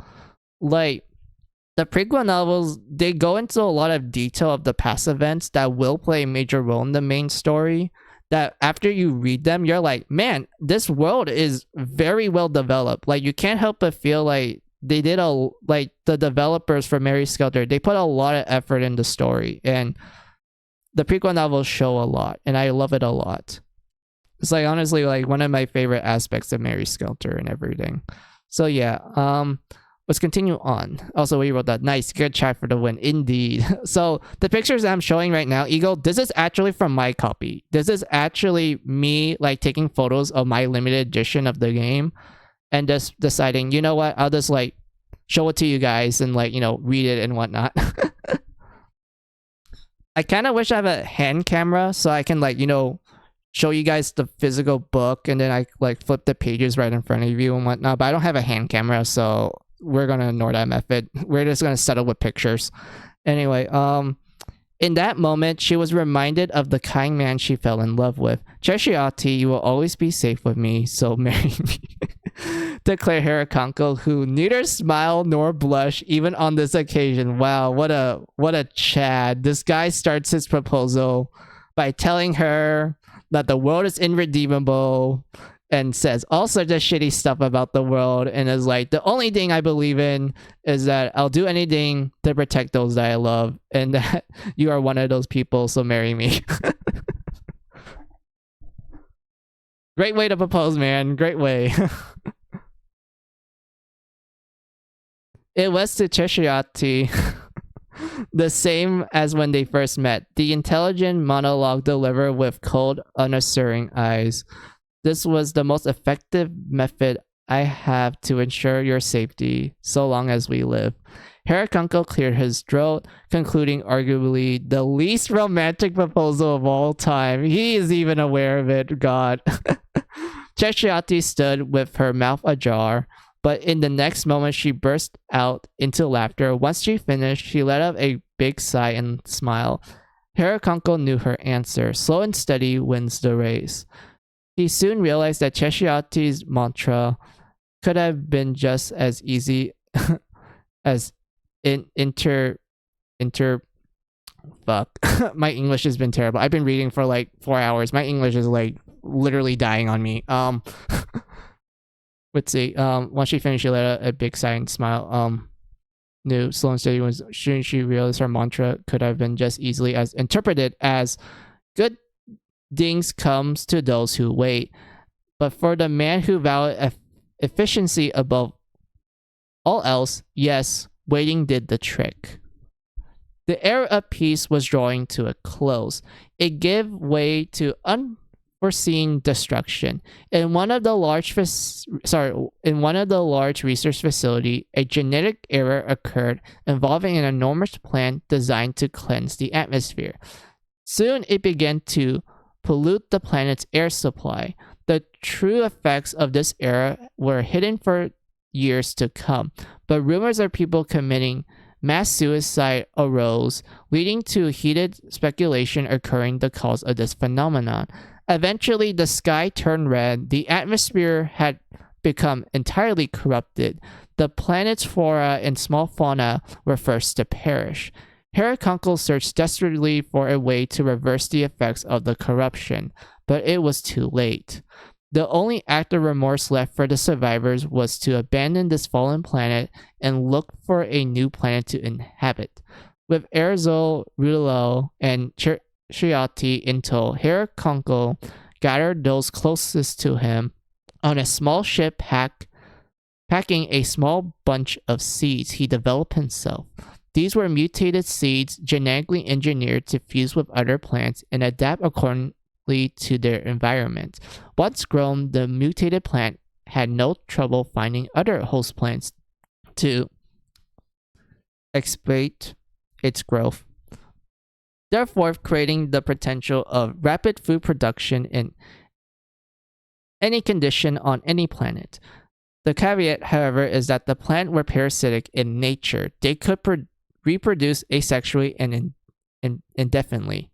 Like the prequel novels, they go into a lot of detail of the past events that will play a major role in the main story, that after you read them, you're like, man, this world is very well developed. Like, you can't help but feel like they did like the developers for Mary Skelter, they put a lot of effort in the story, and the prequel novels show a lot, and I love it a lot. It's like honestly like one of my favorite aspects of Mary Skelter and everything. So yeah, let's continue on. Also, we wrote that. Nice, good chat for the win. Indeed. So the pictures I'm showing right now, Eagle, this is actually from my copy. This is actually me like taking photos of my limited edition of the game and just deciding, you know what, I'll just like show it to you guys and like, read it and whatnot. I kind of wish I have a hand camera so I can like, show you guys the physical book and then I like flip the pages right in front of you and whatnot, but I don't have a hand camera, so we're gonna ignore that method. We're just gonna settle with pictures. Anyway, in that moment, she was reminded of the kind man she fell in love with. Cheshiati, you will always be safe with me, so marry me. Declared Hirakanko, who neither smile nor blush even on this occasion. Wow, what a Chad. This guy starts his proposal by telling her that the world is irredeemable and says all sorts of shitty stuff about the world, and is like, the only thing I believe in is that I'll do anything to protect those that I love, and that you are one of those people, so marry me. Great way to propose, man. Great way. It was to Cheshiati. The same as when they first met. The intelligent monologue delivered with cold, unassuming eyes. This was the most effective method I have to ensure your safety so long as we live. Harakunko cleared his throat, concluding arguably the least romantic proposal of all time. He is even aware of it, God. Cheshiati stood with her mouth ajar, but in the next moment she burst out into laughter. Once she finished, she let out a big sigh and smile. Harakunko knew her answer. Slow and steady wins the race. He soon realized that Cheshiati's mantra could have been just as easy as fuck. My English has been terrible. I've been reading for like 4 hours. My English is like literally dying on me. Let's see. Once she finished, she let out a big sigh and smile. Knew slow and steady was soon she realized her mantra could have been just easily as interpreted as good things comes to those who wait. But for the man who valued efficiency above all else, yes, waiting did the trick. The era of peace was drawing to a close. It gave way to unforeseen destruction. In one of the large research facility, a genetic error occurred involving an enormous plant designed to cleanse the atmosphere. Soon it began to pollute the planet's air supply. The true effects of this error were hidden for years to come, but rumors of people committing mass suicide arose, leading to heated speculation occurring the cause of this phenomenon. Eventually, the sky turned red. The atmosphere had become entirely corrupted. The planet's flora and small fauna were first to perish. Harakunko searched desperately for a way to reverse the effects of the corruption, but it was too late. The only act of remorse left for the survivors was to abandon this fallen planet and look for a new planet to inhabit. With Erzo, Rudelo, and Chiati in tow, Harakunko gathered those closest to him on a small ship packing a small bunch of seeds he developed himself. These were mutated seeds genetically engineered to fuse with other plants and adapt accordingly to their environment. Once grown, the mutated plant had no trouble finding other host plants to exploit its growth, therefore creating the potential of rapid food production in any condition on any planet. The caveat, however, is that the plant were parasitic in nature. They could reproduce asexually and indefinitely.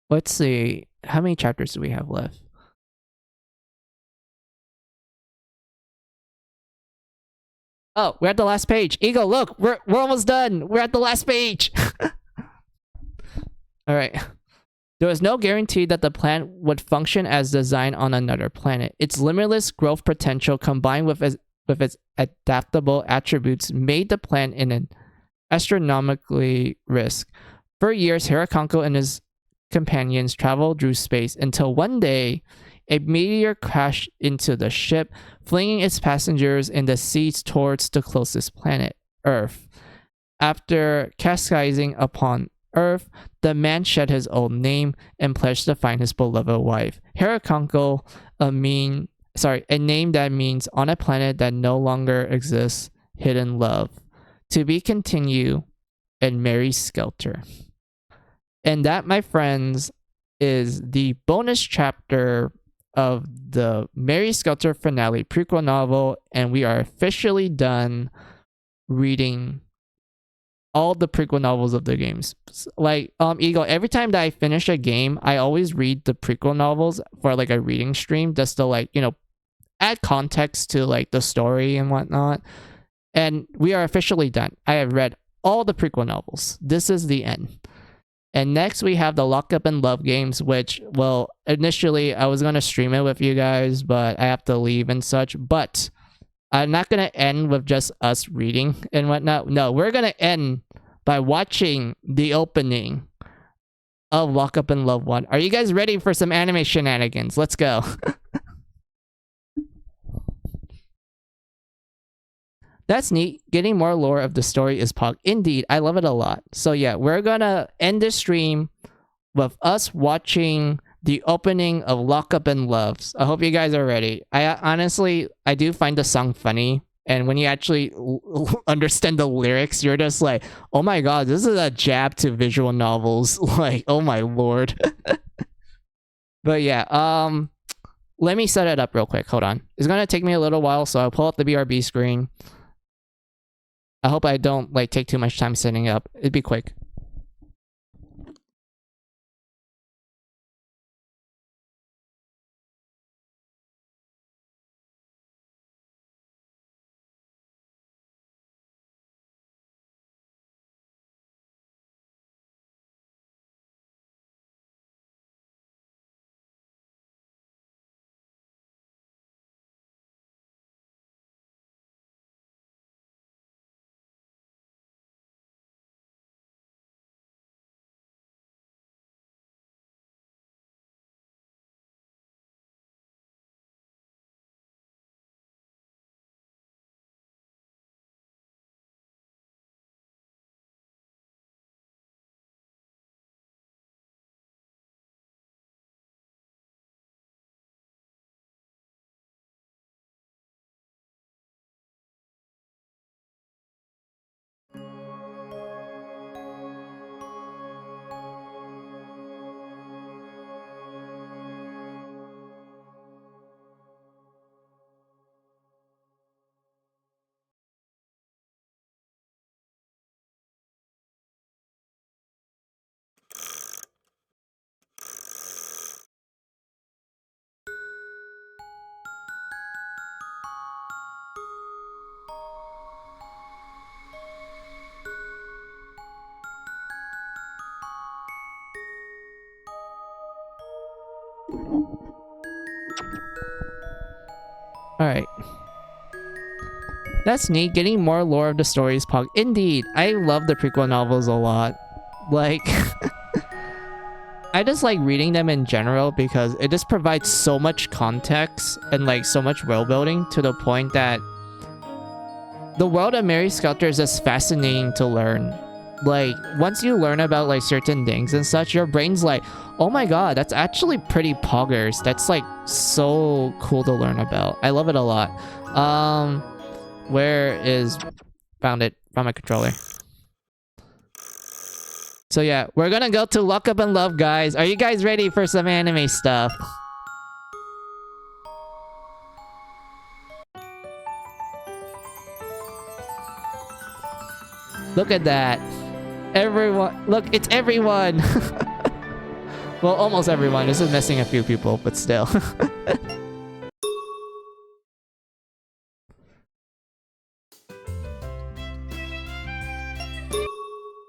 Let's see. How many chapters do we have left? Oh, we're at the last page. Ego, look, we're almost done. We're at the last page. All right. There was no guarantee that the plant would function as designed on another planet. Its limitless growth potential combined with its adaptable attributes made the plant an astronomically risk. For years, Harakunko and his companions traveled through space until one day a meteor crashed into the ship, flinging its passengers and the seeds towards the closest planet, Earth. After capsizing upon Earth, the man shed his old name and pledged to find his beloved wife. Harakunko, a name that means on a planet that no longer exists, hidden love. To be continued, and marry Skelter. And that, my friends, is the bonus chapter of the Mary Skelter finale prequel novel, and we are officially done reading all the prequel novels of the games. Like, Eagle, every time that I finish a game, I always read the prequel novels for like a reading stream just to like, add context to like the story and whatnot. And we are officially done. I have read all the prequel novels. This is the end. And next we have the Lock Up and Love games, which, well, initially I was going to stream it with you guys, but I have to leave and such. But I'm not going to end with just us reading and whatnot. No, we're going to end by watching the opening of Lock Up in Love 1. Are you guys ready for some anime shenanigans? Let's go. That's neat. Getting more lore of the story is pog. Indeed, I love it a lot. So yeah, we're gonna end the stream with us watching the opening of Lock Up in Loves. I hope you guys are ready. I do find the song funny. And when you actually understand the lyrics, you're just like, oh my god, this is a jab to visual novels. Like, oh my lord. But yeah, let me set it up real quick. Hold on. It's gonna take me a little while, so I'll pull up the BRB screen. I hope I don't like take too much time setting up. It'd be quick. Alright. That's neat. Getting more lore of the stories, pog. Indeed, I love the prequel novels a lot. Like, I just like reading them in general because it just provides so much context and like so much world building to the point that the world of Mary Skelter is just fascinating to learn. Like, once you learn about like certain things and such, your brain's like, oh my god, that's actually pretty poggers. That's like so cool to learn about. I love it a lot. Where is... Found my controller. So yeah, we're gonna go to Lock Up in Love, guys. Are you guys ready for some anime stuff? Look at that. Everyone. Look, it's everyone. Well, almost everyone. This is missing a few people, but still.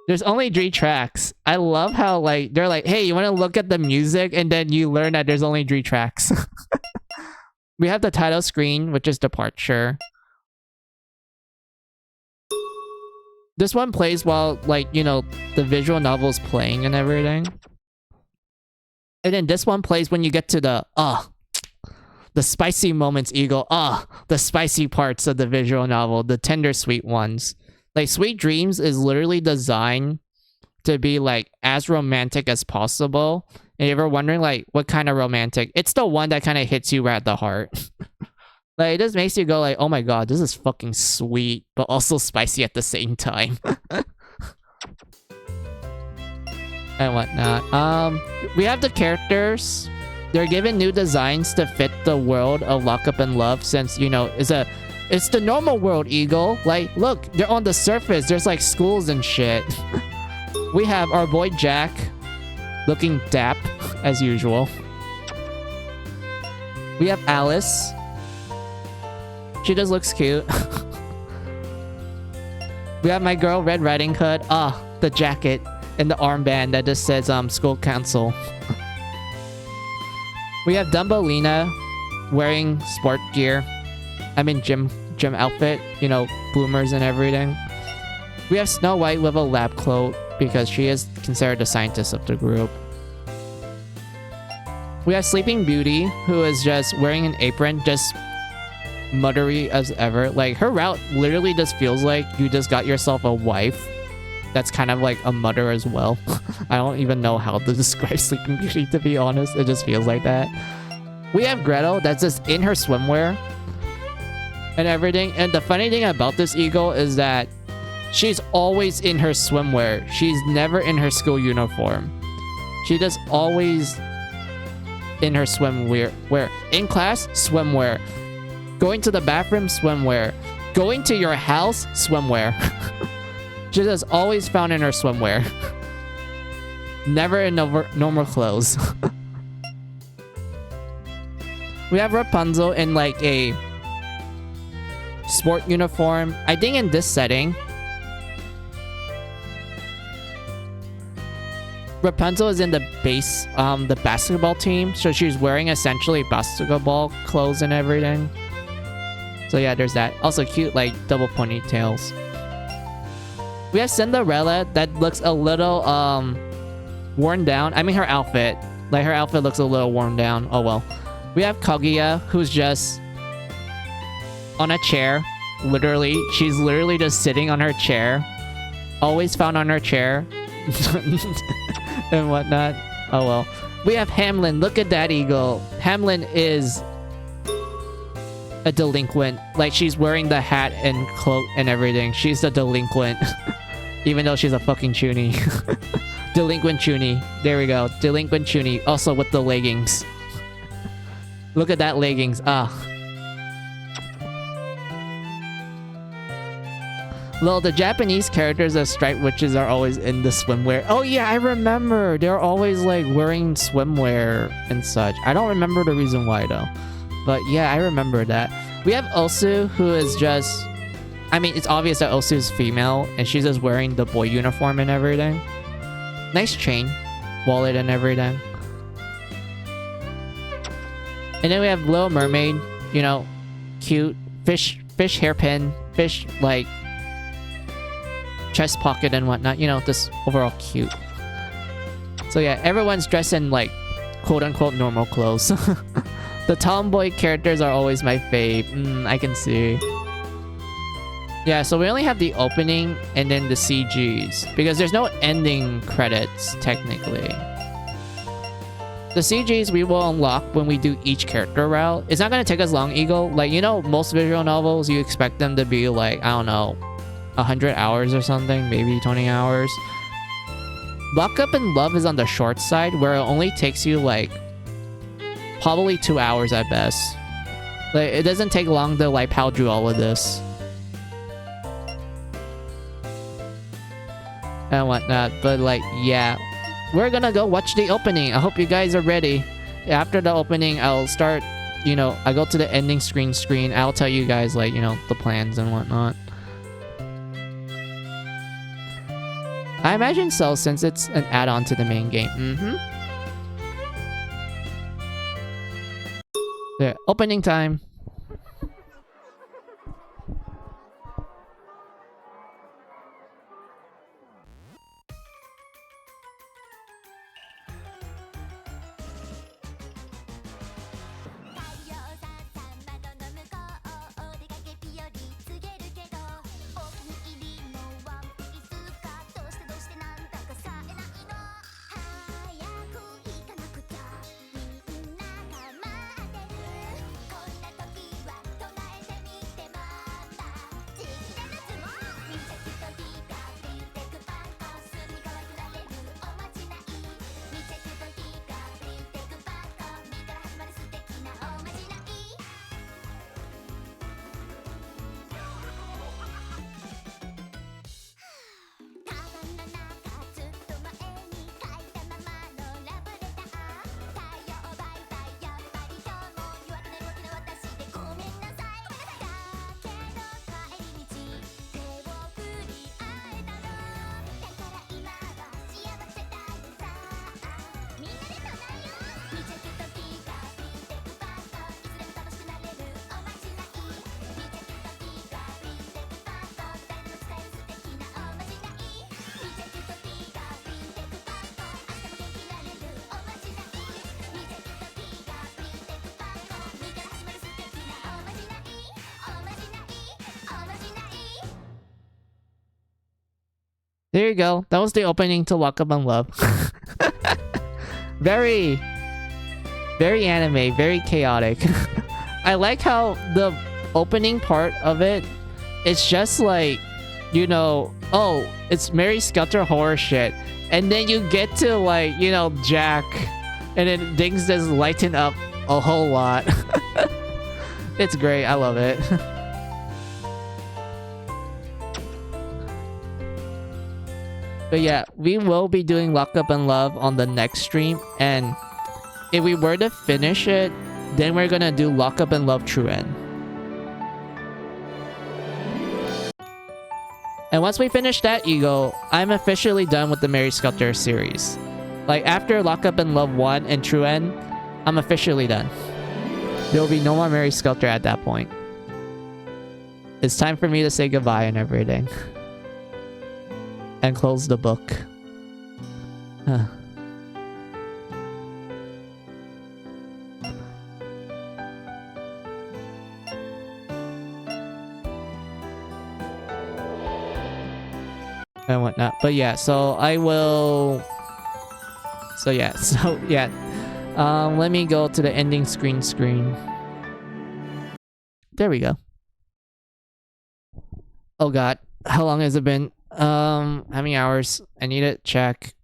There's only 3 tracks. I love how like they're like, hey, you want to look at the music, and then you learn that there's only 3 tracks. We have the title screen, which is Departure. This one plays while, like, you know, the visual novel's playing and everything. And then this one plays when you get to the spicy moments, Eagle. The spicy parts of the visual novel, the tender sweet ones. Like, Sweet Dreams is literally designed to be, like, as romantic as possible. And you're ever wondering, like, what kind of romantic? It's the one that kind of hits you right at the heart. Like, it just makes you go like, oh my god, this is fucking sweet, but also spicy at the same time. And whatnot. We have the characters. They're given new designs to fit the world of Lock Up in Love, since, you know, it's the normal world, Eagle. Like, look, they're on the surface. There's, like, schools and shit. We have our boy Jack, looking dap, as usual. We have Alice. She just looks cute. We have my girl, Red Riding Hood. The jacket and the armband that just says, school council. We have Dumbelina wearing sport gear. I mean, gym outfit. You know, bloomers and everything. We have Snow White with a lab coat because she is considered the scientist of the group. We have Sleeping Beauty, who is just wearing an apron, just muttery as ever. Like, her route literally just feels like you just got yourself a wife that's kind of like a mutter as well. I don't even know how to describe Sleeping Beauty, to be honest. It just feels like that. We have Gretel that's just in her swimwear and everything. And the funny thing about this eagle is that she's always in her swimwear. She's never in her school uniform. She just always in her swimwear. In class, swimwear. Going to the bathroom, swimwear. Going to your house, swimwear. She's just always found in her swimwear. Never in normal clothes. We have Rapunzel in like a sport uniform. I think in this setting, Rapunzel is in the base, the basketball team. So she's wearing essentially basketball clothes and everything. So yeah, there's that. Also cute, like, double ponytails. We have Cinderella that looks a little, worn down. I mean, her outfit. Like, her outfit looks a little worn down. Oh, well. We have Kaguya, who's just on a chair. Literally. She's literally just sitting on her chair. Always found on her chair. And whatnot. Oh, well. We have Hamlin. Look at that eagle. Hamlin is a delinquent. Like, she's wearing the hat and cloak and everything. She's a delinquent. Even though she's a fucking chuny. Delinquent chuny. There we go. Delinquent chuny. Also with the leggings. Look at that leggings. Ah. Well, the Japanese characters as striped witches are always in the swimwear. Oh yeah, I remember. They're always like wearing swimwear and such. I don't remember the reason why though. But yeah, I remember that. We have Osu, who is just... I mean, it's obvious that Osu is female, and she's just wearing the boy uniform and everything. Nice chain, wallet and everything. And then we have Little Mermaid, you know, cute. Fish hairpin, fish, like, chest pocket and whatnot. You know, just overall cute. So yeah, everyone's dressed in, like, quote-unquote normal clothes. The tomboy characters are always my fave. I can see. Yeah, so we only have the opening and then the CGs. Because there's no ending credits, technically. The CGs we will unlock when we do each character route. It's not going to take us long, Eagle. Like, you know, most visual novels, you expect them to be like, I don't know, 100 hours or something. Maybe 20 hours. Lock Up in Love is on the short side, where it only takes you, like, probably 2 hours at best. Like, it doesn't take long to, like, power through all of this. And whatnot. But, like, yeah. We're gonna go watch the opening. I hope you guys are ready. After the opening, I'll start, you know, I go to the ending screen. I'll tell you guys, like, you know, the plans and whatnot. I imagine so, since it's an add-on to the main game. Yeah, opening time. There you go. That was the opening to Lock Up and Love. Very, very anime, very chaotic. I like how the opening part of it, it's just like, you know, oh, it's Mary Skelter horror shit. And then you get to like, you know, Jack. And then things just lighten up a whole lot. It's great. I love it. But yeah, we will be doing Lock Up and Love on the next stream. And if we were to finish it, then we're gonna do Lock Up and Love True End. And once we finish that, Eagle, I'm officially done with the Mary Skelter series. Like, after Lock Up and Love 1 and True End, I'm officially done. There will be no more Mary Skelter at that point. It's time for me to say goodbye and everything. And close the book. And whatnot. But yeah, so I will... So yeah, let me go to the ending screen. There we go. Oh god, how long has it been? How many hours? I need to check.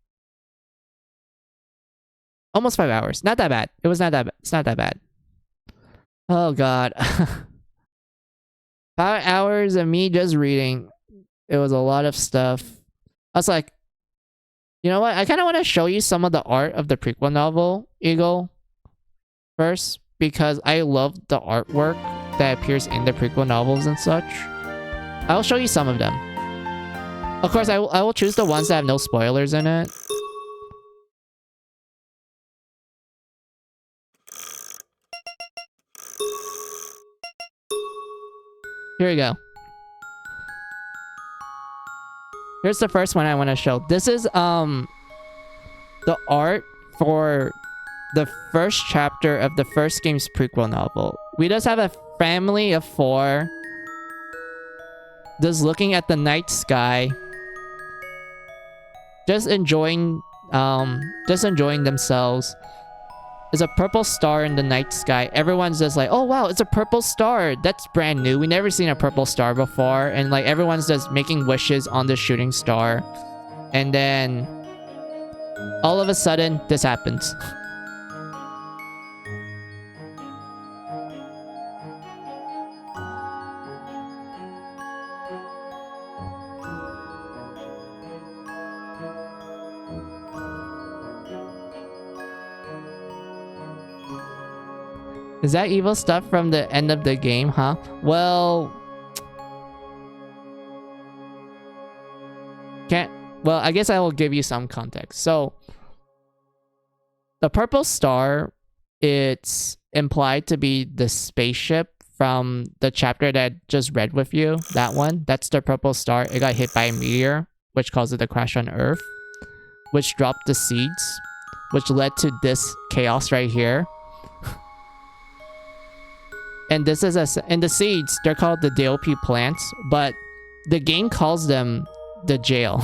Almost 5 hours. Not that bad. It was not that bad. It's not that bad. Oh god. 5 hours of me just reading. It was a lot of stuff. I was like, you know what? I kind of want to show you some of the art of the prequel novel, Eagle, first, because I love the artwork that appears in the prequel novels and such. I'll show you some of them. Of course, I will choose the ones that have no spoilers in it. Here we go. Here's the first one I want to show. This is the art for the first chapter of the first game's prequel novel. We just have a family of 4 just looking at the night sky, just enjoying themselves. There's a purple star in the night sky. Everyone's just like, oh wow, it's a purple star. That's brand new. We never seen a purple star before. And like everyone's just making wishes on the shooting star. And then all of a sudden, this happens. Is that evil stuff from the end of the game, huh? Well... Well, I guess I will give you some context. So, the purple star, it's implied to be the spaceship from the chapter that I just read with you. That one. That's the purple star. It got hit by a meteor, which caused it to crash on Earth, which dropped the seeds, which led to this chaos right here. And this is and the seeds, they're called the DOP plants, but the game calls them the jail.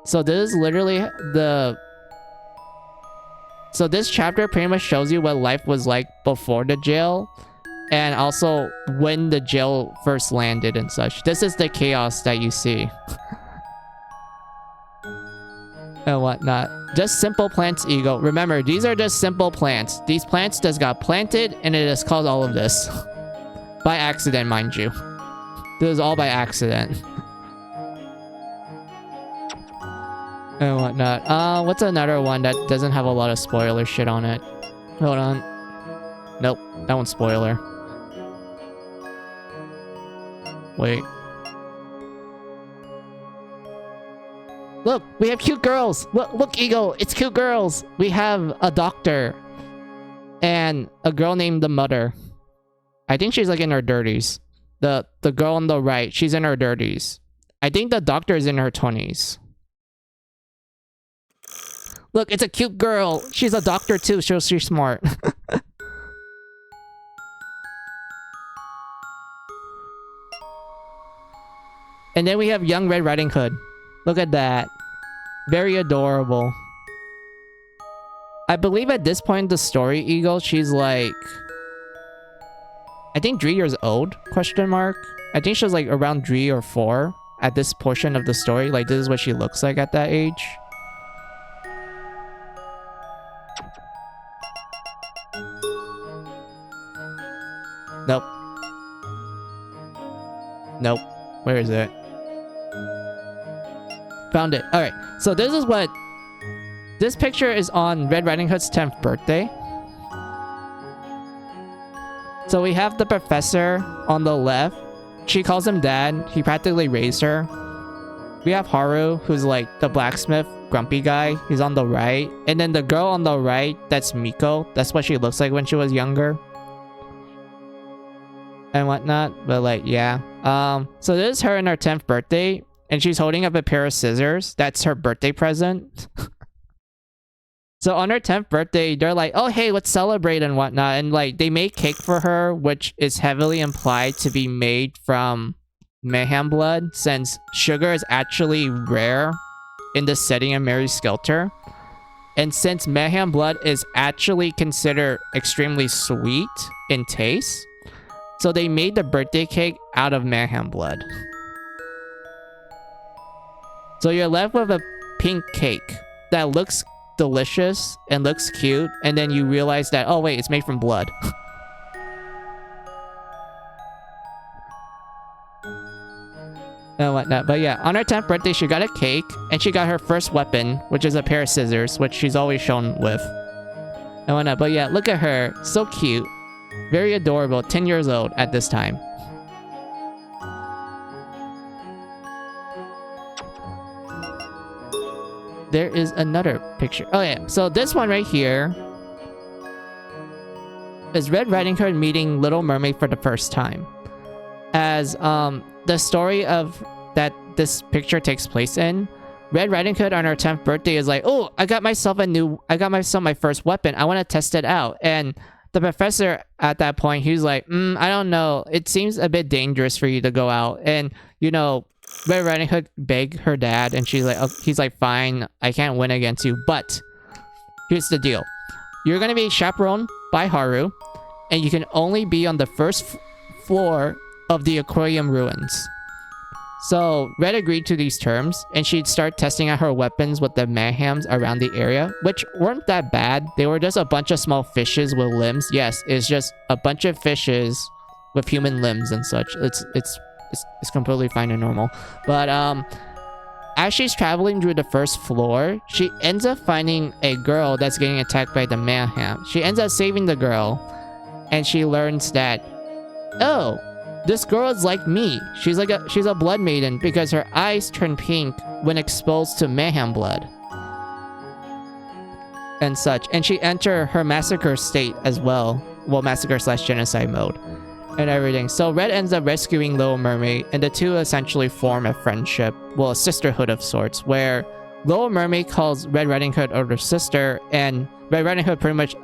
So this is literally so this chapter pretty much shows you what life was like before the jail, and also when the jail first landed and such. This is the chaos that you see. And whatnot. Just simple plants, Ego. Remember, these are just simple plants. These plants just got planted, and it has caused all of this. By accident, mind you. This is all by accident. And whatnot. What's another one that doesn't have a lot of spoiler shit on it? Hold on. Nope, that one's spoiler. Wait. Look, we have cute girls. Look, Ego, it's cute girls. We have a doctor and a girl named the Mother. I think she's like in her 30s. The girl on the right, she's in her 30s. I think the doctor is in her 20s. Look, it's a cute girl. She's a doctor too, so she's smart. And then we have young Red Riding Hood. Look at that. Very adorable. I believe at this point in the story, Eagle, she's like... I think 3 years old, question mark. I think she was like around 3 or 4 at this portion of the story. Like, this is what she looks like at that age. Nope. Nope. Where is it? Found it. Alright, so this is what... This picture is on Red Riding Hood's 10th birthday. So we have the professor on the left. She calls him dad. He practically raised her. We have Haru, who's like the blacksmith, grumpy guy. He's on the right. And then the girl on the right, that's Miko. That's what she looks like when she was younger. And whatnot. But like, yeah. So this is her in her 10th birthday. And she's holding up a pair of scissors. That's her birthday present. So on her 10th birthday, they're like, oh, hey, let's celebrate and whatnot. And like, they make cake for her, which is heavily implied to be made from mayhem blood, since sugar is actually rare in the setting of Mary Skelter. And since mayhem blood is actually considered extremely sweet in taste, so they made the birthday cake out of mayhem blood. So you're left with a pink cake that looks delicious and looks cute, and then you realize that, oh wait, it's made from blood. And whatnot. But yeah, on her 10th birthday, she got a cake, and she got her first weapon, which is a pair of scissors, which she's always shown with. And whatnot. But yeah, look at her. So cute. Very adorable. 10 years old at this time. There is another picture. Oh yeah, so this one right here is Red Riding Hood meeting Little Mermaid for the first time. As the story of that this picture takes place in, Red Riding Hood on her 10th birthday is like, oh, I got myself my first weapon. I want to test it out. And the professor at that point, he's like, I don't know. It seems a bit dangerous for you to go out. And, you know, Red Riding Hood begged her dad, and she's like, oh, he's like, fine, I can't win against you, but here's the deal. You're gonna be chaperoned by Haru, and you can only be on the first floor of the aquarium ruins. So Red agreed to these terms, and she'd start testing out her weapons with the mayhems around the area, which weren't that bad. They were just a bunch of small fishes with limbs. Yes, it's just a bunch of fishes with human limbs and such. It's completely fine and normal. But as she's traveling through the first floor, she ends up finding a girl that's getting attacked by the mayhem. She ends up saving the girl, and she learns that, oh, this girl is like me. She's a blood maiden because her eyes turn pink when exposed to mayhem blood and such. And she enter her massacre state as well. Well, massacre/genocide mode. And everything. So Red ends up rescuing Little Mermaid, and the two essentially form a friendship, well, a sisterhood of sorts, where Little Mermaid calls Red Riding Hood older sister, and Red Riding Hood pretty much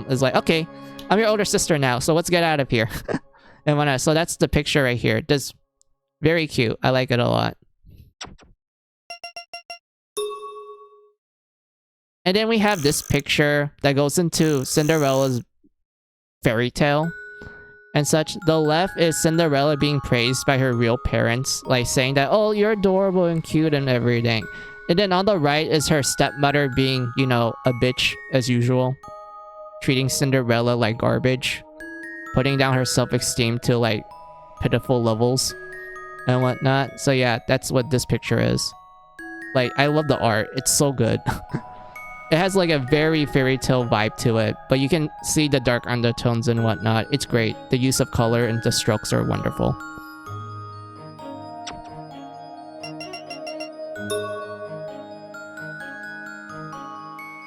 is like, okay, I'm your older sister now, so let's get out of here. And whatnot. So that's the picture right here. Just very cute. I like it a lot. And then we have this picture that goes into Cinderella's fairy tale and such. The left is Cinderella being praised by her real parents, like saying that, oh, you're adorable and cute and everything. And then on the right is her stepmother being, you know, a bitch as usual, treating Cinderella like garbage, putting down her self-esteem to like pitiful levels and whatnot. So yeah, that's what this picture is. Like, I love the art. It's so good. It has like a very fairy tale vibe to it, but you can see the dark undertones and whatnot. It's great. The use of color and the strokes are wonderful.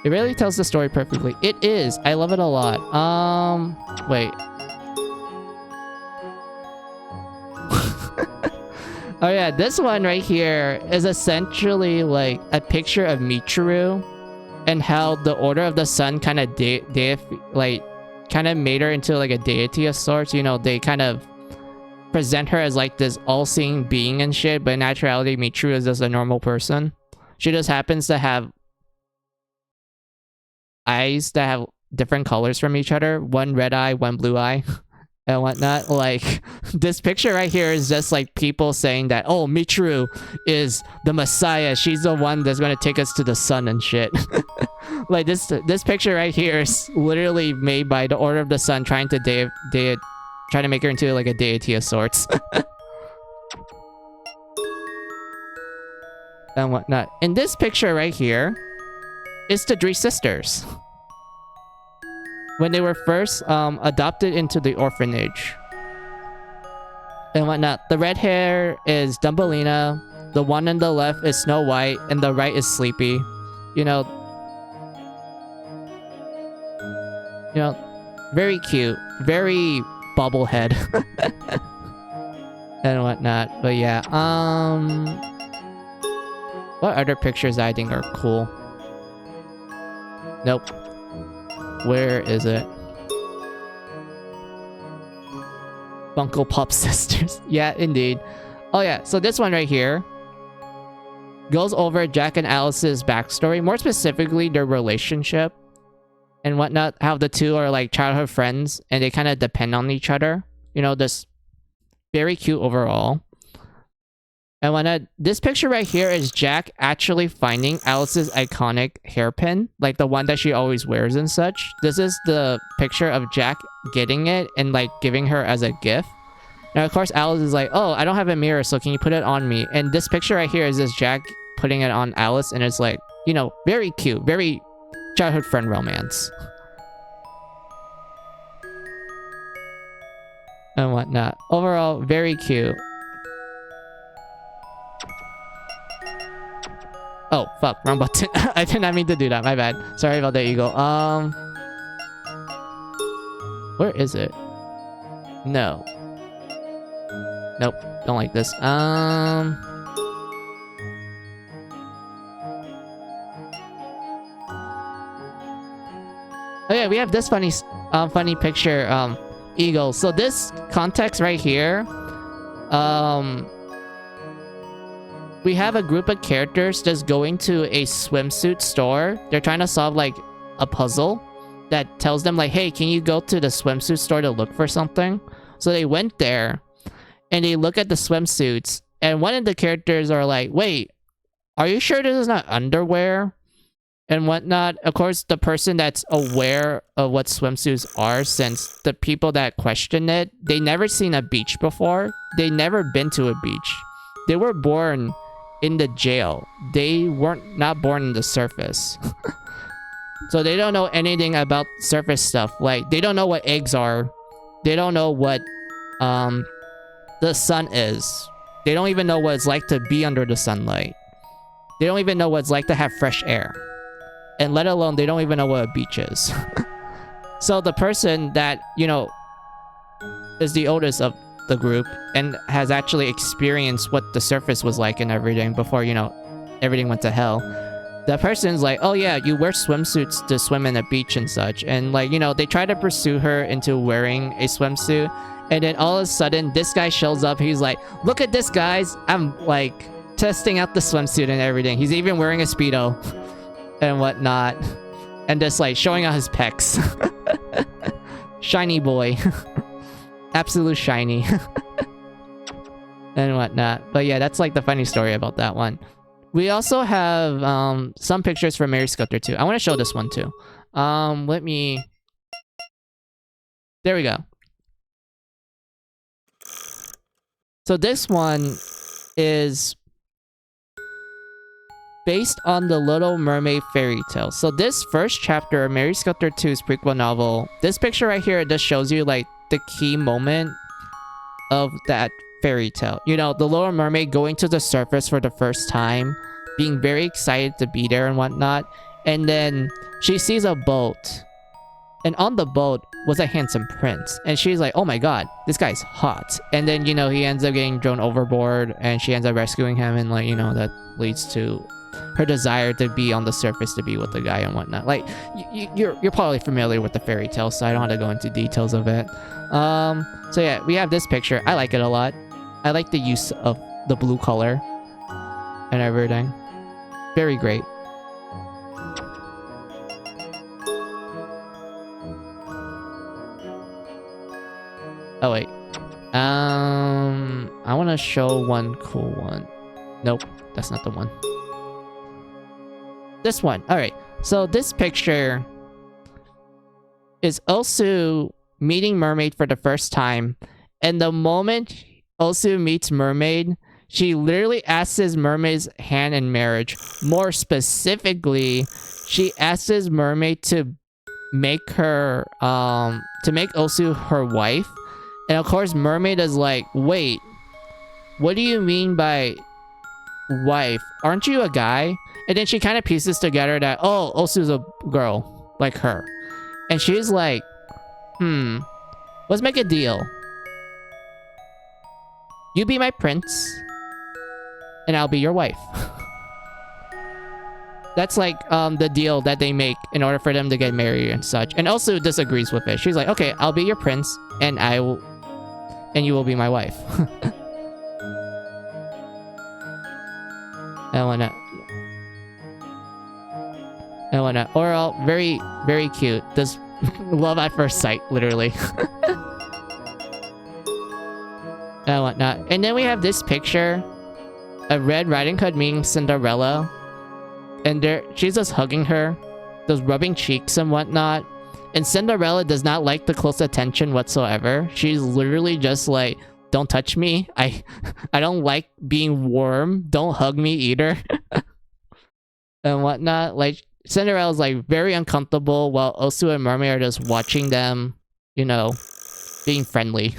It really tells the story perfectly. It is. I love it a lot. Wait. Oh yeah, this one right here is essentially like a picture of Michiru and how the Order of the Sun kind of kind of made her into like a deity of sorts. You know, they kind of present her as like this all-seeing being and shit, but in actuality, Michiru is just a normal person. She just happens to have eyes that have different colors from each other. One red eye, one blue eye, and whatnot. Like, this picture right here is just like people saying that, oh, Michiru is the Messiah. She's the one that's gonna take us to the sun and shit. Like, this picture right here is literally made by the Order of the Sun, trying to trying to make her into like a deity of sorts. And whatnot. In this picture right here is the three sisters when they were first adopted into the orphanage and whatnot. The red hair is Dumbelina, the one on the left is Snow White, and the right is Sleepy. You know, very cute, very bobblehead and whatnot. But yeah, what other pictures I think are cool? Nope. Where is it? Funko Pop Sisters. Yeah, indeed. Oh yeah, so this one right here goes over Jack and Alice's backstory, more specifically their relationship and whatnot, how the two are like childhood friends and they kind of depend on each other. You know, this very cute overall. And when this picture right here is Jack actually finding Alice's iconic hairpin, like the one that she always wears and such. This is the picture of Jack getting it and like giving her as a gift. And of course Alice is like, oh, I don't have a mirror, so can you put it on me? And this picture right here is just Jack putting it on Alice, and it's like, you know, very cute, very childhood friend romance. And whatnot. Overall, very cute. Oh, fuck. Wrong button. I did not mean to do that. My bad. Sorry about that, Eagle. Where is it? No. Nope. Don't like this. Oh yeah, we have this funny picture, Eagle. So this context right here, we have a group of characters just going to a swimsuit store. They're trying to solve like a puzzle that tells them like, hey, can you go to the swimsuit store to look for something? So they went there and they look at the swimsuits, and one of the characters are like, wait, are you sure this is not underwear? And whatnot. Of course, the person that's aware of what swimsuits are, since the people that question it, they never seen a beach before. They never been to a beach. They were born in the jail. They weren't not born in the surface. So they don't know anything about surface stuff. Like, they don't know what eggs are. They don't know what the sun is. They don't even know what it's like to be under the sunlight. They don't even know what it's like to have fresh air. And let alone, they don't even know what a beach is. So the person that, you know, is the oldest of the group and has actually experienced what the surface was like and everything before, you know, everything went to hell. That person's like, oh yeah, you wear swimsuits to swim in a beach and such. And like, you know, they try to pursue her into wearing a swimsuit. And then all of a sudden, this guy shows up. He's like, look at this, guys. I'm like testing out the swimsuit and everything. He's even wearing a Speedo and whatnot. And just like showing out his pecs. Shiny boy. Absolute shiny. And whatnot. But yeah, that's like the funny story about that one. We also have some pictures from Mary Skelter too. I want to show this one too. Let me... There we go. So this one is based on the Little Mermaid fairy tale. So this first chapter of Mary Skelter 2's prequel novel, this picture right here, it just shows you like the key moment of that fairy tale. You know, the Little Mermaid going to the surface for the first time, being very excited to be there and whatnot. And then she sees a boat. And on the boat was a handsome prince. And she's like, oh my god, this guy's hot. And then, you know, he ends up getting thrown overboard and she ends up rescuing him. And like, you know, that leads to her desire to be on the surface to be with the guy and whatnot. Like you're probably familiar with the fairy tale, so I don't have to go into details of it. So yeah, we have this picture. I like it a lot. I like the use of the blue color and everything. Very great. Oh wait. I want to show one cool one. Nope, that's not the one. This one. All right. So this picture is Osu meeting Mermaid for the first time, and the moment Osu meets Mermaid, she literally asks Mermaid's hand in marriage. More specifically, she asks Mermaid to make her to make Osu her wife. And of course, Mermaid is like, wait, what do you mean by wife? Aren't you a guy? And then she kind of pieces together that, oh, Osu's a girl, like her. And she's like, let's make a deal. You be my prince, and I'll be your wife. That's like the deal that they make in order for them to get married and such. And Osu disagrees with it. She's like, okay, I'll be your prince, and you will be my wife. I wanna. Oral, very, very cute. Does love at first sight, literally. And whatnot. And then we have this picture of Red Riding Hood meeting Cinderella. And she's just hugging her, those rubbing cheeks and whatnot. And Cinderella does not like the close attention whatsoever. She's literally just like, don't touch me. I don't like being warm. Don't hug me either. And whatnot. Like, Cinderella's like very uncomfortable while Osu and Mermaid are just watching them, you know, being friendly.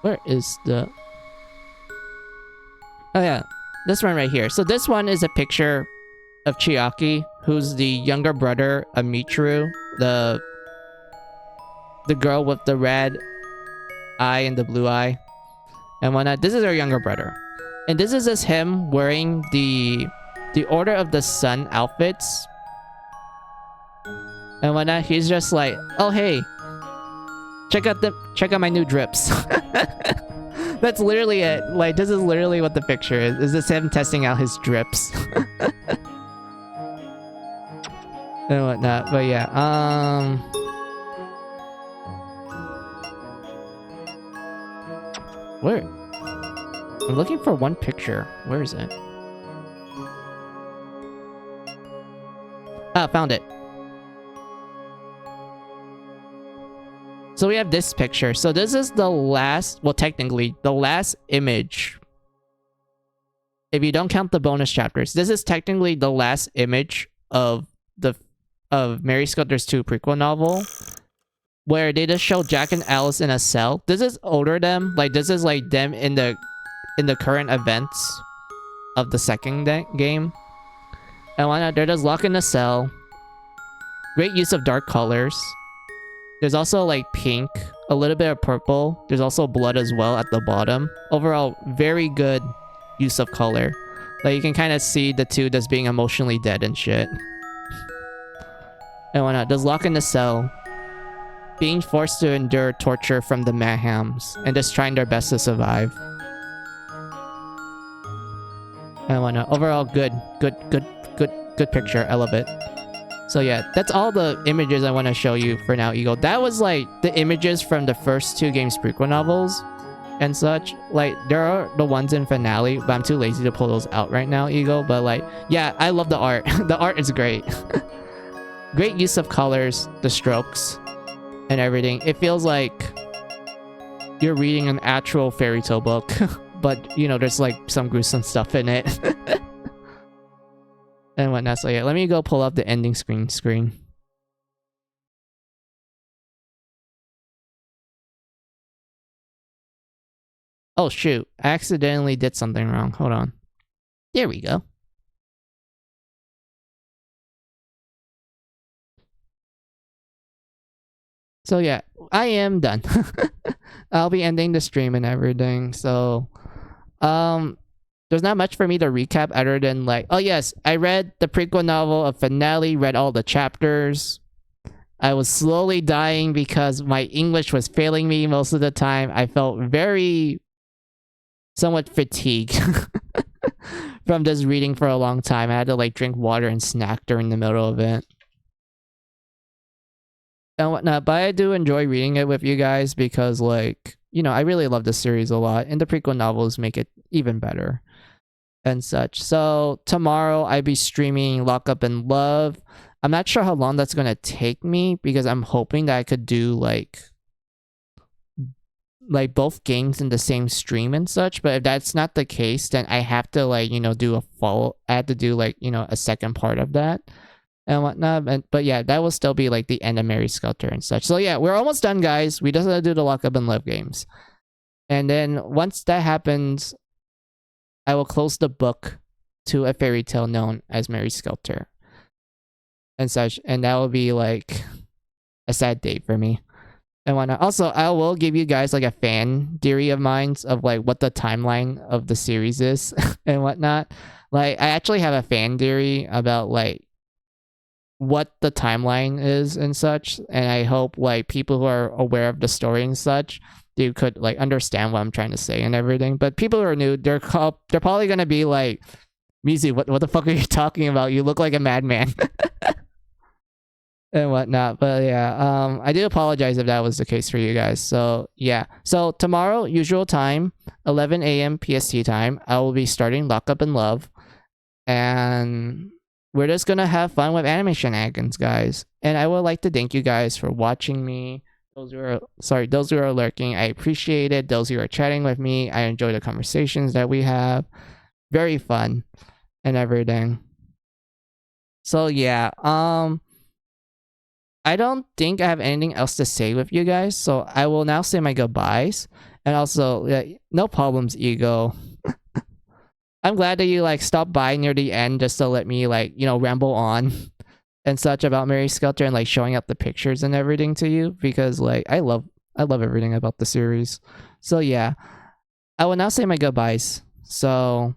Where is the... Oh yeah, this one right here. So this one is a picture of Chiaki, who's the younger brother of Michiru, the girl with the red eye and the blue eye and whatnot. This is her younger brother. And this is just him wearing the Order of the Sun outfits and whatnot. He's just like, oh hey, check out my new drips. That's literally it. Like, this is literally what the picture is. Is this him testing out his drips? And whatnot. But yeah, where? I'm looking for one picture. Where is it? Ah, found it. So we have this picture. So this is the last, well, technically, the last image. If you don't count the bonus chapters, this is technically the last image of Mary Skelter's 2 prequel novel, where they just show Jack and Alice in a cell. This is older them. Like, this is like them in the current events of the second game. And why not? They're just locked in a cell. Great use of dark colors. There's also like pink, a little bit of purple. There's also blood as well at the bottom. Overall, very good use of color. Like, you can kind of see the two just being emotionally dead and shit. And why not? Just lock in the cell, being forced to endure torture from the mayhems and just trying their best to survive. And why not? Overall, good picture. I love it. So yeah, that's all the images I want to show you for now, Eagle. That was like the images from the first 2 games prequel novels and such. Like, there are the ones in finale, but I'm too lazy to pull those out right now, Eagle. But like, yeah, I love the art. The art is great. Great use of colors, the strokes, and everything. It feels like you're reading an actual fairy tale book, but you know, there's like some gruesome stuff in it. And whatnot. So yeah, let me go pull up the ending screen. Oh shoot, I accidentally did something wrong. Hold on. There we go. So yeah, I am done. I'll be ending the stream and everything. So there's not much for me to recap other than like, oh yes, I read the prequel novel of Finale, read all the chapters. I was slowly dying because my English was failing me most of the time. I felt very somewhat fatigued from just reading for a long time. I had to like drink water and snack during the middle of it and whatnot. But I do enjoy reading it with you guys because, like, you know, I really love the series a lot, and the prequel novels make it even better and such. So tomorrow I be streaming Lock Up in Love. I'm not sure how long that's gonna take me because I'm hoping that I could do like both games in the same stream and such. But if that's not the case, then I have to like, you know, do a follow. I have to do like, you know, a second part of that and whatnot. But yeah, that will still be like the end of Mary Skelter and such. So yeah, we're almost done, guys. We just have to do the Lock Up and Love games, and then once that happens, I will close the book to a fairy tale known as Mary Skelter and such, and that will be like a sad day for me and whatnot. Also, I will give you guys like a fan theory of mine of like what the timeline of the series is and whatnot. Like, I actually have a fan theory about like what the timeline is and such, and I hope like people who are aware of the story and such, they could like understand what I'm trying to say and everything. But people who are new, they're probably gonna be like, Mizu, what the fuck are you talking about? You look like a madman. And whatnot. But yeah, I do apologize if that was the case for you guys. So yeah. So tomorrow, usual time, 11 a.m. PST time, I will be starting Lock Up in Love. And we're just gonna have fun with anime shenanigans, guys. And I would like to thank you guys for watching me. Those who are lurking, I appreciate it. Those who are chatting with me, I enjoy the conversations that we have. Very fun and everything. So yeah, I don't think I have anything else to say with you guys, so I will now say my goodbyes. And also, no problems, Ego. I'm glad that you like stopped by near the end just to let me like, you know, ramble on and such about Mary Skelter and like showing up the pictures and everything to you, because like I love everything about the series. So yeah, I will now say my goodbyes. So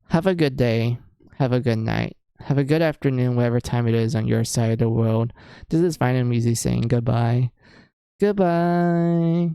have a good day, have a good night, have a good afternoon, whatever time it is on your side of the world. This is Fine and Easy saying goodbye. Goodbye.